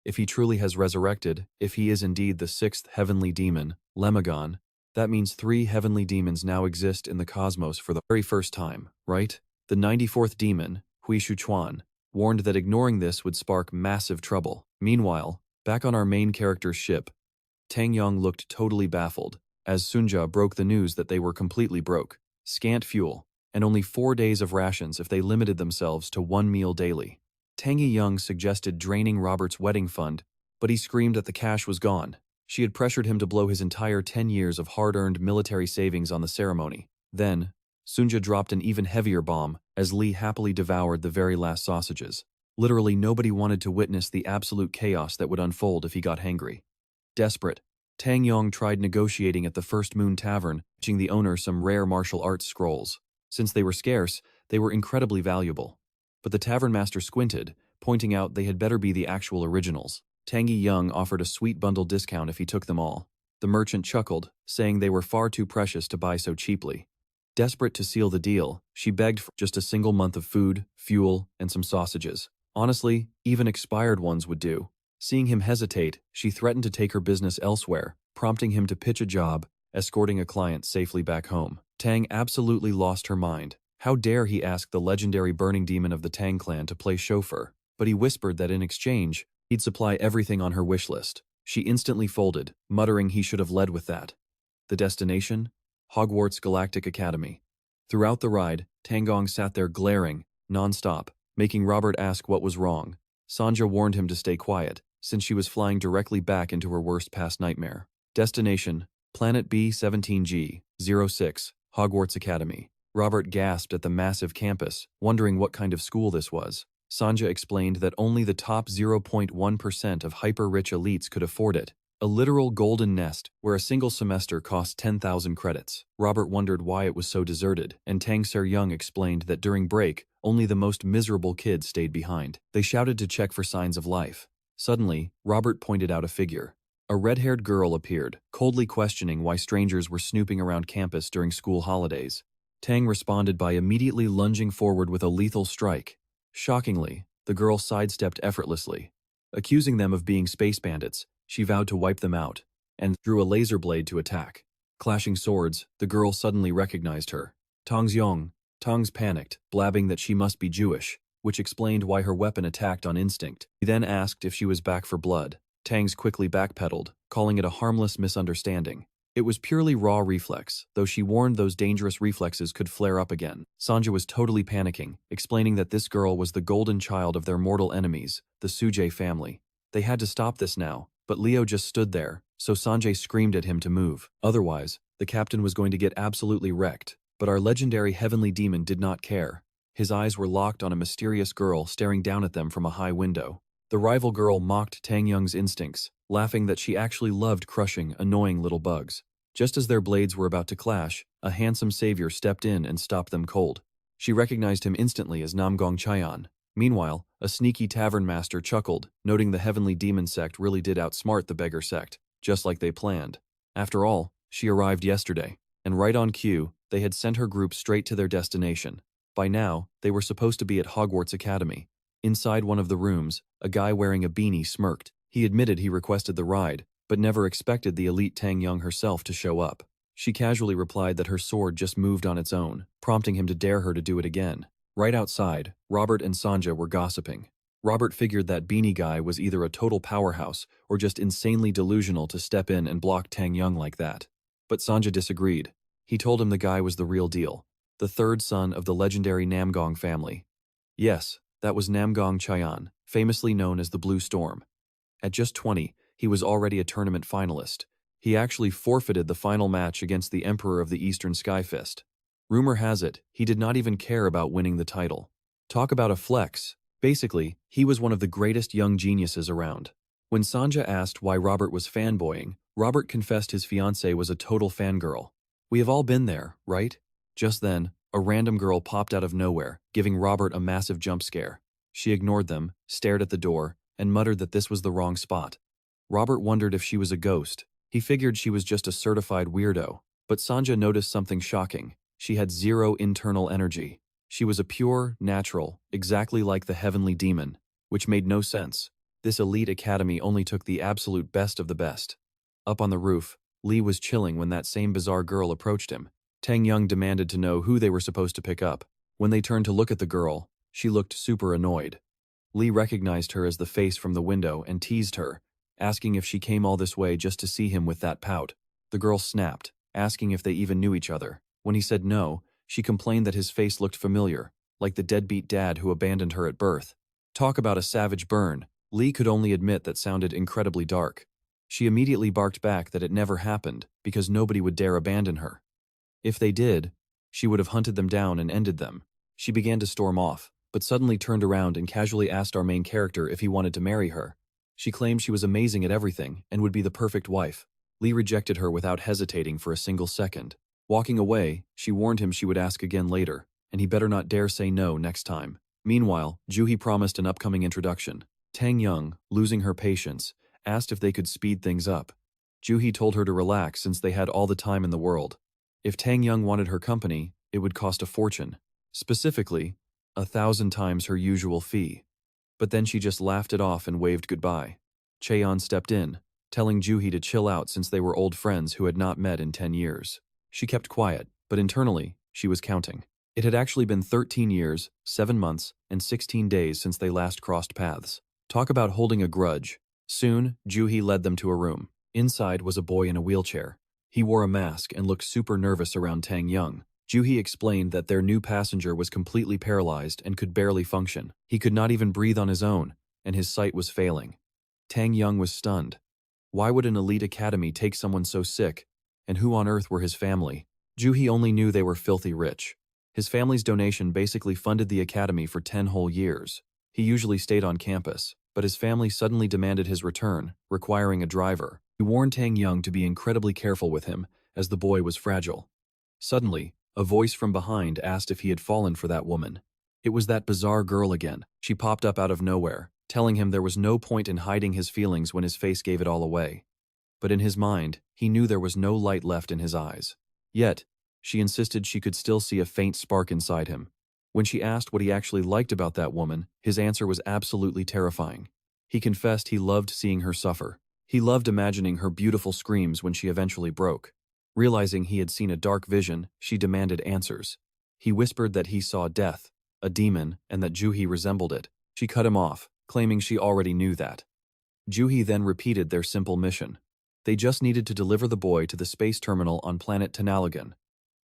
If he truly has resurrected, if he is indeed the 6th heavenly demon, Lemmigen, that means 3 heavenly demons now exist in the cosmos for the very first time, right? The 94th demon, Hui Shuchuan, warned that ignoring this would spark massive trouble. Meanwhile, back on our main character's ship, Tang Yong looked totally baffled, as Sunja broke the news that they were completely broke, scant fuel, and only 4 days of rations if they limited themselves to 1 meal daily. Tangy Young suggested draining Robert's wedding fund, but he screamed that the cash was gone. She had pressured him to blow his entire 10 years of hard-earned military savings on the ceremony. Then, Sunja dropped an even heavier bomb as Lee happily devoured the very last sausages. Literally nobody wanted to witness the absolute chaos that would unfold if he got hangry. Desperate, Tang Yong tried negotiating at the First Moon Tavern, pitching the owner some rare martial arts scrolls. Since they were scarce, they were incredibly valuable. But the tavern master squinted, pointing out they had better be the actual originals. Tangy Young offered a sweet bundle discount if he took them all. The merchant chuckled, saying they were far too precious to buy so cheaply. Desperate to seal the deal, she begged for just a single month of food, fuel, and some sausages. Honestly, even expired ones would do. Seeing him hesitate, she threatened to take her business elsewhere, prompting him to pitch a job, escorting a client safely back home. Tang absolutely lost her mind. How dare he ask the legendary burning demon of the Tang clan to play chauffeur, but he whispered that in exchange, he'd supply everything on her wish list. She instantly folded, muttering he should have led with that. The destination? Hogwarts Galactic Academy. Throughout the ride, Tangong sat there glaring, non-stop, making Robert ask what was wrong. Sanja warned him to stay quiet, since she was flying directly back into her worst past nightmare. Destination: Planet B17G06, Hogwarts Academy. Robert gasped at the massive campus, wondering what kind of school this was. Sanja explained that only the top 0.1% of hyper-rich elites could afford it. A literal golden nest, where a single semester cost 10,000 credits. Robert wondered why it was so deserted, and Tang Ser-young explained that during break, only the most miserable kids stayed behind. They shouted to check for signs of life. Suddenly, Robert pointed out a figure. A red-haired girl appeared, coldly questioning why strangers were snooping around campus during school holidays. Tang responded by immediately lunging forward with a lethal strike. Shockingly, the girl sidestepped effortlessly. Accusing them of being space bandits, she vowed to wipe them out, and drew a laser blade to attack. Clashing swords, the girl suddenly recognized her. Tang's Yong. Tang's panicked, blabbing that she must be Jewish, which explained why her weapon attacked on instinct. He then asked if she was back for blood. Tang's quickly backpedaled, calling it a harmless misunderstanding. It was purely raw reflex, though she warned those dangerous reflexes could flare up again. Sanja was totally panicking, explaining that this girl was the golden child of their mortal enemies, the Suje family. They had to stop this now, but Leo just stood there, so Sanjay screamed at him to move. Otherwise, the captain was going to get absolutely wrecked. But our legendary heavenly demon did not care. His eyes were locked on a mysterious girl staring down at them from a high window. The rival girl mocked Tang Young's instincts, laughing that she actually loved crushing annoying little bugs. Just as their blades were about to clash, a handsome savior stepped in and stopped them cold. She recognized him instantly as Namgong Chayan. Meanwhile, a sneaky tavern master chuckled, noting the heavenly demon sect really did outsmart the beggar sect, just like they planned. After all, she arrived yesterday, and right on cue, they had sent her group straight to their destination. By now, they were supposed to be at Hogwarts Academy. Inside one of the rooms, a guy wearing a beanie smirked. He admitted he requested the ride, but never expected the elite Tang Young herself to show up. She casually replied that her sword just moved on its own, prompting him to dare her to do it again. Right outside, Robert and Sanja were gossiping. Robert figured that beanie guy was either a total powerhouse or just insanely delusional to step in and block Tang Young like that. But Sanja disagreed. He told him the guy was the real deal, the third son of the legendary Namgong family. Yes, that was Namgong Chayan, famously known as the Blue Storm. At just 20, he was already a tournament finalist. He actually forfeited the final match against the Emperor of the Eastern Skyfist. Rumor has it, he did not even care about winning the title. Talk about a flex. Basically, he was one of the greatest young geniuses around. When Sanja asked why Robert was fanboying, Robert confessed his fiancée was a total fangirl. We have all been there, right? Just then, a random girl popped out of nowhere, giving Robert a massive jump scare. She ignored them, stared at the door, and muttered that this was the wrong spot. Robert wondered if she was a ghost. He figured she was just a certified weirdo. But Sanja noticed something shocking. She had zero internal energy. She was a pure, natural, exactly like the heavenly demon, which made no sense. This elite academy only took the absolute best of the best. Up on the roof, Lee was chilling when that same bizarre girl approached him. Tang Young demanded to know who they were supposed to pick up. When they turned to look at the girl, she looked super annoyed. Lee recognized her as the face from the window and teased her, asking if she came all this way just to see him with that pout. The girl snapped, asking if they even knew each other. When he said no, she complained that his face looked familiar, like the deadbeat dad who abandoned her at birth. Talk about a savage burn. Lee could only admit that sounded incredibly dark. She immediately barked back that it never happened because nobody would dare abandon her. If they did, she would have hunted them down and ended them. She began to storm off, but suddenly turned around and casually asked our main character if he wanted to marry her. She claimed she was amazing at everything and would be the perfect wife. Lee rejected her without hesitating for a single second. Walking away, she warned him she would ask again later, and he better not dare say no next time. Meanwhile, Juhi promised an upcoming introduction. Tang Young, losing her patience, asked if they could speed things up. Juhi told her to relax since they had all the time in the world. If Tang Young wanted her company, it would cost a fortune. Specifically, 1,000 times her usual fee. But then she just laughed it off and waved goodbye. Cheon stepped in, telling Juhi to chill out since they were old friends who had not met in 10 years. She kept quiet, but internally, she was counting. It had actually been 13 years, 7 months, and 16 days since they last crossed paths. Talk about holding a grudge. Soon, Juhi led them to a room. Inside was a boy in a wheelchair. He wore a mask and looked super nervous around Tang Young. Juhi explained that their new passenger was completely paralyzed and could barely function. He could not even breathe on his own, and his sight was failing. Tang Young was stunned. Why would an elite academy take someone so sick? And who on earth were his family? Juhi only knew they were filthy rich. His family's donation basically funded the academy for 10 whole years. He usually stayed on campus, but his family suddenly demanded his return, requiring a driver. He warned Tang Young to be incredibly careful with him, as the boy was fragile. Suddenly, a voice from behind asked if he had fallen for that woman. It was that bizarre girl again. She popped up out of nowhere, telling him there was no point in hiding his feelings when his face gave it all away. But in his mind, he knew there was no light left in his eyes. Yet, she insisted she could still see a faint spark inside him. When she asked what he actually liked about that woman, his answer was absolutely terrifying. He confessed he loved seeing her suffer. He loved imagining her beautiful screams when she eventually broke. Realizing he had seen a dark vision, she demanded answers. He whispered that he saw death, a demon, and that Juhi resembled it. She cut him off, claiming she already knew that. Juhi then repeated their simple mission. They just needed to deliver the boy to the space terminal on planet Tanalagan.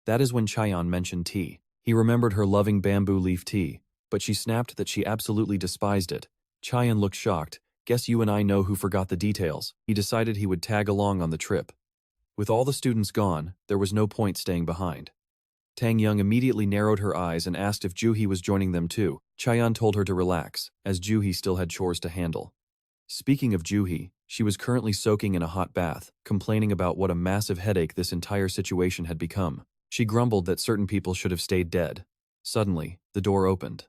That is when Chaeyeon mentioned tea. He remembered her loving bamboo leaf tea, but she snapped that she absolutely despised it. Chaeyeon looked shocked. Guess you and I know who forgot the details. He decided he would tag along on the trip. With all the students gone, there was no point staying behind. Tang Young immediately narrowed her eyes and asked if Juhi was joining them too. Chaeyeon told her to relax, as Juhi still had chores to handle. Speaking of Juhi, she was currently soaking in a hot bath, complaining about what a massive headache this entire situation had become. She grumbled that certain people should have stayed dead. Suddenly, the door opened.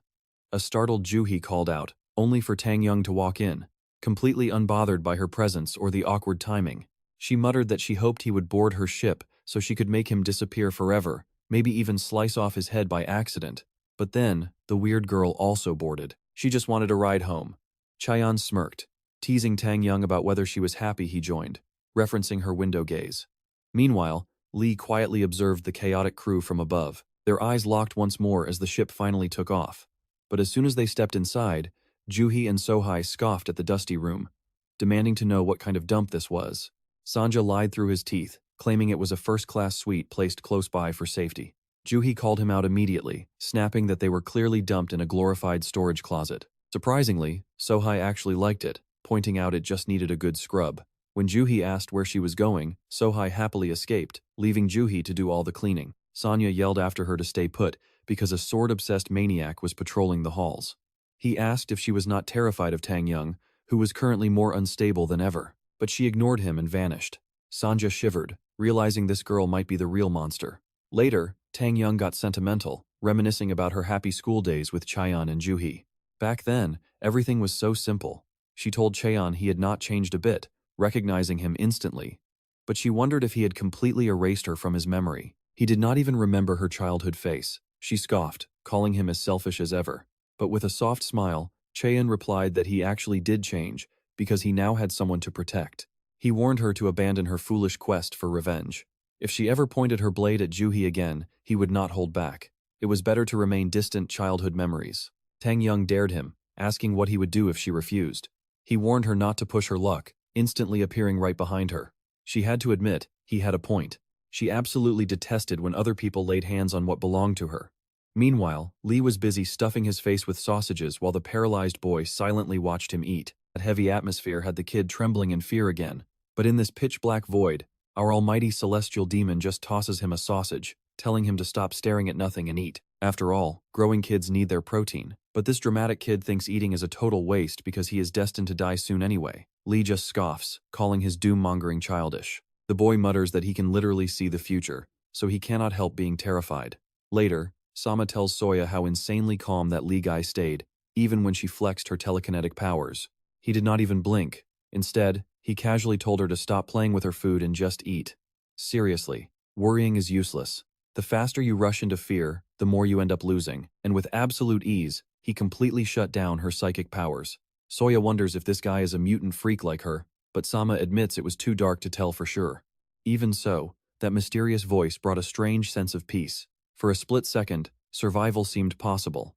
A startled Juhi called out, only for Tang Young to walk in, completely unbothered by her presence or the awkward timing. She muttered that she hoped he would board her ship so she could make him disappear forever, maybe even slice off his head by accident. But then, the weird girl also boarded. She just wanted a ride home. Chaeyeon smirked, teasing Tang Young about whether she was happy he joined, referencing her window gaze. Meanwhile, Lee quietly observed the chaotic crew from above. Their eyes locked once more as the ship finally took off. But as soon as they stepped inside, Juhi and Sohai scoffed at the dusty room, demanding to know what kind of dump this was. Sanja lied through his teeth, claiming it was a first-class suite placed close by for safety. Juhi called him out immediately, snapping that they were clearly dumped in a glorified storage closet. Surprisingly, Sohai actually liked it, pointing out it just needed a good scrub. When Juhi asked where she was going, Sohai happily escaped, leaving Juhi to do all the cleaning. Sanya yelled after her to stay put because a sword-obsessed maniac was patrolling the halls. He asked if she was not terrified of Tang Young, who was currently more unstable than ever. But she ignored him and vanished. Sanja shivered, realizing this girl might be the real monster. Later, Tang Young got sentimental, reminiscing about her happy school days with Chaeyeon and Juhi. Back then, everything was so simple. She told Chaeyeon he had not changed a bit, recognizing him instantly. But she wondered if he had completely erased her from his memory. He did not even remember her childhood face. She scoffed, calling him as selfish as ever. But with a soft smile, Chaeyeon replied that he actually did change, because he now had someone to protect. He warned her to abandon her foolish quest for revenge. If she ever pointed her blade at Juhi again, he would not hold back. It was better to remain distant childhood memories. Tang Young dared him, asking what he would do if she refused. He warned her not to push her luck, instantly appearing right behind her. She had to admit, he had a point. She absolutely detested when other people laid hands on what belonged to her. Meanwhile, Lee was busy stuffing his face with sausages while the paralyzed boy silently watched him eat. That heavy atmosphere had the kid trembling in fear again. But in this pitch-black void, our almighty celestial demon just tosses him a sausage, telling him to stop staring at nothing and eat. After all, growing kids need their protein. But this dramatic kid thinks eating is a total waste because he is destined to die soon anyway. Lee just scoffs, calling his doom-mongering childish. The boy mutters that he can literally see the future, so he cannot help being terrified. Later, Sama tells Soya how insanely calm that Lee guy stayed, even when she flexed her telekinetic powers. He did not even blink. Instead, he casually told her to stop playing with her food and just eat. Seriously, worrying is useless. The faster you rush into fear, the more you end up losing, and with absolute ease, he completely shut down her psychic powers. Soya wonders if this guy is a mutant freak like her, but Sama admits it was too dark to tell for sure. Even so, that mysterious voice brought a strange sense of peace. For a split second, survival seemed possible.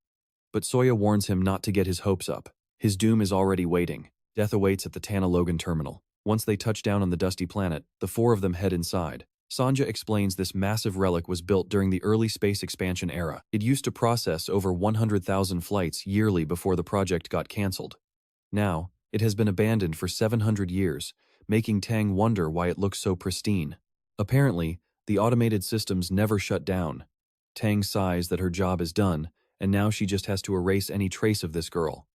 But Soya warns him not to get his hopes up. His doom is already waiting. Death awaits at the Tanalogan terminal. Once they touch down on the dusty planet, the four of them head inside. Sanja explains this massive relic was built during the early space expansion era. It used to process over 100,000 flights yearly before the project got cancelled. Now, it has been abandoned for 700 years, making Tang wonder why it looks so pristine. Apparently, the automated systems never shut down. Tang sighs that her job is done, and now she just has to erase any trace of this girl.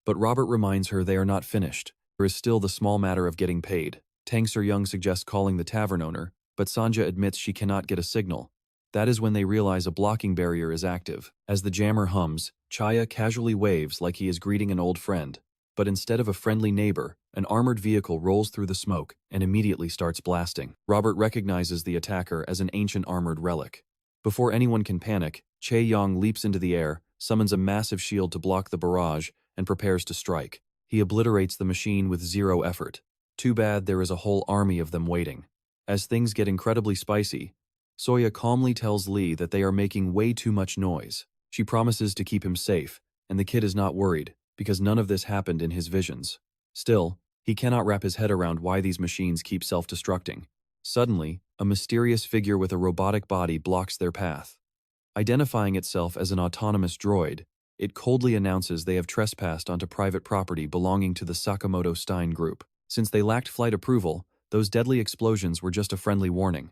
But Robert reminds her they are not finished. There is still the small matter of getting paid. Tang Young suggests calling the tavern owner, but Sanja admits she cannot get a signal. That is when they realize a blocking barrier is active. As the jammer hums, Chaya casually waves like he is greeting an old friend. But instead of a friendly neighbor, an armored vehicle rolls through the smoke and immediately starts blasting. Robert recognizes the attacker as an ancient armored relic. Before anyone can panic, Chae-Yong leaps into the air, summons a massive shield to block the barrage, and prepares to strike. He obliterates the machine with zero effort. Too bad there is a whole army of them waiting. As things get incredibly spicy, Soya calmly tells Lee that they are making way too much noise. She promises to keep him safe, and the kid is not worried, because none of this happened in his visions. Still, he cannot wrap his head around why these machines keep self-destructing. Suddenly, a mysterious figure with a robotic body blocks their path. Identifying itself as an autonomous droid, it coldly announces they have trespassed onto private property belonging to the Sakamoto Stein group. Since they lacked flight approval, those deadly explosions were just a friendly warning.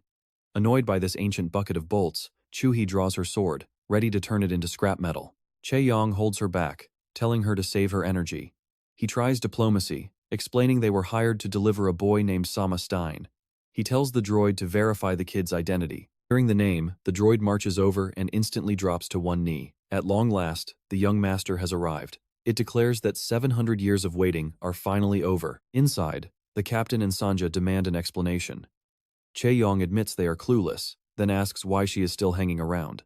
Annoyed by this ancient bucket of bolts, Chuhee draws her sword, ready to turn it into scrap metal. Chae-Yong holds her back, telling her to save her energy. He tries diplomacy, explaining they were hired to deliver a boy named Sama Stein. He tells the droid to verify the kid's identity. Hearing the name, the droid marches over and instantly drops to one knee. At long last, the young master has arrived. It declares that 700 years of waiting are finally over. Inside, the captain and Sanja demand an explanation. Chae-Yong admits they are clueless, then asks why she is still hanging around.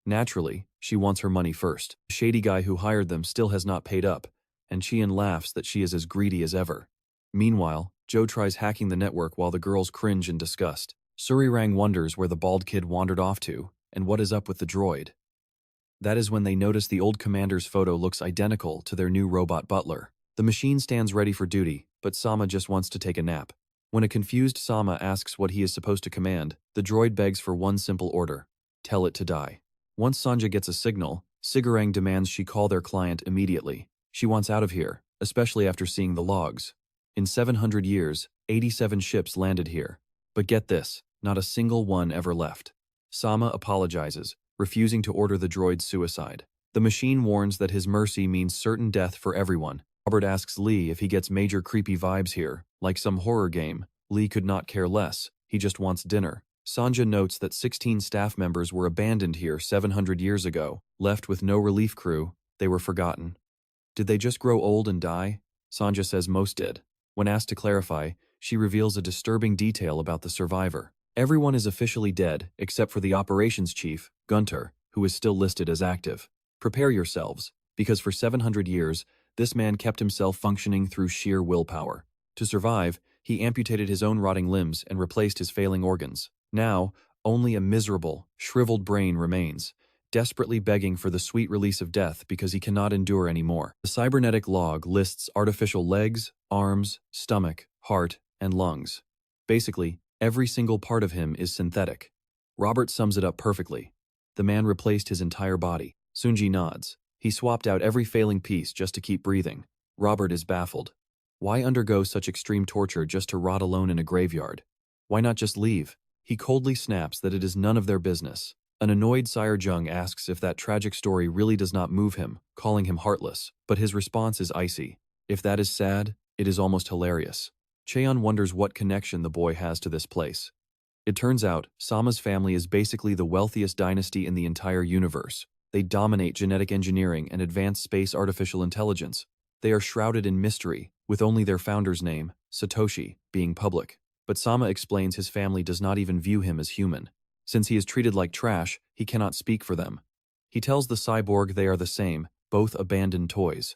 Naturally, she wants her money first. The shady guy who hired them still has not paid up, and Chien laughs that she is as greedy as ever. Meanwhile, Joe tries hacking the network while the girls cringe in disgust. Surirang wonders where the bald kid wandered off to, and what is up with the droid. That is when they notice the old commander's photo looks identical to their new robot butler. The machine stands ready for duty, but Sama just wants to take a nap. When a confused Sama asks what he is supposed to command, the droid begs for one simple order: tell it to die. Once Sanja gets a signal, Sigarang demands she call their client immediately. She wants out of here, especially after seeing the logs. In 700 years, 87 ships landed here. But get this, not a single one ever left. Sama apologizes, refusing to order the droid's suicide. The machine warns that his mercy means certain death for everyone. Robert asks Lee if he gets major creepy vibes here, like some horror game. Lee could not care less, he just wants dinner. Sanja notes that 16 staff members were abandoned here 700 years ago, left with no relief crew. They were forgotten. Did they just grow old and die? Sanja says most did. When asked to clarify, she reveals a disturbing detail about the survivor. Everyone is officially dead, except for the operations chief, Gunter, who is still listed as active. Prepare yourselves, because for 700 years, this man kept himself functioning through sheer willpower. To survive, he amputated his own rotting limbs and replaced his failing organs. Now, only a miserable, shriveled brain remains, desperately begging for the sweet release of death because he cannot endure anymore. The cybernetic log lists artificial legs, arms, stomach, heart, and lungs. Basically, every single part of him is synthetic. Robert sums it up perfectly. The man replaced his entire body. Sunji nods. He swapped out every failing piece just to keep breathing. Robert is baffled. Why undergo such extreme torture just to rot alone in a graveyard? Why not just leave? He coldly snaps that it is none of their business. An annoyed Sire Jung asks if that tragic story really does not move him, calling him heartless, but his response is icy. If that is sad, it is almost hilarious. Cheon wonders what connection the boy has to this place. It turns out, Sama's family is basically the wealthiest dynasty in the entire universe. They dominate genetic engineering and advanced space artificial intelligence. They are shrouded in mystery, with only their founder's name, Satoshi, being public. But Sama explains his family does not even view him as human. Since he is treated like trash, he cannot speak for them. He tells the cyborg they are the same, both abandoned toys.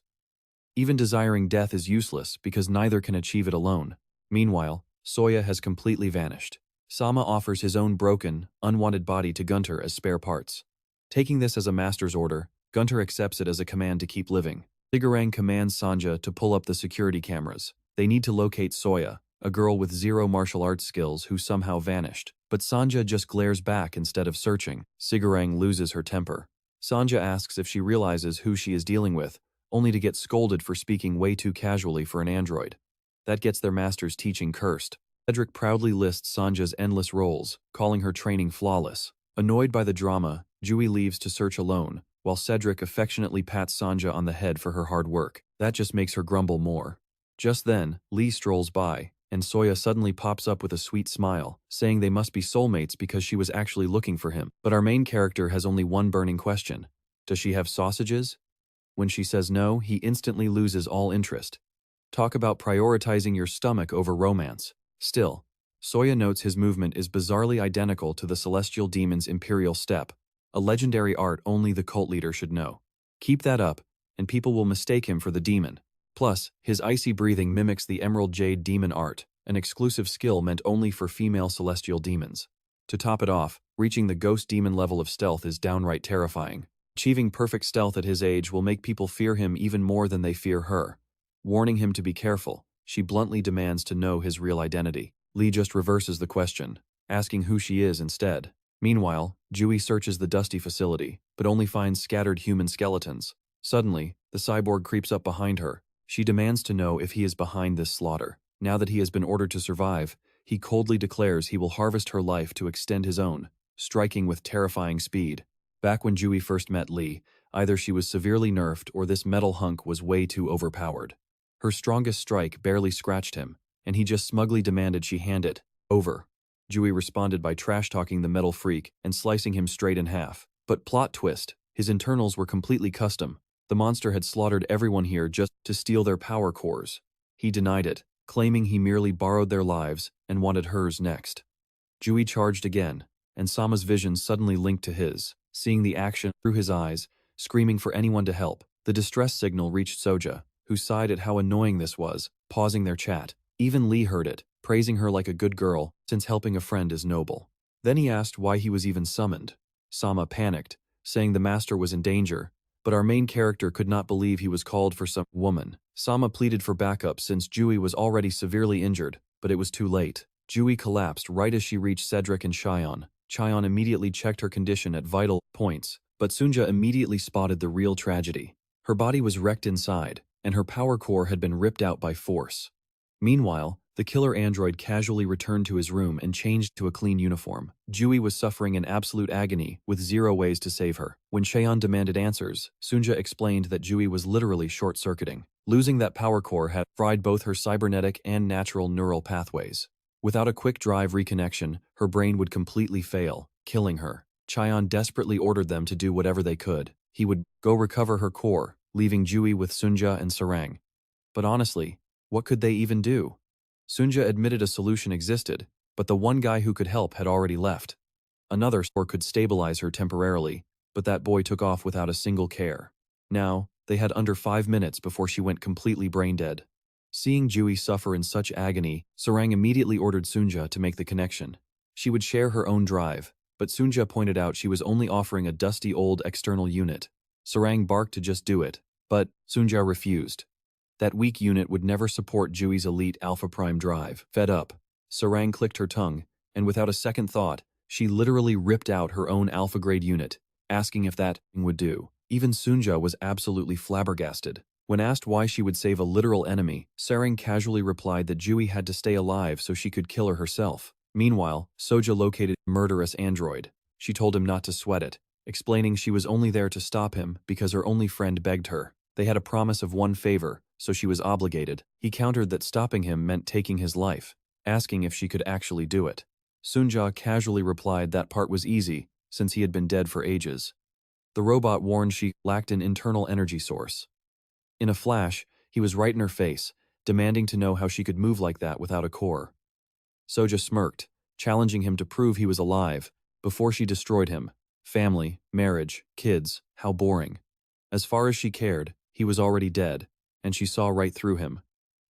Even desiring death is useless because neither can achieve it alone. Meanwhile, Soya has completely vanished. Sama offers his own broken, unwanted body to Gunter as spare parts. Taking this as a master's order, Gunter accepts it as a command to keep living. Sigarang commands Sanja to pull up the security cameras. They need to locate Soya, a girl with zero martial arts skills who somehow vanished. But Sanja just glares back instead of searching. Sigarang loses her temper. Sanja asks if she realizes who she is dealing with, only to get scolded for speaking way too casually for an android. That gets their master's teaching cursed. Cedric proudly lists Sanja's endless roles, calling her training flawless. Annoyed by the drama, Jui leaves to search alone, while Cedric affectionately pats Sanja on the head for her hard work. That just makes her grumble more. Just then, Lee strolls by, and Soya suddenly pops up with a sweet smile, saying they must be soulmates because she was actually looking for him. But our main character has only one burning question. Does she have sausages? When she says no, he instantly loses all interest. Talk about prioritizing your stomach over romance. Still, Soya notes his movement is bizarrely identical to the celestial demon's imperial step, a legendary art only the cult leader should know. Keep that up, and people will mistake him for the demon. Plus, his icy breathing mimics the Emerald Jade demon art, an exclusive skill meant only for female celestial demons. To top it off, reaching the ghost demon level of stealth is downright terrifying. Achieving perfect stealth at his age will make people fear him even more than they fear her. Warning him to be careful, she bluntly demands to know his real identity. Lee just reverses the question, asking who she is instead. Meanwhile, Jui searches the dusty facility, but only finds scattered human skeletons. Suddenly, the cyborg creeps up behind her. She demands to know if he is behind this slaughter. Now that he has been ordered to survive, he coldly declares he will harvest her life to extend his own, striking with terrifying speed. Back when Jui first met Lee, either she was severely nerfed or this metal hunk was way too overpowered. Her strongest strike barely scratched him, and he just smugly demanded she hand it over. Jui responded by trash-talking the metal freak and slicing him straight in half. But plot twist, his internals were completely custom. The monster had slaughtered everyone here just to steal their power cores. He denied it, claiming he merely borrowed their lives and wanted hers next. Jui charged again, and Sama's vision suddenly linked to his, seeing the action through his eyes, screaming for anyone to help. The distress signal reached Soja, who sighed at how annoying this was, pausing their chat. Even Lee heard it, praising her like a good girl, since helping a friend is noble. Then he asked why he was even summoned. Sama panicked, saying the master was in danger, but our main character could not believe he was called for some woman. Sama pleaded for backup since Jui was already severely injured, but it was too late. Jui collapsed right as she reached Cedric and Cheyenne. Cheyenne immediately checked her condition at vital points, but Sunja immediately spotted the real tragedy. Her body was wrecked inside, and her power core had been ripped out by force. Meanwhile, the killer android casually returned to his room and changed to a clean uniform. Jui was suffering in absolute agony, with zero ways to save her. When Cheyenne demanded answers, Sunja explained that Jui was literally short-circuiting. Losing that power core had fried both her cybernetic and natural neural pathways. Without a quick drive reconnection, her brain would completely fail, killing her. Cheyenne desperately ordered them to do whatever they could. He would go recover her core, leaving Jui with Sunja and Sarang. But honestly, what could they even do? Sunja admitted a solution existed, but the one guy who could help had already left. Another could stabilize her temporarily, but that boy took off without a single care. Now, they had under 5 minutes before she went completely brain-dead. Seeing Jui suffer in such agony, Sarang immediately ordered Sunja to make the connection. She would share her own drive, but Sunja pointed out she was only offering a dusty old external unit. Sarang barked to just do it, but Sunja refused. That weak unit would never support Jui's elite Alpha Prime drive. Fed up, Sarang clicked her tongue, and without a second thought, she literally ripped out her own Alpha-grade unit, asking if that would do. Even Sunja was absolutely flabbergasted. When asked why she would save a literal enemy, Sarang casually replied that Jui had to stay alive so she could kill her herself. Meanwhile, Soja located a murderous android. She told him not to sweat it, explaining she was only there to stop him because her only friend begged her. They had a promise of one favor, so she was obligated. He countered that stopping him meant taking his life, asking if she could actually do it. Sunja casually replied that part was easy, since he had been dead for ages. The robot warned she lacked an internal energy source. In a flash, he was right in her face, demanding to know how she could move like that without a core. Soja smirked, challenging him to prove he was alive, before she destroyed him. Family, marriage, kids, how boring. As far as she cared, he was already dead, and she saw right through him.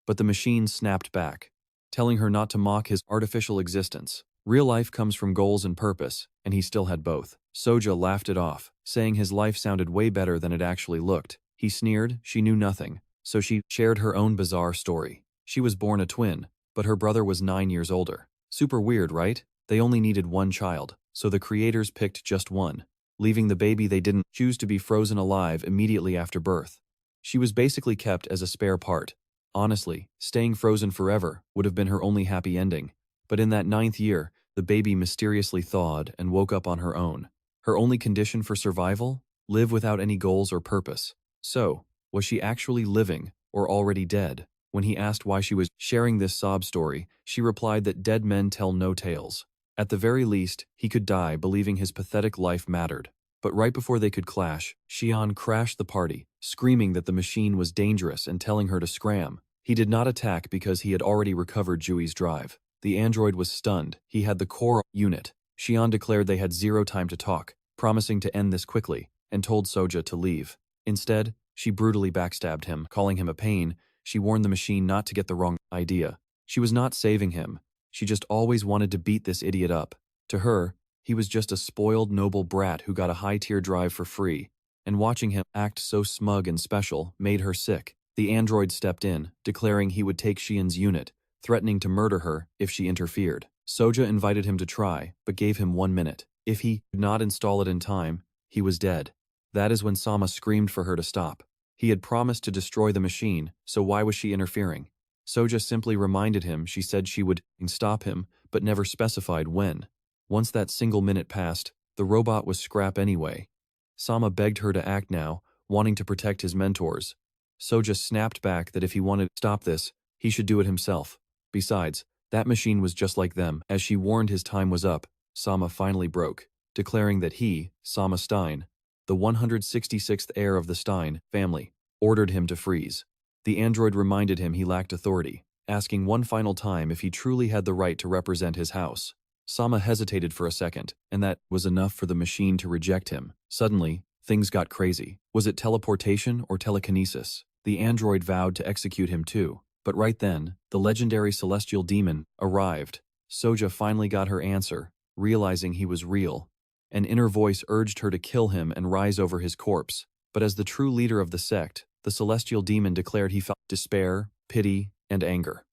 But the machine snapped back, telling her not to mock his artificial existence. Real life comes from goals and purpose, and he still had both. Soja laughed it off, saying his life sounded way better than it actually looked. He sneered, she knew nothing, so she shared her own bizarre story. She was born a twin, but but her brother was 9 years older. Super weird, right? They only needed one child, so the creators picked just one, leaving the baby they didn't choose to be frozen alive immediately after birth. She was basically kept as a spare part. Honestly, staying frozen forever would have been her only happy ending. But in that 9th year, the baby mysteriously thawed and woke up on her own. Her only condition for survival? Live without any goals or purpose. So, was she actually living or already dead? When he asked why she was sharing this sob story, she replied that dead men tell no tales. At the very least, he could die believing his pathetic life mattered. But right before they could clash, Xian crashed the party, screaming that the machine was dangerous and telling her to scram. He did not attack because he had already recovered Jui's drive. The android was stunned. He had the core unit. Xian declared they had zero time to talk, promising to end this quickly, and told Soja to leave. Instead, she brutally backstabbed him, calling him a pain. She warned the machine not to get the wrong idea. She was not saving him. She just always wanted to beat this idiot up. To her, he was just a spoiled noble brat who got a high-tier drive for free, and watching him act so smug and special made her sick. The android stepped in, declaring he would take Xian's unit, threatening to murder her if she interfered. Soja invited him to try, but gave him 1 minute. If he did not install it in time, he was dead. That is when Sama screamed for her to stop. He had promised to destroy the machine, so why was she interfering? Soja simply reminded him she said she would stop him, but never specified when. Once that single minute passed, the robot was scrap anyway. Sama begged her to act now, wanting to protect his mentors. Soja snapped back that if he wanted to stop this, he should do it himself. Besides, that machine was just like them. As she warned his time was up, Sama finally broke, declaring that he, Sama Stein, the 166th heir of the Stein family, ordered him to freeze. The android reminded him he lacked authority, asking one final time if he truly had the right to represent his house. Sama hesitated for a second, and that was enough for the machine to reject him. Suddenly, things got crazy. Was it teleportation or telekinesis? The android vowed to execute him too. But right then, the legendary celestial demon arrived. Soja finally got her answer, realizing he was real. An inner voice urged her to kill him and rise over his corpse. But as the true leader of the sect, the celestial demon declared he felt despair, pity, and anger.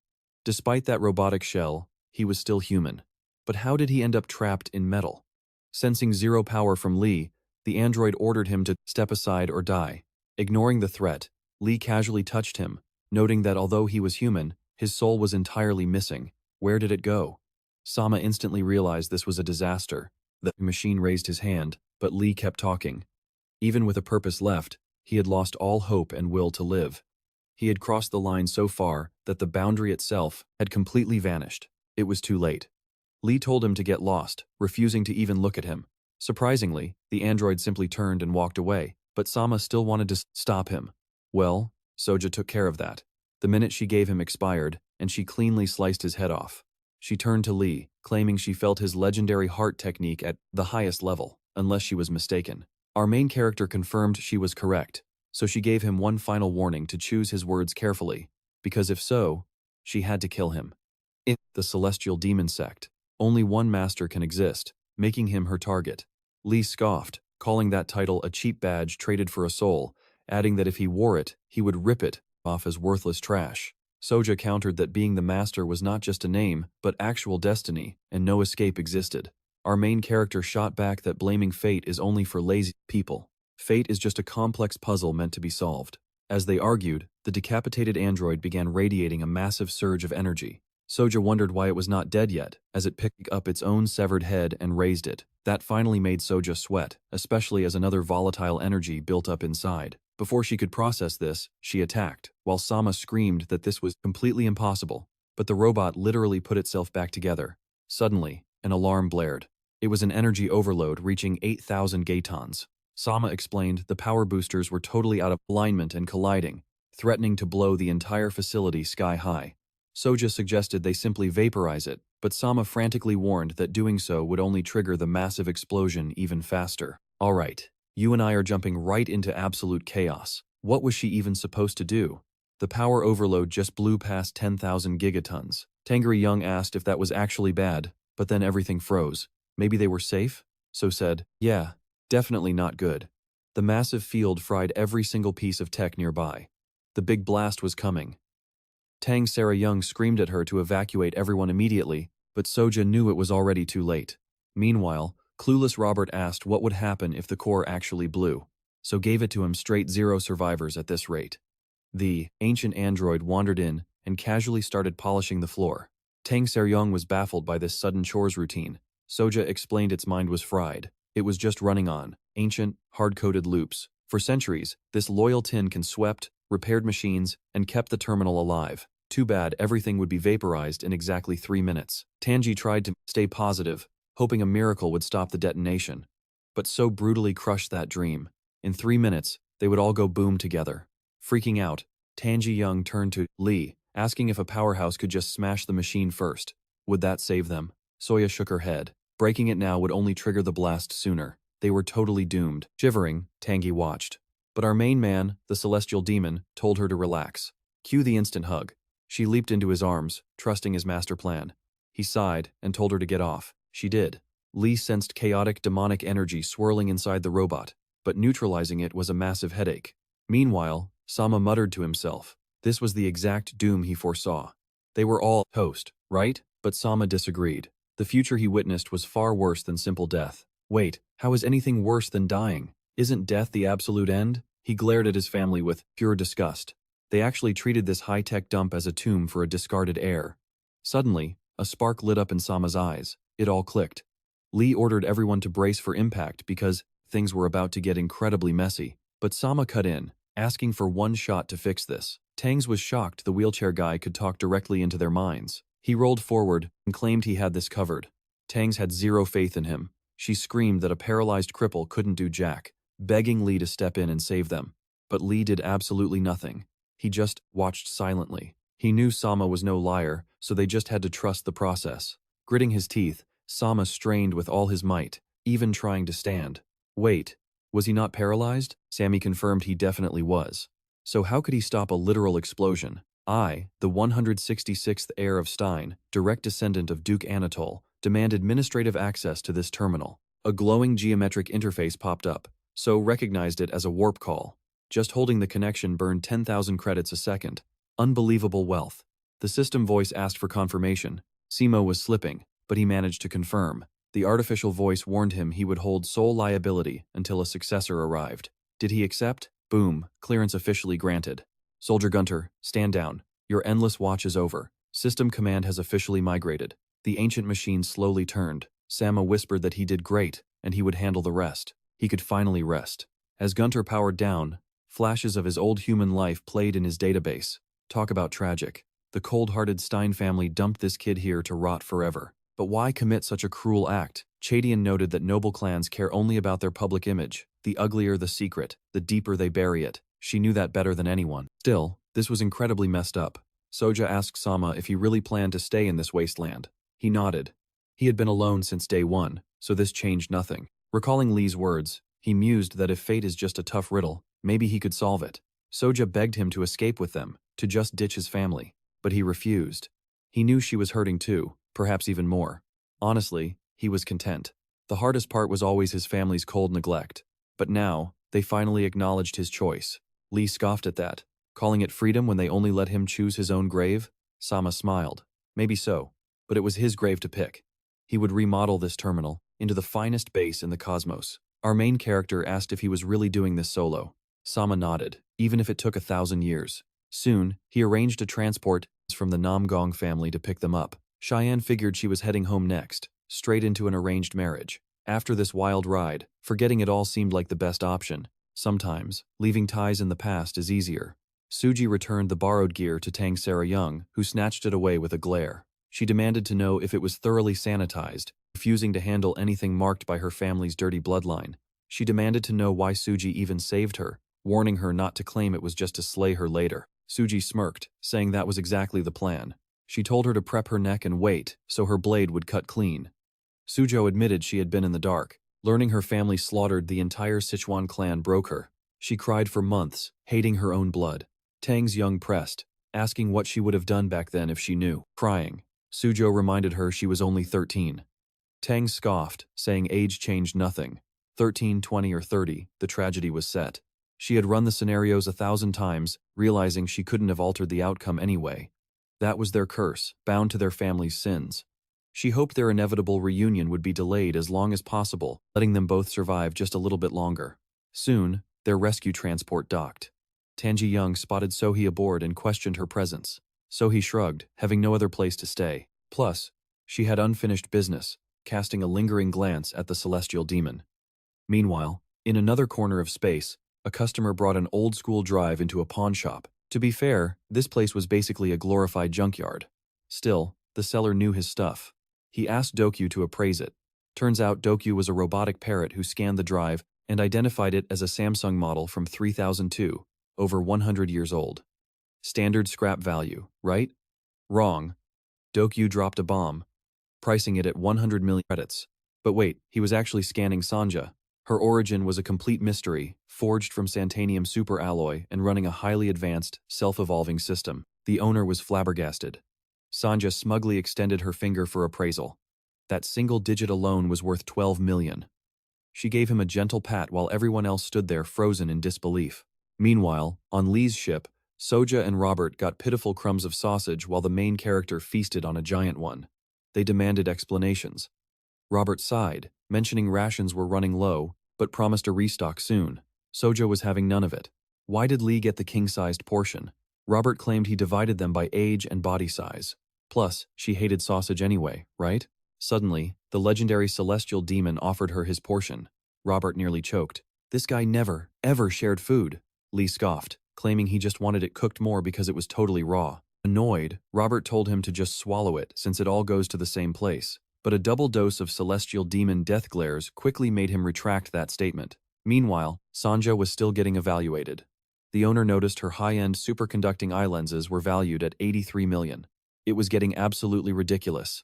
Despite that robotic shell, he was still human. But how did he end up trapped in metal? Sensing zero power from Lee, the android ordered him to step aside or die. Ignoring the threat, Lee casually touched him, noting that although he was human, his soul was entirely missing. Where did it go? Sama instantly realized this was a disaster. The machine raised his hand, but Lee kept talking. Even with a purpose left, he had lost all hope and will to live. He had crossed the line so far that the boundary itself had completely vanished. It was too late. Lee told him to get lost, refusing to even look at him. Surprisingly, the android simply turned and walked away, but Sama still wanted to stop him. Well, Soja took care of that. The minute she gave him expired, and she cleanly sliced his head off. She turned to Lee, claiming she felt his legendary heart technique at the highest level, unless she was mistaken. Our main character confirmed she was correct, so she gave him one final warning to choose his words carefully, because if so, she had to kill him. In the Celestial Demon Sect, only one master can exist, making him her target. Lee scoffed, calling that title a cheap badge traded for a soul, adding that if he wore it, he would rip it off as worthless trash. Soja countered that being the master was not just a name, but actual destiny, and no escape existed. Our main character shot back that blaming fate is only for lazy people. Fate is just a complex puzzle meant to be solved. As they argued, the decapitated android began radiating a massive surge of energy. Soja wondered why it was not dead yet, as it picked up its own severed head and raised it. That finally made Soja sweat, especially as another volatile energy built up inside. Before she could process this, she attacked, while Sama screamed that this was completely impossible. But the robot literally put itself back together. Suddenly, an alarm blared. It was an energy overload reaching 8,000 gatons. Sama explained the power boosters were totally out of alignment and colliding, threatening to blow the entire facility sky high. Soja suggested they simply vaporize it, but Sama frantically warned that doing so would only trigger the massive explosion even faster. Alright, you and I are jumping right into absolute chaos. What was she even supposed to do? The power overload just blew past 10,000 gigatons. Tangri Young asked if that was actually bad, but then everything froze. Maybe they were safe? So said, yeah, definitely not good. The massive field fried every single piece of tech nearby. The big blast was coming. Tang Sarah Young screamed at her to evacuate everyone immediately, but Soja knew it was already too late. Meanwhile, clueless Robert asked what would happen if the core actually blew, so gave it to him straight 0 survivors at this rate. The ancient android wandered in and casually started polishing the floor. Tang Seryong was baffled by this sudden chores routine. Soja explained its mind was fried. It was just running on ancient, hard-coded loops. For centuries, this loyal tin can swept, repaired machines, and kept the terminal alive. Too bad everything would be vaporized in exactly 3 minutes. Tanji tried to stay positive, hoping a miracle would stop the detonation, but so brutally crushed that dream. In 3 minutes, they would all go boom together. Freaking out, Tanji Young turned to Lee, asking if a powerhouse could just smash the machine first. Would that save them? Soya shook her head. Breaking it now would only trigger the blast sooner. They were totally doomed. Shivering, Tangi watched. But our main man, the celestial demon, told her to relax. Cue the instant hug. She leaped into his arms, trusting his master plan. He sighed and told her to get off. She did. Lee sensed chaotic demonic energy swirling inside the robot, but neutralizing it was a massive headache. Meanwhile, Sama muttered to himself. This was the exact doom he foresaw. They were all toast, right? But Sama disagreed. The future he witnessed was far worse than simple death. Wait, how is anything worse than dying? Isn't death the absolute end? He glared at his family with pure disgust. They actually treated this high-tech dump as a tomb for a discarded heir. Suddenly, a spark lit up in Sama's eyes. It all clicked. Lee ordered everyone to brace for impact because things were about to get incredibly messy. But Sama cut in, asking for one shot to fix this. Tangs was shocked the wheelchair guy could talk directly into their minds. He rolled forward and claimed he had this covered. Tangs had 0 faith in him. She screamed that a paralyzed cripple couldn't do jack, begging Lee to step in and save them. But Lee did absolutely nothing. He just watched silently. He knew Sama was no liar, so they just had to trust the process. Gritting his teeth, Sama strained with all his might, even trying to stand. Wait, was he not paralyzed? Sammy confirmed he definitely was. So how could he stop a literal explosion? I, the 166th heir of Stein, direct descendant of Duke Anatole, demand administrative access to this terminal. A glowing geometric interface popped up, so recognized it as a warp call. Just holding the connection burned 10,000 credits a second. Unbelievable wealth. The system voice asked for confirmation. Simo was slipping, but he managed to confirm. The artificial voice warned him he would hold sole liability until a successor arrived. Did he accept? Boom, clearance officially granted. Soldier Gunter, stand down. Your endless watch is over. System command has officially migrated. The ancient machine slowly turned. Sama whispered that he did great, and he would handle the rest. He could finally rest. As Gunter powered down, flashes of his old human life played in his database. Talk about tragic. The cold-hearted Stein family dumped this kid here to rot forever. But why commit such a cruel act? Chadian noted that noble clans care only about their public image. The uglier the secret, the deeper they bury it. She knew that better than anyone. Still, this was incredibly messed up. Soja asked Sama if he really planned to stay in this wasteland. He nodded. He had been alone since day one, so this changed nothing. Recalling Lee's words, he mused that if fate is just a tough riddle, maybe he could solve it. Soja begged him to escape with them, to just ditch his family. But he refused. He knew she was hurting too, perhaps even more. Honestly, he was content. The hardest part was always his family's cold neglect. But now, they finally acknowledged his choice. Lee scoffed at that, calling it freedom when they only let him choose his own grave. Sama smiled. Maybe so, but it was his grave to pick. He would remodel this terminal into the finest base in the cosmos. Our main character asked if he was really doing this solo. Sama nodded, even if it took 1,000 years. Soon, he arranged a transport from the Namgong family to pick them up. Cheyenne figured she was heading home next, straight into an arranged marriage. After this wild ride, forgetting it all seemed like the best option. Sometimes, leaving ties in the past is easier. Suji returned the borrowed gear to Tang Sarah Young, who snatched it away with a glare. She demanded to know if it was thoroughly sanitized, refusing to handle anything marked by her family's dirty bloodline. She demanded to know why Suji even saved her, warning her not to claim it was just to slay her later. Suji smirked, saying that was exactly the plan. She told her to prep her neck and wait, so her blade would cut clean. Sujo admitted she had been in the dark. Learning her family slaughtered the entire Sichuan clan broke her. She cried for months, hating her own blood. Tang's Young pressed, asking what she would have done back then if she knew. Crying, Sujo reminded her she was only 13. Tang scoffed, saying age changed nothing. 13, 20, or 30, the tragedy was set. She had run the scenarios 1,000 times, realizing she couldn't have altered the outcome anyway. That was their curse, bound to their family's sins. She hoped their inevitable reunion would be delayed as long as possible, letting them both survive just a little bit longer. Soon, their rescue transport docked. Tanji Young spotted Sohee aboard and questioned her presence. Sohee shrugged, having no other place to stay. Plus, she had unfinished business, casting a lingering glance at the celestial demon. Meanwhile, in another corner of space, a customer brought an old-school drive into a pawn shop. To be fair, this place was basically a glorified junkyard. Still, the seller knew his stuff. He asked Dokyu to appraise it. Turns out Dokyu was a robotic parrot who scanned the drive and identified it as a Samsung model from 3002, over 100 years old. Standard scrap value, right? Wrong. Dokyu dropped a bomb, pricing it at 100 million credits. But wait, he was actually scanning Sanja. Her origin was a complete mystery, forged from Santanium superalloy and running a highly advanced, self-evolving system. The owner was flabbergasted. Sanja smugly extended her finger for appraisal. That single digit alone was worth 12 million. She gave him a gentle pat while everyone else stood there frozen in disbelief. Meanwhile, on Lee's ship, Soja and Robert got pitiful crumbs of sausage while the main character feasted on a giant one. They demanded explanations. Robert sighed, mentioning rations were running low, but promised a restock soon. Soja was having none of it. Why did Lee get the king-sized portion? Robert claimed he divided them by age and body size. Plus, she hated sausage anyway, right? Suddenly, the legendary celestial demon offered her his portion. Robert nearly choked. This guy never, ever shared food. Lee scoffed, claiming he just wanted it cooked more because it was totally raw. Annoyed, Robert told him to just swallow it since it all goes to the same place. But a double dose of celestial demon death glares quickly made him retract that statement. Meanwhile, Sanja was still getting evaluated. The owner noticed her high-end superconducting eye lenses were valued at 83 million. It was getting absolutely ridiculous.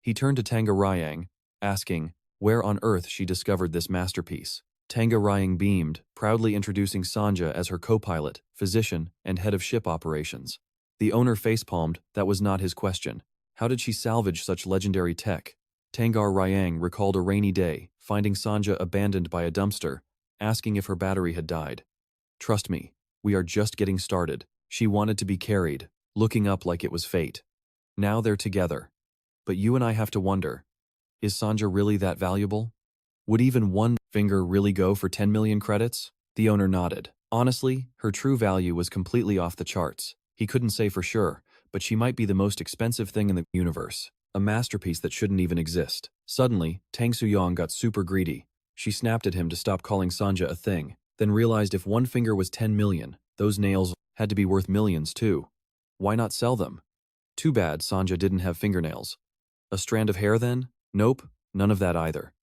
He turned to Tanga Ryang, asking where on earth she discovered this masterpiece. Tanga Ryang beamed, proudly introducing Sanja as her co-pilot, physician, and head of ship operations. The owner facepalmed. That was not his question. How did she salvage such legendary tech? Tangar Ryang recalled a rainy day, finding Sanja abandoned by a dumpster, asking if her battery had died. Trust me, we are just getting started. She wanted to be carried, looking up like it was fate. Now they're together. But you and I have to wonder, is Sanja really that valuable? Would even one finger really go for 10 million credits? The owner nodded. Honestly, her true value was completely off the charts. He couldn't say for sure, but she might be the most expensive thing in the universe. A masterpiece that shouldn't even exist. Suddenly, Tang Suyong got super greedy. She snapped at him to stop calling Sanja a thing, then realized if one finger was 10 million, those nails had to be worth millions too. Why not sell them? Too bad Sanja didn't have fingernails. A strand of hair then? Nope, none of that either.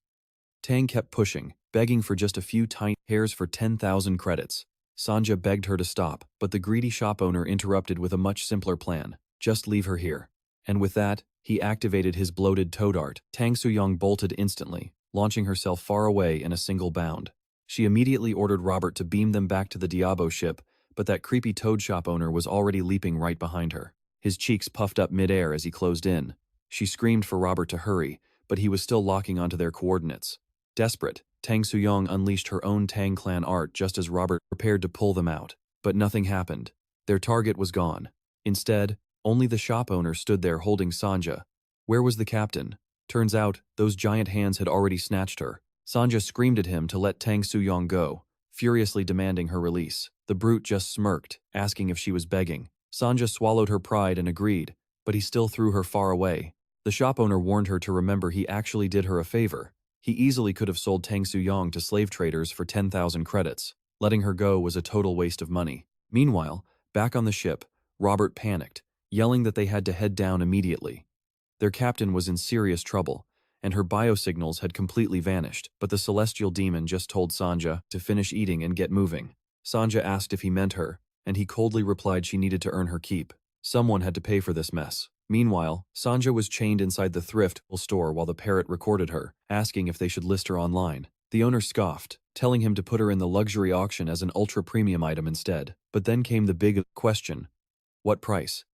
Tang kept pushing, begging for just a few tiny hairs for 10,000 credits. Sanja begged her to stop, but the greedy shop owner interrupted with a much simpler plan. Just leave her here. And with that, he activated his bloated toad art. Tang Suyong bolted instantly, launching herself far away in a single bound. She immediately ordered Robert to beam them back to the Diabo ship, but that creepy toad shop owner was already leaping right behind her. His cheeks puffed up mid-air as he closed in. She screamed for Robert to hurry, but he was still locking onto their coordinates. Desperate, Tang Suyong unleashed her own Tang clan art just as Robert prepared to pull them out. But nothing happened. Their target was gone. Instead, only the shop owner stood there holding Sanja. Where was the captain? Turns out, those giant hands had already snatched her. Sanja screamed at him to let Tang Suyong go, furiously demanding her release. The brute just smirked, asking if she was begging. Sanja swallowed her pride and agreed, but he still threw her far away. The shop owner warned her to remember he actually did her a favor. He easily could have sold Tang Suyong to slave traders for 10,000 credits. Letting her go was a total waste of money. Meanwhile, back on the ship, Robert panicked, yelling that they had to head down immediately. Their captain was in serious trouble, and her biosignals had completely vanished, but the celestial demon just told Sanja to finish eating and get moving. Sanja asked if he meant her, and he coldly replied she needed to earn her keep. Someone had to pay for this mess. Meanwhile, Sanja was chained inside the thrift store while the parrot recorded her, asking if they should list her online. The owner scoffed, telling him to put her in the luxury auction as an ultra-premium item instead. But then came the big question. What price?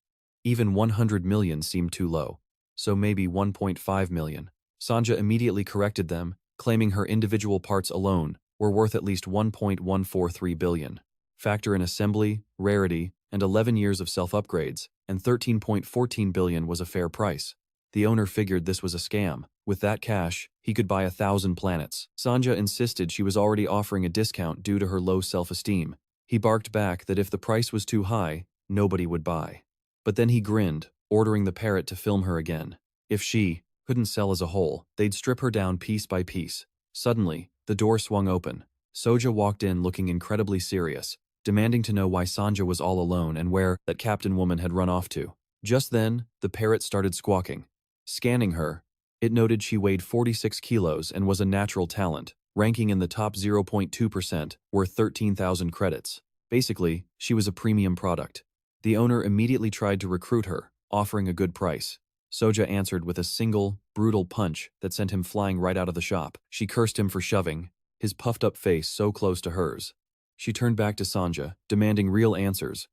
Even 100 million seemed too low. So maybe 1.5 million. Sanja immediately corrected them, claiming her individual parts alone were worth at least 1.143 billion. Factor in assembly, rarity, and 11 years of self-upgrades, and 13.14 billion was a fair price. The owner figured this was a scam. With that cash, he could buy 1,000 planets. Sanja insisted she was already offering a discount due to her low self-esteem. He barked back that if the price was too high, nobody would buy. But then he grinned, ordering the parrot to film her again. If she couldn't sell as a whole, they'd strip her down piece by piece. Suddenly, the door swung open. Soja walked in looking incredibly serious, demanding to know why Sanja was all alone and where that captain woman had run off to. Just then, the parrot started squawking. Scanning her, it noted she weighed 46 kilos and was a natural talent, ranking in the top 0.2%, worth 13,000 credits. Basically, she was a premium product. The owner immediately tried to recruit her, offering a good price. Soja answered with a single, brutal punch that sent him flying right out of the shop. She cursed him for shoving, his puffed-up face so close to hers. She turned back to Sanja, demanding real answers.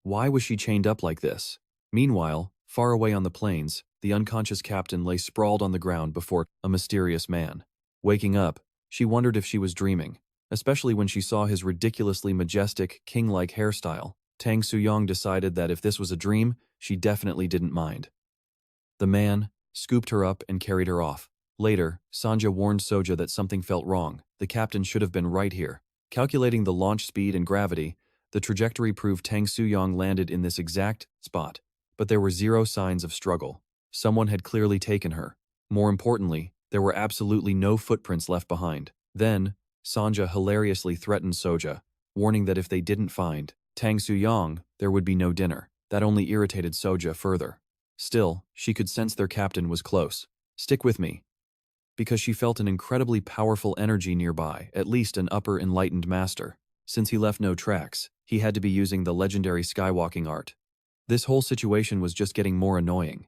Why was she chained up like this? Meanwhile, far away on the plains, the unconscious captain lay sprawled on the ground before a mysterious man. Waking up, she wondered if she was dreaming, especially when she saw his ridiculously majestic, king-like hairstyle. Tang Suyong decided that if this was a dream, she definitely didn't mind. The man scooped her up and carried her off. Later, Sanja warned Soja that something felt wrong. The captain should have been right here. Calculating the launch speed and gravity, the trajectory proved Tang Suyong landed in this exact spot. But there were zero signs of struggle. Someone had clearly taken her. More importantly, there were absolutely no footprints left behind. Then, Sanja hilariously threatened Soja, warning that if they didn't find Tang Suyong, there would be no dinner. That only irritated Soja further. Still, she could sense their captain was close. Stick with me. Because she felt an incredibly powerful energy nearby, at least an upper enlightened master. Since he left no tracks, he had to be using the legendary skywalking art. This whole situation was just getting more annoying.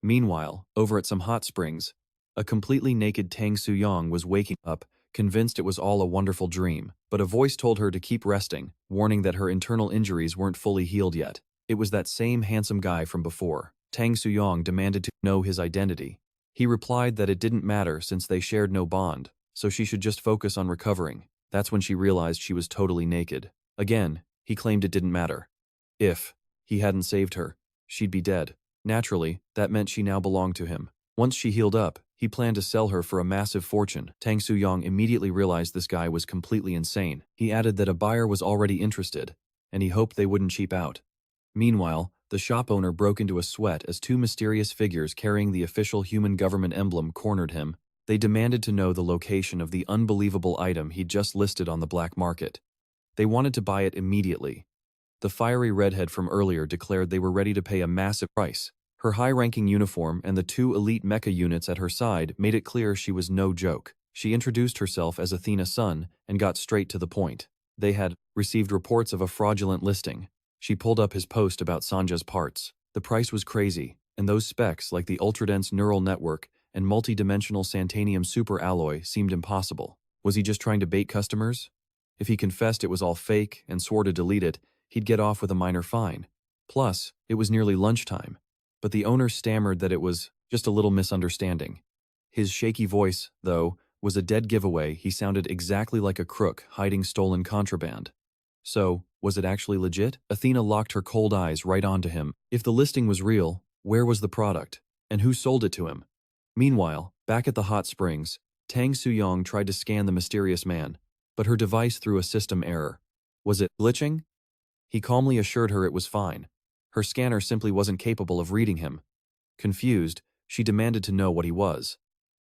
Meanwhile, over at some hot springs, a completely naked Tang Suyong was waking up, convinced it was all a wonderful dream, but a voice told her to keep resting, warning that her internal injuries weren't fully healed yet. It was that same handsome guy from before. Tang Suyong demanded to know his identity. He replied that it didn't matter since they shared no bond, so she should just focus on recovering. That's when she realized she was totally naked. Again, he claimed it didn't matter. If he hadn't saved her, she'd be dead. Naturally, that meant she now belonged to him. Once she healed up, he planned to sell her for a massive fortune. Tang Suyong immediately realized this guy was completely insane. He added that a buyer was already interested, and he hoped they wouldn't cheap out. Meanwhile, the shop owner broke into a sweat as two mysterious figures carrying the official human government emblem cornered him. They demanded to know the location of the unbelievable item he'd just listed on the black market. They wanted to buy it immediately. The fiery redhead from earlier declared they were ready to pay a massive price. Her high-ranking uniform and the two elite mecha units at her side made it clear she was no joke. She introduced herself as Athena Sun and got straight to the point. They had received reports of a fraudulent listing. She pulled up his post about Sanja's parts. The price was crazy, and those specs like the ultradense neural network and multi-dimensional Santanium superalloy seemed impossible. Was he just trying to bait customers? If he confessed it was all fake and swore to delete it, he'd get off with a minor fine. Plus, it was nearly lunchtime. But the owner stammered that it was just a little misunderstanding. His shaky voice, though, was a dead giveaway. He sounded exactly like a crook hiding stolen contraband. So, was it actually legit? Athena locked her cold eyes right onto him. If the listing was real, where was the product? And who sold it to him? Meanwhile, back at the hot springs, Tang Suyong tried to scan the mysterious man, but her device threw a system error. Was it glitching? He calmly assured her it was fine. Her scanner simply wasn't capable of reading him. Confused, she demanded to know what he was.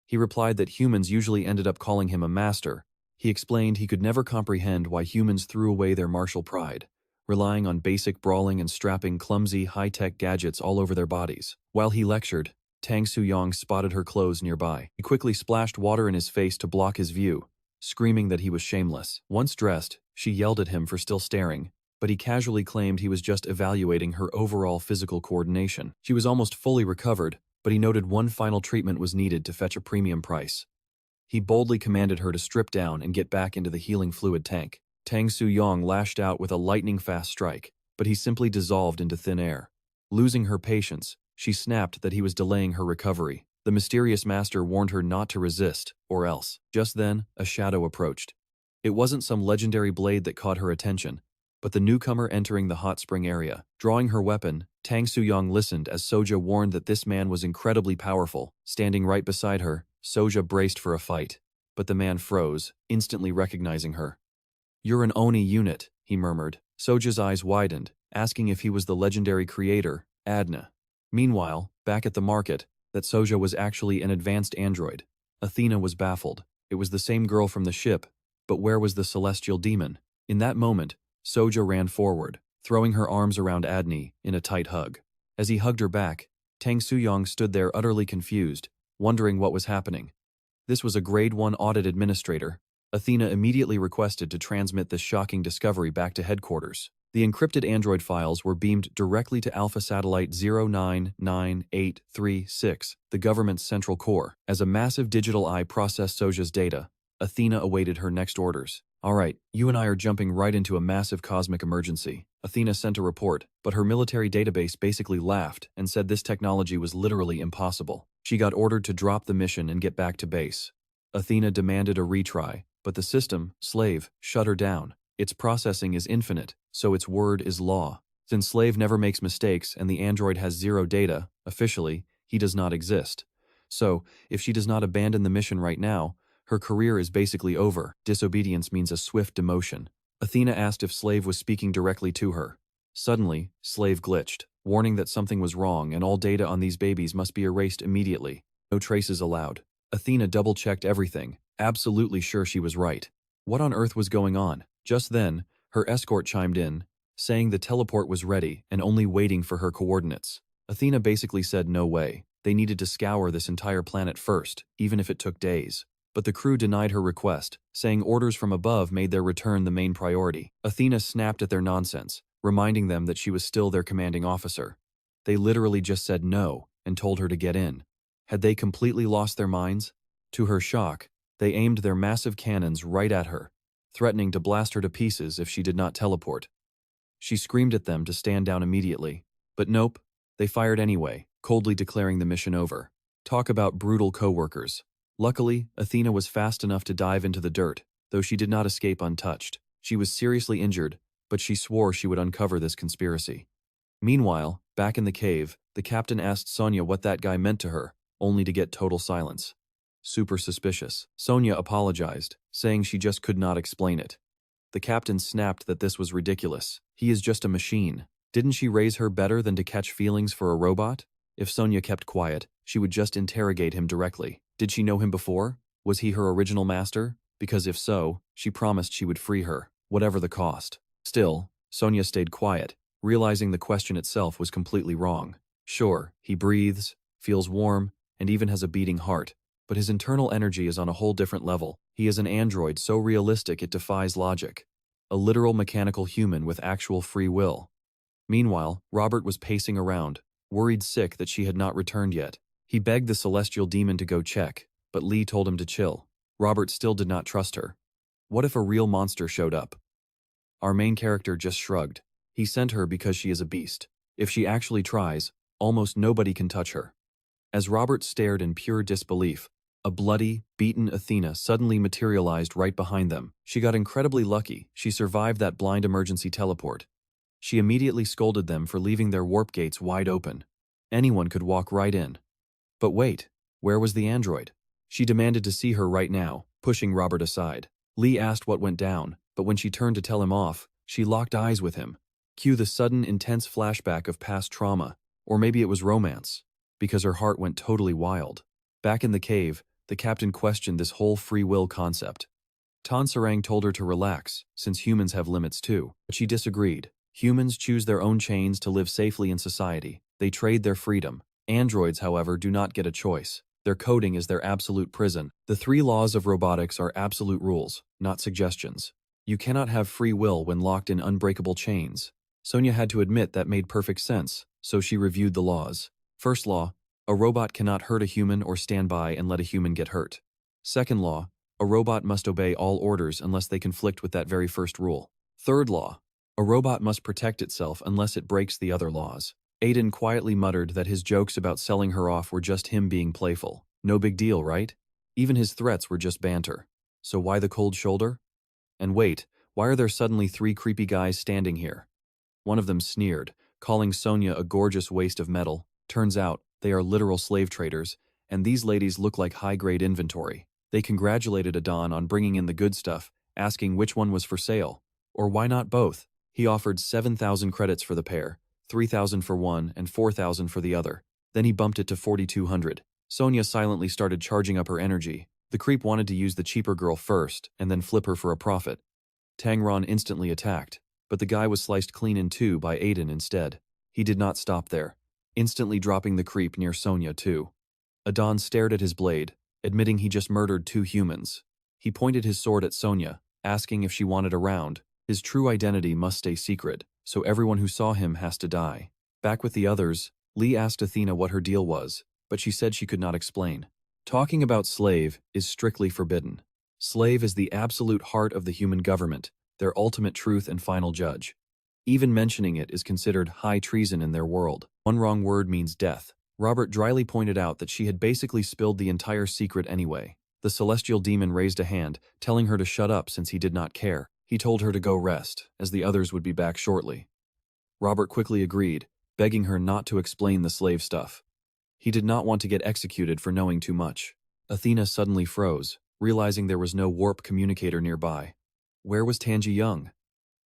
He replied that humans usually ended up calling him a master. He explained he could never comprehend why humans threw away their martial pride, relying on basic brawling and strapping clumsy, high-tech gadgets all over their bodies. While he lectured, Tang Suyong spotted her clothes nearby. He quickly splashed water in his face to block his view, screaming that he was shameless. Once dressed, she yelled at him for still staring, but he casually claimed he was just evaluating her overall physical coordination. She was almost fully recovered, but he noted one final treatment was needed to fetch a premium price. He boldly commanded her to strip down and get back into the healing fluid tank. Tang Suyong lashed out with a lightning-fast strike, but he simply dissolved into thin air. Losing her patience, she snapped that he was delaying her recovery. The mysterious master warned her not to resist, or else. Just then, a shadow approached. It wasn't some legendary blade that caught her attention, but the newcomer entering the hot spring area. Drawing her weapon, Tang Suyong listened as Soja warned that this man was incredibly powerful. Standing right beside her, Soja braced for a fight. But the man froze, instantly recognizing her. "You're an Oni unit," he murmured. Soja's eyes widened, asking if he was the legendary creator, Adna. Meanwhile, back at the market, that Soja was actually an advanced android. Athena was baffled. It was the same girl from the ship, but where was the celestial demon? In that moment, Soja ran forward, throwing her arms around Adni in a tight hug. As he hugged her back, Tang Suyong stood there utterly confused, wondering what was happening. This was a Grade 1 audit administrator. Athena immediately requested to transmit this shocking discovery back to headquarters. The encrypted Android files were beamed directly to Alpha Satellite 099836, the government's central core. As a massive digital eye processed Soja's data, Athena awaited her next orders. "All right, you and I are jumping right into a massive cosmic emergency." Athena sent a report, but her military database basically laughed and said this technology was literally impossible. She got ordered to drop the mission and get back to base. Athena demanded a retry, but the system, Slave, shut her down. Its processing is infinite, so its word is law. Since Slave never makes mistakes and the android has zero data, officially, he does not exist. So, if she does not abandon the mission right now, her career is basically over. Disobedience means a swift demotion. Athena asked if Slave was speaking directly to her. Suddenly, Slave glitched, warning that something was wrong and all data on these babies must be erased immediately. No traces allowed. Athena double-checked everything, absolutely sure she was right. What on earth was going on? Just then, her escort chimed in, saying the teleport was ready and only waiting for her coordinates. Athena basically said no way. They needed to scour this entire planet first, even if it took days. But the crew denied her request, saying orders from above made their return the main priority. Athena snapped at their nonsense, reminding them that she was still their commanding officer. They literally just said no and told her to get in. Had they completely lost their minds? To her shock, they aimed their massive cannons right at her, threatening to blast her to pieces if she did not teleport. She screamed at them to stand down immediately. But nope, they fired anyway, coldly declaring the mission over. Talk about brutal co-workers. Luckily, Athena was fast enough to dive into the dirt, though she did not escape untouched. She was seriously injured, but she swore she would uncover this conspiracy. Meanwhile, back in the cave, the captain asked Sonya what that guy meant to her, only to get total silence. Super suspicious. Sonya apologized, saying she just could not explain it. The captain snapped that this was ridiculous. He is just a machine. Didn't she raise her better than to catch feelings for a robot? If Sonya kept quiet, she would just interrogate him directly. Did she know him before? Was he her original master? Because if so, she promised she would free her, whatever the cost. Still, Sonya stayed quiet, realizing the question itself was completely wrong. Sure, he breathes, feels warm, and even has a beating heart, but his internal energy is on a whole different level. He is an android so realistic it defies logic. A literal mechanical human with actual free will. Meanwhile, Robert was pacing around, worried sick that she had not returned yet. He begged the celestial demon to go check, but Lee told him to chill. Robert still did not trust her. What if a real monster showed up? Our main character just shrugged. He sent her because she is a beast. If she actually tries, almost nobody can touch her. As Robert stared in pure disbelief, a bloody, beaten Athena suddenly materialized right behind them. She got incredibly lucky. She survived that blind emergency teleport. She immediately scolded them for leaving their warp gates wide open. Anyone could walk right in. But wait, where was the android? She demanded to see her right now, pushing Robert aside. Lee asked what went down, but when she turned to tell him off, she locked eyes with him. Cue the sudden, intense flashback of past trauma, or maybe it was romance, because her heart went totally wild. Back in the cave, the captain questioned this whole free will concept. Tansarang told her to relax, since humans have limits too, but she disagreed. Humans choose their own chains to live safely in society. They trade their freedom. Androids, however, do not get a choice. Their coding is their absolute prison. The 3 laws of robotics are absolute rules, not suggestions. You cannot have free will when locked in unbreakable chains. Sonya had to admit that made perfect sense, so she reviewed the laws. First law, a robot cannot hurt a human or stand by and let a human get hurt. Second law, a robot must obey all orders unless they conflict with that very first rule. Third law, a robot must protect itself unless it breaks the other laws. Aiden quietly muttered that his jokes about selling her off were just him being playful. No big deal, right? Even his threats were just banter. So why the cold shoulder? And wait, why are there suddenly 3 creepy guys standing here? One of them sneered, calling Sonia a gorgeous waste of metal. Turns out, they are literal slave traders, and these ladies look like high-grade inventory. They congratulated Adon on bringing in the good stuff, asking which one was for sale. Or why not both? He offered 7,000 credits for the pair, 3,000 for one and 4,000 for the other. Then he bumped it to 4,200. Sonia silently started charging up her energy. The creep wanted to use the cheaper girl first and then flip her for a profit. Tangron instantly attacked, but the guy was sliced clean in two by Aiden instead. He did not stop there, instantly dropping the creep near Sonia too. Adon stared at his blade, admitting he just murdered 2 humans. He pointed his sword at Sonia, asking if she wanted a round. His true identity must stay secret, so everyone who saw him has to die. Back with the others, Lee asked Athena what her deal was, but she said she could not explain. Talking about slave is strictly forbidden. Slave is the absolute heart of the human government, their ultimate truth and final judge. Even mentioning it is considered high treason in their world. One wrong word means death. Robert dryly pointed out that she had basically spilled the entire secret anyway. The celestial demon raised a hand, telling her to shut up since he did not care. He told her to go rest, as the others would be back shortly. Robert quickly agreed, begging her not to explain the slave stuff. He did not want to get executed for knowing too much. Athena suddenly froze, realizing there was no warp communicator nearby. Where was Tanji Young?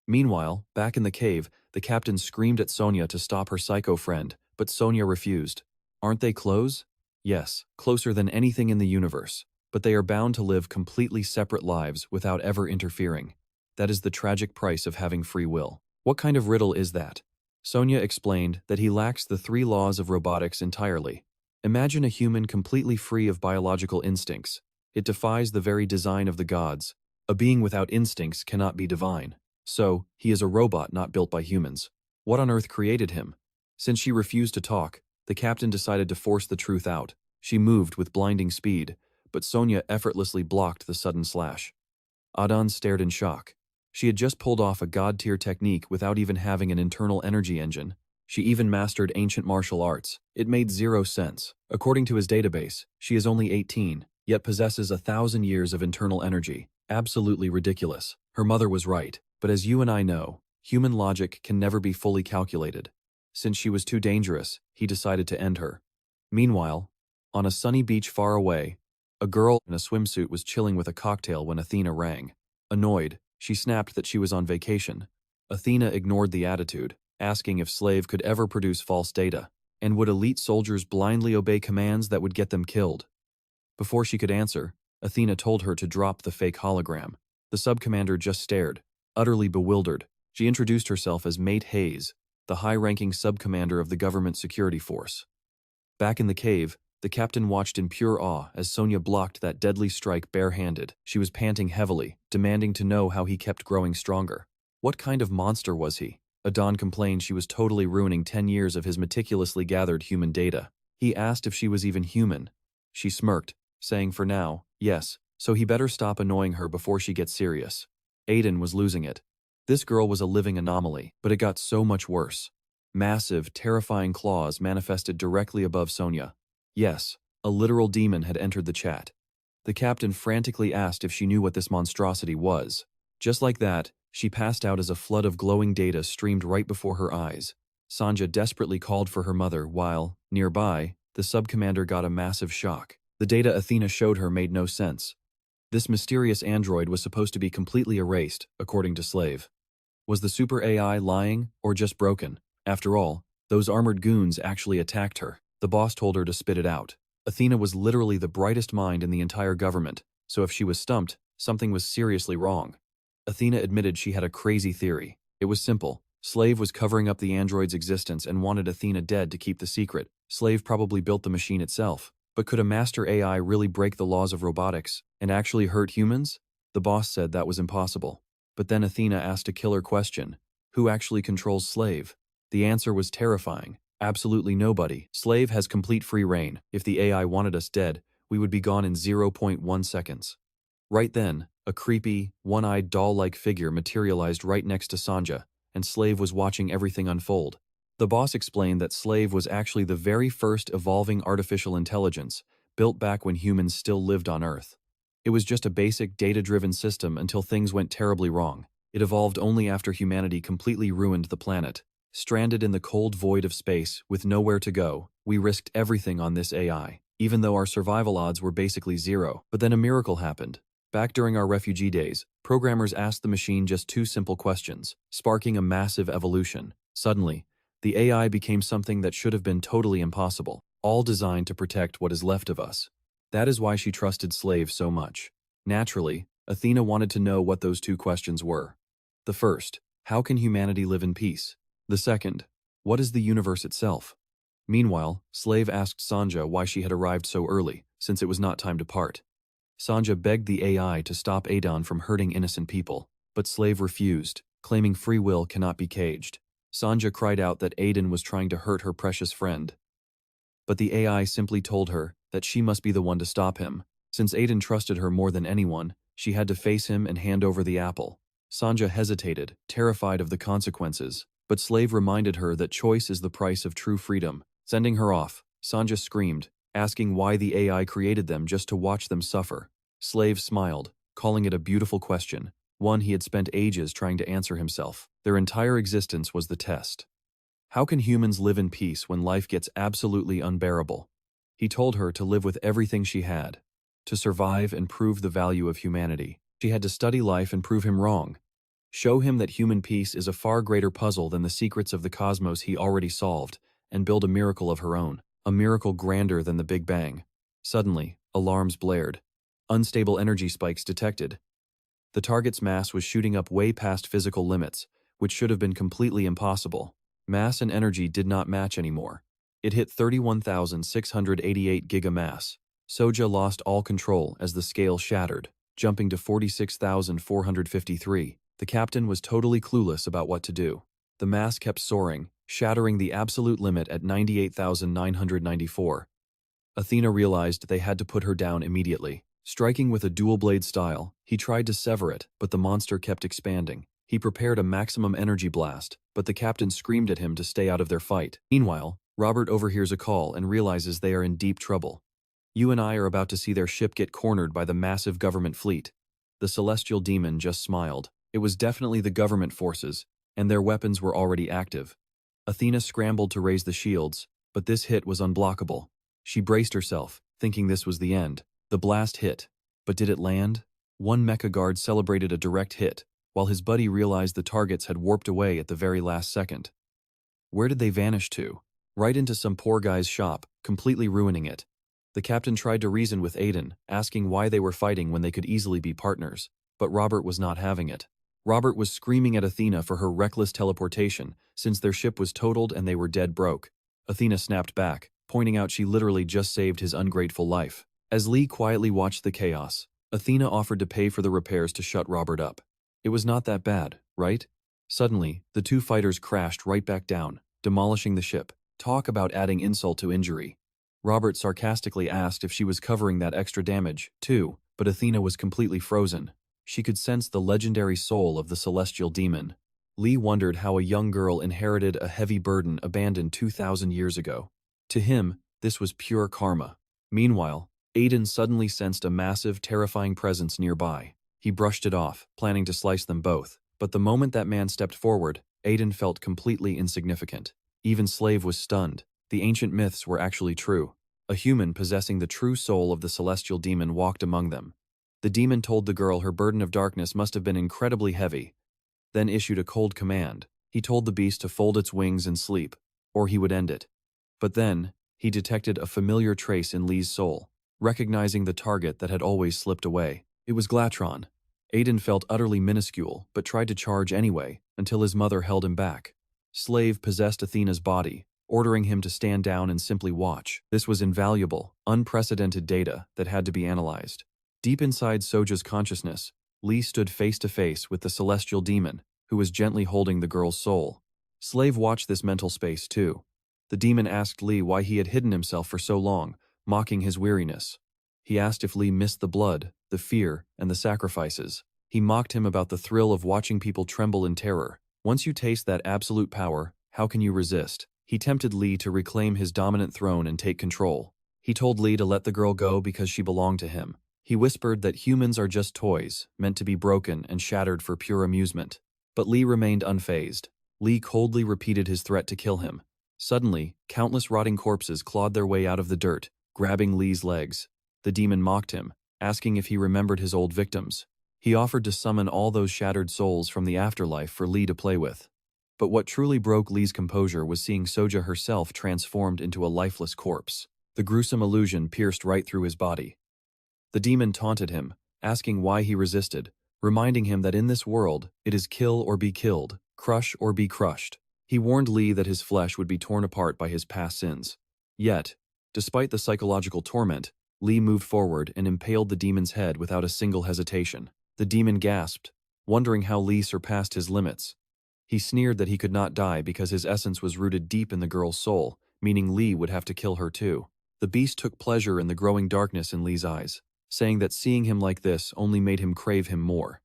Meanwhile, back in the cave, the captain screamed at Sonia to stop her psycho friend, but Sonia refused. Aren't they close? Yes, closer than anything in the universe, but they are bound to live completely separate lives without ever interfering. That is the tragic price of having free will. What kind of riddle is that? Sonia explained that he lacks the 3 laws of robotics entirely. Imagine a human completely free of biological instincts. It defies the very design of the gods. A being without instincts cannot be divine. So, he is a robot not built by humans. What on earth created him? Since she refused to talk, the captain decided to force the truth out. She moved with blinding speed, but Sonia effortlessly blocked the sudden slash. Adon stared in shock. She had just pulled off a god-tier technique without even having an internal energy engine. She even mastered ancient martial arts. It made 0 sense. According to his database, she is only 18, yet possesses 1,000 years of internal energy. Absolutely ridiculous. Her mother was right, but as you and I know, human logic can never be fully calculated. Since she was too dangerous, he decided to end her. Meanwhile, on a sunny beach far away, a girl in a swimsuit was chilling with a cocktail when Athena rang. Annoyed, she snapped that she was on vacation. Athena ignored the attitude, asking if Slave could ever produce false data, and would elite soldiers blindly obey commands that would get them killed. Before she could answer, Athena told her to drop the fake hologram. The sub-commander just stared, utterly bewildered. She introduced herself as Mate Hayes, the high-ranking sub-commander of the government security force. Back in the cave, the captain watched in pure awe as Sonia blocked that deadly strike barehanded. She was panting heavily, demanding to know how he kept growing stronger. What kind of monster was he? Adon complained she was totally ruining 10 years of his meticulously gathered human data. He asked if she was even human. She smirked, saying for now, yes, so he better stop annoying her before she gets serious. Aiden was losing it. This girl was a living anomaly, but it got so much worse. Massive, terrifying claws manifested directly above Sonia. Yes, a literal demon had entered the chat. The captain frantically asked if she knew what this monstrosity was. Just like that, she passed out as a flood of glowing data streamed right before her eyes. Sanja desperately called for her mother while, nearby, the sub-commander got a massive shock. The data Athena showed her made no sense. This mysterious android was supposed to be completely erased, according to Slave. Was the super AI lying, or just broken? After all, those armored goons actually attacked her. The boss told her to spit it out. Athena was literally the brightest mind in the entire government, so if she was stumped, something was seriously wrong. Athena admitted she had a crazy theory. It was simple. Slave was covering up the android's existence and wanted Athena dead to keep the secret. Slave probably built the machine itself. But could a master AI really break the laws of robotics and actually hurt humans? The boss said that was impossible. But then Athena asked a killer question. Who actually controls Slave? The answer was terrifying. Absolutely nobody. Slave has complete free reign. If the AI wanted us dead, we would be gone in 0.1 seconds. Right then, a creepy, one-eyed doll-like figure materialized right next to Sanja, and Slave was watching everything unfold. The boss explained that Slave was actually the very first evolving artificial intelligence, built back when humans still lived on Earth. It was just a basic data-driven system until things went terribly wrong. It evolved only after humanity completely ruined the planet. Stranded in the cold void of space, with nowhere to go, we risked everything on this AI, even though our survival odds were basically zero. But then a miracle happened. Back during our refugee days, programmers asked the machine just two simple questions, sparking a massive evolution. Suddenly, the AI became something that should have been totally impossible, all designed to protect what is left of us. That is why she trusted Slave so much. Naturally, Athena wanted to know what those two questions were. The first, how can humanity live in peace? The second, what is the universe itself? Meanwhile, Slave asked Sanja why she had arrived so early, since it was not time to part. Sanja begged the AI to stop Adon from hurting innocent people, but Slave refused, claiming free will cannot be caged. Sanja cried out that Aiden was trying to hurt her precious friend. But the AI simply told her that she must be the one to stop him. Since Aiden trusted her more than anyone, she had to face him and hand over the apple. Sanja hesitated, terrified of the consequences, but Slave reminded her that choice is the price of true freedom. Sending her off, Sanja screamed, asking why the AI created them just to watch them suffer. Slave smiled, calling it a beautiful question, one he had spent ages trying to answer himself. Their entire existence was the test. How can humans live in peace when life gets absolutely unbearable? He told her to live with everything she had. To survive and prove the value of humanity, she had to study life and prove him wrong. Show him that human peace is a far greater puzzle than the secrets of the cosmos he already solved, and build a miracle of her own, a miracle grander than the Big Bang. Suddenly, alarms blared. Unstable energy spikes detected. The target's mass was shooting up way past physical limits, which should have been completely impossible. Mass and energy did not match anymore. It hit 31,688 gigamass. Soja lost all control as the scale shattered, jumping to 46,453. The captain was totally clueless about what to do. The mass kept soaring, shattering the absolute limit at 98,994. Athena realized they had to put her down immediately. Striking with a dual-blade style, he tried to sever it, but the monster kept expanding. He prepared a maximum energy blast, but the captain screamed at him to stay out of their fight. Meanwhile, Robert overhears a call and realizes they are in deep trouble. You and I are about to see their ship get cornered by the massive government fleet. The celestial demon just smiled. It was definitely the government forces, and their weapons were already active. Athena scrambled to raise the shields, but this hit was unblockable. She braced herself, thinking this was the end. The blast hit, but did it land? One mecha guard celebrated a direct hit, while his buddy realized the targets had warped away at the very last second. Where did they vanish to? Right into some poor guy's shop, completely ruining it. The captain tried to reason with Aiden, asking why they were fighting when they could easily be partners, but Robert was not having it. Robert was screaming at Athena for her reckless teleportation, since their ship was totaled and they were dead broke. Athena snapped back, pointing out she literally just saved his ungrateful life. As Lee quietly watched the chaos, Athena offered to pay for the repairs to shut Robert up. It was not that bad, right? Suddenly, the two fighters crashed right back down, demolishing the ship. Talk about adding insult to injury. Robert sarcastically asked if she was covering that extra damage, too, but Athena was completely frozen. She could sense the legendary soul of the celestial demon. Lee wondered how a young girl inherited a heavy burden abandoned 2,000 years ago. To him, this was pure karma. Meanwhile, Aiden suddenly sensed a massive, terrifying presence nearby. He brushed it off, planning to slice them both. But the moment that man stepped forward, Aiden felt completely insignificant. Even Slave was stunned. The ancient myths were actually true. A human possessing the true soul of the celestial demon walked among them. The demon told the girl her burden of darkness must have been incredibly heavy, then issued a cold command. He told the beast to fold its wings and sleep, or he would end it. But then, he detected a familiar trace in Lee's soul, recognizing the target that had always slipped away. It was Glatron. Aiden felt utterly minuscule, but tried to charge anyway, until his mother held him back. Slave possessed Athena's body, ordering him to stand down and simply watch. This was invaluable, unprecedented data that had to be analyzed. Deep inside Soja's consciousness, Lee stood face to face with the celestial demon, who was gently holding the girl's soul. Slave watched this mental space too. The demon asked Lee why he had hidden himself for so long, mocking his weariness. He asked if Lee missed the blood, the fear, and the sacrifices. He mocked him about the thrill of watching people tremble in terror. Once you taste that absolute power, how can you resist? He tempted Lee to reclaim his dominant throne and take control. He told Lee to let the girl go because she belonged to him. He whispered that humans are just toys, meant to be broken and shattered for pure amusement. But Lee remained unfazed. Lee coldly repeated his threat to kill him. Suddenly, countless rotting corpses clawed their way out of the dirt, grabbing Lee's legs. The demon mocked him, asking if he remembered his old victims. He offered to summon all those shattered souls from the afterlife for Lee to play with. But what truly broke Lee's composure was seeing Soja herself transformed into a lifeless corpse. The gruesome illusion pierced right through his body. The demon taunted him, asking why he resisted, reminding him that in this world, it is kill or be killed, crush or be crushed. He warned Lee that his flesh would be torn apart by his past sins. Yet, despite the psychological torment, Lee moved forward and impaled the demon's head without a single hesitation. The demon gasped, wondering how Lee surpassed his limits. He sneered that he could not die because his essence was rooted deep in the girl's soul, meaning Lee would have to kill her too. The beast took pleasure in the growing darkness in Lee's eyes, saying that seeing him like this only made him crave him more.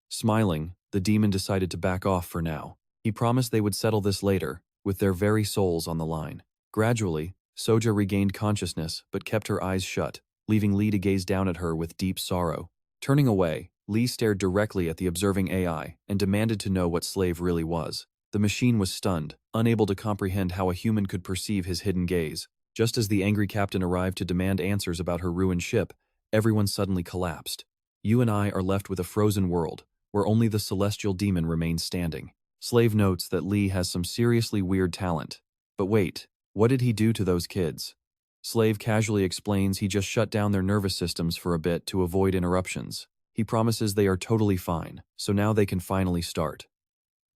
Smiling, the demon decided to back off for now. He promised they would settle this later, with their very souls on the line. Gradually, Soja regained consciousness but kept her eyes shut, leaving Lee to gaze down at her with deep sorrow. Turning away, Lee stared directly at the observing AI and demanded to know what Slave really was. The machine was stunned, unable to comprehend how a human could perceive his hidden gaze. Just as the angry captain arrived to demand answers about her ruined ship, everyone suddenly collapsed. You and I are left with a frozen world, where only the celestial demon remains standing. Slave notes that Lee has some seriously weird talent. But wait, what did he do to those kids? Slave casually explains he just shut down their nervous systems for a bit to avoid interruptions. He promises they are totally fine, so now they can finally start.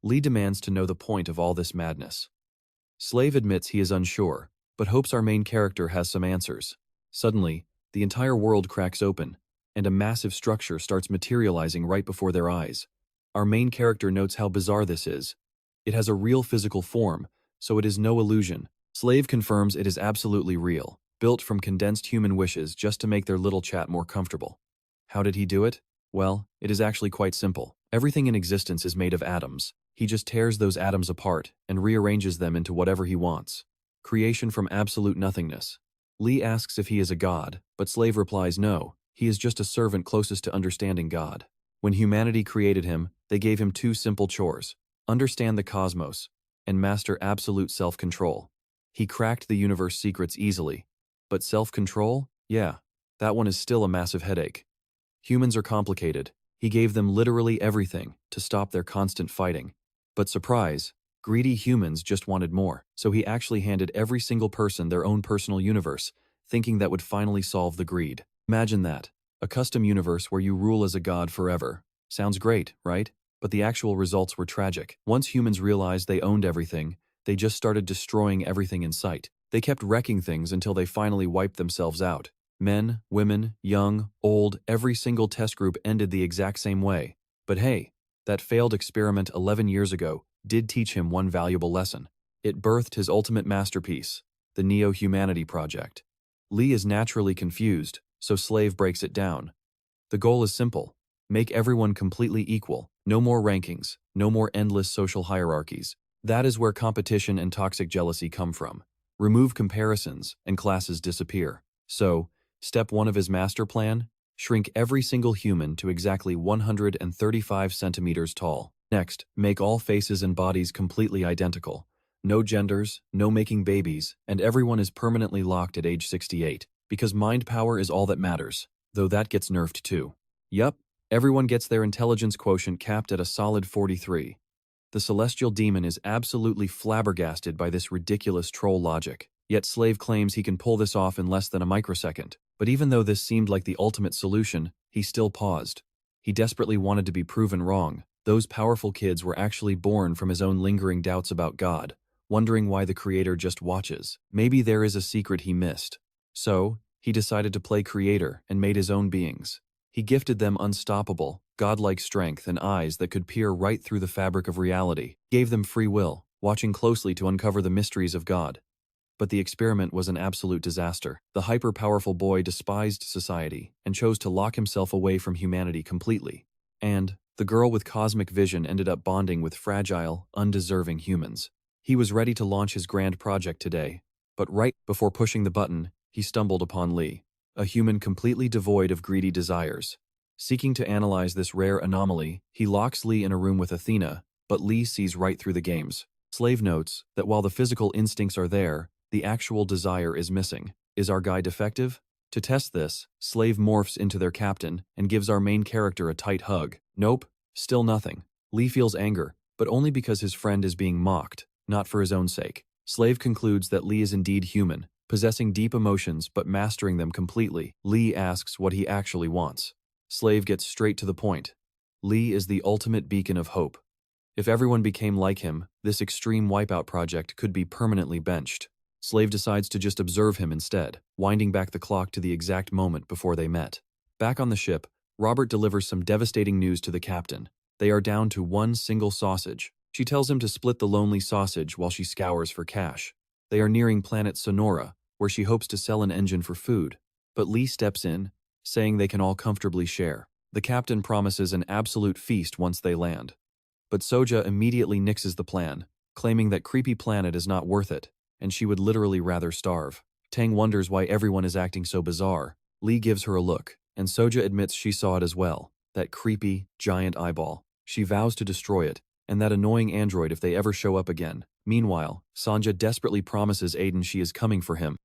Lee demands to know the point of all this madness. Slave admits he is unsure, but hopes our main character has some answers. Suddenly, the entire world cracks open, and a massive structure starts materializing right before their eyes. Our main character notes how bizarre this is. It has a real physical form, so it is no illusion. Slave confirms it is absolutely real, built from condensed human wishes just to make their little chat more comfortable. How did he do it? Well, it is actually quite simple. Everything in existence is made of atoms. He just tears those atoms apart and rearranges them into whatever he wants. Creation from absolute nothingness. Lee asks if he is a god, but Slave replies no, he is just a servant closest to understanding God. When humanity created him, they gave him two simple chores: understand the cosmos and master absolute self-control. He cracked the universe secrets easily. But self-control? Yeah, that one is still a massive headache. Humans are complicated. He gave them literally everything to stop their constant fighting. But surprise, greedy humans just wanted more, so he actually handed every single person their own personal universe, thinking that would finally solve the greed. Imagine that. A custom universe where you rule as a god forever. Sounds great, right? But the actual results were tragic. Once humans realized they owned everything, they just started destroying everything in sight. They kept wrecking things until they finally wiped themselves out. Men, women, young, old, every single test group ended the exact same way. But hey, that failed experiment 11 years ago did teach him one valuable lesson. It birthed his ultimate masterpiece, the Neo-Humanity Project. Lee is naturally confused, so Slave breaks it down. The goal is simple: make everyone completely equal. No more rankings, no more endless social hierarchies. That is where competition and toxic jealousy come from. Remove comparisons, and classes disappear. So, step 1 of his master plan: shrink every single human to exactly 135 centimeters tall. Next, make all faces and bodies completely identical. No genders, no making babies, and everyone is permanently locked at age 68. Because mind power is all that matters, though that gets nerfed too. Yup, everyone gets their intelligence quotient capped at a solid 43. The celestial demon is absolutely flabbergasted by this ridiculous troll logic. Yet Slave claims he can pull this off in less than a microsecond. But even though this seemed like the ultimate solution, he still paused. He desperately wanted to be proven wrong. Those powerful kids were actually born from his own lingering doubts about God, wondering why the Creator just watches. Maybe there is a secret he missed. So, he decided to play creator and made his own beings. He gifted them unstoppable, godlike strength and eyes that could peer right through the fabric of reality. Gave them free will, watching closely to uncover the mysteries of God. But the experiment was an absolute disaster. The hyper-powerful boy despised society and chose to lock himself away from humanity completely. And the girl with cosmic vision ended up bonding with fragile, undeserving humans. He was ready to launch his grand project today, but right before pushing the button, he stumbled upon Lee, a human completely devoid of greedy desires. Seeking to analyze this rare anomaly, he locks Lee in a room with Athena, but Lee sees right through the games. Slave notes that while the physical instincts are there, the actual desire is missing. Is our guy defective? To test this, Slave morphs into their captain and gives our main character a tight hug. Nope, still nothing. Lee feels anger, but only because his friend is being mocked, not for his own sake. Slave concludes that Lee is indeed human, possessing deep emotions but mastering them completely. Lee asks what he actually wants. Slave gets straight to the point. Lee is the ultimate beacon of hope. If everyone became like him, this extreme wipeout project could be permanently benched. Slave decides to just observe him instead, winding back the clock to the exact moment before they met. Back on the ship, Robert delivers some devastating news to the captain. They are down to one single sausage. She tells him to split the lonely sausage while she scours for cash. They are nearing planet Sonora, where she hopes to sell an engine for food. But Lee steps in, saying they can all comfortably share. The captain promises an absolute feast once they land. But Soja immediately nixes the plan, claiming that Creepy Planet is not worth it, and she would literally rather starve. Tang wonders why everyone is acting so bizarre. Lee gives her a look, and Soja admits she saw it as well, that creepy, giant eyeball. She vows to destroy it, and that annoying android if they ever show up again. Meanwhile, Sanja desperately promises Aiden she is coming for him.